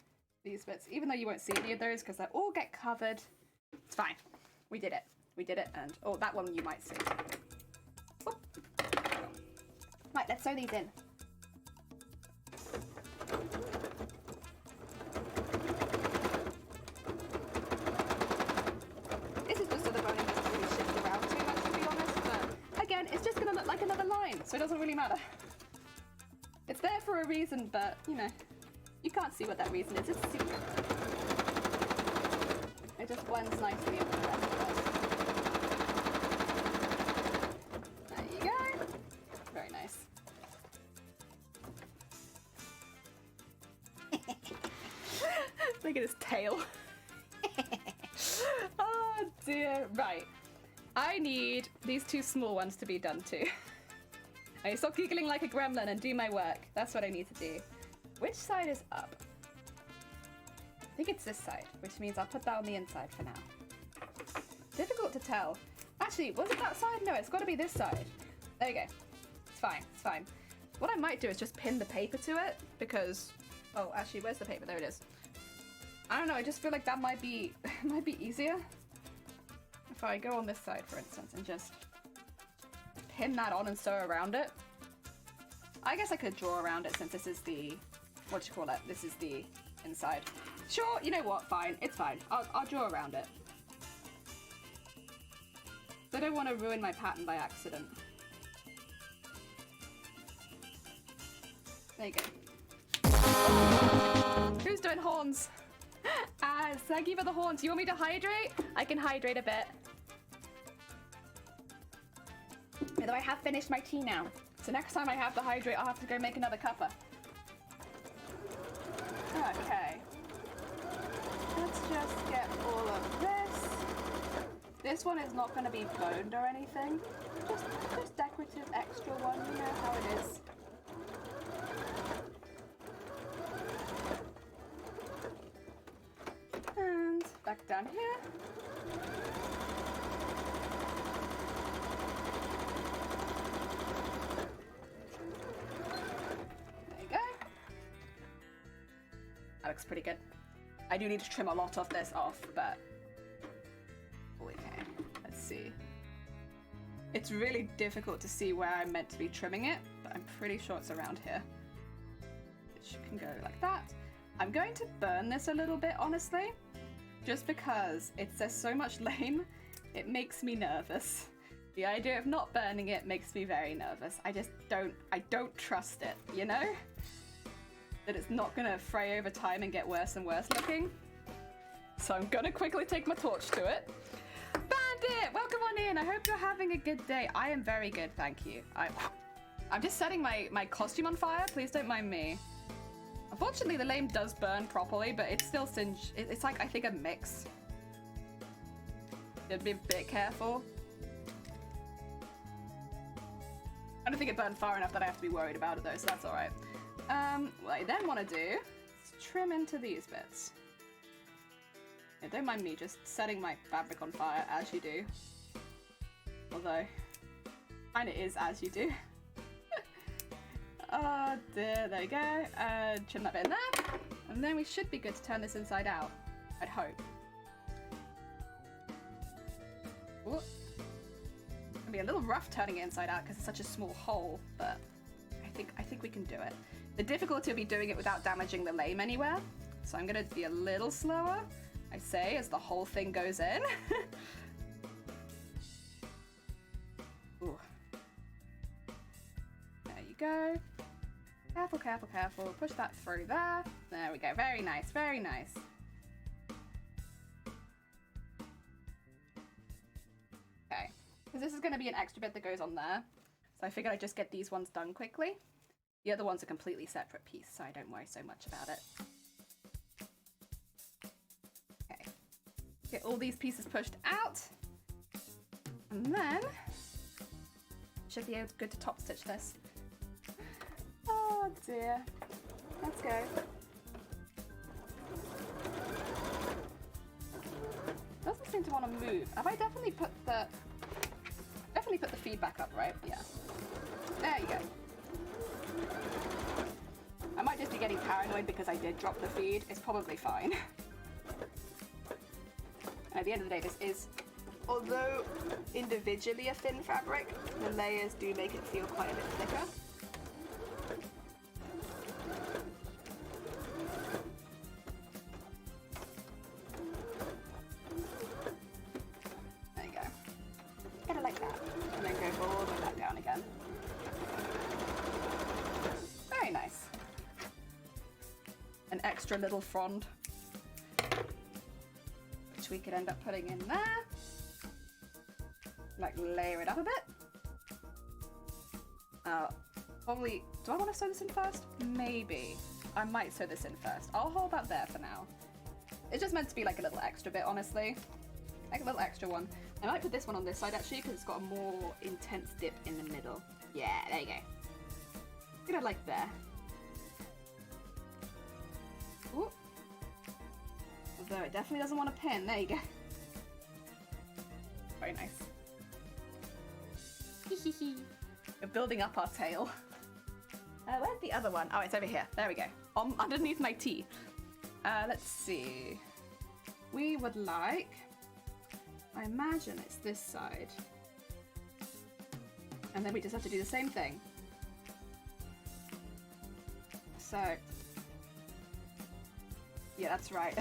these bits, even though you won't see any of those because they'll all get covered, it's fine. We did it. We did it, and oh, that one you might see. Oop. Right, let's sew these in. This is just so the boning doesn't really shift around too much, to be honest, but again, it's just gonna look like another line, so it doesn't really matter. It's there for a reason, but, you know, you can't see what that reason is. It's a secret. It just blends nicely in with the rest of it. There Look at his tail. Oh dear. Right. I need these two small ones to be done too. I stop giggling like a gremlin and do my work. That's what I need to do. Which side is up? I think it's this side, which means I'll put that on the inside for now. Difficult to tell. Actually, was it that side? No, it's got to be this side. There you go. It's fine, it's fine. What I might do is just pin the paper to it, because... Oh, actually, where's the paper? There it is. I don't know, I just feel like that might be easier. If I go on this side, for instance, and just pin that on and sew around it. I guess I could draw around it since this is the... What do you call it? This is the inside. Sure, you know what? Fine. It's fine. I'll draw around it. I don't want to ruin my pattern by accident. There you go. Who's doing horns? Thank you for the horns. You want me to hydrate? I can hydrate a bit. Although I have finished my tea now. So next time I have to hydrate, I'll have to go make another cuppa. Okay. Let's just get all of this. This one is not going to be boned or anything. Just decorative extra one, you know how it is. And back down here. There you go. That looks pretty good. I do need to trim a lot of this off, but... Okay, let's see. It's really difficult to see where I'm meant to be trimming it, but I'm pretty sure it's around here. Which can go like that. I'm going to burn this a little bit, honestly, just because it says so much lame, it makes me nervous. The idea of not burning it makes me very nervous. I don't trust it, you know? That it's not gonna fray over time and get worse and worse looking. So I'm gonna quickly take my torch to it. Bandit, welcome on in. I hope you're having a good day. I am very good, thank you. I'm just setting my costume on fire. Please don't mind me. Unfortunately, the lame does burn properly, but it's still singed. It's like, I think, a mix. You'd be a bit careful. I don't think it burned far enough that I have to be worried about it, though, so that's all right. What I then want to do is trim into these bits. Yeah, don't mind me just setting my fabric on fire as you do. Although, kinda is as you do. Oh dear, there you go. Trim that bit in there. And then we should be good to turn this inside out. I'd hope. Ooh. It'll be a little rough turning it inside out because it's such a small hole, but I think we can do it. The difficulty will be doing it without damaging the lame anywhere. So I'm gonna be a little slower, I say, as the whole thing goes in. Ooh. There you go. Careful, careful, careful. Push that through there. There we go. Very nice, very nice. Okay. Because this is going to be an extra bit that goes on there. So I figured I'd just get these ones done quickly. The other one's a completely separate piece, so I don't worry so much about it. Okay. Get all these pieces pushed out. And then... should be good to top stitch this. Oh dear. Let's go. Doesn't seem to want to move. Have I definitely put the feed back up, right? Yeah. There you go. I might just be getting paranoid because I did drop the feed. It's probably fine. And at the end of the day, this is, although individually a thin fabric, the layers do make it feel quite a bit thicker. There you go. Get it like that. And then go all the way back down again. Very nice. An extra little frond, which we could end up putting in there. Like layer it up a bit. Probably, do I want to sew this in first? Maybe. I might sew this in first. I'll hold that there for now. meant to be like a little extra bit, honestly. Like a little extra one. I might put this one on this side actually, because it's got a more intense dip in the middle. Yeah, there you go. Get it like there. Ooh. Although it definitely doesn't want a pin. There you go. Very nice. We're building up our tail. Where's the other one? Oh, it's over here. There we go. Underneath my T. Let's see. We would like... I imagine it's this side. And then we just have to do the same thing. So... yeah, that's right.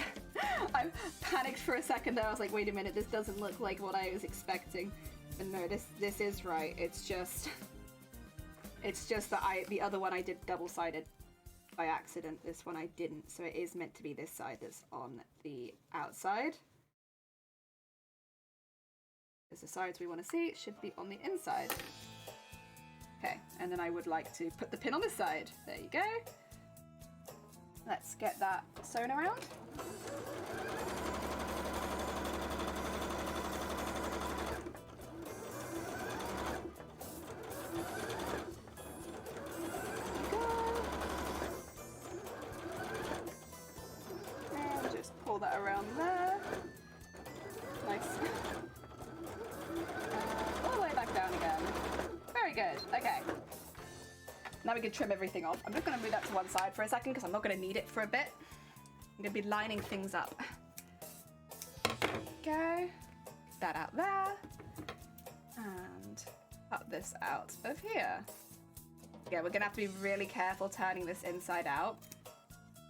I panicked for a second there. I was like, wait a minute, this doesn't look like what I was expecting. But no, this is right. It's just that the other one I did double-sided by accident. This one I didn't. So it is meant to be this side that's on the outside. Because the sides we want to see should be on the inside. Okay, and then I would like to put the pin on this side. There you go. Let's get that sewn around. And just pull that around there. Nice. All the way back down again. Very good. Okay. Now we can trim everything off. I'm just going to move that to one side for a second because I'm not going to need it for a bit. I'm going to be lining things up. Go. That out there. And cut this out of here. Yeah, we're going to have to be really careful turning this inside out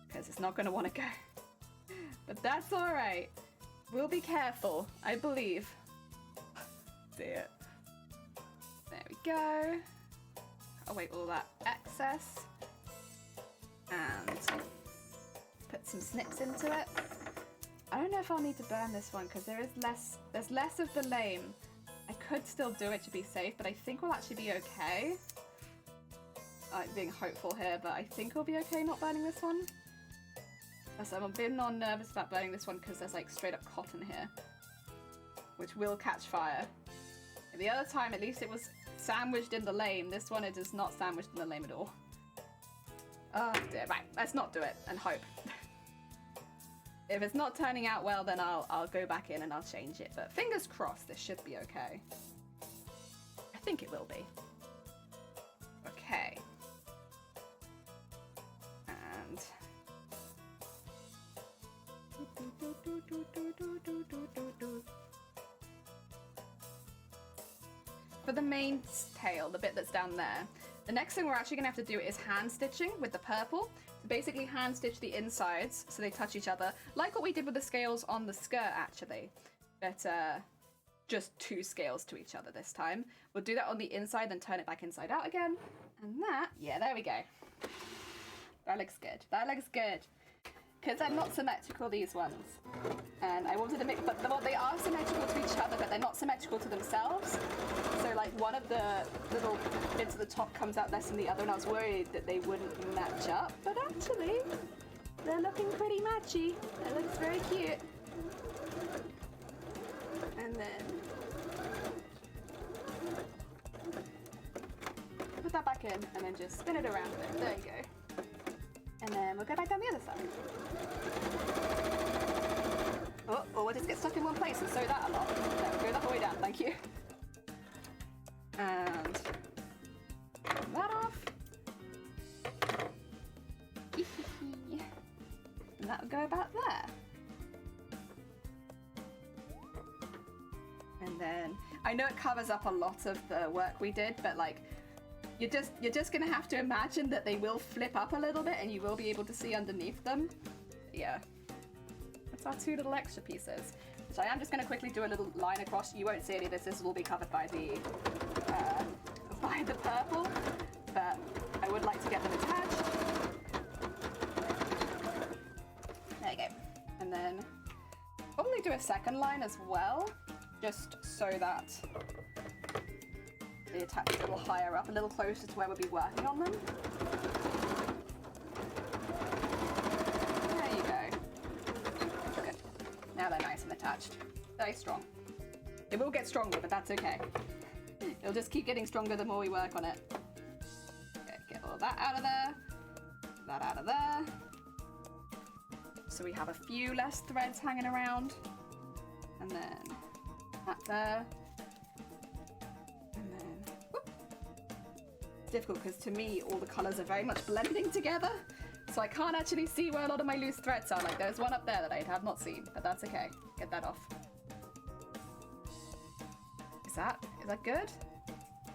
because it's not going to want to go. But that's all right. We'll be careful, I believe. See it. There we go. Away all that excess and put some snips into it. I don't know if I'll need to burn this one because there's less of the lame. I could still do it to be safe, but I think we'll actually be okay. I'm being hopeful here, but I think we'll be okay not burning this one. So I'm a bit nervous about burning this one because there's like straight up cotton here, which will catch fire. And the other time, at least it was sandwiched in the lame. This one, it is not sandwiched in the lame at all. Oh dear, right, let's not do it and hope. If it's not turning out well, then I'll go back in and I'll change it. But fingers crossed, this should be okay. I think it will be. Okay. And... for the main tail, the bit that's down there, the next thing we're actually going to have to do is hand stitching with the purple. To basically hand stitch the insides so they touch each other, like what we did with the scales on the skirt actually, but just 2 scales to each other this time. We'll do that on the inside, then turn it back inside out again, and that, yeah, there we go. That looks good. That looks good. Because they're not symmetrical, these ones. And I wanted to make, but well, they are symmetrical to each other, but they're not symmetrical to themselves. So like one of the little bits at the top comes out less than the other, and I was worried that they wouldn't match up. But actually, they're looking pretty matchy. It looks very cute. And then put that back in, and then just spin it around a bit. There you go. And then we'll go back down the other side. Oh, or we'll just get stuck in one place and sew that a lot. There we go, the whole way down, thank you. And turn that off. And that'll go about there. And then, I know it covers up a lot of the work we did, but like, you're just gonna have to imagine that they will flip up a little bit and you will be able to see underneath them. Yeah. That's our 2 little extra pieces. So I am just gonna quickly do a little line across. You won't see any of this. This will be covered by the purple, but I would like to get them attached. There you go. And then probably do a second line as well, just so that they attach a little higher up, a little closer to where we'll be working on them. There you go. Good. Now they're nice and attached. Very strong. It will get stronger, but that's okay. It'll just keep getting stronger the more we work on it. Okay, get all that out of there. That out of there. So we have a few less threads hanging around. And then that there. And then, whoop. It's difficult because to me, all the colors are very much blending together. So I can't actually see where a lot of my loose threads are. Like there's one up there that I have not seen, but that's okay. Get that off. Is that good?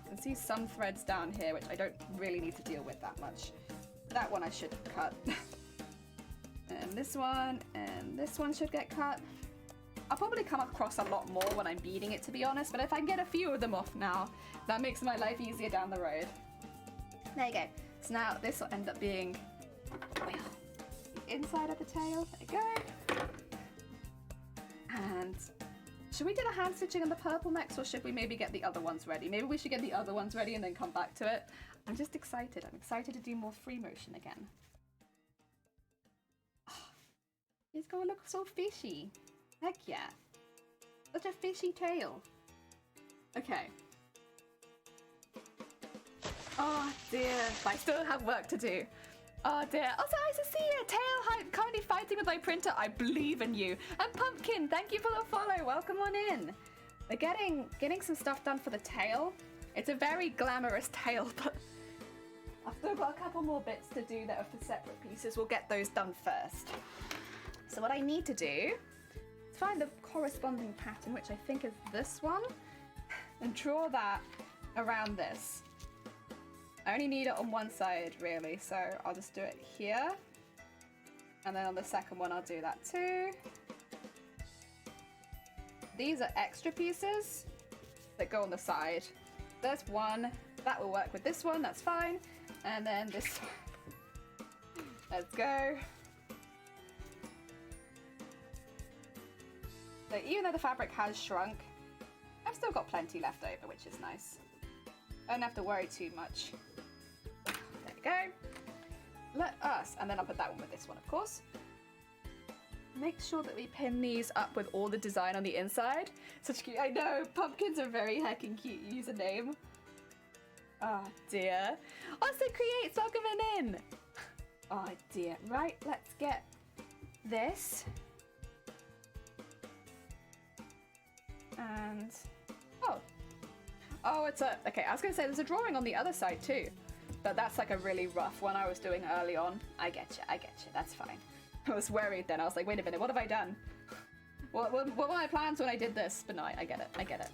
I can see some threads down here, which I don't really need to deal with that much. That one I should cut. And this one should get cut. I'll probably come across a lot more when I'm beading it, to be honest, but if I can get a few of them off now, that makes my life easier down the road. There you go. So now this will end up being the inside of the tail. There you go. And should we do the hand stitching on the purple next, or should we maybe get the other ones ready? Maybe we should get the other ones ready and then come back to it. I'm just excited. I'm excited to do more free motion again. Oh, it's gonna look so fishy. Heck yeah. Such a fishy tail. Okay. Oh dear. I still have work to do. Oh dear. Also, nice to see you. Tail currently fighting with my printer. I believe in you. And Pumpkin, thank you for the follow. Welcome on in. We're getting some stuff done for the tail. It's a very glamorous tail, but I've still got a couple more bits to do that are for separate pieces. We'll get those done first. So what I need to do is find the corresponding pattern, which I think is this one, and draw that around this. I only need it on one side, really, so I'll just do it here. And then on the second one, I'll do that too. These are extra pieces that go on the side. There's one. That will work with this one, that's fine. And then this one. Let's go. So even though the fabric has shrunk, I've still got plenty left over, which is nice. I don't have to worry too much. There we go. Let us, and then I'll put that one with this one, of course. Make sure that we pin these up with all the design on the inside. Such cute, I know, Pumpkin's a very heckin' cute username. Oh dear. Also Creates, welcome in. Oh dear. Right, let's get this. And, oh, it's okay, I was gonna say there's a drawing on the other side too, but that's like a really rough one I was doing early on. I get you, that's fine. I was worried then, I was like, wait a minute, what have I done? What were my plans when I did this? But no, I get it.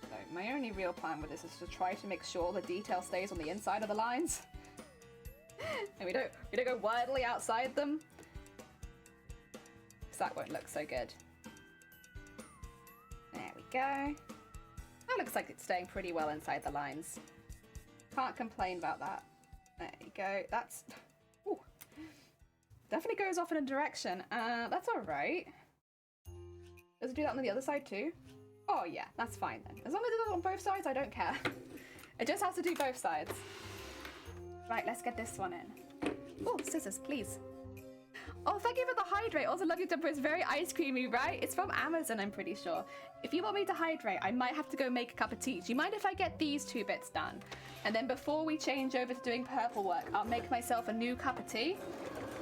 So my only real plan with this is to try to make sure the detail stays on the inside of the lines. And we don't go wildly outside them, because that won't look so good. There we go. That looks like it's staying pretty well inside the lines. Can't complain about that. There you go. That's... Ooh. Definitely goes off in a direction. That's alright. Does it do that on the other side too? Oh yeah, that's fine then. As long as it does it on both sides, I don't care. It just has to do both sides. Right, let's get this one in. Oh, scissors, please. Oh, thank you for the hydrate. Also, love your jumper. It's very ice creamy, right? It's from Amazon, I'm pretty sure. If you want me to hydrate, I might have to go make a cup of tea. Do you mind if I get these two bits done? And then before we change over to doing purple work, I'll make myself a new cup of tea.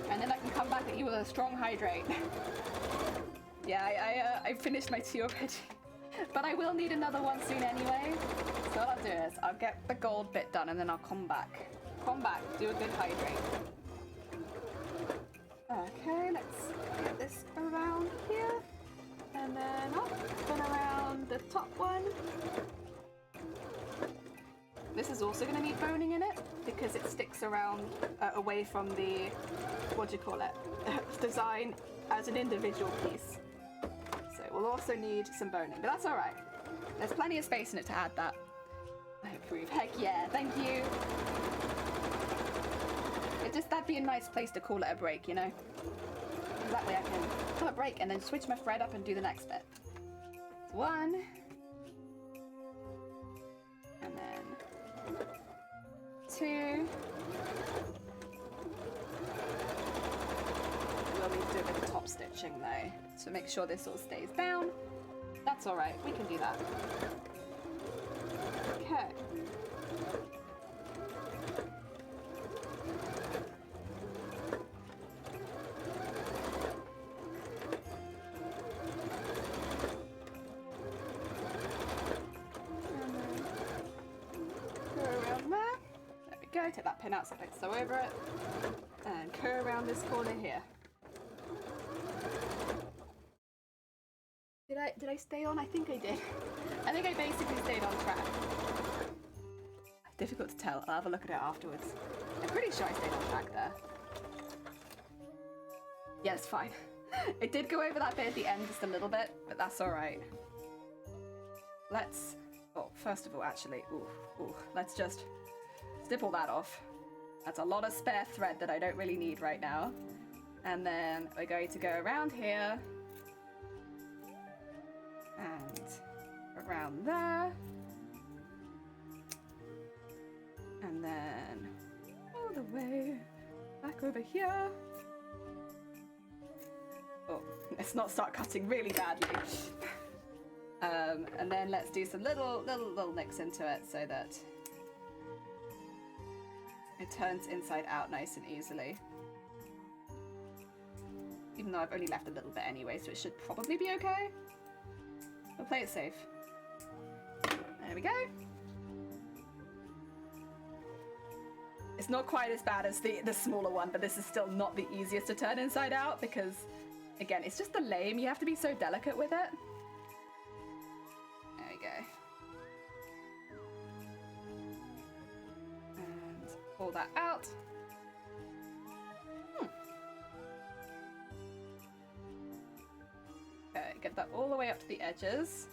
And then I can come back at you with a strong hydrate. Yeah, I finished my tea already. But I will need another one soon anyway. So what I'll do is I'll get the gold bit done and then I'll come back. Do a good hydrate. Okay, let's get this around here. And then up and around the top one. This is also going to need boning in it because it sticks around away from the, what do you call it, design as an individual piece. So we'll also need some boning, but that's all right. There's plenty of space in it to add that. I approve. Heck yeah, thank you. That'd be a nice place to call it a break, you know? That way I can call it a break and then switch my thread up and do the next bit. So one. And then two. We'll need to do a bit of top stitch. stitching though, to make sure this all stays down. That's all right, we can do that. Okay. Go, take that pin out so I don't sew over it, and curl around this corner here. Did I stay on? I think I did. I think I basically stayed on track. Difficult to tell. I'll have a look at it afterwards. I'm pretty sure I stayed on track there. Yeah, it's fine. It did go over that bit at the end just a little bit, but that's all right. Let's. Oh, first of all, actually, let's just snip all that off. That's a lot of spare thread that I don't really need right now. And then we're going to go around here and around there, and then all the way back over here. Oh, let's not start cutting really badly. And then let's do some little nicks into it so that it turns inside out nice and easily. Even though I've only left a little bit anyway, so it should probably be okay. We'll play it safe. There we go. It's not quite as bad as the smaller one, but this is still not the easiest to turn inside out because, again, it's just the lame. You have to be so delicate with it. There we go. And pull that out. Okay, get that all the way up to the edges.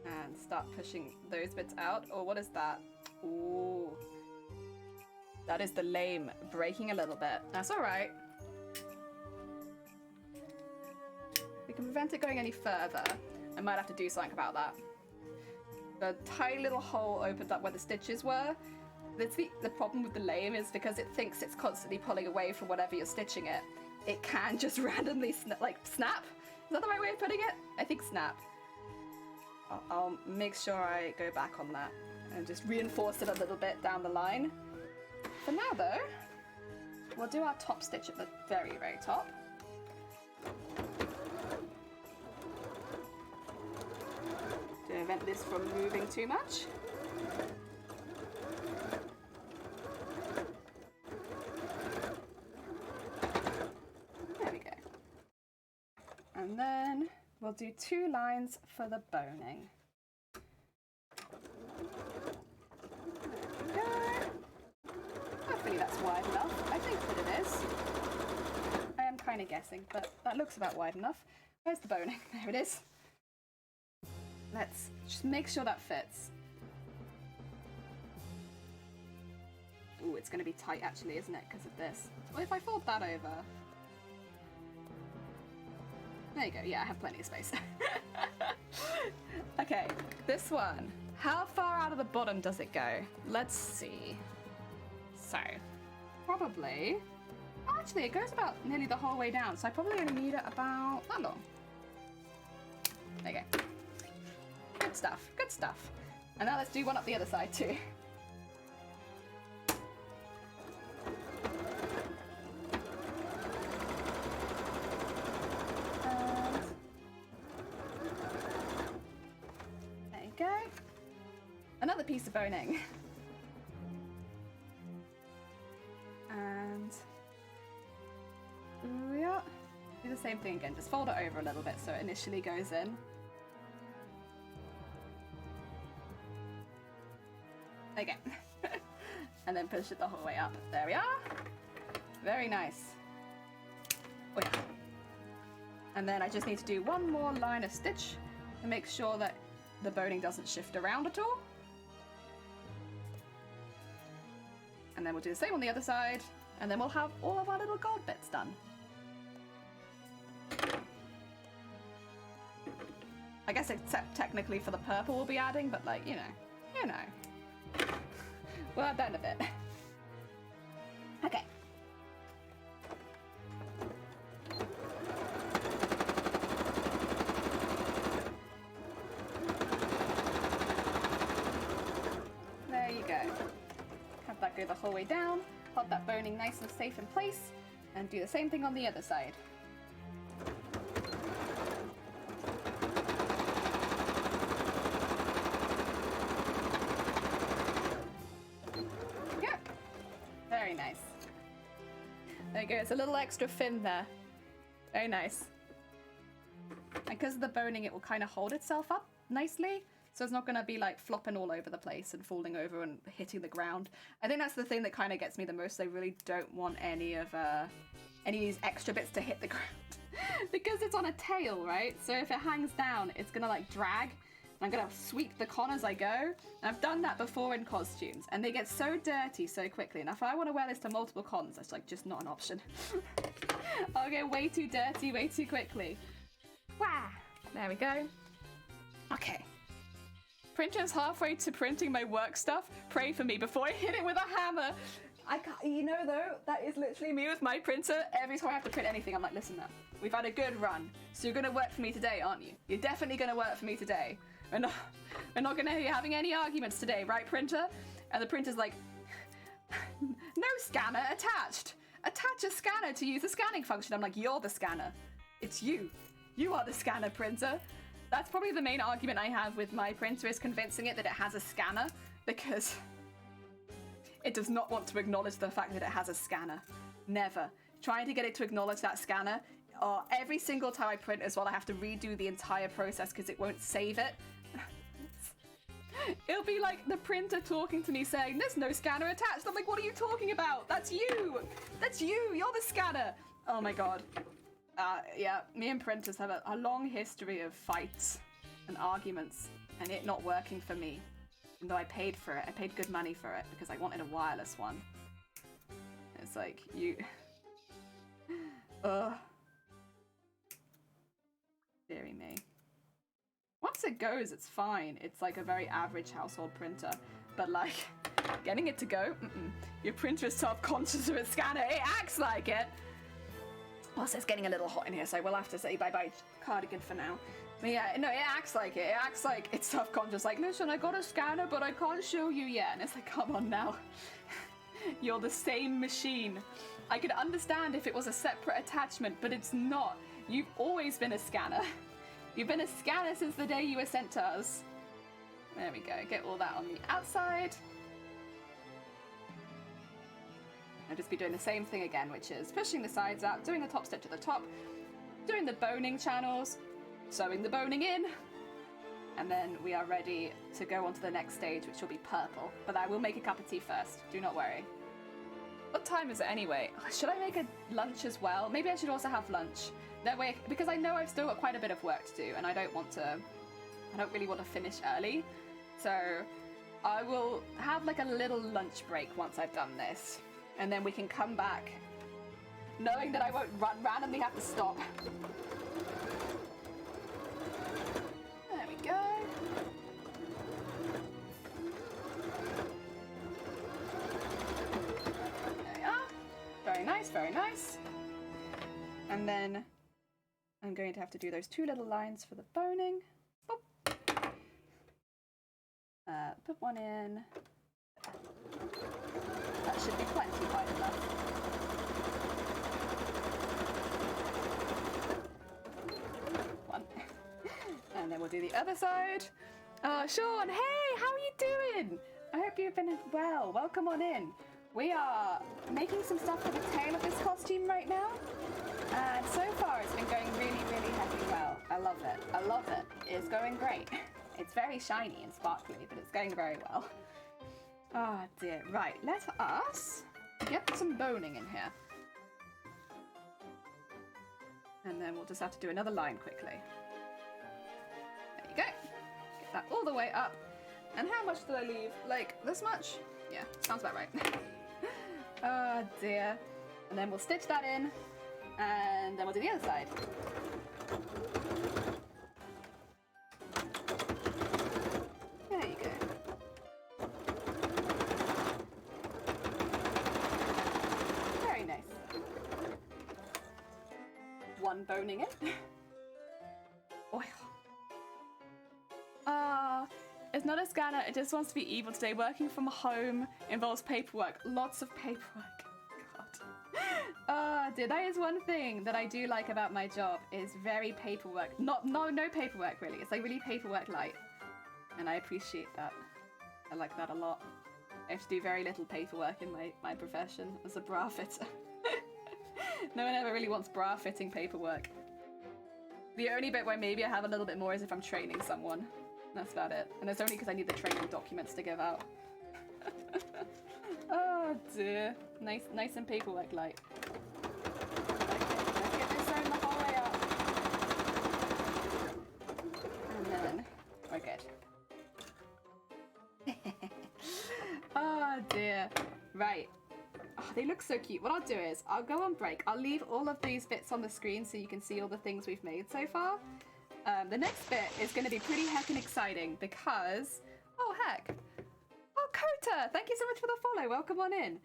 And start pushing those bits out. Oh, what is that? Ooh. That is the lame breaking a little bit. That's all right. We can prevent it going any further. I might have to do something about that. The tiny little hole opened up where the stitches were. That's the problem with the lame is because it thinks it's constantly pulling away from whatever you're stitching it. It can just randomly snap. Is that the right way of putting it? I think snap. I'll make sure I go back on that and just reinforce it a little bit down the line. For now though, we'll do our top stitch at the very, very top. To prevent this from moving too much. There we go. And then we'll do 2 lines for the boning. There we go. Hopefully that's wide enough. I think that it is. I am kind of guessing, but that looks about wide enough. Where's the boning? There it is. Let's just make sure that fits. Ooh, it's going to be tight actually, isn't it, because of this? Well, if I fold that over... There you go, yeah, I have plenty of space. Okay, this one. How far out of the bottom does it go? Let's see. So, probably... Actually, it goes about nearly the whole way down, so I probably only need it about that long. There you go. Good stuff, good stuff. And now let's do one up the other side too. And there you go. Another piece of boning. And yeah, do the same thing again. Just fold it over a little bit so it initially goes in. Again. And then push it the whole way up. There we are. Very nice. Oh yeah. And then I just need to do one more line of stitch to make sure that the boning doesn't shift around at all. And then we'll do the same on the other side, and then we'll have all of our little gold bits done. I guess except technically for the purple we'll be adding, but like, you know. We'll add that in a bit. Okay. go the whole way down, hold that boning nice and safe in place, and do the same thing on the other side. Yep. Very nice. There you go, it's a little extra fin there. Very nice. And because of the boning, it will kind of hold itself up nicely, so it's not going to be like flopping all over the place and falling over and hitting the ground. I think that's the thing that kind of gets me the most. I really don't want any of these extra bits to hit the ground because it's on a tail, right? So if it hangs down, it's going to like drag. I'm going to sweep the con as I go. And I've done that before in costumes, and they get so dirty so quickly. And if I want to wear this to multiple cons, that's like just not an option. I'll get way too dirty way too quickly. Wow. There we go. Okay. Printer's halfway to printing my work stuff. Pray for me before I hit it with a hammer. I can't, you know though, that is literally me with my printer. Every time I have to print anything, I'm like, listen now, we've had a good run. So you're gonna work for me today, aren't you? You're definitely gonna work for me today. We're not gonna be having any arguments today, right, printer? And the printer's like, no scanner attached. Attach a scanner to use the scanning function. I'm like, you're the scanner. It's you. You are the scanner, printer. That's probably the main argument I have with my printer, is convincing it that it has a scanner, because it does not want to acknowledge the fact that it has a scanner. Never. Trying to get it to acknowledge that scanner, or every single time I print as well, I have to redo the entire process because it won't save it. It'll be like the printer talking to me saying, there's no scanner attached. I'm like, what are you talking about? That's you. That's you. You're the scanner. Oh my god. Yeah, me and printers have a long history of fights and arguments, and it not working for me. Even though I paid for it. I paid good money for it because I wanted a wireless one. It's like, you... Ugh. Deary me. Once it goes, it's fine. It's like a very average household printer. But like, getting it to go? Your printer is self-conscious of its scanner. It acts like it! Also, it's getting a little hot in here, so I will have to say bye-bye cardigan for now. But yeah, no, it acts like it. It acts like it's self-conscious. Like, listen, I got a scanner, but I can't show you yet. And it's like, come on now. You're the same machine. I could understand if it was a separate attachment, but it's not. You've always been a scanner. You've been a scanner since the day you were sent to us. There we go. Get all that on the outside. I'll just be doing the same thing again, which is pushing the sides out, doing the top stitch at the top, doing the boning channels, sewing the boning in, and then we are ready to go on to the next stage, which will be purple. But I will make a cup of tea first, do not worry. What time is it anyway? Should I make a lunch as well? Maybe I should also have lunch. That way, because I know I've still got quite a bit of work to do, and I don't really want to finish early. So I will have like a little lunch break once I've done this. And then we can come back knowing that I won't randomly have to stop. There we go. There we are. Very nice, very nice. And then I'm going to have to do those two little lines for the boning. Boop. Put one in. That should be plenty wide enough. One. And then we'll do the other side. Sean, hey, how are you doing? I hope you've been well. Welcome on in. We are making some stuff for the tail of this costume right now. And so far it's been going really, really heavy well. I love it. I love it. It's going great. It's very shiny and sparkly, but it's going very well. Oh dear. Right, let us get some boning in here. And then we'll just have to do another line quickly. There you go. Get that all the way up. And how much did I leave? Like, this much? Yeah, sounds about right. Oh dear. And then we'll stitch that in. And then we'll do the other side. There you go. Very nice. One boning in. Oil. It's not a scanner. It just wants to be evil today. Working from home involves paperwork. Lots of paperwork. God. Dude, that is one thing that I do like about my job is very paperwork. No paperwork really. It's like really paperwork light. And I appreciate that. I like that a lot. I have to do very little paperwork in my profession as a bra fitter. No one ever really wants bra fitting paperwork. The only bit where maybe I have a little bit more is if I'm training someone. That's about it. And it's only because I need the training documents to give out. Oh dear. Nice and paperwork light. Let's get this sewn the whole way up. And then we're good. Oh dear. Right. Oh, they look so cute. What I'll do is I'll go on break. I'll leave all of these bits on the screen so you can see all the things we've made so far. The next bit is going to be pretty heckin' exciting because... Oh, heck. Oh, Kota! Thank you so much for the follow. Welcome on in.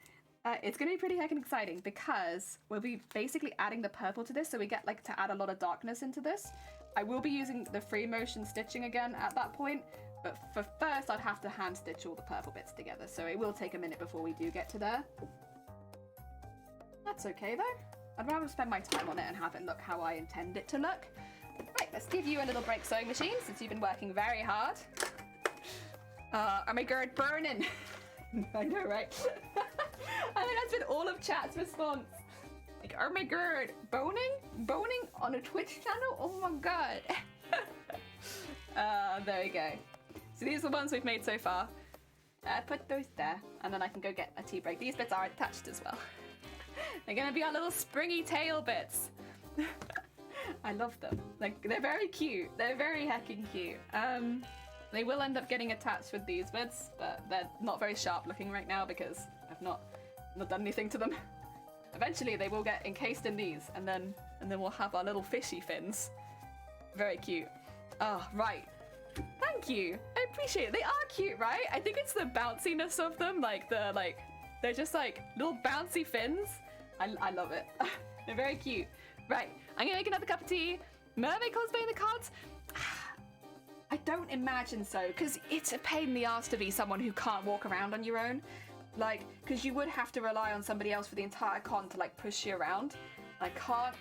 It's going to be pretty heckin' exciting because we'll be basically adding the purple to this, so we get like to add a lot of darkness into this. I will be using the free motion stitching again at that point, but for first I'd have to hand stitch all the purple bits together, so it will take a minute before we do get to there. That's okay though. I'd rather spend my time on it and have it look how I intend it to look. Right, let's give you a little break sewing machine since you've been working very hard. Oh my god, burning! I know, right? I think that's been all of chat's response. Like, oh my god, boning? Boning on a Twitch channel? Oh my god. There we go. So these are the ones we've made so far. Put those there, and then I can go get a tea break. These bits are attached as well. They're gonna be our little springy tail bits. I love them. Like, they're very cute. They're very heckin' cute. They will end up getting attached with these bits, but they're not very sharp looking right now because I've not done anything to them. Eventually they will get encased in these, and then we'll have our little fishy fins. Very cute. Oh, right. Thank you. I appreciate it. They are cute, right? I think it's the bounciness of them, they're just like little bouncy fins. I love it. They're very cute. Right, I'm gonna make another cup of tea. Mermaid cosplaying the cards? I don't imagine so, because it's a pain in the ass to be someone who can't walk around on your own. Like, because you would have to rely on somebody else for the entire con to like push you around. I can't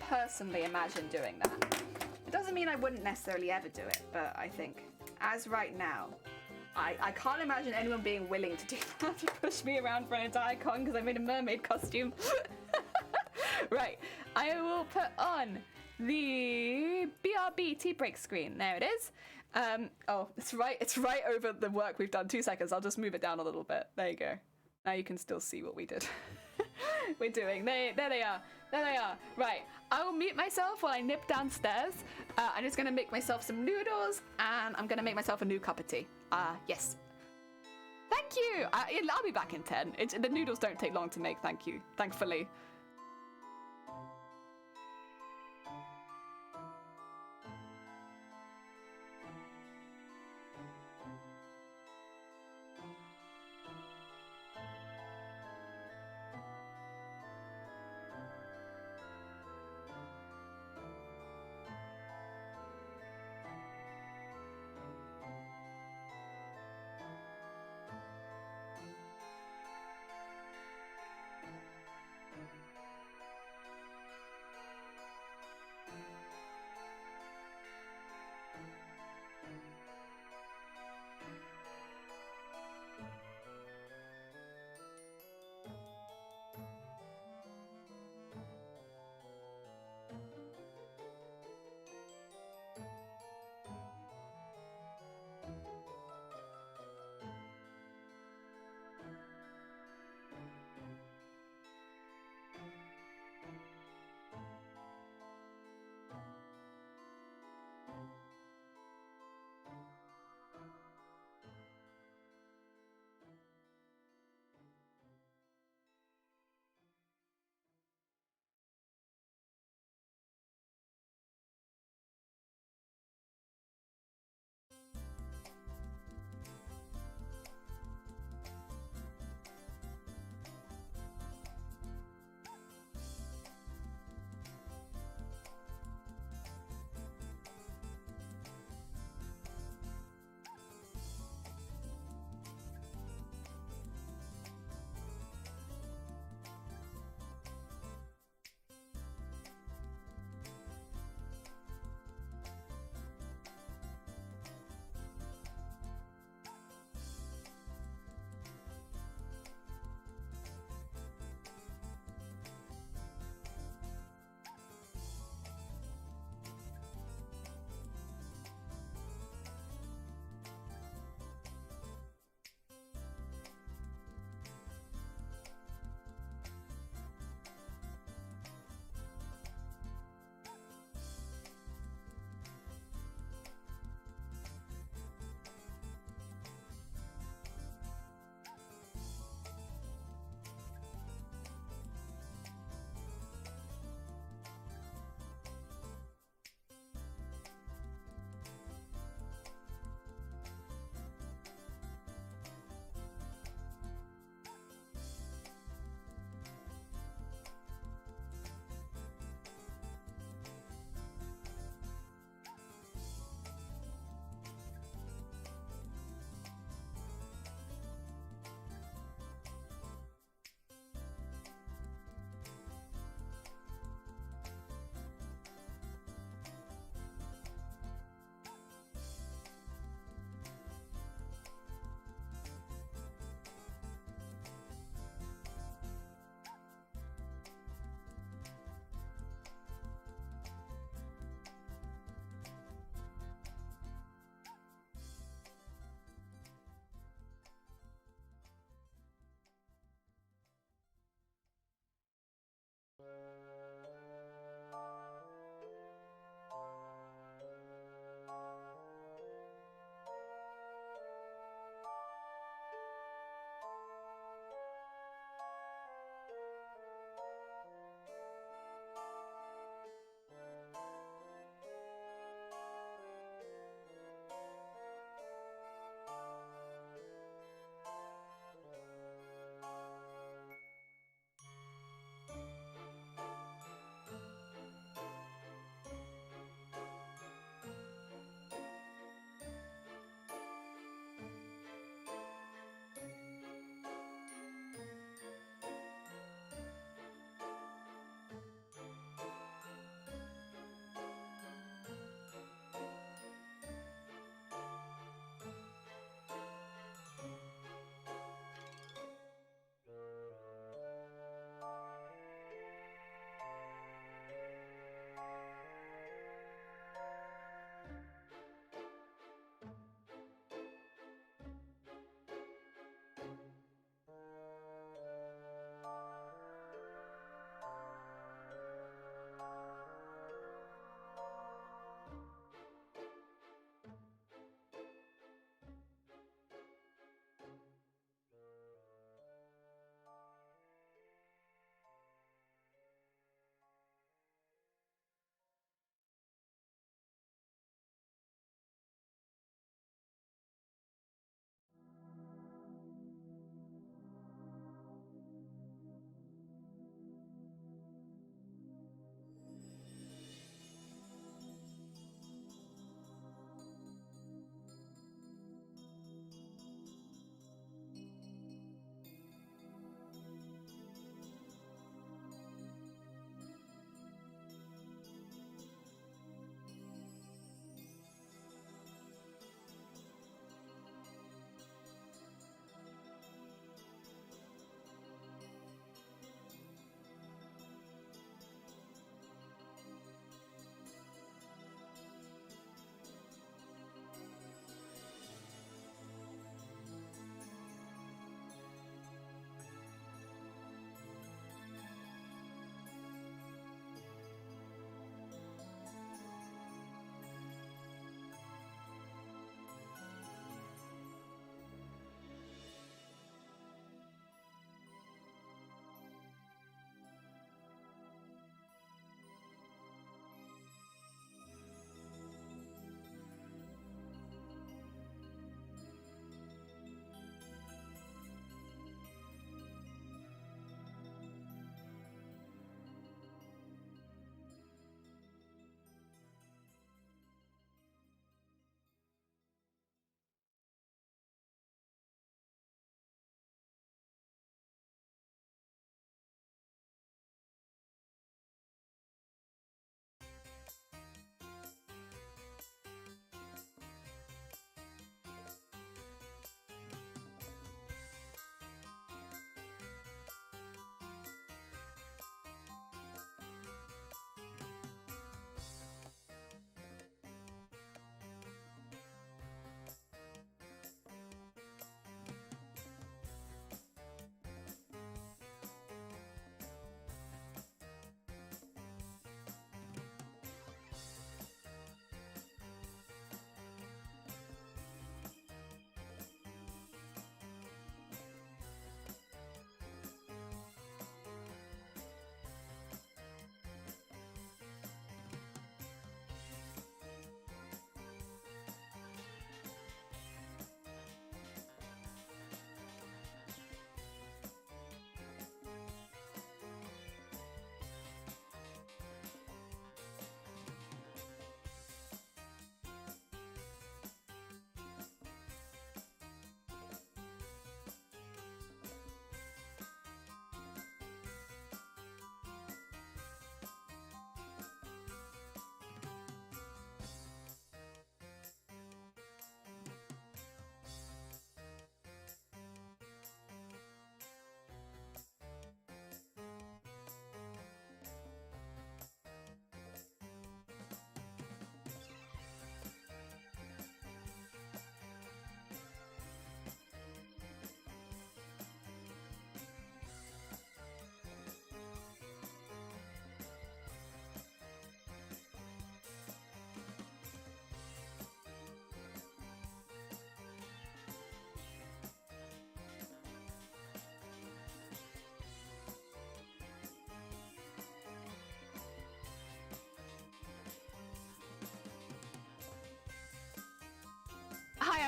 personally imagine doing that. It doesn't mean I wouldn't necessarily ever do it, but I think as right now, I can't imagine anyone being willing to do that, to push me around for an entire con because I made a mermaid costume. Right, I will put on the BRB tea break screen. There it is. Oh, it's right over the work we've done. 2 seconds. I'll just move it down a little bit. There you go. Now you can still see what we did. We're doing. There they are. There they are. Right. I will mute myself while I nip downstairs. I'm just gonna make myself some noodles, and I'm gonna make myself a new cup of tea. Yes. Thank you. I'll be back in 10. The noodles don't take long to make. Thank you. Thankfully.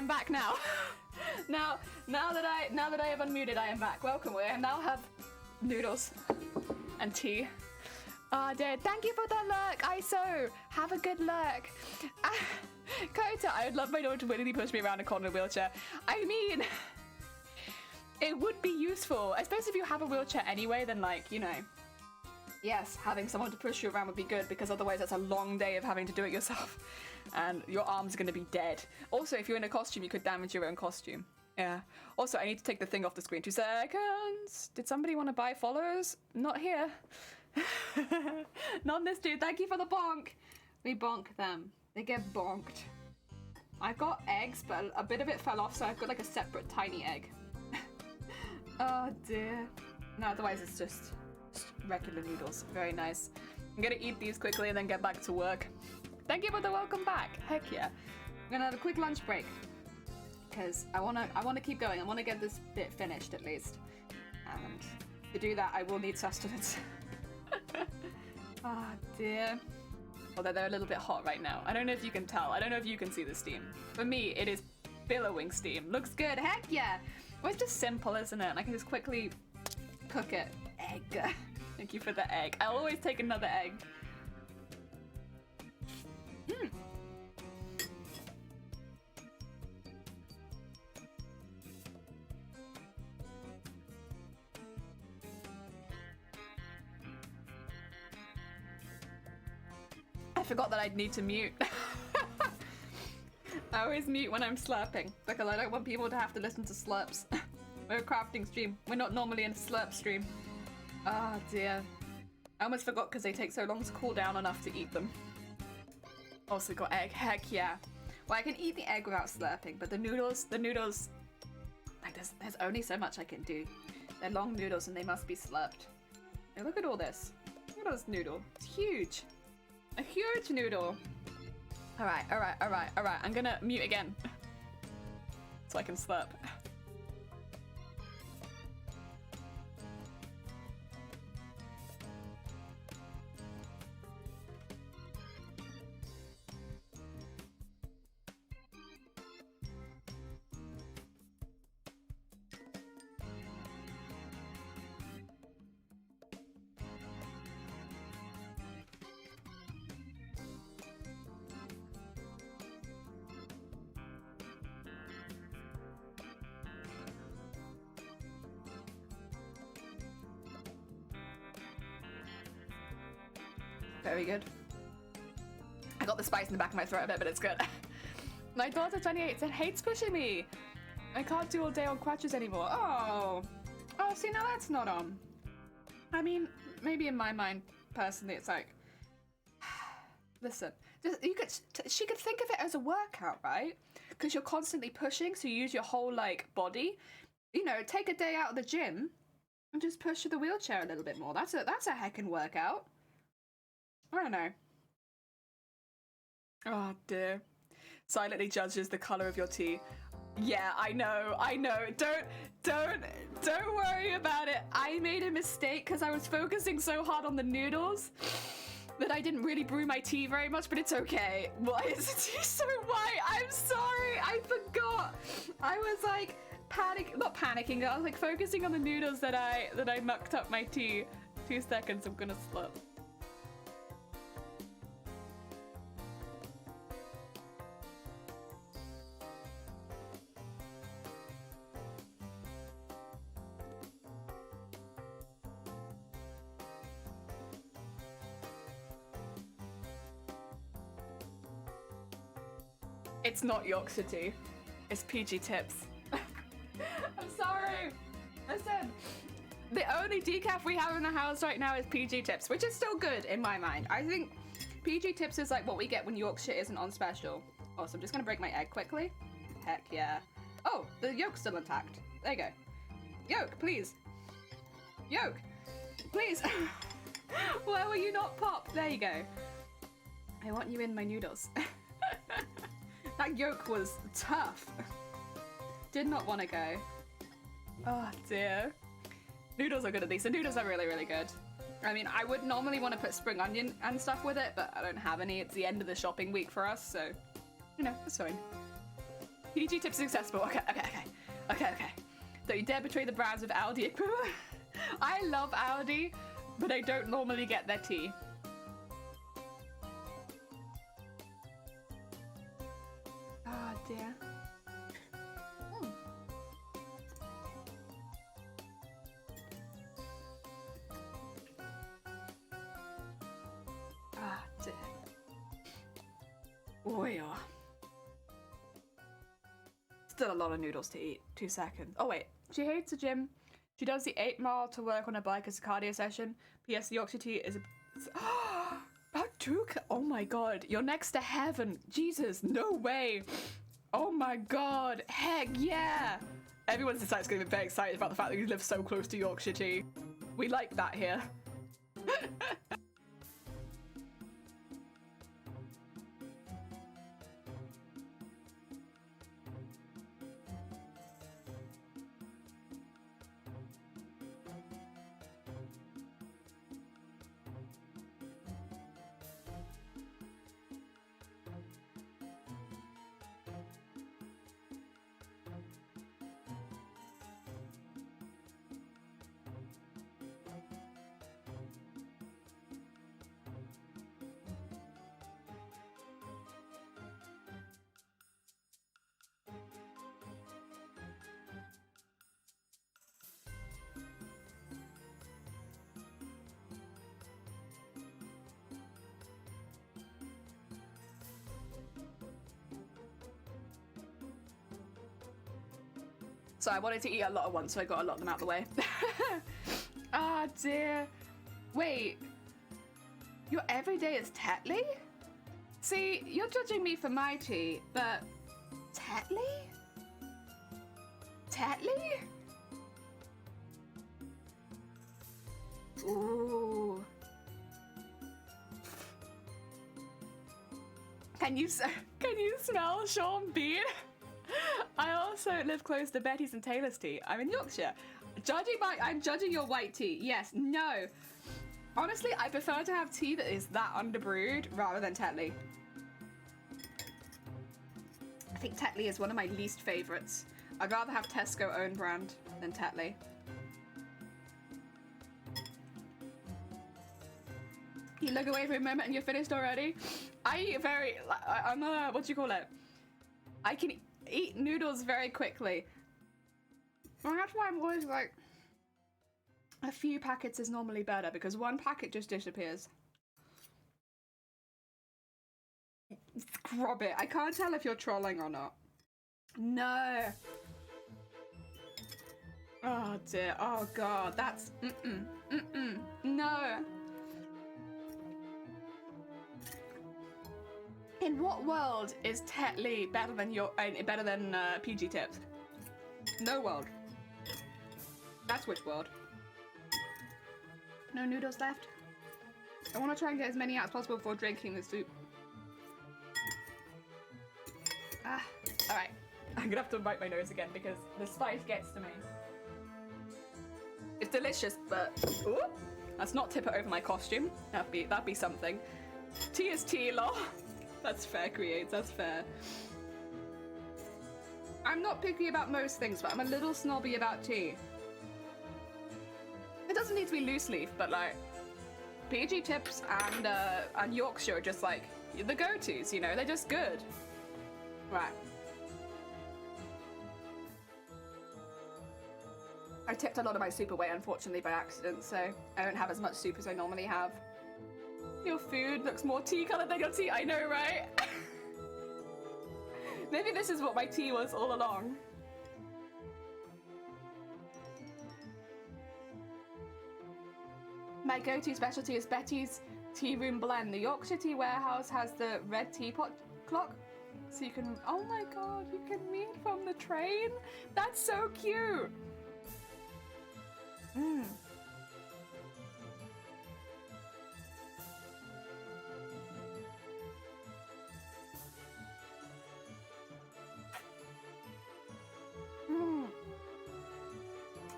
am back now. now that I have unmuted, I am back. Welcome. I now have noodles and tea. Ah, dear. Thank you for the lurk, ISO. Have a good lurk. Kota, I would love my daughter to willingly push me around a corner in a wheelchair. I mean, it would be useful, especially if you have a wheelchair anyway, then like, you know, yes, having someone to push you around would be good, because otherwise that's a long day of having to do it yourself. And your arms are going to be dead. Also, if you're in a costume, you could damage your own costume. Yeah. Also, I need to take the thing off the screen. 2 seconds. Did somebody want to buy followers? Not here. Not this dude. Thank you for the bonk. We bonk them. They get bonked. I've got eggs, but a bit of it fell off, so I've got like a separate tiny egg. Oh dear. No, otherwise it's just regular noodles. Very nice. I'm gonna eat these quickly and then get back to work. Thank you for the welcome back. Heck yeah. I'm gonna have a quick lunch break because I wanna keep going. I wanna get this bit finished at least. And to do that, I will need sustenance. Ah, dear. Although they're a little bit hot right now. I don't know if you can tell. I don't know if you can see the steam. For me, it is billowing steam. Looks good. Heck yeah. Well, it's just simple, isn't it? And I can just quickly cook it. Egg. Thank you for the egg. I'll always take another egg. I forgot that I'd need to mute. I always mute when I'm slurping because I don't want people to have to listen to slurps. We're a crafting stream. We're not normally in a slurp stream. Ah, dear. I almost forgot because they take so long to cool down enough to eat them. Also got egg. Heck yeah. Well, I can eat the egg without slurping, but the noodles, like there's only so much I can do. They're long noodles and they must be slurped. Now look at all this. Look at this noodle. It's huge. A huge noodle. Alright. I'm gonna mute again. So I can slurp. Very good. I got the spice in the back of my throat a bit, but it's good. My daughter 28 said, hates pushing me. I can't do all day on crutches anymore. Oh, see, now that's not on. I mean, maybe in my mind, personally, it's like, listen, she could think of it as a workout, right? Because you're constantly pushing, so you use your whole, like, body. You know, take a day out of the gym and just push the wheelchair a little bit more. That's a heckin' workout. I don't know. Oh dear. Silently judges the color of your tea. Yeah, I know. Don't worry about it. I made a mistake because I was focusing so hard on the noodles that I didn't really brew my tea very much, but it's okay. Why is the tea so white? I'm sorry. I forgot. I was like not panicking. I was like focusing on the noodles that I mucked up my tea. 2 seconds. I'm gonna slurp. It's not Yorkshire tea. It's PG Tips. I'm sorry. Listen, the only decaf we have in the house right now is PG Tips, which is still good in my mind. I think PG Tips is like what we get when Yorkshire isn't on special. Oh, so I'm just gonna break my egg quickly. Heck yeah. Oh, the yolk's still intact. There you go. Yolk, please. Yolk, please. Why will you not pop? There you go. I want you in my noodles. That yolk was tough. Did not want to go. Oh dear. Noodles are good at least. The noodles are really, really good. I mean, I would normally want to put spring onion and stuff with it, but I don't have any. It's the end of the shopping week for us, so, you know, it's fine. PG tips is accessible. Okay. Don't you dare betray the brands of Aldi. I love Aldi, but I don't normally get their tea. Oh dear. Ah dear. Oh yeah. Still a lot of noodles to eat. 2 seconds. Oh wait. She hates the gym. She does the 8 mile to work on a bike as a cardio session. P.S. The Yorkshire tea is a... About 2... Oh my god. You're next to heaven. Jesus. No way. Oh my god. Heck yeah. Everyone's decided going to be very excited about the fact that you live so close to Yorkshire tea. We like that here. So I wanted to eat a lot at once, so I got a lot of them out of the way. Ah, dear. Wait. Your everyday is Tetley? See, you're judging me for my tea, but... Tetley? Tetley? Ooh. Can you smell Sean Bean? I also live close to Betty's and Taylor's tea. I'm in Yorkshire. I'm judging your white tea. Yes, no. Honestly, I prefer to have tea that is that underbrewed rather than Tetley. I think Tetley is one of my least favourites. I'd rather have Tesco own brand than Tetley. You look away for a moment and you're finished already. I'm a, what do you call it? I can eat noodles very quickly. And that's why I'm always like, a few packets is normally better because one packet just disappears. Scrub it. I can't tell if you're trolling or not. No. Oh dear. Oh god. That's no. In what world is Tetley better than PG tips? No world. That's which world? No noodles left. I want to try and get as many out as possible before drinking the soup. Ah, all right. I'm gonna have to bite my nose again because the spice gets to me. It's delicious, but ooh, let's not tip it over my costume. That'd be something. Tea is tea, lol. That's fair, Creates, that's fair. I'm not picky about most things, but I'm a little snobby about tea. It doesn't need to be loose leaf, but like, PG tips and Yorkshire are just like, the go-tos, you know, they're just good. Right. I tipped a lot of my soup away, unfortunately, by accident, so I don't have as much soup as I normally have. Your food looks more tea-coloured than your tea. I know, right? Maybe this is what my tea was all along. My go-to specialty is Betty's Tea Room Blend. The Yorkshire Tea Warehouse has the red teapot clock. So you can... Oh my god, you can read from the train? That's so cute! Mmm.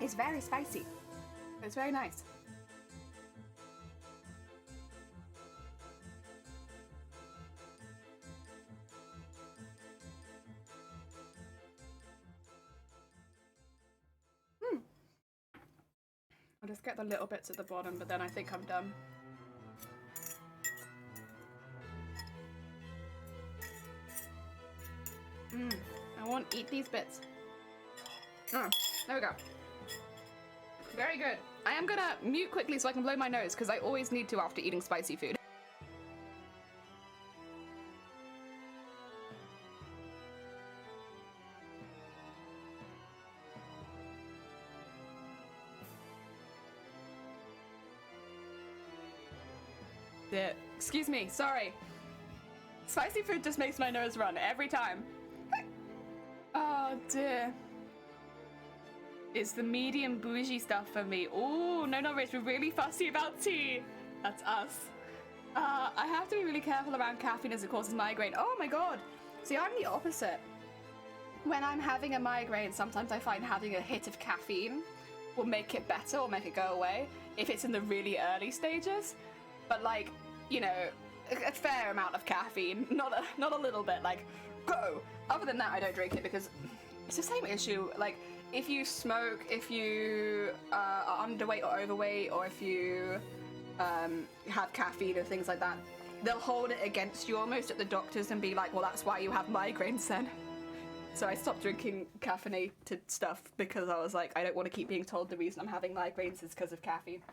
It's very spicy. It's very nice. just get the little bits at the bottom, but then I think I'm done. I won't eat these bits. Oh, there we go. Very good. I am gonna mute quickly so I can blow my nose, because I always need to after eating spicy food. Excuse me, sorry. Spicy food just makes my nose run every time. Oh dear. It's the medium bougie stuff for me. Oh, no, Rich, we're really fussy about tea. That's us. I have to be really careful around caffeine as it causes migraine. Oh my god. See, I'm the opposite. When I'm having a migraine, sometimes I find having a hit of caffeine will make it better or make it go away if it's in the really early stages. But like, you know, a fair amount of caffeine, not a little bit, like, go. Other than that, I don't drink it because it's the same issue. Like, if you smoke, if you are underweight or overweight, or if you have caffeine and things like that, they'll hold it against you almost at the doctors and be like, well, that's why you have migraines then. So I stopped drinking caffeinated stuff because I was like, I don't want to keep being told the reason I'm having migraines is because of caffeine.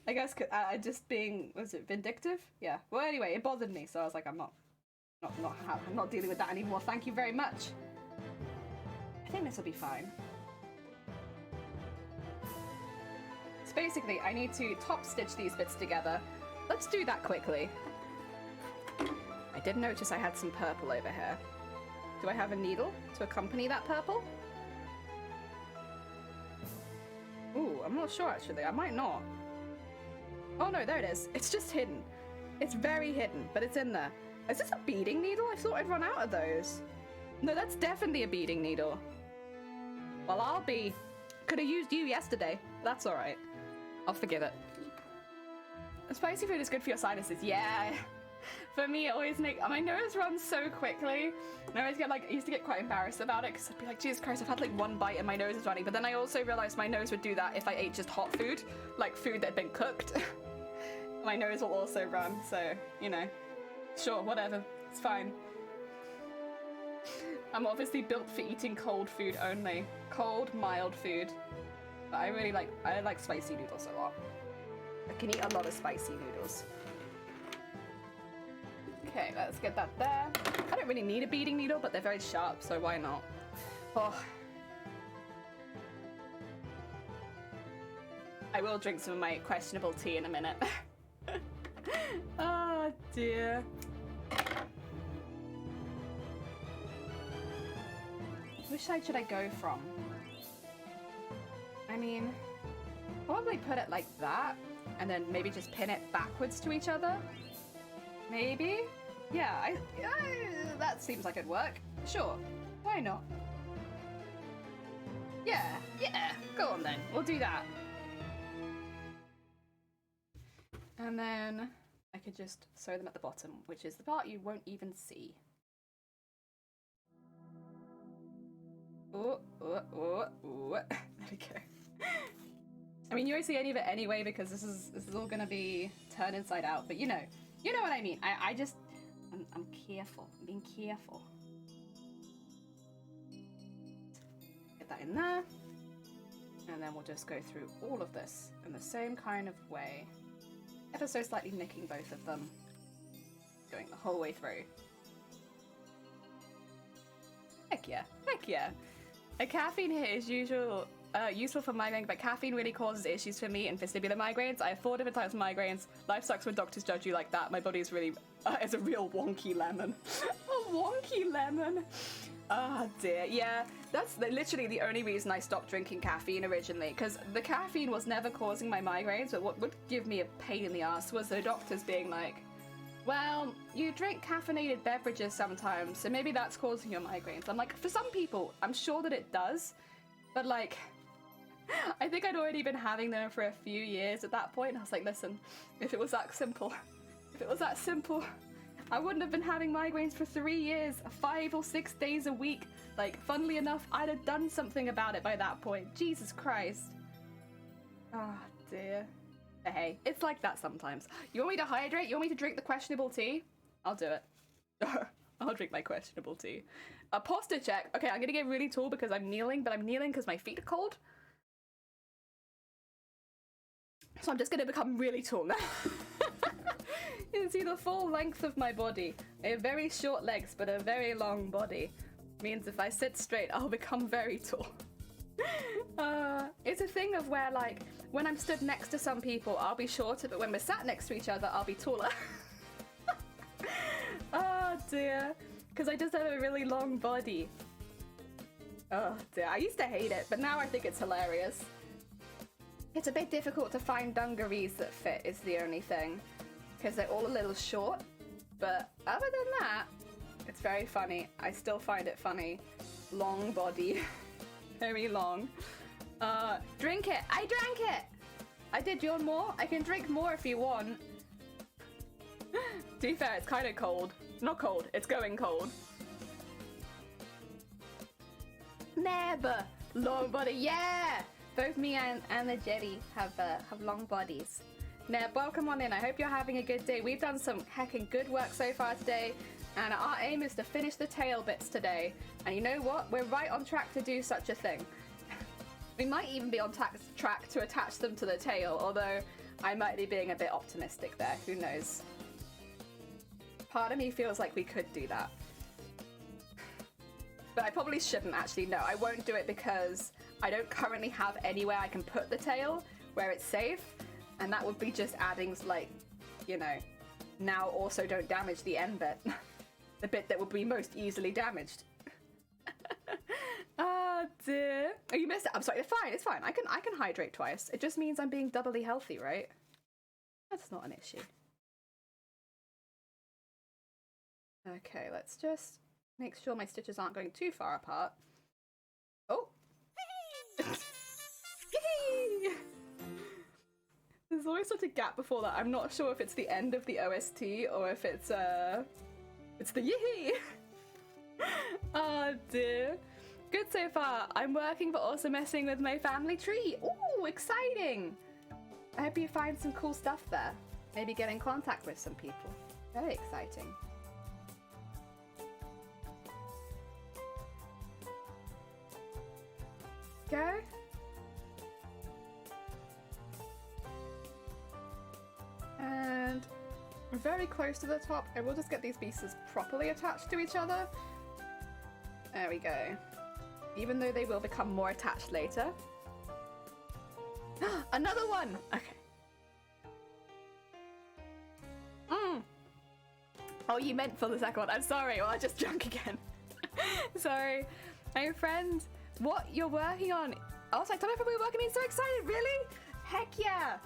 I guess just being, was it vindictive? Yeah. Well, anyway, it bothered me, so I was like, I'm not dealing with that anymore. Thank you very much. I think this will be fine. So basically, I need to top stitch these bits together. Let's do that quickly. I did notice I had some purple over here. Do I have a needle to accompany that purple? Ooh, I'm not sure actually. I might not. Oh no, there it is. It's just hidden. It's very hidden, but it's in there. Is this a beading needle? I thought I'd run out of those. No, that's definitely a beading needle. Well, could have used you yesterday. That's alright. I'll forgive it. Spicy food is good for your sinuses. Yeah. For me, it always my nose runs so quickly. And I always get I used to get quite embarrassed about it because I'd be like, Jesus Christ, I've had like one bite and my nose is running. But then I also realized my nose would do that if I ate just hot food, like food that had been cooked. My nose will also run, so, you know, sure, whatever, it's fine. I'm obviously built for eating cold food only. Cold, mild food. But I like spicy noodles a lot. I can eat a lot of spicy noodles. Okay, let's get that there. I don't really need a beading needle, but they're very sharp, so why not? Oh. I will drink some of my questionable tea in a minute. Oh dear. Which side should I go from? I mean, probably put it like that, and then maybe just pin it backwards to each other. Maybe? Yeah, that seems like it'd work. Sure, why not? Yeah, go on then, we'll do that. And then I could just sew them at the bottom, which is the part you won't even see. Oh. There we go. I mean, you won't see any of it anyway because this is all gonna be turned inside out. But you know what I mean. I'm careful. I'm being careful. Get that in there, and then we'll just go through all of this in the same kind of way. Ever so slightly nicking both of them, going the whole way through. Heck yeah, heck yeah. A caffeine hit is useful for migraine, but caffeine really causes issues for me and vestibular migraines. I have 4 different types of migraines. Life sucks when doctors judge you like that. My body is really, is a real wonky lemon. A wonky lemon. Ah, dear. Yeah, that's literally the only reason I stopped drinking caffeine originally, because the caffeine was never causing my migraines, but what would give me a pain in the ass was the doctors being like, well, you drink caffeinated beverages sometimes, so maybe that's causing your migraines. I'm like, for some people, I'm sure that it does, but like, I think I'd already been having them for a few years at that point. I was like, listen, if it was that simple, I wouldn't have been having migraines for 3 years, 5 or 6 days a week. Like, funnily enough, I'd have done something about it by that point. Jesus Christ. Ah, dear. But hey, it's like that sometimes. You want me to hydrate? You want me to drink the questionable tea? I'll do it. I'll drink my questionable tea. A posture check. Okay, I'm gonna get really tall because I'm kneeling, but I'm kneeling because my feet are cold. So I'm just gonna become really tall now. You can see the full length of my body. I have very short legs, but a very long body. Means if I sit straight, I'll become very tall. It's a thing of where, like, when I'm stood next to some people, I'll be shorter, but when we're sat next to each other, I'll be taller. Oh dear. Because I just have a really long body. Oh dear. I used to hate it, but now I think it's hilarious. It's a bit difficult to find dungarees that fit is the only thing. Because they're all a little short. But other than that, it's very funny. I still find it funny. Long body. Very long. Drink it. I drank it. I did. You want more? I can drink more if you want. To be fair, it's kind of cold. Not cold. It's going cold. Never. Long body. Yeah. Both me and the Jetty have long bodies. Neb, welcome on in. I hope you're having a good day. We've done some heckin' good work so far today, and our aim is to finish the tail bits today. And you know what? We're right on track to do such a thing. We might even be on track to attach them to the tail, although I might be being a bit optimistic there. Who knows? Part of me feels like we could do that. But I probably shouldn't actually. No, I won't do it because I don't currently have anywhere I can put the tail where it's safe. And that would be just adding, like, you know, now also don't damage the end bit. The bit that would be most easily damaged. Ah, dear. Oh, you missed it. I'm sorry. It's fine. It's fine. I can hydrate twice. It just means I'm being doubly healthy, right? That's not an issue. Okay, let's just make sure my stitches aren't going too far apart. Oh. There's always such a gap before that. I'm not sure if it's the end of the OST or if it's the yee. Oh dear. Good so far. I'm working but also messing with my family tree. Ooh, exciting. I hope you find some cool stuff there. Maybe get in contact with some people. Very exciting. Go. And we're very close to the top. I will just get these pieces properly attached to each other. There we go. Even though they will become more attached later. Another one! Okay. Oh, you meant for the second one. I'm sorry. Well, I just drank again. Sorry. My friend, what you're working on? I was like, don't know if we're working. I'm so excited. Really? Heck yeah.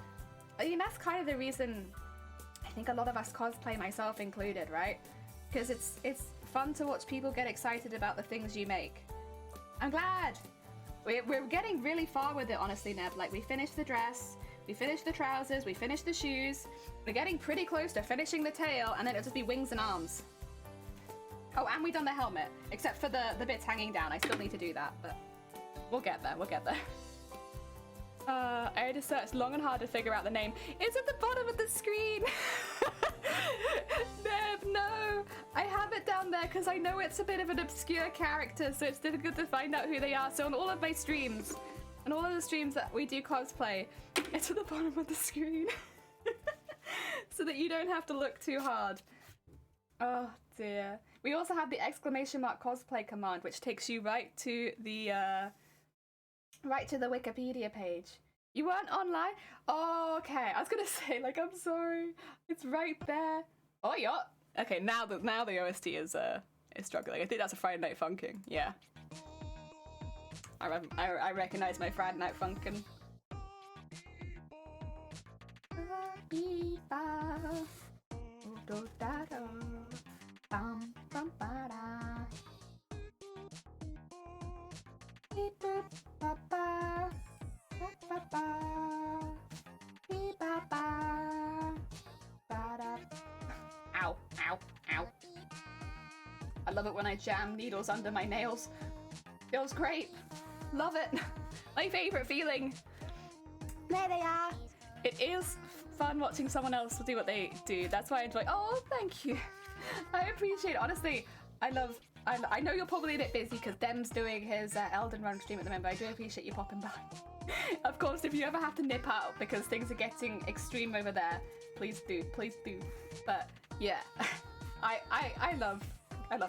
I mean, that's kind of the reason I think a lot of us cosplay, myself included, right? Because it's fun to watch people get excited about the things you make. I'm glad. We're getting really far with it, honestly, Neb. Like, we finished the dress, we finished the trousers, we finished the shoes. We're getting pretty close to finishing the tail, and then it'll just be wings and arms. Oh, and we've done the helmet, except for the bits hanging down. I still need to do that, but we'll get there, we'll get there. I had to search long and hard to figure out the name. It's at the bottom of the screen! Neb, no! I have it down there because I know it's a bit of an obscure character, so it's difficult to find out who they are. So on all of my streams, on all of the streams that we do cosplay, it's at the bottom of the screen. So that you don't have to look too hard. Oh dear. We also have the exclamation mark cosplay command, which takes you right to the Wikipedia page. You weren't online? Oh, okay. I was gonna say, like, I'm sorry. It's right there. Oh, yeah. Okay, now the OST is struggling. I think that's a Friday Night Funkin'. Yeah. I recognize my Friday Night Funkin'. Ow, ow, ow. love it when I jam needles under my nails. Feels great. Love it. My favorite feeling. There they are. It is fun watching someone else do what they do. That's why I enjoy. Oh, thank you. I appreciate it. Honestly, I know you're probably a bit busy because Dem's doing his Elden Run stream at the moment, but I do appreciate you popping by. Of course, if you ever have to nip out because things are getting extreme over there, please do. But yeah, I love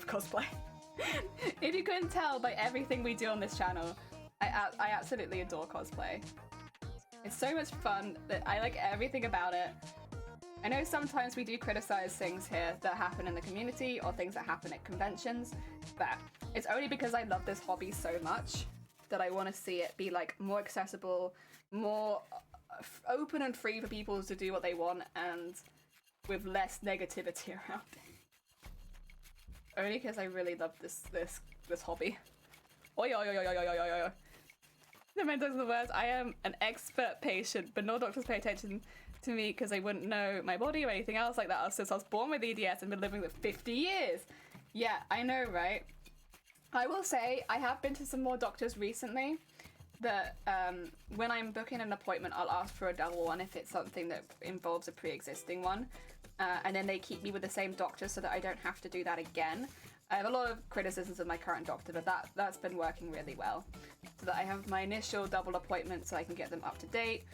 cosplay. If you couldn't tell by everything we do on this channel, I absolutely adore cosplay. It's so much fun that I like everything about it. I know sometimes we do criticize things here that happen in the community or things that happen at conventions, but it's only because I love this hobby so much that I want to see it be like more accessible, more open and free for people to do what they want, and with less negativity around it. Only because I really love this hobby. Oi, oi, oi, oi, oi, oi, oi, oi. The mentors of the words. I am an expert patient, but no doctors pay attention to me because they wouldn't know my body or anything else like that since I was born with EDS and been living with 50 years. Yeah, I know, right? I will say I have been to some more doctors recently that when I'm booking an appointment, I'll ask for a double one if it's something that involves a pre-existing one. And then they keep me with the same doctor so that I don't have to do that again. I have a lot of criticisms of my current doctor, but that's been working really well. So that I have my initial double appointment so I can get them up to date.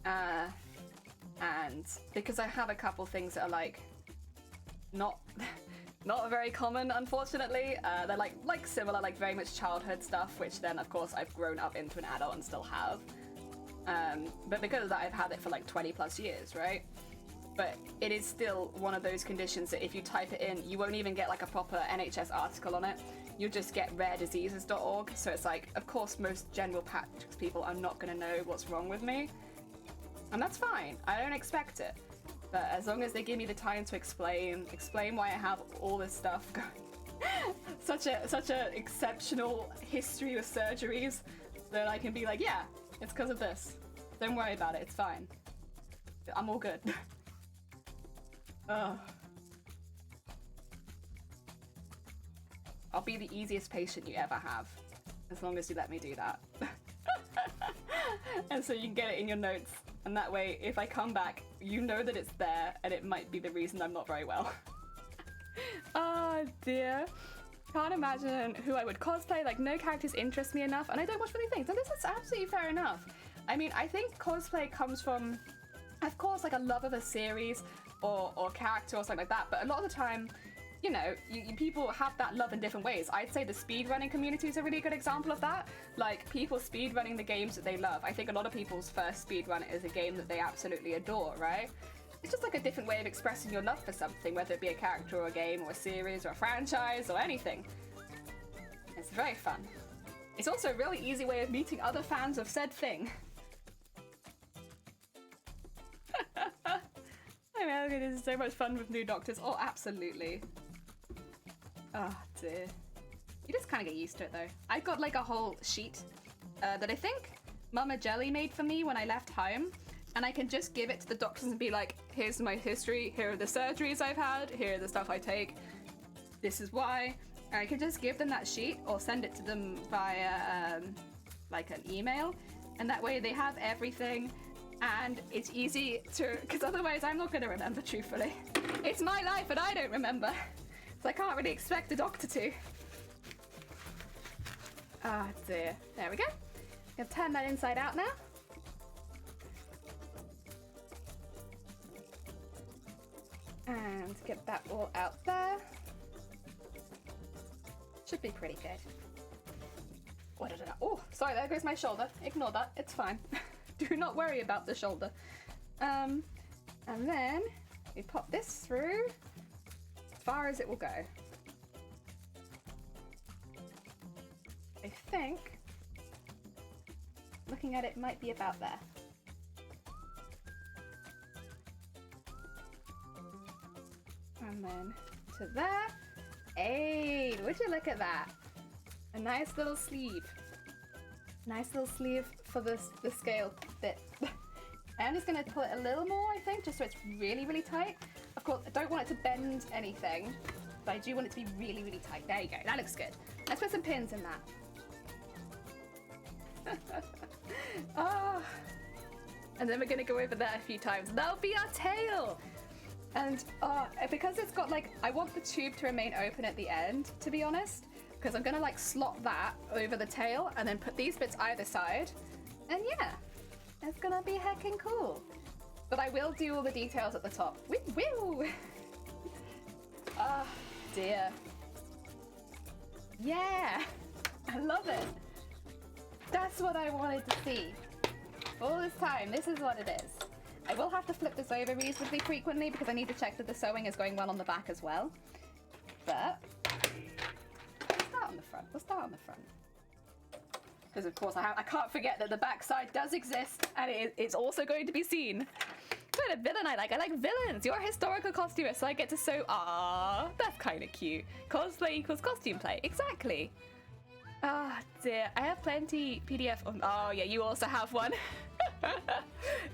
And because I have a couple things that are like not very common, unfortunately. They're like similar, like very much childhood stuff, which then of course I've grown up into an adult and still have. But because of that, I've had it for like 20 plus years, right? But it is still one of those conditions that if you type it in, you won't even get like a proper NHS article on it. You'll just get rarediseases.org. So it's like, of course, most general practice people are not going to know what's wrong with me. And that's fine. I don't expect it. But as long as they give me the time to explain why I have all this stuff going, such a exceptional history with surgeries, that I can be like, yeah, it's because of this. Don't worry about it. It's fine. I'm all good. Ugh. I'll be the easiest patient you ever have, as long as you let me do that. And so you can get it in your notes, and that way, if I come back, you know that it's there, and it might be the reason I'm not very well. Oh dear. Can't imagine who I would cosplay. Like, no characters interest me enough, and I don't watch many things, and this is absolutely fair enough. I mean, I think cosplay comes from, of course, like a love of a series or character or something like that, but a lot of the time, you know, people have that love in different ways. I'd say the speedrunning community is a really good example of that. Like, people speedrunning the games that they love. I think a lot of people's first speedrun is a game that they absolutely adore, right? It's just like a different way of expressing your love for something, whether it be a character or a game or a series or a franchise or anything. It's very fun. It's also a really easy way of meeting other fans of said thing. I mean, it is so much fun with new doctors. Oh, absolutely. Oh, dear. You just kind of get used to it, though. I've got, like, a whole sheet that I think Mama Jelly made for me when I left home. And I can just give it to the doctors and be like, here's my history, here are the surgeries I've had, here are the stuff I take, this is why. And I can just give them that sheet or send it to them via, like, an email. And that way they have everything. And it's easy to, because otherwise I'm not going to remember, truthfully. It's my life and I don't remember. So I can't really expect the doctor to. Ah, dear. There we go. I'm going to turn that inside out now. And get that all out there. Should be pretty good. Oh, sorry, there goes my shoulder. Ignore that, it's fine. Do not worry about the shoulder. And then we pop this through as far as it will go. I think, looking at it, might be about there. And then to there. Hey, would you look at that? A nice little sleeve. Nice little sleeve for the scale bit. I'm just going to put a little more, I think, just so it's really, really tight. Of course, I don't want it to bend anything, but I do want it to be really, really tight. There you go. That looks good. Let's put some pins in that. Oh. And then we're going to go over that a few times. That'll be our tail. And because it's got like, I want the tube to remain open at the end, to be honest, because I'm going to like slot that over the tail and then put these bits either side. And yeah, it's going to be heckin' cool. But I will do all the details at the top. Woo woo! Ah, dear. Yeah, I love it. That's what I wanted to see. All this time, this is what it is. I will have to flip this over reasonably frequently because I need to check that the sewing is going well on the back as well. But we'll start on the front. We'll start on the front. Because of course I can't forget that the back side does exist and it's also going to be seen. What a villain I like villains. You're a historical costumer, so I get to sew. Ah, that's kind of cute. Cosplay equals costume play. Exactly. Ah, dear. I have plenty PDF. Oh, yeah, you also have one.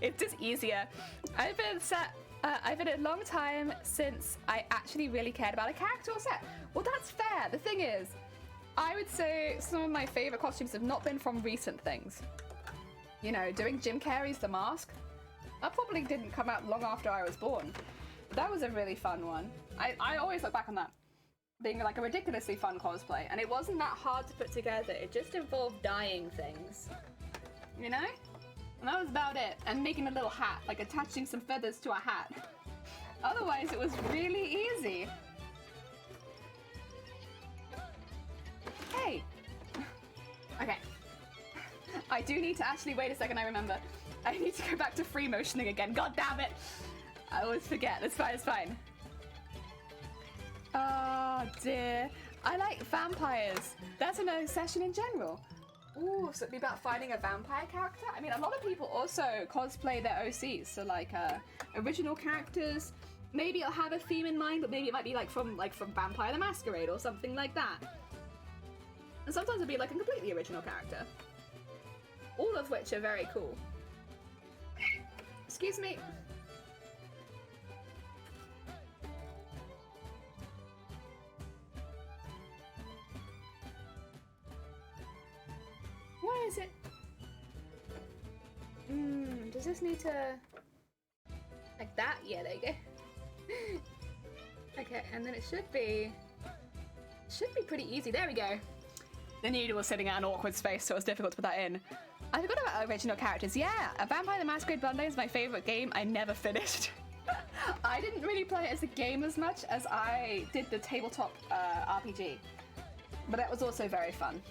It's just easier. I've been a long time since I actually really cared about a character or set. Well, that's fair. The thing is, I would say some of my favorite costumes have not been from recent things. You know, doing Jim Carrey's The Mask. That probably didn't come out long after I was born. But that was a really fun one. I always look back on that being like a ridiculously fun cosplay, and it wasn't that hard to put together. It just involved dyeing things, you know? And that was about it. And making a little hat, like attaching some feathers to a hat. Otherwise, it was really easy. Hey! Okay. I do need to actually, wait a second, I remember. I need to go back to free motioning again. God damn it! I always forget. It's fine, it's fine. Oh dear. I like vampires. That's an obsession in general. Ooh, so it'd be about finding a vampire character? I mean, a lot of people also cosplay their OCs, so like original characters. Maybe it'll have a theme in mind, but maybe it might be like from Vampire the Masquerade or something like that. And sometimes it'll be like a completely original character. All of which are very cool. Excuse me. Why is it? Does this need to... like that? Yeah, there you go. Okay, and then it should be pretty easy. There we go. The needle was sitting at an awkward space, so it was difficult to put that in. I forgot about original characters. Yeah, A Vampire the Masquerade Bloodline is my favorite game. I never finished. I didn't really play it as a game as much as I did the tabletop RPG. But that was also very fun.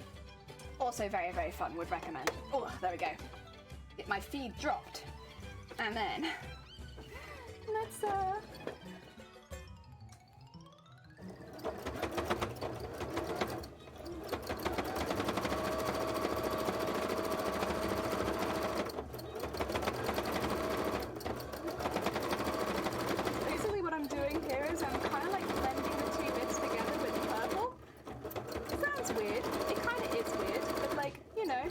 Also very, very fun, would recommend. Oh, there we go. Get my feed dropped. And then, let's basically what I'm doing here is I'm kind of like blending the two bits together with purple. Sounds weird. It kind of is weird, but like, you know.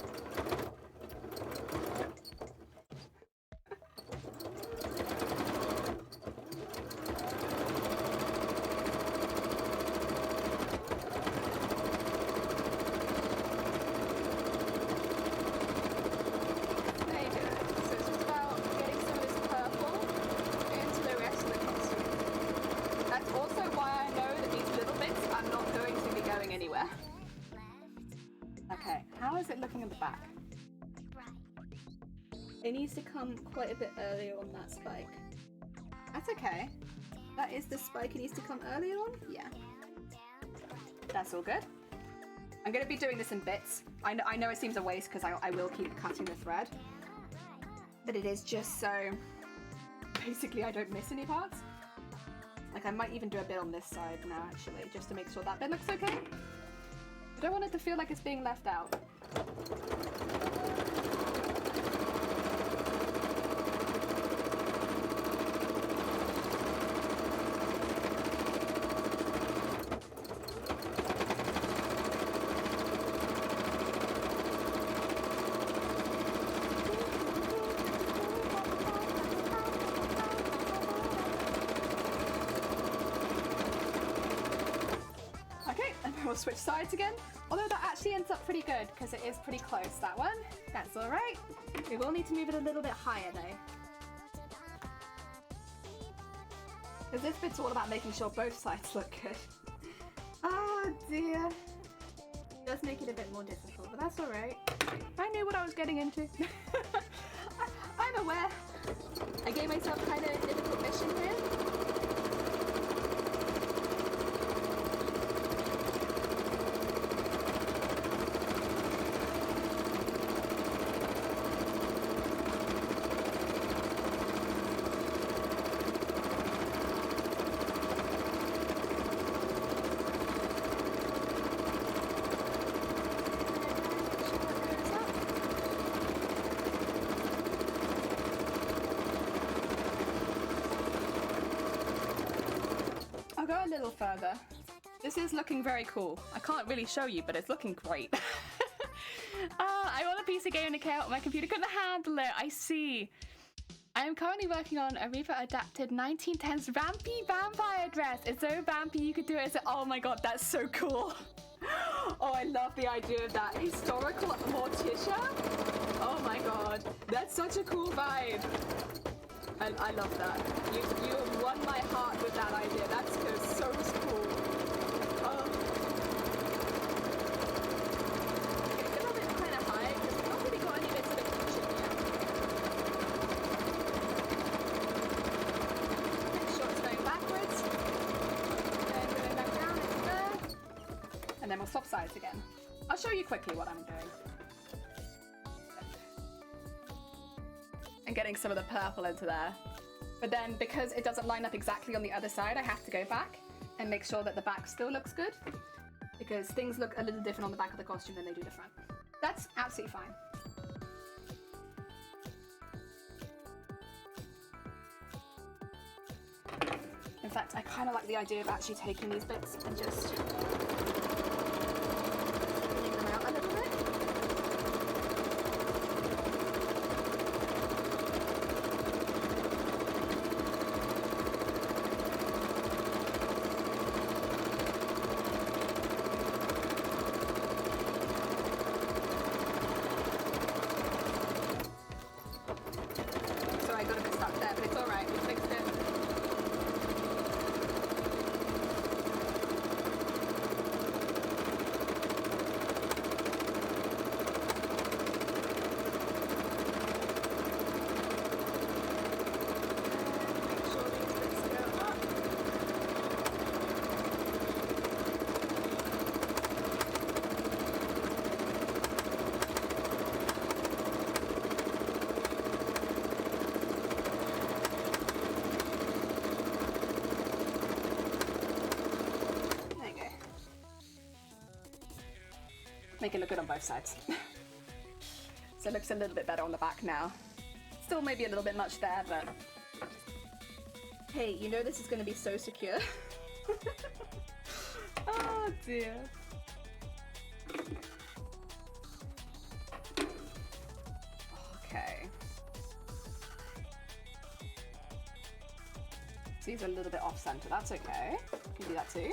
It needs to come quite a bit earlier on that spike. That's okay. That is the spike it needs to come earlier on? Yeah. That's all good. I'm going to be doing this in bits. I know it seems a waste because I will keep cutting the thread. But it is just so... basically I don't miss any parts. Like I might even do a bit on this side now actually, just to make sure that bit looks okay. I don't want it to feel like it's being left out. we'll switch sides again. Although that actually ends up pretty good because it is pretty close, that one. That's all right. We will need to move it a little bit higher though. Because this bit's all about making sure both sides look good. Oh dear. It does make it a bit more difficult, but that's all right. I knew what I was getting into. I'm aware. I gave myself kind of a difficult mission here. I'll go a little further. This is looking very cool. I can't really show you, but it's looking great. I want a piece of game to care on my computer. Couldn't handle it. I see. I am currently working on a Reaper adapted 1910s vampy vampire dress. It's so vampy you could do it. Oh my god, that's so cool. Oh, I love the idea of that. Historical Morticia? Oh my god. That's such a cool vibe. I love that. You have won my heart with that idea. That's so cool. Oh. Okay, a little bit kind of high because we've not really got any bits of the kitchen yet. Make sure it's going backwards. And going back down into there. And then we'll swap sides again. I'll show you quickly what I'm doing. And getting some of the purple into there. But then because it doesn't line up exactly on the other side, I have to go back and make sure that the back still looks good, because things look a little different on the back of the costume than they do the front. That's absolutely fine. In fact, I kind of like the idea of actually taking these bits and just thinning them out a little bit. Make it look good on both sides. So it looks a little bit better on the back now. Still maybe a little bit much there, but hey, you know this is going to be so secure. Oh dear. Okay. These are a little bit off center. That's okay. You can do that too.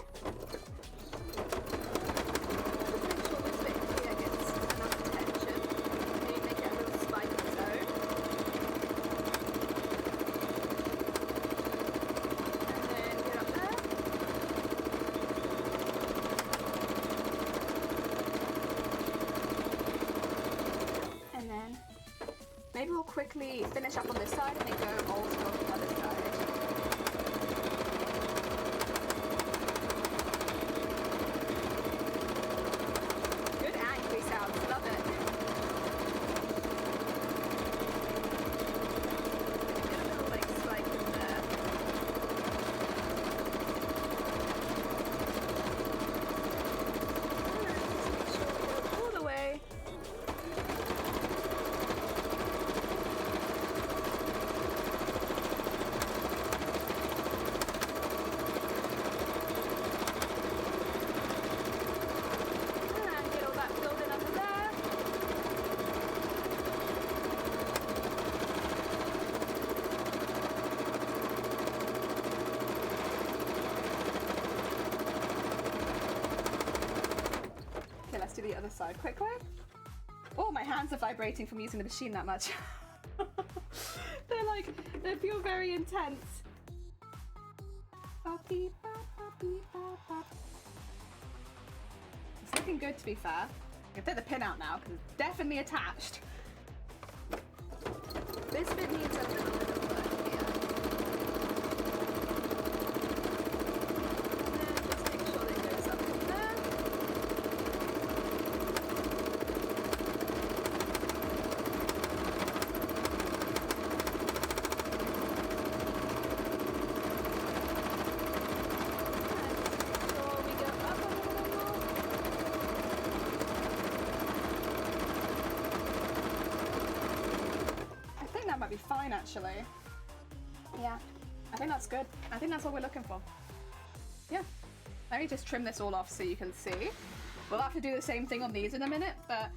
Maybe we'll quickly finish up on this side and then go also on the other side. Good angry sounds, love it. Get a little like spike in there. Just make sure we go all the way. other side quickly. Oh, my hands are vibrating from using the machine that much. They feel very intense. It's looking good, to be fair. I can take the pin out now because it's definitely attached. This bit needs a little bit of work here. And then just make sure that it goes up from there. Be fine, actually. Yeah, I think that's good. I think that's what we're looking for. Yeah, let me just trim this all off so you can see. We'll have to do the same thing on these in a minute, but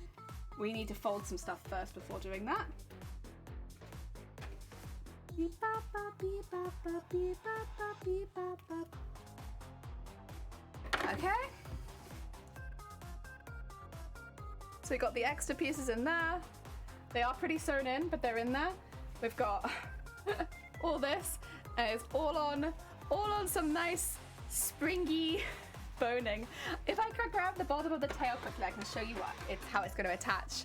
we need to fold some stuff first before doing that. Okay. So we got the extra pieces in there. They are pretty sewn in, but they're in there. We've got all this, and it's all on some nice springy boning. If I could grab the bottom of the tail quickly, I can show you how it's going to attach.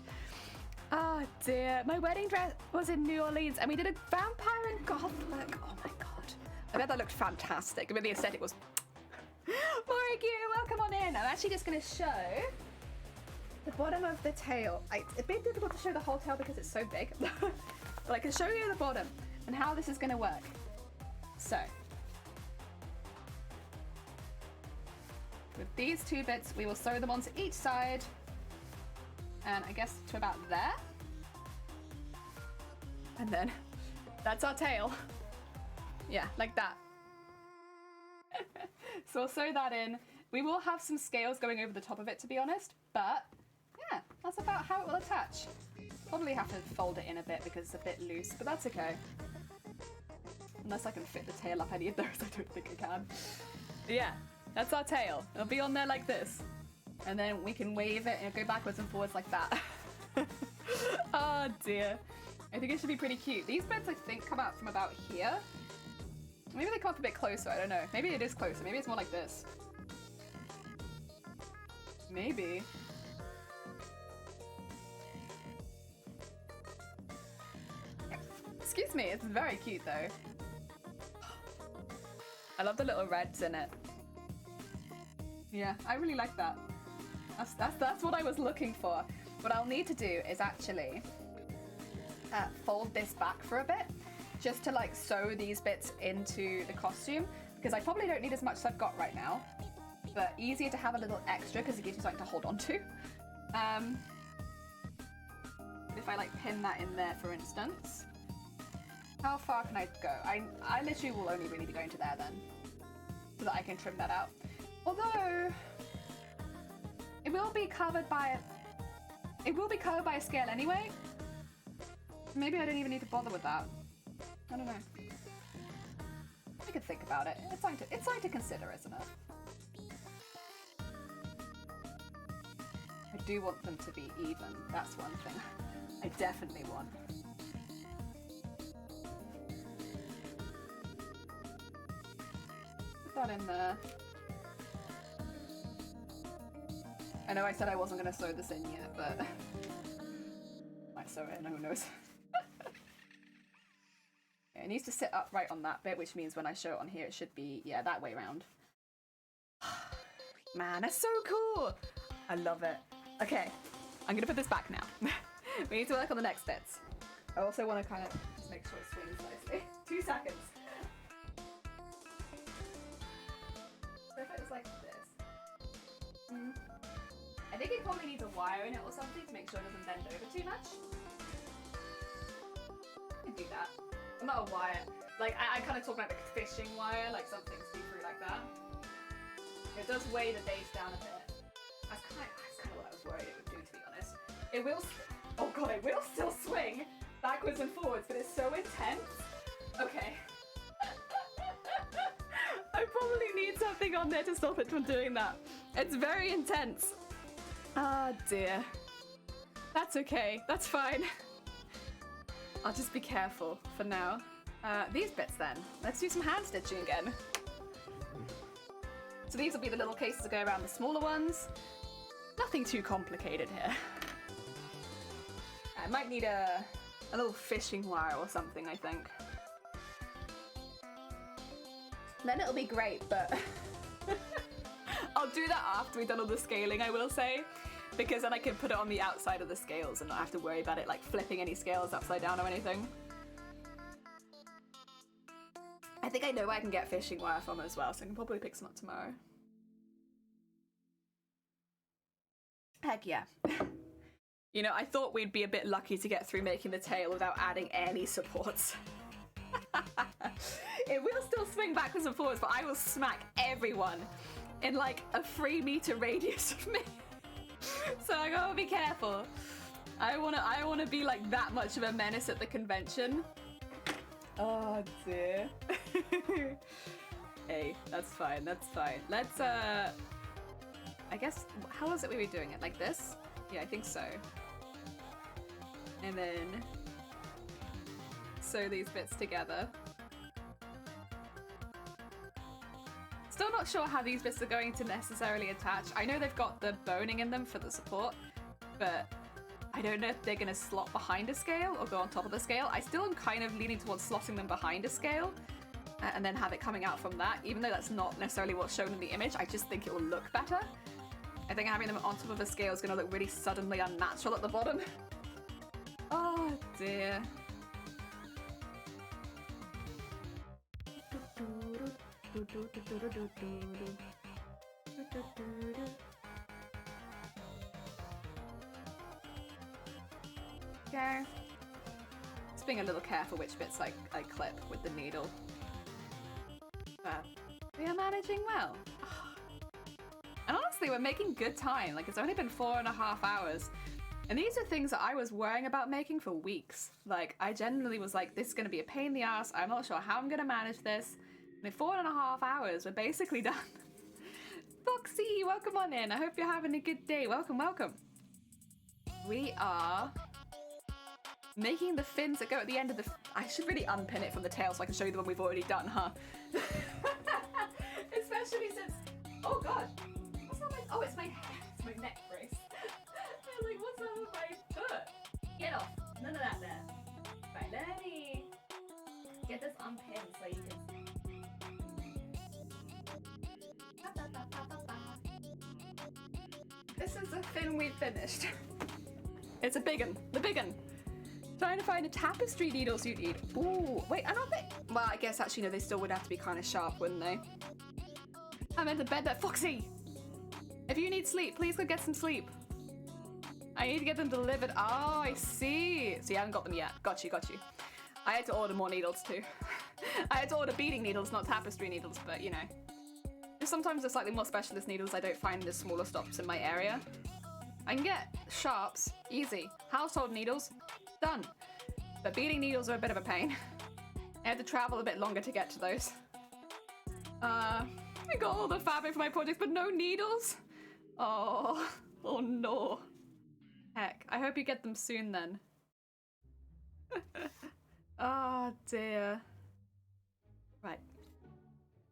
Oh dear, my wedding dress was in New Orleans, and we did a vampire and goth look. Oh my god, I bet that looked fantastic. I mean, the aesthetic was. Morrigue, welcome on in. I'm actually just going to show the bottom of the tail. It's a bit difficult to show the whole tail because it's so big. But I can show you the bottom and how this is going to work. So, with these two bits, we will sew them onto each side, and I guess to about there. And then that's our tail. Yeah, like that. So we'll sew that in. We will have some scales going over the top of it, to be honest, but yeah, that's about how it will attach. Probably have to fold it in a bit because it's a bit loose, but that's okay. Unless I can fit the tail up any of those, I don't think I can. But yeah, that's our tail. It'll be on there like this. And then we can wave it and it'll go backwards and forwards like that. Oh dear. I think it should be pretty cute. These bits, I think, come out from about here. Maybe they come up a bit closer, I don't know. Maybe it is closer, maybe it's more like this. Maybe. Excuse me, it's very cute though. I love the little reds in it. Yeah, I really like that. That's what I was looking for. What I'll need to do is actually fold this back for a bit, just to like sew these bits into the costume, because I probably don't need as much as I've got right now, but easier to have a little extra because it gives you something to hold on to. If I like pin that in there, for instance. How far can I go? I literally will only really be going to there then, so that I can trim that out. Although it will be covered by a scale anyway. Maybe I don't even need to bother with that. I don't know. I could think about it. It's something to consider, isn't it? I do want them to be even. That's one thing I definitely want. That in there. I know I said I wasn't going to sew this in yet, but I might sew it in, who knows. Yeah, it needs to sit upright on that bit, which means when I show it on here, it should be, yeah, that way round. Man, that's so cool! I love it. Okay, I'm going to put this back now. We need to work on the next bits. I also want to kind of just make sure it swings nicely. 2 seconds. So if it was like this. I think it probably needs a wire in it or something to make sure it doesn't bend over too much. I can do that. Well, not a wire. Like, I kind of talk about like a fishing wire, like something see-through like that. It does weigh the base down a bit. That's kind of what I was worried it would do, to be honest. It will, oh god, it will still swing backwards and forwards, but it's so intense. Okay. I probably need something on there to stop it from doing that. It's very intense. Ah, dear. That's okay. That's fine. I'll just be careful for now. These bits then. Let's do some hand stitching again. So these will be the little cases that go around the smaller ones. Nothing too complicated here. I might need a little fishing wire or something, I think. Then it'll be great, but I'll do that after we've done all the scaling, I will say, because then I can put it on the outside of the scales and not have to worry about it like flipping any scales upside down or anything. I think I know where I can get fishing wire from as well, so I can probably pick some up tomorrow. Heck yeah. You know, I thought we'd be a bit lucky to get through making the tail without adding any supports. It will still swing backwards and forwards, but I will smack everyone in like a 3-meter radius of me. So I gotta be careful. I wanna be like that much of a menace at the convention. Oh dear. Hey, that's fine, that's fine. Let's I guess, how was it we were doing it? Like this? Yeah, I think so. And then sew these bits together. Still not sure how these bits are going to necessarily attach. I know they've got the boning in them for the support, but I don't know if they're going to slot behind a scale or go on top of the scale. I still am kind of leaning towards slotting them behind a scale and then have it coming out from that, even though that's not necessarily what's shown in the image. I just think it will look better. I think having them on top of a scale is going to look really suddenly unnatural at the bottom. Oh dear. Okay. Just being a little careful which bits I clip with the needle. But we are managing well. And honestly, we're making good time. Like, it's only been 4.5 hours. And these are things that I was worrying about making for weeks. Like, I genuinely was like, this is going to be a pain in the ass. I'm not sure how I'm going to manage this. And in 4.5 hours, we're basically done. Foxy, welcome on in. I hope you're having a good day. Welcome, welcome. We are making the fins that go at the end of the... I should really unpin it from the tail so I can show you the one we've already done, huh? Especially since... Oh, God. What's that? Oh, it's my hair. It's my neck brace. I was like, what's up with my foot? Get off. None of that there. Right, let me get this unpinned so you can see. This is the fin we've finished. It's a big un. The big un. Trying to find a tapestry needles you'd need. Ooh, wait, I don't think... Well, I guess actually, no, they still would have to be kind of sharp, wouldn't they? I meant to bed that Foxy! If you need sleep, please go get some sleep. I need to get them delivered. Oh, I see. So you haven't got them yet. Got you, got you. I had to order more needles too. I had to order beading needles, not tapestry needles, but you know. Sometimes the slightly more specialist needles I don't find in the smaller stops in my area. I can get sharps, easy. Household needles, done. But beading needles are a bit of a pain. I had to travel a bit longer to get to those. I got all the fabric for my projects, but no needles? Oh no. Heck, I hope you get them soon then. Oh dear. Right.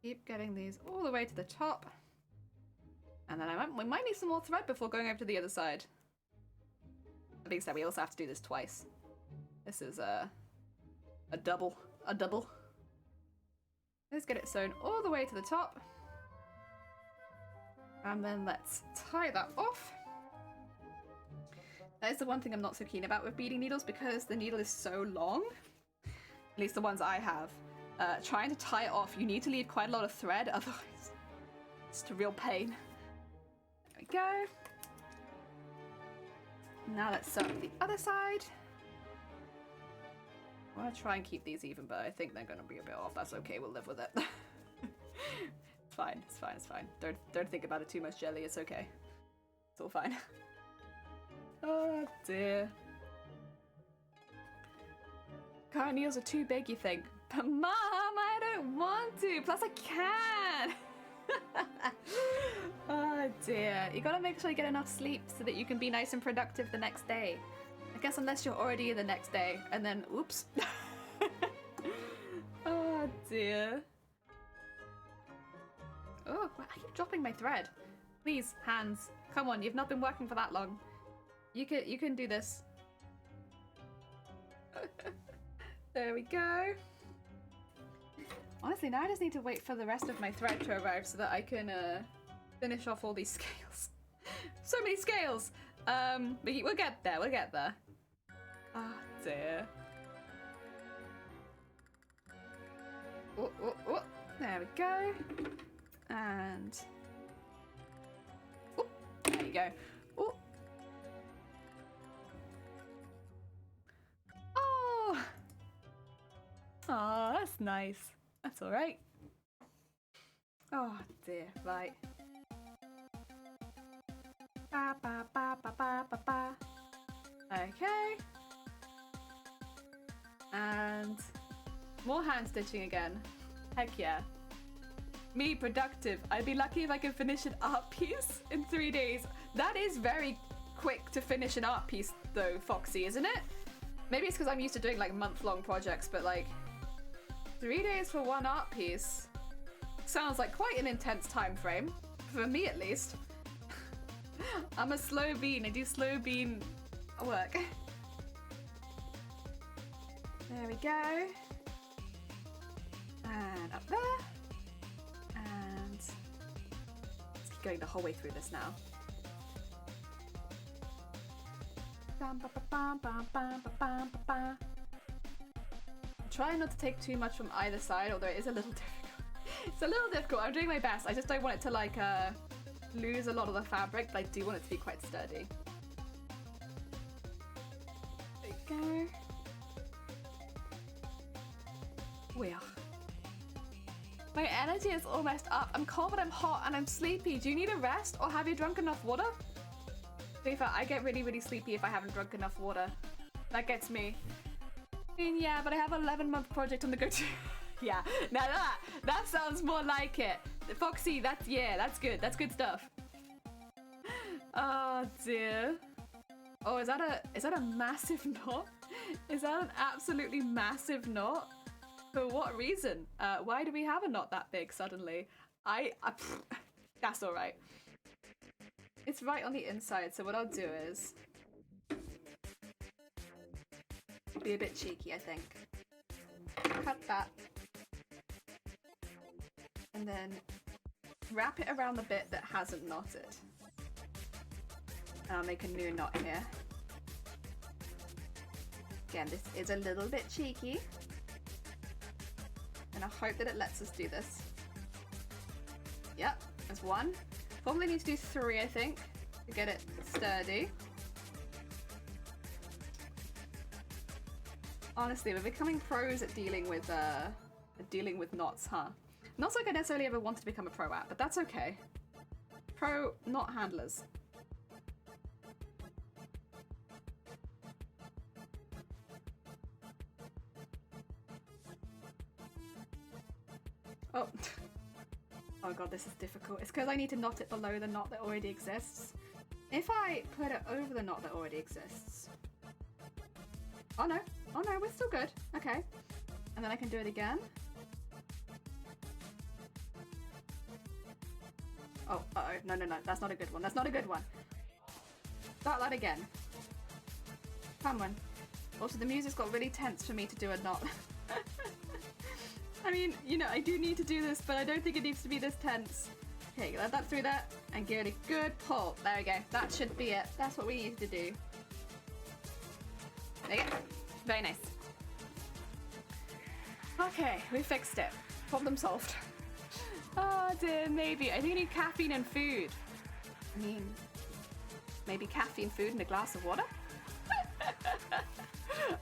Keep getting these all the way to the top. And then we might need some more thread before going over to the other side. That being said, we also have to do this twice. This is a double. A double. Let's get it sewn all the way to the top. And then let's tie that off. That is the one thing I'm not so keen about with beading needles, because the needle is so long. At least the ones I have. Trying to tie it off, you need to leave quite a lot of thread, otherwise it's a real pain. There we go. Now let's sew up the other side. I want to try and keep these even, but I think they're going to be a bit off. That's okay, we'll live with it. It's fine, it's fine, it's fine. Don't think about it too much, Jelly, it's okay. It's all fine. Oh dear. Current needles are too big, you think? But Mom, I don't want to. Plus I can. Oh Oh dear. You gotta make sure you get enough sleep so that you can be nice and productive the next day. I guess unless you're already in the next day and then oops. Oh dear. Oh, I keep dropping my thread. Please, hands. Come on, you've not been working for that long. You can do this. There we go. Honestly, now I just need to wait for the rest of my thread to arrive so that I can finish off all these scales. So many scales! But we'll get there, we'll get there. Oh dear. Oh, oh, oh. There we go. And... Oh, there you go. Oh. Oh! Oh, that's nice. That's alright. Oh dear, right. Ba ba ba ba ba ba ba. Okay. And more hand stitching again. Heck yeah. Me productive. I'd be lucky if I could finish an art piece in 3 days. That is very quick to finish an art piece though, Foxy, isn't it? Maybe it's because I'm used to doing like month-long projects, but like 3 days for one art piece sounds like quite an intense time frame. For me at least. I'm a slow bean. I do slow bean work. There we go. And up there. And let's keep going the whole way through this now. Bam, ba, ba, bam, bam, bam, ba, bam, ba, ba. Try not to take too much from either side, although it is a little difficult. It's a little difficult. I'm doing my best. I just don't want it to like lose a lot of the fabric, but I do want it to be quite sturdy. There you go. Well, my energy is almost up. I'm cold, but I'm hot, and I'm sleepy. Do you need a rest, or have you drunk enough water? To be fair, I get really, really sleepy if I haven't drunk enough water. That gets me. I mean, yeah, but I have an 11-month project on the go too. Yeah, now that sounds more like it. Foxy, that's good. That's good stuff. Oh dear. Oh, is that a massive knot? Is that an absolutely massive knot? For what reason? Why do we have a knot that big suddenly? That's all right. It's right on the inside, so what I'll do is be a bit cheeky, I think. Cut that. And then wrap it around the bit that hasn't knotted. And I'll make a new knot here. Again, this is a little bit cheeky. And I hope that it lets us do this. Yep, there's one. Probably need to do 3, I think, to get it sturdy. Honestly, we're becoming pros at dealing with knots, huh? Not like I necessarily ever wanted to become a pro at, but that's okay. Pro knot handlers. Oh. Oh god, this is difficult. It's because I need to knot it below the knot that already exists. If I put it over the knot that already exists... Oh no, we're still good. Okay. And then I can do it again. Oh, uh-oh, no, that's not a good one. That's not a good one. Start that again. Come on. Also, the music's got really tense for me to do a knot. I mean, you know, I do need to do this, but I don't think it needs to be this tense. Okay, let that through that and give it a good pull. There we go. That should be it. That's what we need to do. There you go. Very nice. Okay, we fixed it. Problem solved. Oh dear, maybe. I think I need caffeine and food. I mean, maybe caffeine, food, and a glass of water?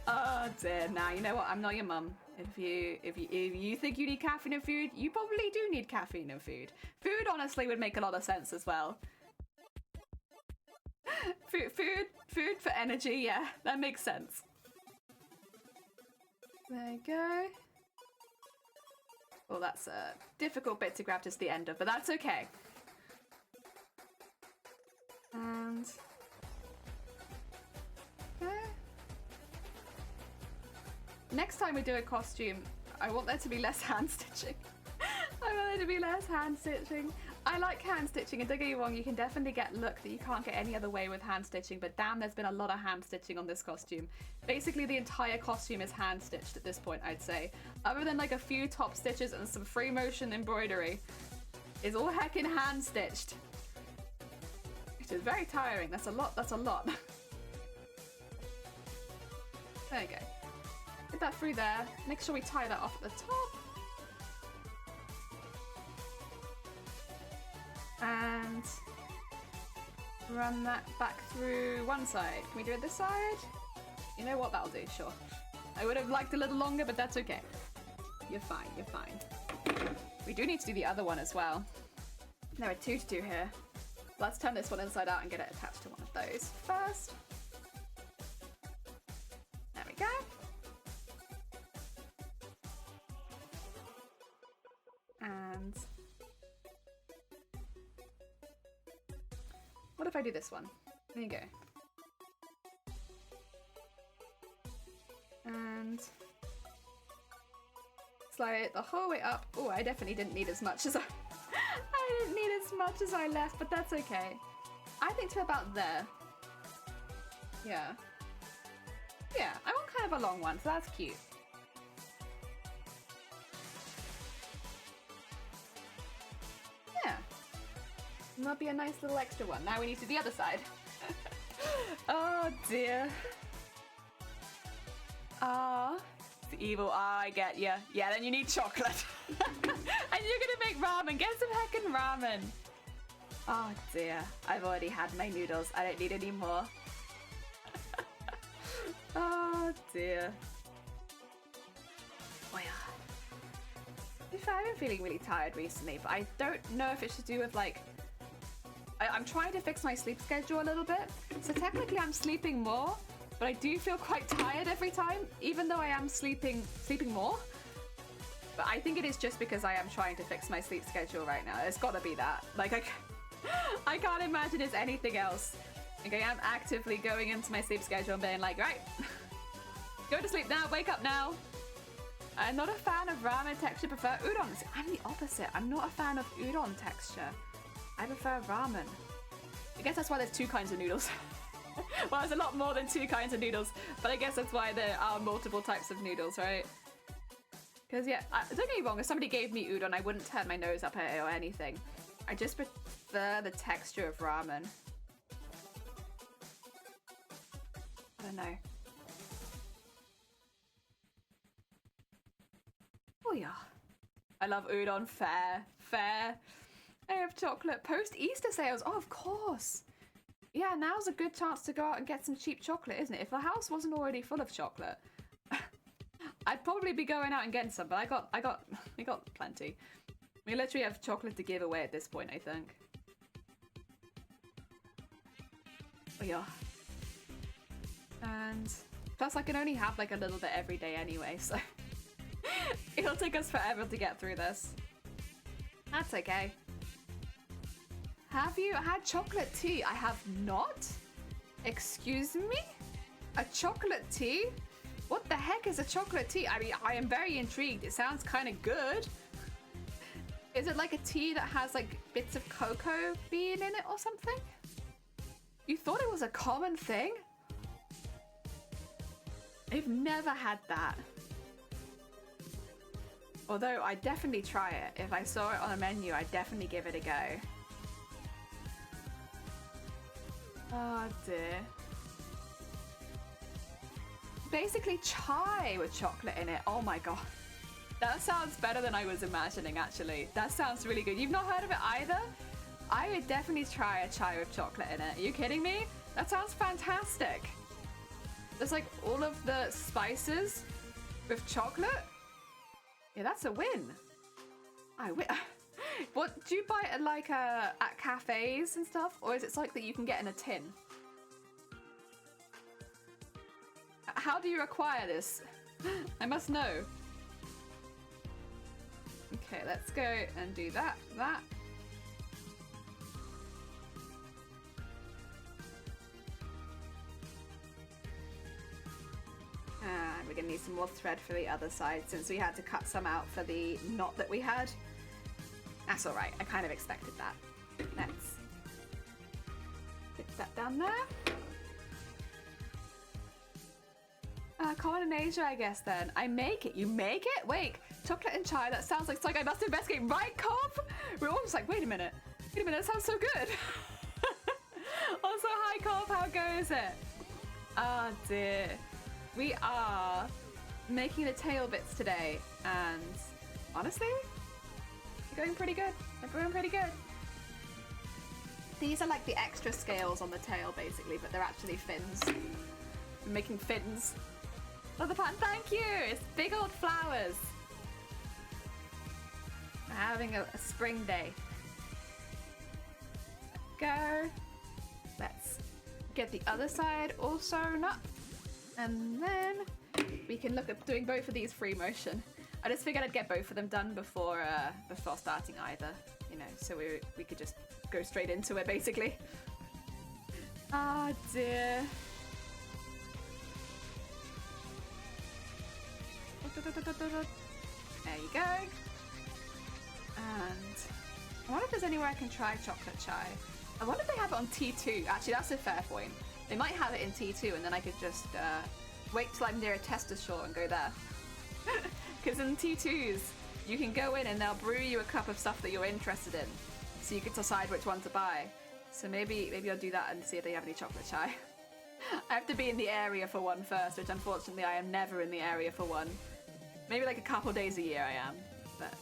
Oh dear, now you know what? I'm not your mum. If you think you need caffeine and food, you probably do need caffeine and food. Food honestly would make a lot of sense as well. Food for energy, yeah, that makes sense. There you go. Well, that's a difficult bit to grab just the end of, but that's okay. And next time we do a costume, I want there to be less hand stitching. I want there to be less hand stitching. I like hand stitching, and don't get me wrong, you can definitely get look that you can't get any other way with hand stitching, but damn, there's been a lot of hand stitching on this costume. Basically, the entire costume is hand stitched at this point, I'd say. Other than like a few top stitches and some free motion embroidery, is all heckin' hand stitched. Which is very tiring. That's a lot, that's a lot. There you go. Get that through there. Make sure we tie that off at the top. And run that back through one side. Can we do it this side? You know what, that'll do, sure. I would have liked a little longer, but that's okay. You're fine, you're fine. We do need to do the other one as well. There are two to do here. Let's turn this one inside out and get it attached to one of those first. There we go. And what if I do this one? There you go. And slide it the whole way up. Oh, I definitely didn't need as much as I didn't need as much as I left, but that's okay. I think to about there. Yeah. Yeah, I want kind of a long one, so that's cute. Yeah. And that'll be a nice little extra one. Now we need to do the other side. Oh dear. Ah, the evil eye, I get ya. Yeah, then you need chocolate. And you're gonna make ramen. Get some heckin' ramen. Oh dear. I've already had my noodles. I don't need any more. Oh dear. Oh yeah. I've been feeling really tired recently, but I don't know if it's to do with like... I'm trying to fix my sleep schedule a little bit. So technically I'm sleeping more, but I do feel quite tired every time, even though I am sleeping more. But I think it is just because I am trying to fix my sleep schedule right now. It's gotta be that. Like, I can't imagine it's anything else. Like, I am actively going into my sleep schedule and being like, right, go to sleep now, wake up now. I'm not a fan of ramen texture, prefer udon. I'm the opposite. I'm not a fan of udon texture. I prefer ramen. I guess that's why there's two kinds of noodles. Well, there's a lot more than two kinds of noodles, but I guess that's why there are multiple types of noodles, right? Because, yeah, don't get me wrong, if somebody gave me udon, I wouldn't turn my nose up at it or anything. I just prefer the texture of ramen. I don't know. Oh yeah. I love udon. Fair. Fair. I have chocolate. Post-Easter sales. Oh, of course. Yeah, now's a good chance to go out and get some cheap chocolate, isn't it? If the house wasn't already full of chocolate, I'd probably be going out and getting some, but I got plenty. We literally have chocolate to give away at this point, I think. Oh yeah. And plus I can only have like a little bit every day anyway, so it'll take us forever to get through this. That's okay. Have you had chocolate tea? I have not. Excuse me? A chocolate tea? What the heck is a chocolate tea? I mean, I am very intrigued. It sounds kind of good. Is it like a tea that has like bits of cocoa bean in it or something? You thought it was a common thing? I've never had that. Although I'd definitely try it. If I saw it on a menu, I'd definitely give it a go. Oh dear. Basically chai with chocolate in it. Oh my god. That sounds better than I was imagining, actually. That sounds really good. You've not heard of it either? I would definitely try a chai with chocolate in it. Are you kidding me? That sounds fantastic. There's like all of the spices with chocolate. Yeah, that's a win. I win. What do you buy at like at cafes and stuff, or is it like that you can get in a tin? How do you acquire this? I must know. Okay, let's go and do that. we're gonna need some more thread for the other side since we had to cut some out for the knot that we had. That's alright, I kind of expected that. Let's get that down there. Common in Asia, I guess, then. I make it. You make it? Wait, chocolate and chai, that sounds like something I must investigate. Right, Cobb? We're all just like, wait a minute, that sounds so good. Also, hi, Cobb, how goes it? Ah, dear. We are making the tail bits today, and honestly, they're going pretty good. They're going pretty good. These are like the extra scales on the tail, basically, but they're actually fins. I'm making fins. Love the pattern, thank you! It's big old flowers. We're having a spring day. Go. Let's get the other side all sewn up. And then we can look at doing both of these free motion. I just figured I'd get both of them done before starting either, you know, so we could just go straight into it, basically. Ah, dear. There you go. And I wonder if there's anywhere I can try chocolate chai. I wonder if they have it on T2. Actually, that's a fair point. They might have it in T2, and then I could just wait till I'm near a tester shore and go there. Because in T2s, you can go in and they'll brew you a cup of stuff that you're interested in, so you can decide which one to buy. So maybe I'll do that and see if they have any chocolate chai. I have to be in the area for one first, which unfortunately I am never in the area for one. Maybe like a couple days a year I am, but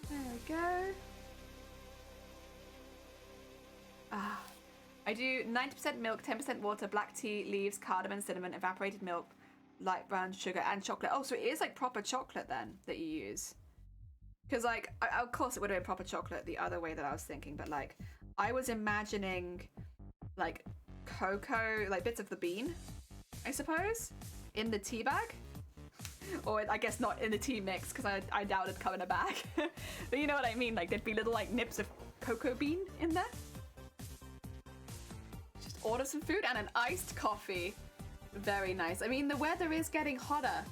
there we go. Ah, I do 90% milk, 10% water, black tea, leaves, cardamom, cinnamon, evaporated milk, light brown sugar, and chocolate. Oh, so it is like proper chocolate then that you use. Because like, of course it would have been proper chocolate the other way that I was thinking, but like, I was imagining like cocoa, like bits of the bean, I suppose, in the tea bag. Or I guess not in the tea mix, because I doubt it'd come in a bag. But you know what I mean, like there'd be little like nips of cocoa bean in there. Just order some food and an iced coffee. Very nice. I mean, the weather is getting hotter.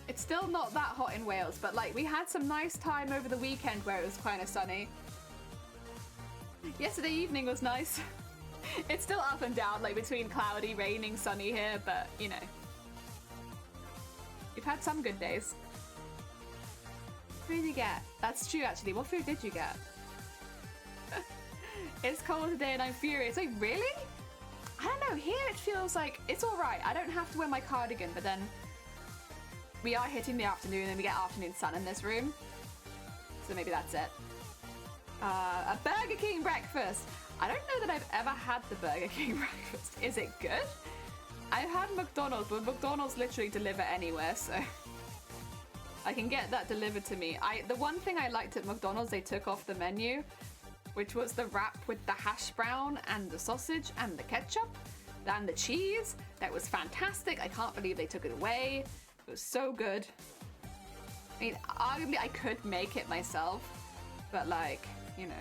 It's still not that hot in Wales, but like we had some nice time over the weekend where it was kind of sunny. Yesterday evening was nice. It's still up and down, like between cloudy, raining, sunny here, but you know. We've had some good days. What did you get? That's true, actually. What food did you get? It's cold today and I'm furious. Like, really? I don't know. Here it feels like it's all right. I don't have to wear my cardigan, but then we are hitting the afternoon and we get afternoon sun in this room. So maybe that's it. A Burger King breakfast. I don't know that I've ever had the Burger King breakfast. Is it good? I've had McDonald's, but McDonald's literally deliver anywhere, so I can get that delivered to me. The one thing I liked at McDonald's, they took off the menu, which was the wrap with the hash brown and the sausage and the ketchup and the cheese. That was fantastic. I can't believe they took it away. It was so good. I mean, arguably I could make it myself, but like, you know.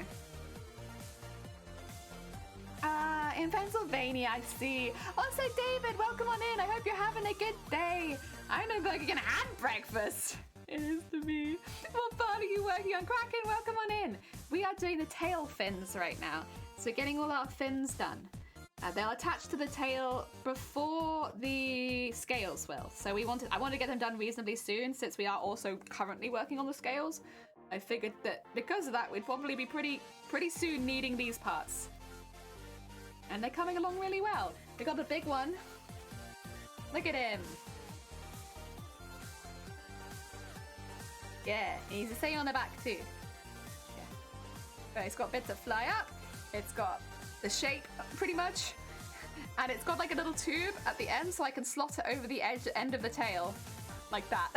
In Pennsylvania, I see. Also, David, welcome on in. I hope you're having a good day. I know Burger King and breakfast. It is to me. What part are you working on? Kraken, welcome on in. We are doing the tail fins right now. So getting all our fins done. They'll attach to the tail before the scales will. So I want to get them done reasonably soon since we are also currently working on the scales. I figured that because of that, we'd probably be pretty soon needing these parts. And they're coming along really well. We got the big one. Look at him. Yeah, he's a say on the back too. Yeah. So it's got bits that fly up. It's got the shape pretty much. And it's got like a little tube at the end so I can slot it over the end of the tail. Like that.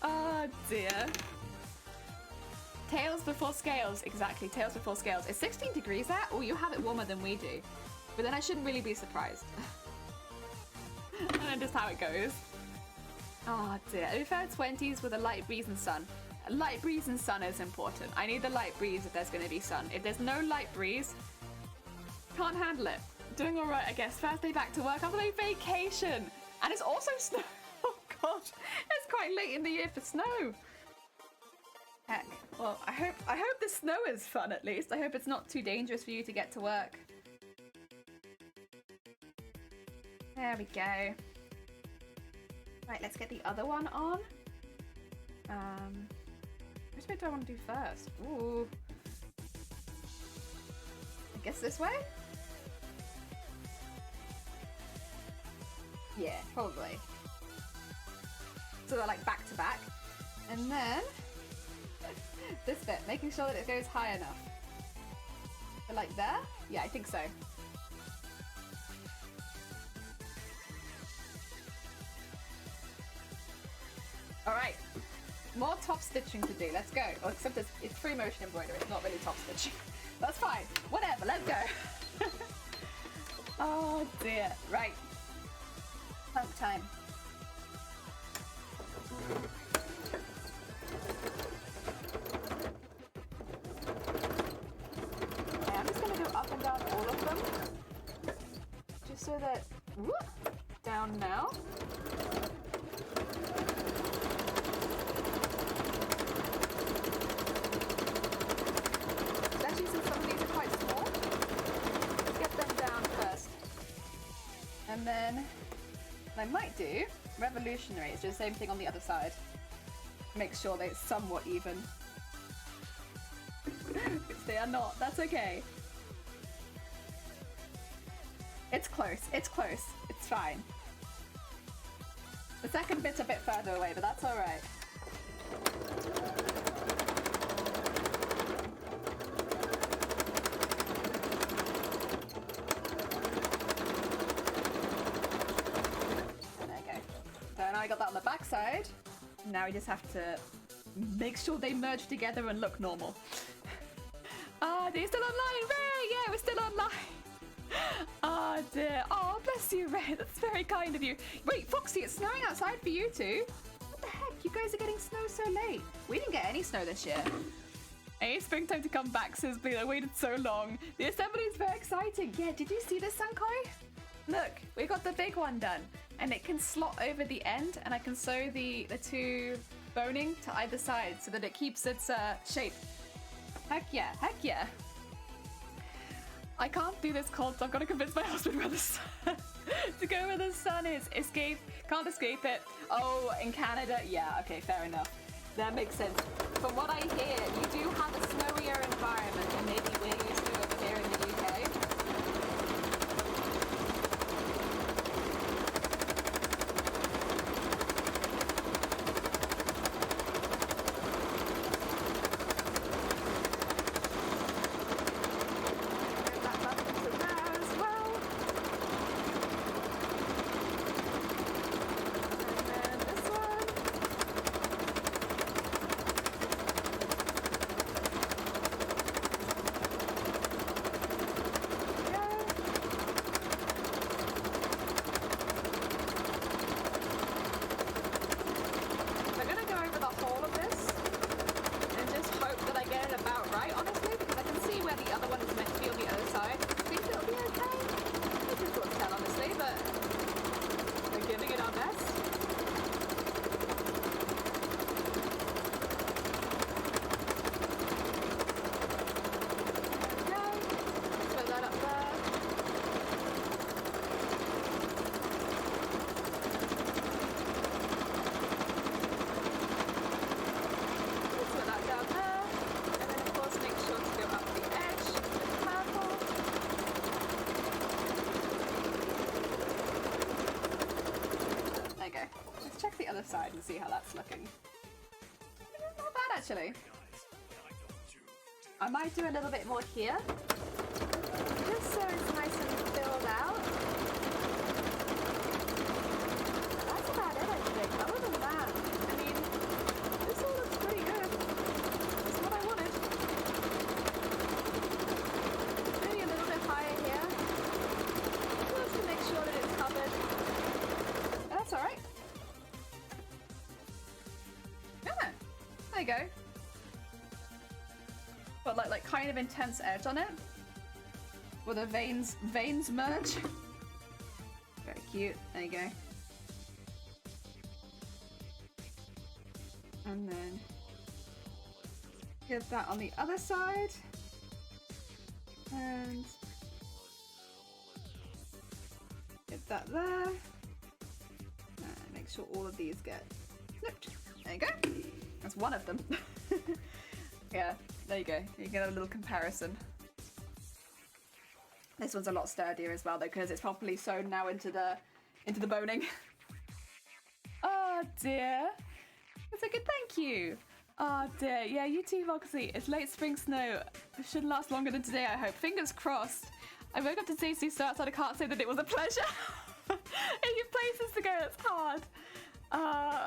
Oh dear. Tails before scales, exactly, tails before scales. Is 16 degrees there? Oh, you have it warmer than we do. But then I shouldn't really be surprised. And then just how it goes. Oh dear, I prefer 20s with a light breeze and sun. Light breeze and sun is important. I need the light breeze if there's going to be sun. If there's no light breeze, can't handle it. Doing all right, I guess. First day back to work after my vacation. And it's also snow. Oh god, it's quite late in the year for snow. Heck. Well, I hope the snow is fun at least. I hope it's not too dangerous for you to get to work. There we go. Right, let's get the other one on. Which way do I want to do first? Ooh. I guess this way? Yeah, probably. So they're like back to back. And then this bit, making sure that it goes high enough. But like there? Yeah, I think so. Alright. More top stitching to do. Let's go. Oh, except it's free motion embroidery. It's not really top stitching. That's fine. Whatever. Let's go. Oh dear. Right. Pump time. Okay, I'm just going to go up and down all of them. Just so that... Whoop, down now. Especially since some of these are quite small. Let's get them down first. And then what I might do, revolutionary, is do the same thing on the other side. Make sure that it's somewhat even. Which they are not, that's okay. It's close, it's close, it's fine. The second bit's a bit further away, but that's alright. There you go. So now I got that on the back side. Now we just have to make sure they merge together and look normal. Ah, they're still online, Ray! Yeah, we're still online. Oh dear. Oh, bless you, Ray. That's very kind of you. Wait, Foxy, it's snowing outside for you too. What the heck? You guys are getting snow so late. We didn't get any snow this year. Hey, springtime to come back, Sizzly. I waited so long. The assembly is very exciting. Yeah, did you see this, Sankoi? Look, we got the big one done. And it can slot over the end, and I can sew the two boning to either side so that it keeps its shape. Heck yeah, heck yeah. I can't do this cold, so I've got to convince my husband where the sun to go where the sun is. Escape, can't escape it. Oh, in Canada, yeah, okay, fair enough. That makes sense. From what I hear, you do have a snowier environment than maybe we're used to over here in the UK. Side and see how that's looking. Not bad actually. I might do a little bit more here, just so it's nice and filled out. That's about it, I think. Other than that, I mean, this all looks pretty good. That's what I wanted. Maybe a little bit higher here, just to make sure that it's covered. But that's alright. There you go. But like kind of intense edge on it. where the veins merge. Very cute. There you go. And then get that on the other side. And get that there. And make sure all of these get snipped. There you go. That's one of them. Yeah, there you go. You get a little comparison. This one's a lot sturdier as well though, because it's properly sewn now into the boning. Oh dear. That's a good thank you. Oh dear. Yeah, you too, Voxy. It's late spring snow. It shouldn't last longer than today, I hope. Fingers crossed. I woke up to say so outside. I can't say that it was a pleasure. Any places to go, it's hard.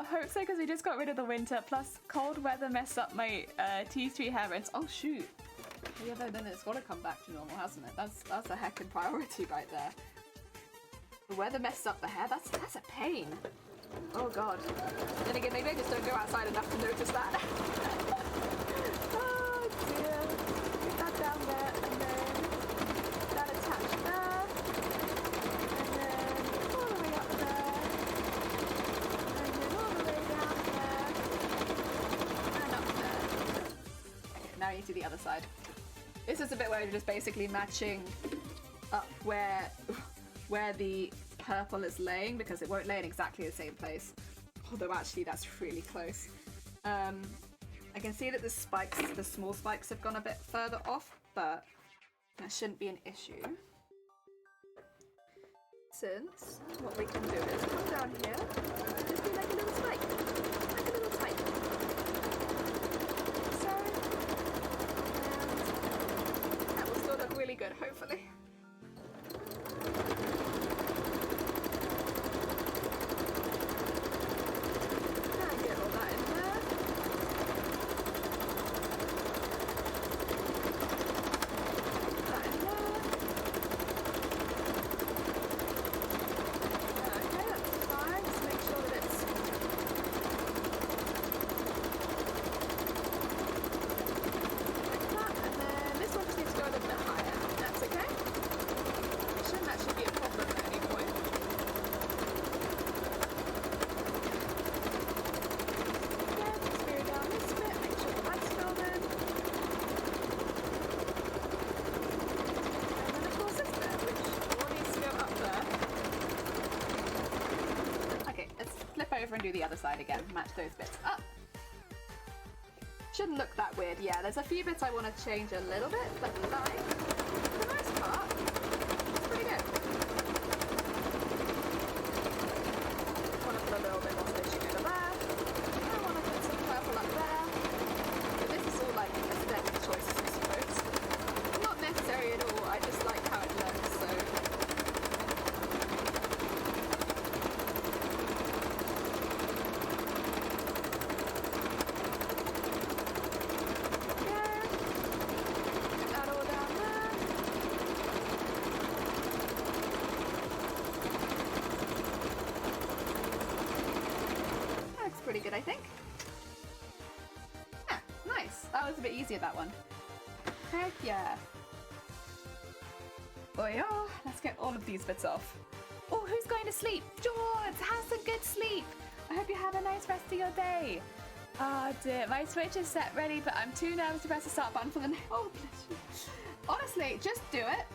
Hope so, because we just got rid of the winter. Plus, cold weather messed up my T3 hair rinse. Oh shoot. Yeah, then it's got to come back to normal, hasn't it? That's a heckin' priority right there. The weather messed up the hair. That's a pain. Oh god. Then again, maybe I just don't go outside enough to notice that. Oh dear. Get that down there, and then that attached there, and then all the way up there, and then all the way down there, and up there. Okay, now you need to do the other side. This is a bit where you're just basically matching up where the purple is laying, because it won't lay in exactly the same place. Although actually that's really close. I can see that the spikes, the small spikes, have gone a bit further off, but that shouldn't be an issue. Since what we can do is come down here and just do like a little spike. Like a little spike. So, and that will still look really good, hopefully. And do the other side again, match those bits up. Shouldn't look that weird. Yeah, there's a few bits I want to change a little bit, but like, for the most part, it's pretty good. I want to put a little bit more stitching over there. I want to put some purple up there. But this is all like aesthetic choices, I suppose. Not necessary at all, I just like how it looks, so. Pretty good, I think. Yeah, nice. That was a bit easier, that one. Heck yeah. Oh yeah, let's get all of these bits off. Oh, who's going to sleep? George, have some good sleep. I hope you have a nice rest of your day. Oh dear, my Switch is set ready, but I'm too nervous to press the start button for the... Oh, bless you. Honestly, just do it.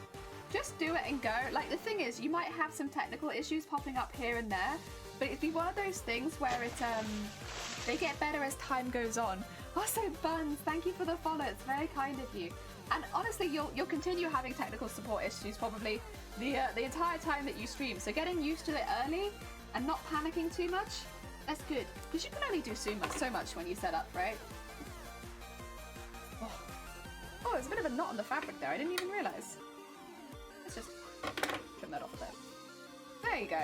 Just do it and go. Like, the thing is, you might have some technical issues popping up here and there, but it'd be one of those things where they get better as time goes on. Also, Buns, thank you for the follow. It's very kind of you. And honestly, you'll continue having technical support issues probably the entire time that you stream. So getting used to it early and not panicking too much, that's good. Because you can only do so much when you set up, right? Oh, there's a bit of a knot on the fabric there. I didn't even realise. Let's just trim that off a bit. There you go.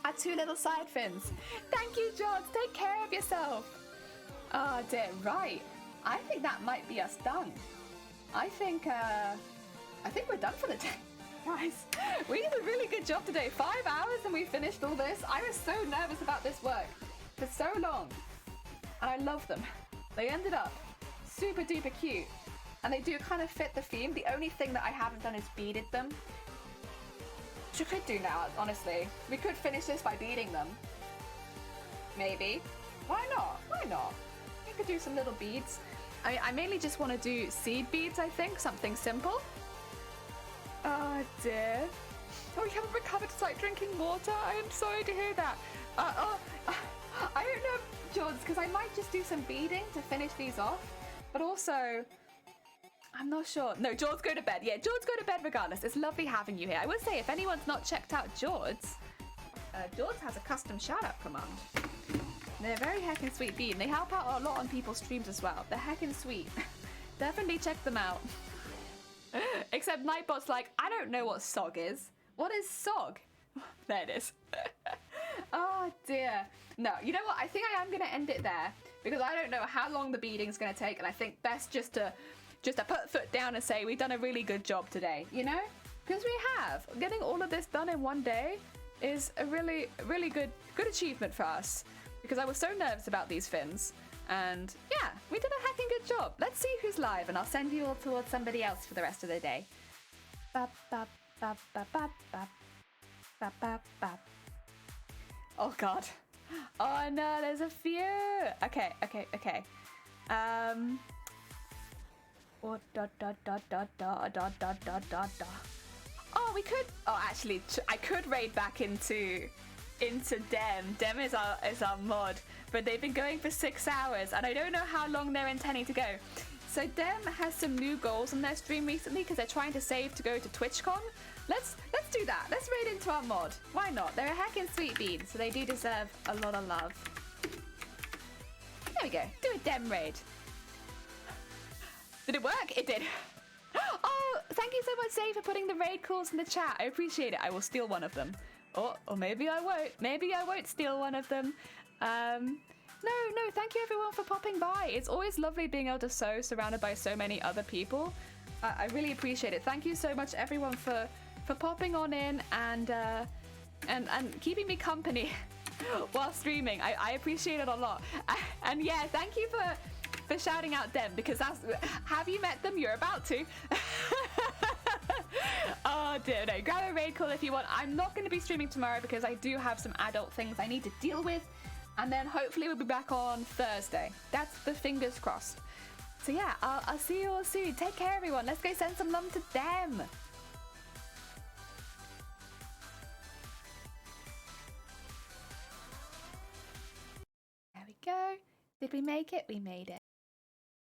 Add 2 little side fins. Thank you, George. Take care of yourself. Oh dear, right. I think that might be us done. I think we're done for the day. Guys, we did a really good job today. 5 hours and we finished all this. I was so nervous about this work for so long. And I love them. They ended up super duper cute. and they do kind of fit the theme. The only thing that I haven't done is beaded them. Which we could do now, honestly. We could finish this by beading them. Maybe. Why not? Why not? We could do some little beads. I mainly just want to do seed beads, I think. Something simple. Oh dear. Oh, we haven't recovered to like drinking water. I am sorry to hear that. I don't know, George, because I might just do some beading to finish these off. But also, I'm not sure. No, George, go to bed. Yeah, George, go to bed regardless. It's lovely having you here. I would say, if anyone's not checked out George has a custom shout-out command. They're very heckin' sweet bead, and they help out a lot on people's streams as well. They're heckin' sweet. Definitely check them out. Except Nightbot's like, I don't know what SOG is. What is SOG? There it is. Oh dear. No, you know what? I think I am going to end it there because I don't know how long the beading's going to take, and I think best just to put foot down and say we've done a really good job today, you know? Because we have. Getting all of this done in one day is a really, really good achievement for us because I was so nervous about these fins. And yeah, we did a heckin' good job. Let's see who's live, and I'll send you all towards somebody else for the rest of the day. Bap, bap, bap, bap, bap, bap. Bap, bap, bap. Oh god. Oh no, there's a few. Okay. Oh, Oh, we could. Oh, actually, I could raid back into Dem. Dem is our mod, but they've been going for 6 hours, and I don't know how long they're intending to go. So Dem has some new goals on their stream recently because they're trying to save to go to TwitchCon. Let's do that. Let's raid into our mod. Why not? They're a heckin' sweet bean, so they do deserve a lot of love. There we go. Do a Dem raid. Did it work? It did. Oh, thank you so much, Zay, for putting the raid calls in the chat. I appreciate it. I will steal one of them. Or maybe I won't. Maybe I won't steal one of them. No, thank you everyone for popping by. It's always lovely being able to sew surrounded by so many other people. I really appreciate it. Thank you so much everyone for popping on in and keeping me company while streaming. I appreciate it a lot. And yeah, thank you for shouting out Dem, because that's, have you met them? You're about to. Oh dear, no, grab a raid call if you want. I'm not going to be streaming tomorrow because I do have some adult things I need to deal with, and then hopefully we'll be back on Thursday. That's the fingers crossed. So yeah, I'll see you all soon. Take care everyone. Let's go send some love to Dem. There we go. Did we make it? We made it.